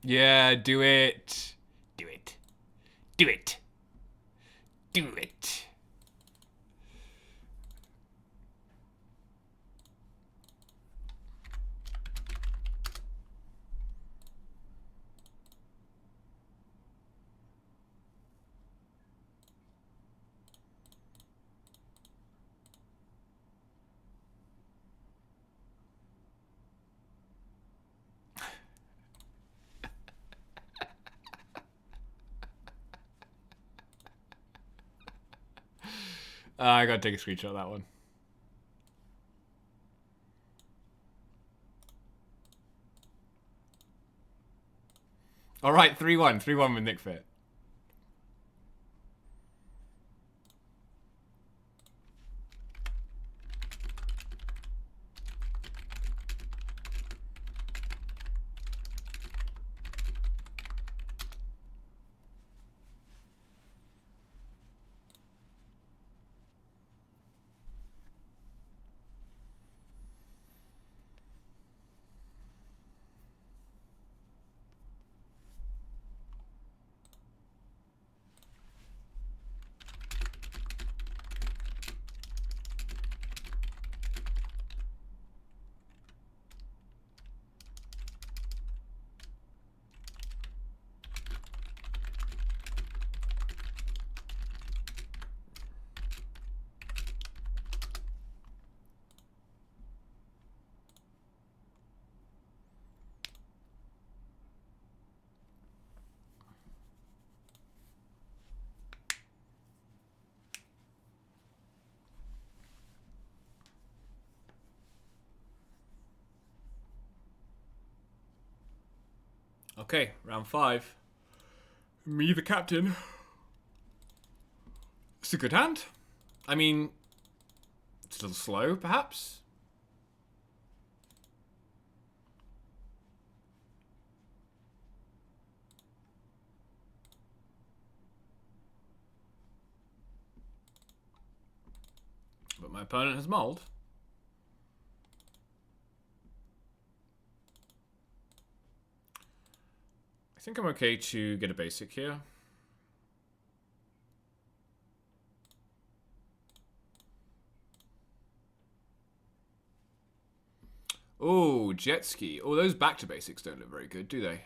Yeah, do it. Do it. Do it. Do it. I gotta take a screenshot of that one. Alright, 3-1. 3-1 with Nick Fit. Okay, round 5. Me, the captain. It's a good hand. I mean, it's a little slow, perhaps. But my opponent has mulled. I think I'm okay to get a basic here. Oh, jet ski. Oh, those back to basics don't look very good, do they?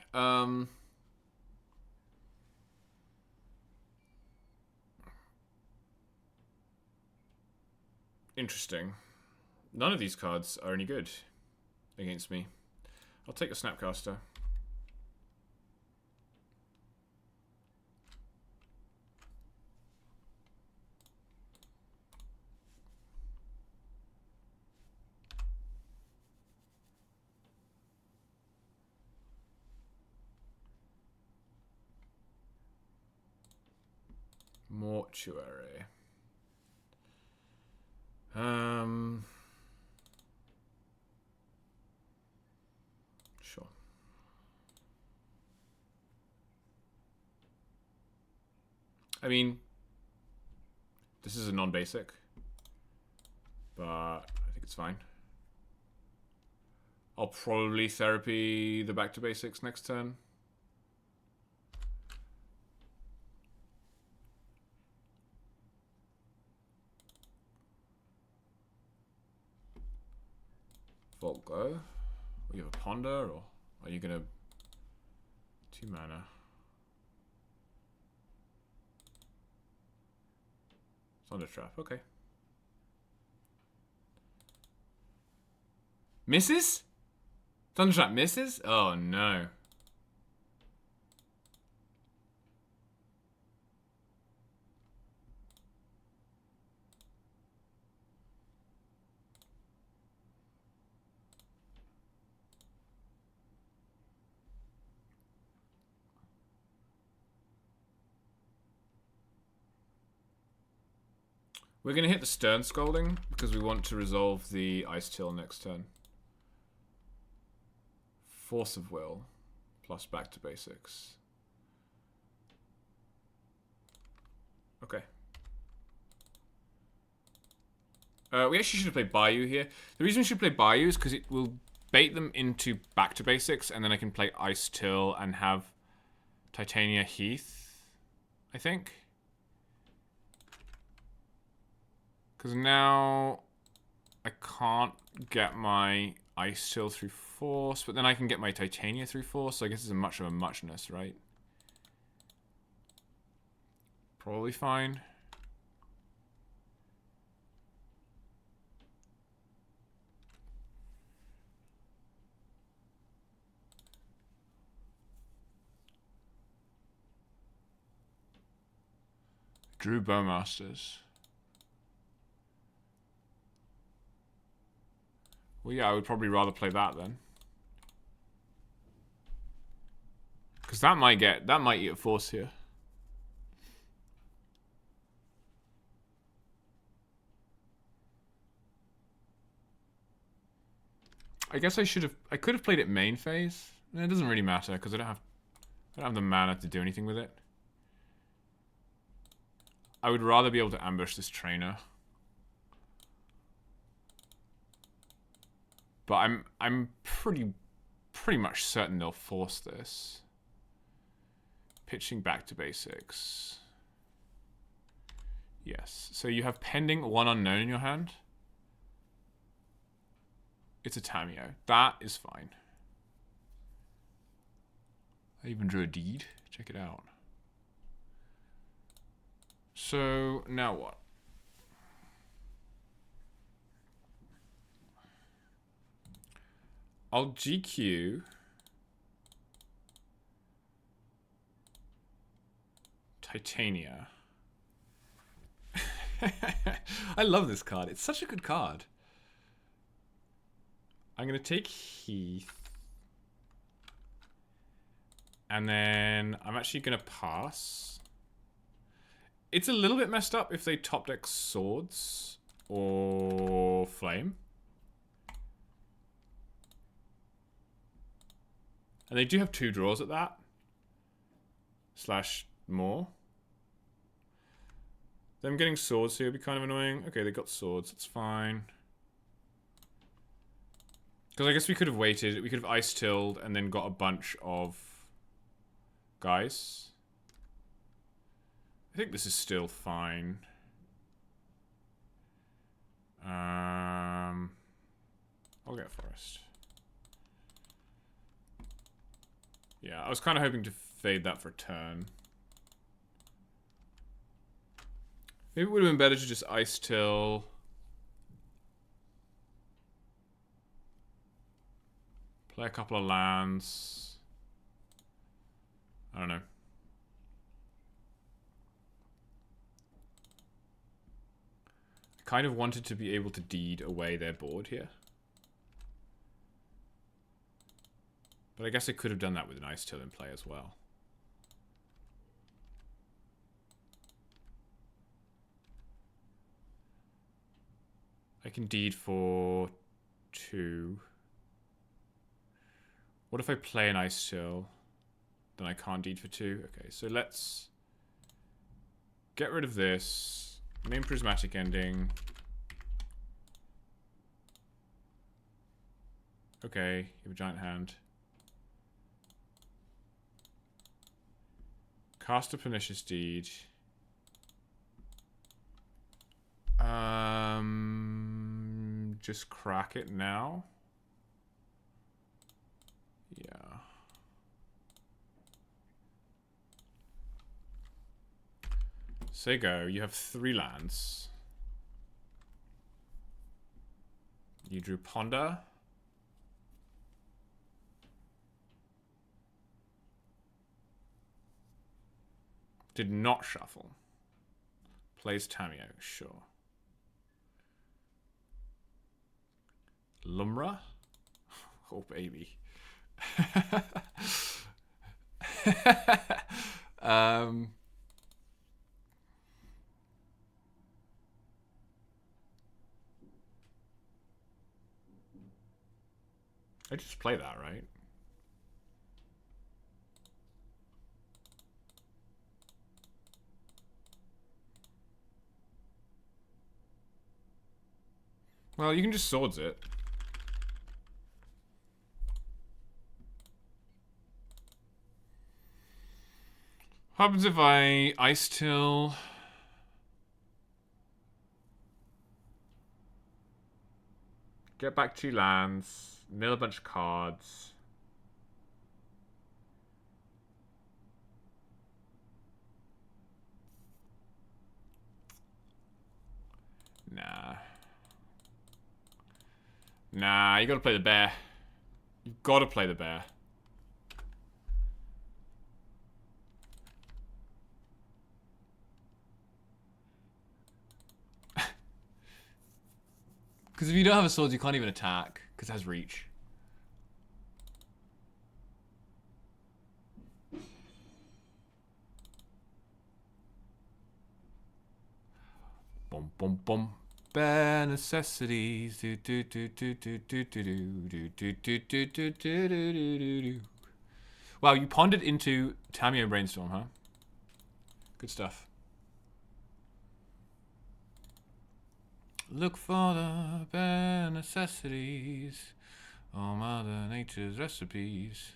Interesting. None of these cards are any good against me. I'll take a Snapcaster. Mortuary. Sure. I mean, this is a non-basic, but I think it's fine. I'll probably therapy the back to basics next turn. Vault Glow? Or you have a Ponder, or are you gonna 2 mana? Thunder Trap, okay. Misses? Thunder Trap misses? Oh no. We're going to hit the Stern Scolding because we want to resolve the Ice Chill next turn. Force of Will plus back to basics. Okay. We actually should have played Bayou here. The reason we should play Bayou is because it will bait them into back to basics, and then I can play Ice Till and have Titania Heath, I think. Because now I can't get my Ice Chill through Force, but then I can get my Titania through Force, so I guess it's a much of a muchness, right? Probably fine. Drew Bowmasters. Well, yeah, I would probably rather play that then. Because that might eat a Force here. I guess I could have played it main phase. It doesn't really matter because I don't have the mana to do anything with it. I would rather be able to ambush this trainer. But I'm pretty much certain they'll force this. Pitching back to basics. Yes. So you have pending 1 unknown in your hand. It's a Tamiyo. That is fine. I even drew a deed. Check it out. So now what? I'll GQ Titania. I love this card. It's such a good card. I'm going to take Heath. And then I'm actually going to pass. It's a little bit messed up if they top deck Swords or Flame. And they do have 2 draws at that. Slash more. Them getting Swords here would be kind of annoying. Okay, they got Swords. It's fine. Because I guess we could have waited. We could have Ice Tilled and then got a bunch of guys. I think this is still fine. I'll get Forest. Yeah, I was kind of hoping to fade that for turn. Maybe it would have been better to just Ice Till Play a couple of lands. I don't know. I kind of wanted to be able to deed away their board here. But I guess I could have done that with an Ice Till in play as well. I can deed for 2. What if I play an Ice Till? Then I can't deed for 2. Okay, so let's get rid of this. Main Prismatic Ending. Okay, you have a giant hand. Cast a Pernicious Deed. Just crack it now. Yeah. Say go. You have 3 lands. You drew Ponder. Did not shuffle. Plays Tamiyo, sure. Lumra? Oh, baby. I just play that, right? Well, you can just swords it. What happens if I Ice Till? Get back 2 lands. Mill a bunch of cards. Nah. Nah, you gotta play the bear. You gotta play the bear. Because if you don't have a sword, you can't even attack. Because it has reach. Boom, boom, boom. Bare necessities. Do do do do do do do do do do do do do do do. Wow, you pondered into Tamiyo Brainstorm, huh? Good stuff. Look for the bare necessities, all Mother Nature's recipes.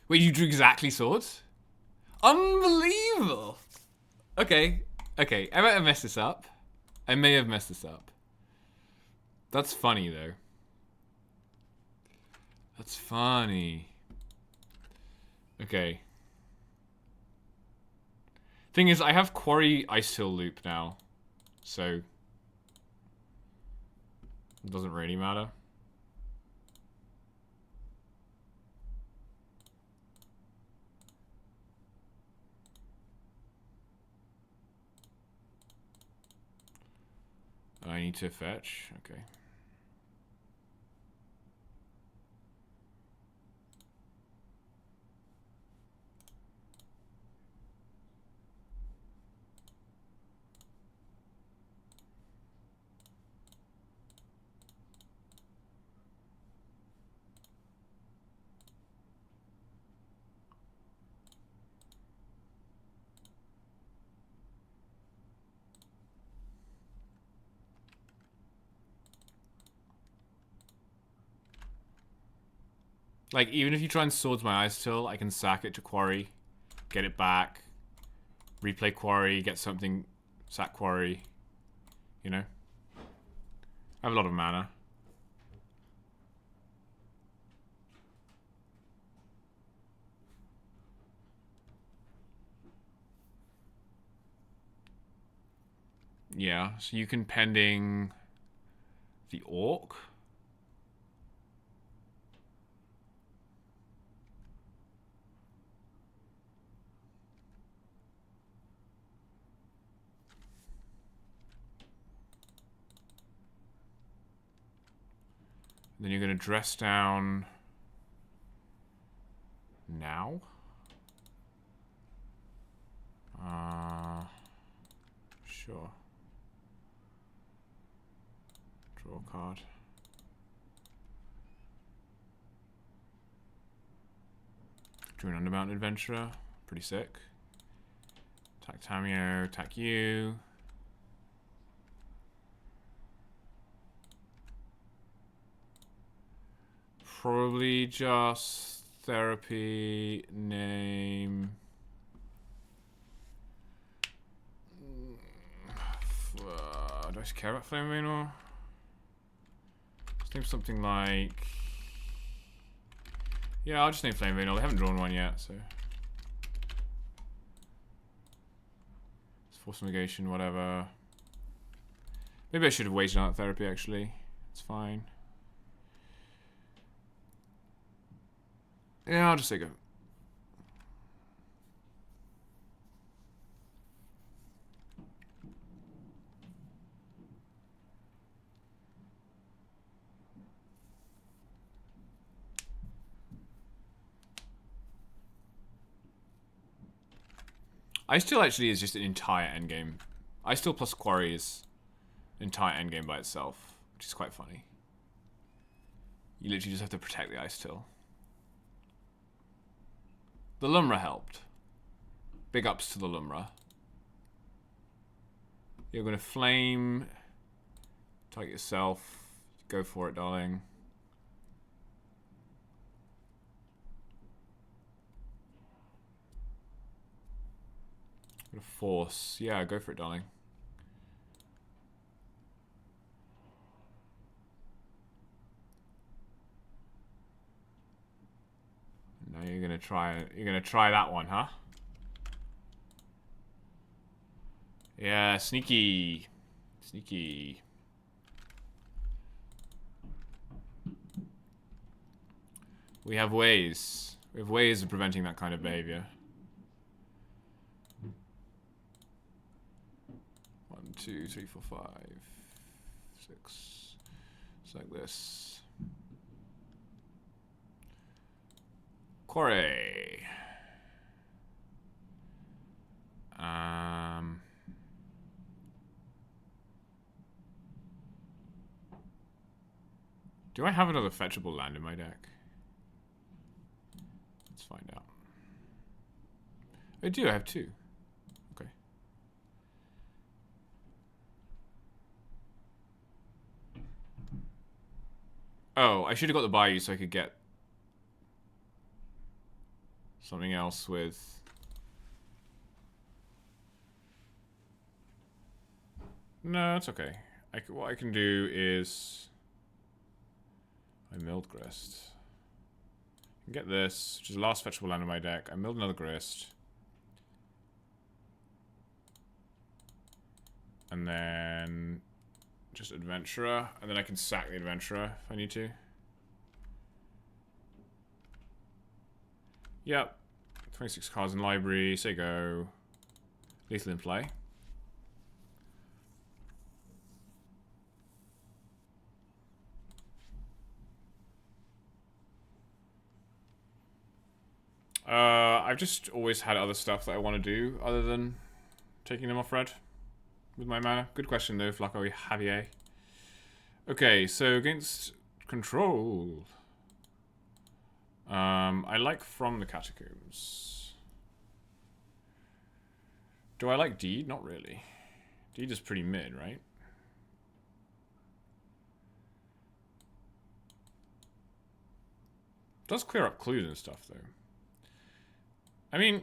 Wait, you drew exactly swords? Unbelievable! Okay, okay, I might have messed this up. I may have messed this up. That's funny, though. That's funny. Okay. Thing is, I have Quarry Ice Till Loop now, so it doesn't really matter. I need to fetch. Okay. Like, even if you try and swords my Ice Till, I can sack it to Quarry, get it back, replay Quarry, get something, sack Quarry, you know? I have a lot of mana. Yeah, so you can pending the orc. Then you're going to dress down now. Sure. Draw a card. Drew an Undermountain Adventurer. Pretty sick. Attack Tamio, attack you. Probably just therapy, name. Do I care about Flame Vein? Let's name something like... Yeah, I'll just name Flame Vein. They haven't drawn one yet, so... It's Force Negation, whatever. Maybe I should have waited on that therapy, actually. It's fine. Yeah, I'll just say go. Ice Steel actually is just an entire endgame. Ice Steel plus Quarry is an entire endgame by itself, which is quite funny. You literally just have to protect the Ice Steel. The Lumra helped. Big ups to the Lumra. You're going to flame. Target yourself. Go for it, darling. Gonna force. Yeah, go for it, darling. Now you're gonna try that one, huh? Yeah, sneaky. Sneaky. We have ways. We have ways of preventing that kind of behavior. 1, 2, 3, 4, 5, 6. It's like this. Quarry. Do I have another fetchable land in my deck? Let's find out. I do, I have 2. Okay. Oh, I should have got the Bayou so I could get something else with... No, it's okay. What I can do is... I milled Grist. I can get this, which is the last fetchable land in my deck. I milled another Grist. And then just Adventurer. And then I can sack the Adventurer if I need to. Yep. 26 cards in library. Say go. Lethal in play. I've just always had other stuff that I want to do other than taking them off red with my mana. Good question though, Flaco Javier. Okay, so against control. I like From the Catacombs. Do I like Deed? Not really. Deed is pretty mid, right? Does clear up clues and stuff though. I mean,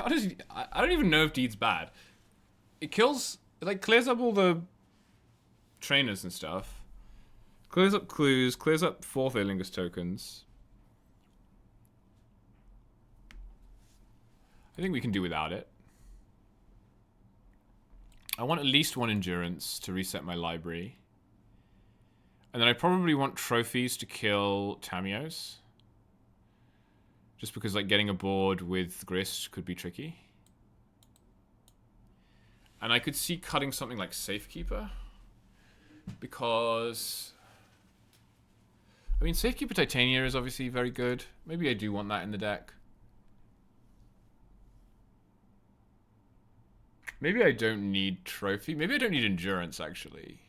honestly, I don't even know if Deed's bad. It kills, it like clears up all the trainers and stuff. Clears up clues, clears up 4th Aelingus tokens. I think we can do without it. I want at least 1 endurance to reset my library. And then I probably want trophies to kill Tamios. Just because like getting a board with Grist could be tricky. And I could see cutting something like Safekeeper. Because... I mean, Safekeeper Titania is obviously very good. Maybe I do want that in the deck. Maybe I don't need Trophy. Maybe I don't need Endurance, actually.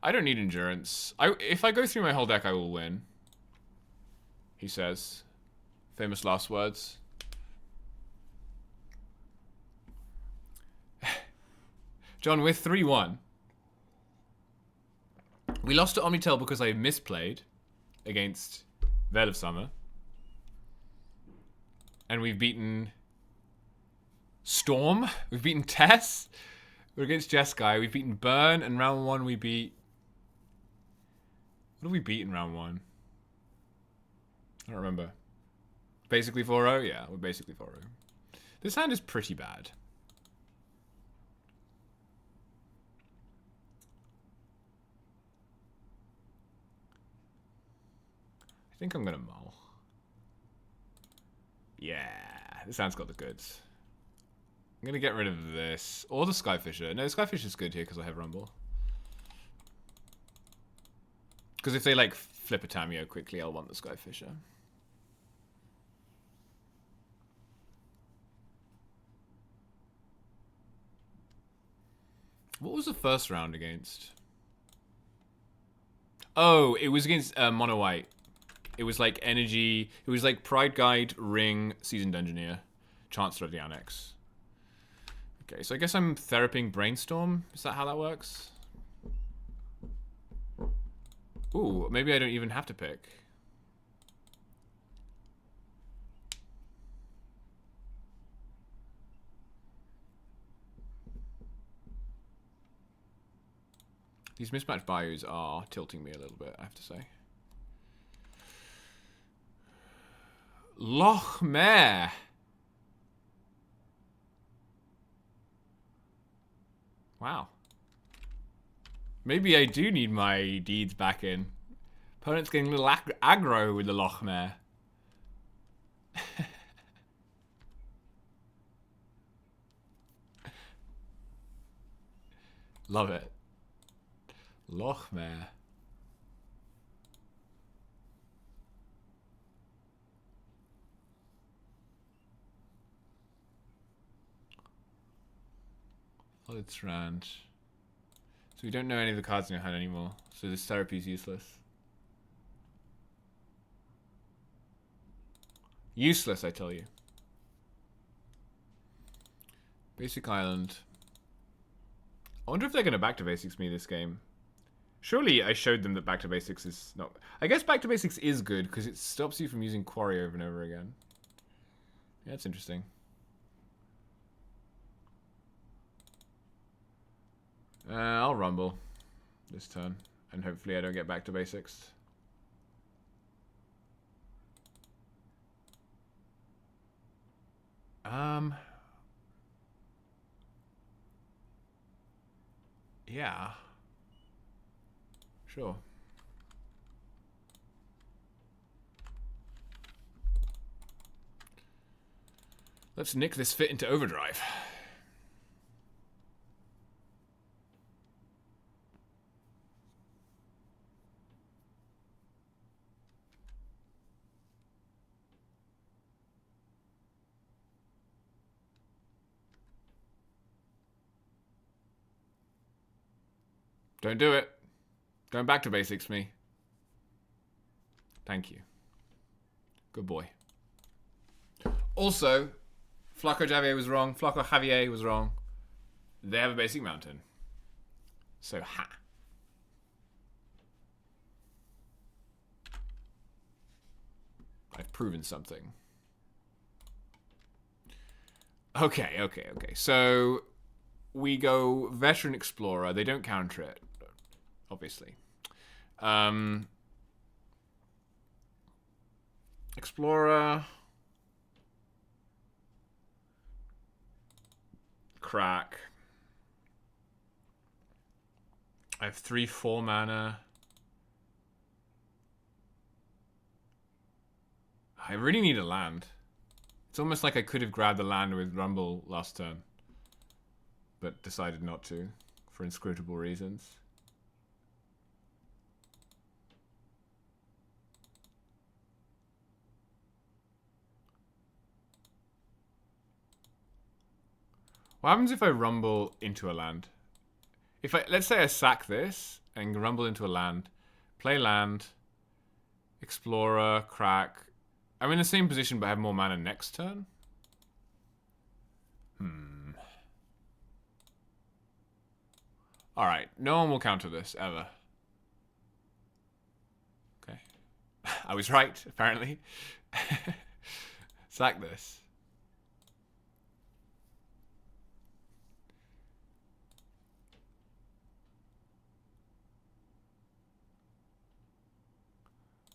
I don't need Endurance. If I go through my whole deck, I will win. He says. Famous last words. John, we're 3-1. We lost to Omnitel because I misplayed against Veil of Summer. And we've beaten Storm. We've beaten Tess. We're against Jeskai. We've beaten Burn. And round 1 we beat... What did we beat in round 1? I don't remember. Basically 4-0? Yeah, we're basically 4-0. This hand is pretty bad. I think I'm going to mull. Yeah, this hand's got the goods. I'm going to get rid of this. Or the Skyfisher. No, the Skyfisher's good here because I have Rumble. Because if they, like, flip a Tamio quickly, I'll want the Skyfisher. What was the first round against? Oh, it was against Mono White. It was like Energy. It was like Pride Guide, Ring, Seasoned Engineer, Chancellor of the Annex. Okay, so I guess I'm theraping Brainstorm. Is that how that works? Ooh, maybe I don't even have to pick. These mismatched bios are tilting me a little bit, I have to say. Lochmere. Wow. Maybe I do need my deeds back in. Opponent's getting a little aggro with the Lochmere. Love it. Lochmere. Solid Strand. So we don't know any of the cards in your hand anymore. So this therapy is useless. Useless, I tell you. Basic Island. I wonder if they're going to back to basics me this game. Surely I showed them that back to basics is not... I guess back to basics is good because it stops you from using Quarry over and over again. Yeah, that's interesting. I'll Rumble this turn. And hopefully I don't get back to basics. Yeah. Sure. Let's nick this fit into overdrive. Don't do it. Going back to basics, me. Thank you. Good boy. Also, Flaco Javier was wrong. Flaco Javier was wrong. They have a basic mountain. So, ha. I've proven something. Okay. So, we go Veteran Explorer. They don't counter it, obviously. Explorer. Crack. I have 3/4 mana. I really need a land. It's almost like I could have grabbed the land with Rumble last turn, but decided not to, for inscrutable reasons. What happens if I Rumble into a land? If let's say I sack this and Rumble into a land, play land, Explorer, crack. I'm in the same position but I have more mana next turn. Alright, no one will counter this, ever. Okay. I was right, apparently. Sack this.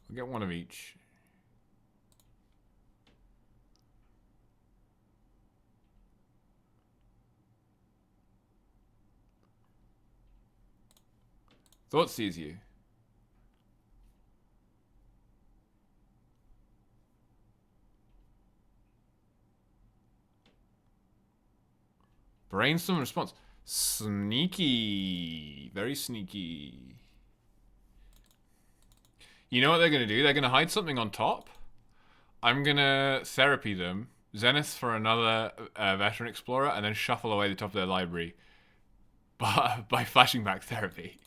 We'll get one of each. Thoughtseize you. Brainstorm response. Sneaky. Very sneaky. You know what they're going to do? They're going to hide something on top. I'm going to therapy them. Zenith for another veteran explorer, and then shuffle away the top of their library by flashing back therapy.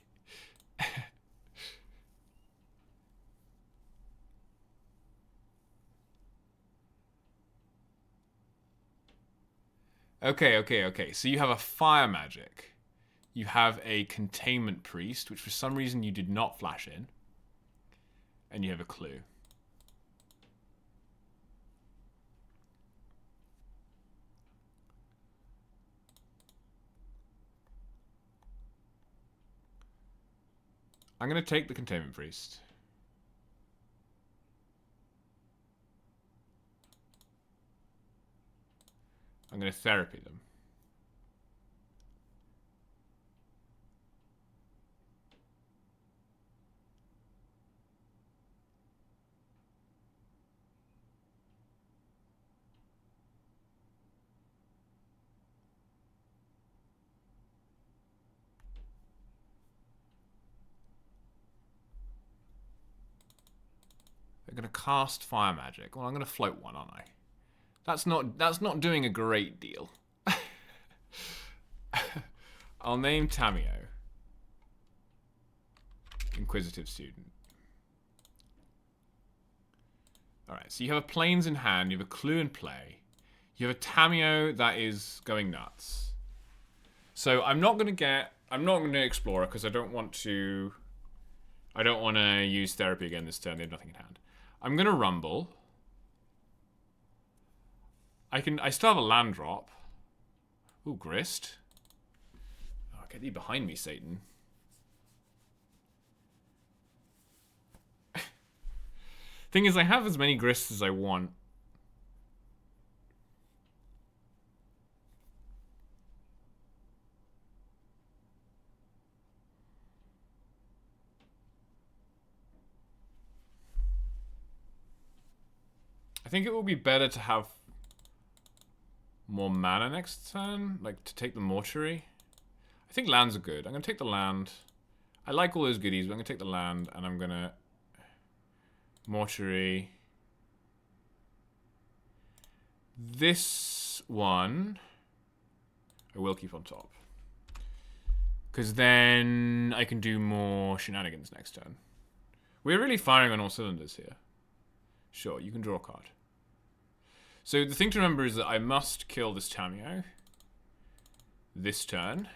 Okay. So you have a fire magic. You have a containment priest, which for some reason you did not flash in. And you have a clue. I'm going to take the containment priest. I'm going to therapy them. They're going to cast fire magic. Well, I'm going to float one, aren't I? That's not doing a great deal. I'll name Tamiyo. Inquisitive student. Alright, so you have a plains in hand, you have a clue in play. You have a Tamiyo that is going nuts. So I'm not going to explore because I don't want to use therapy again this turn. They have nothing in hand. I'm going to Rumble. I still have a land drop. Ooh, Grist. Oh, get thee behind me, Satan. Thing is, I have as many Grists as I want. I think it will be better to have more mana next turn, like to take the mortuary. I think lands are good. I'm going to take the land. I like all those goodies, but I'm going to take the land and I'm going to mortuary. This one I will keep on top. Because then I can do more shenanigans next turn. We're really firing on all cylinders here. Sure, you can draw a card. So the thing to remember is that I must kill this Tamiyo this turn.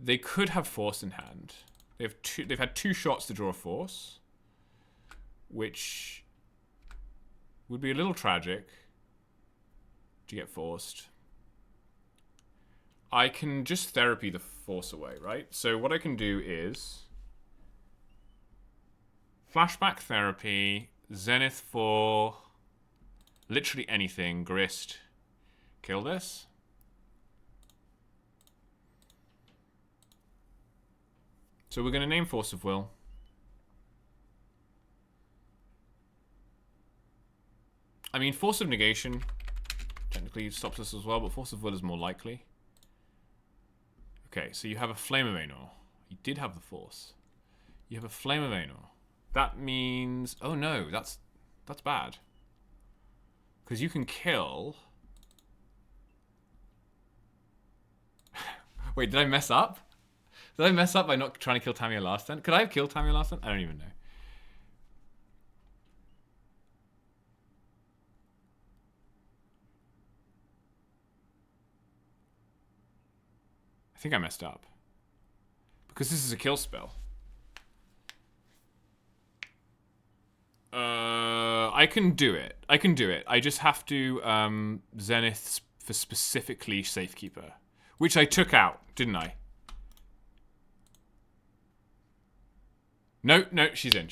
They could have force in hand. They've had 2 shots to draw force, which would be a little tragic to get forced. I can just therapy the force away, right? So what I can do is flashback therapy, Zenith for literally anything, Grist, kill this. So we're going to name Force of Will. I mean, Force of Negation technically stops us as well, but Force of Will is more likely. Okay, so you have a Flame of Anor. You did have the Force. You have a Flame of Anor. That means... Oh no, that's bad. Because you can kill... Wait, did I mess up? Did I mess up by not trying to kill Tamio last turn? Could I have killed Tamio last turn? I don't even know. I think I messed up. Because this is a kill spell. I can do it. I can do it. I just have to Zenith for specifically Safekeeper. Which I took out, didn't I? No, she's in.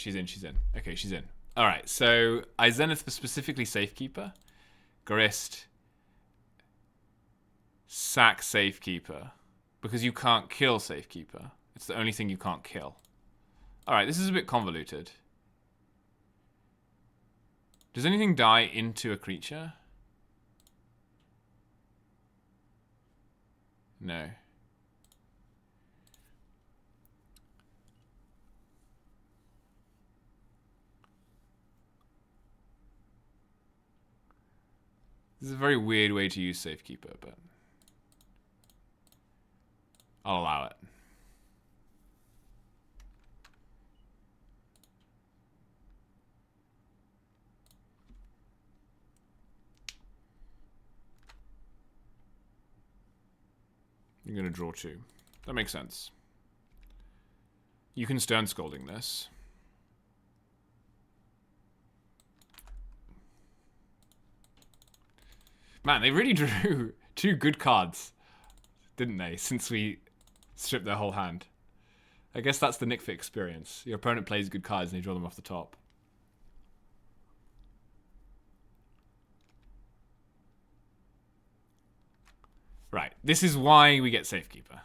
Okay, she's in. Alright, so I Zenith for specifically Safekeeper. Grist. Sack Safekeeper. Because you can't kill Safekeeper. It's the only thing you can't kill. Alright, this is a bit convoluted. Does anything die into a creature? No. This is a very weird way to use Safekeeper, but I'll allow it. You're going to draw 2. That makes sense. You can Stern Scolding this. Man, they really drew 2 good cards, didn't they, since we stripped their whole hand. I guess that's the Nick Fit experience. Your opponent plays good cards and they draw them off the top. Right, this is why we get Safekeeper.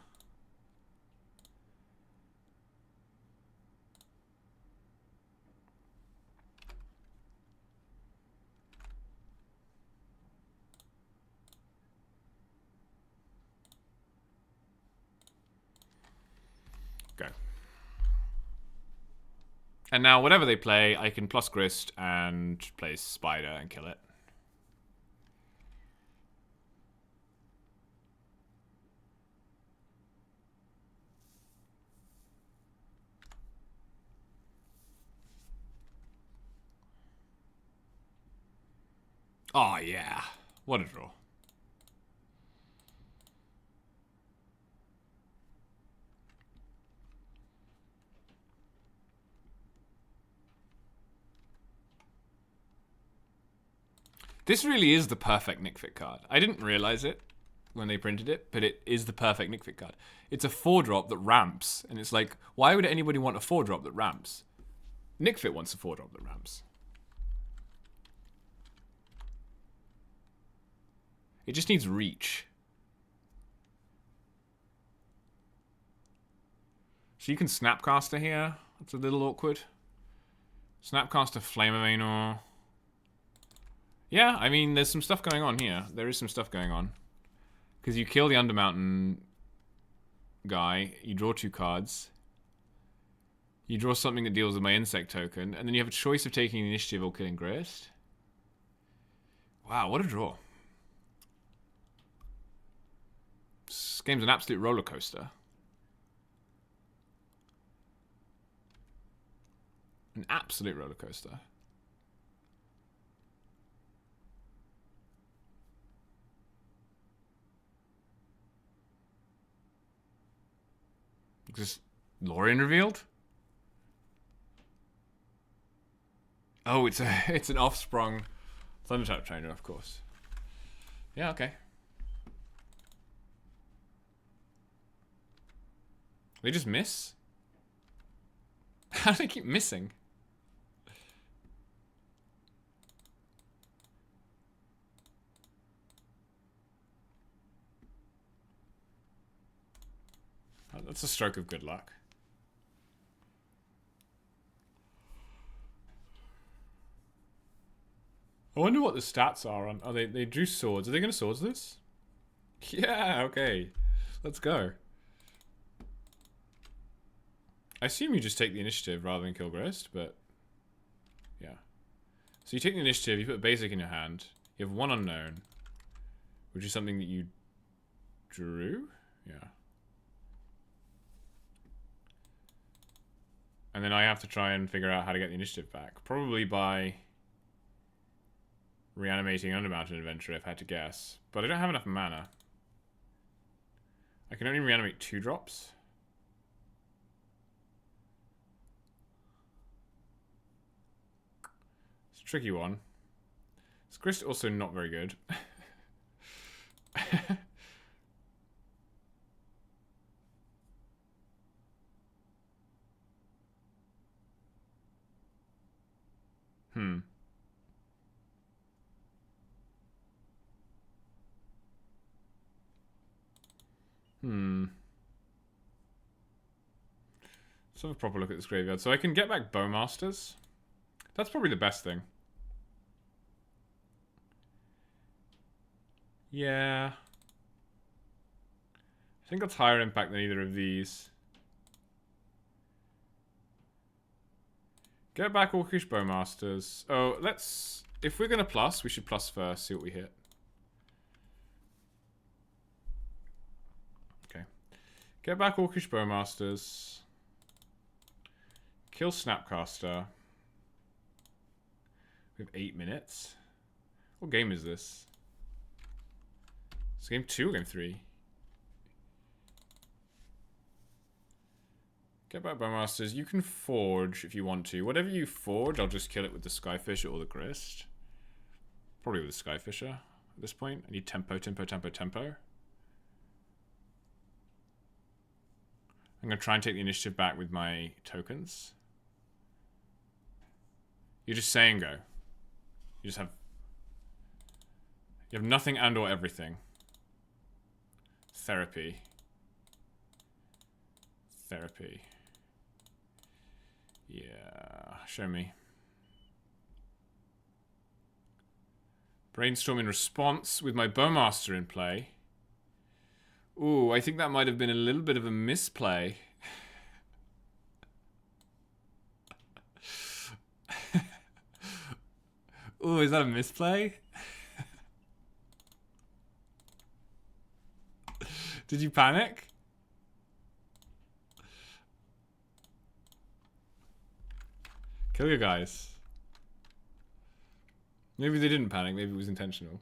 Go. And now whatever they play, I can plus Grist and play Spider and kill it. Oh, yeah. What a draw. This really is the perfect Nick Fit card. I didn't realize it when they printed it, but it is the perfect Nick Fit card. It's a 4-drop that ramps, and it's like, why would anybody want a 4-drop that ramps? Nick Fit wants a 4-drop that ramps. It just needs reach. So you can Snapcaster here. That's a little awkward. Snapcaster Flame of Anor. Yeah, I mean, there's some stuff going on here. There is some stuff going on. Because you kill the Undermountain guy. You draw 2 cards. You draw something that deals with my insect token. And then you have a choice of taking initiative or killing Grist. Wow, what a draw. This game's an absolute roller coaster. An absolute roller coaster. Just Lorien revealed? Oh, it's an Offsprung Thundertrap trainer, of course. Yeah, okay. They just miss? How do they keep missing? That's a stroke of good luck. I wonder what the stats are on. Oh, they drew swords. Are they going to swords this? Yeah, okay. Let's go. I assume you just take the initiative rather than kill Grist, but yeah. So you take the initiative, you put a basic in your hand, you have one unknown, which is something that you drew? Yeah. And then I have to try and figure out how to get the initiative back. Probably by reanimating Undermountain Adventure, if I had to guess. But I don't have enough mana. I can only reanimate 2 drops. It's a tricky one. Grist also not very good. Let's have a proper look at this graveyard. So I can get back Bowmasters. That's probably the best thing. Yeah. I think that's higher impact than either of these. Get back Orcish Bowmasters. Oh, let's... If we're going to plus, we should plus first, see what we hit. Okay. Get back Orcish Bowmasters. Kill Snapcaster. We have 8 minutes. What game is this? It's game 2 or game 3? Get back Bowmasters. You can forge if you want to. Whatever you forge, I'll just kill it with the Skyfisher or the Grist. Probably with the Skyfisher at this point. I need tempo, tempo, tempo, tempo. I'm going to try and take the initiative back with my tokens. You're just saying go. You just have... You have nothing and or everything. Therapy. Therapy. Yeah, show me. Brainstorm in response with my Bowmaster in play. Ooh, I think that might have been a little bit of a misplay. Ooh, is that a misplay? Did you panic? Kill your guys. Maybe they didn't panic, maybe it was intentional.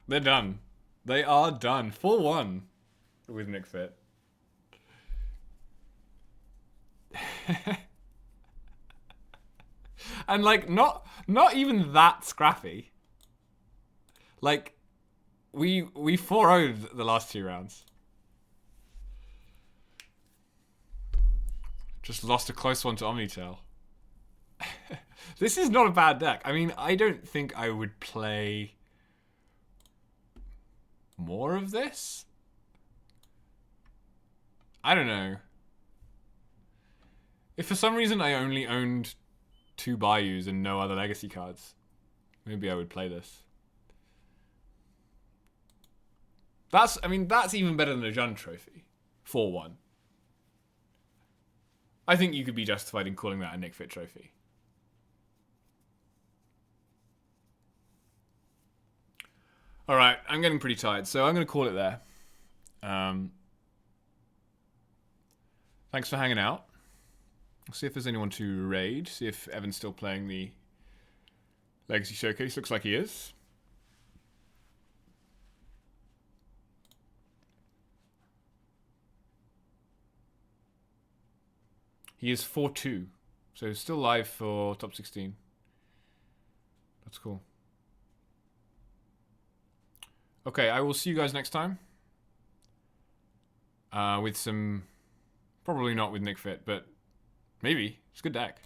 They're done. They are done. 4-1 with Nick Fit. And like not even that scrappy. Like we 4-0'd the last 2 rounds. Just lost a close one to Omnitail. This is not a bad deck. I mean, I don't think I would play more of this. I don't know. If for some reason I only owned 2 Bayous and no other legacy cards, maybe I would play this. That's even better than a Jund trophy. 4-1. I think you could be justified in calling that a Nick Fit trophy. Alright, I'm getting pretty tired, so I'm going to call it there. Thanks for hanging out. I'll see if there's anyone to raid. See if Evan's still playing the Legacy Showcase. Looks like he is. He is 4-2. So still live for top 16. That's cool. Okay, I will see you guys next time. With some... Probably not with Nick Fit, but maybe. It's a good deck.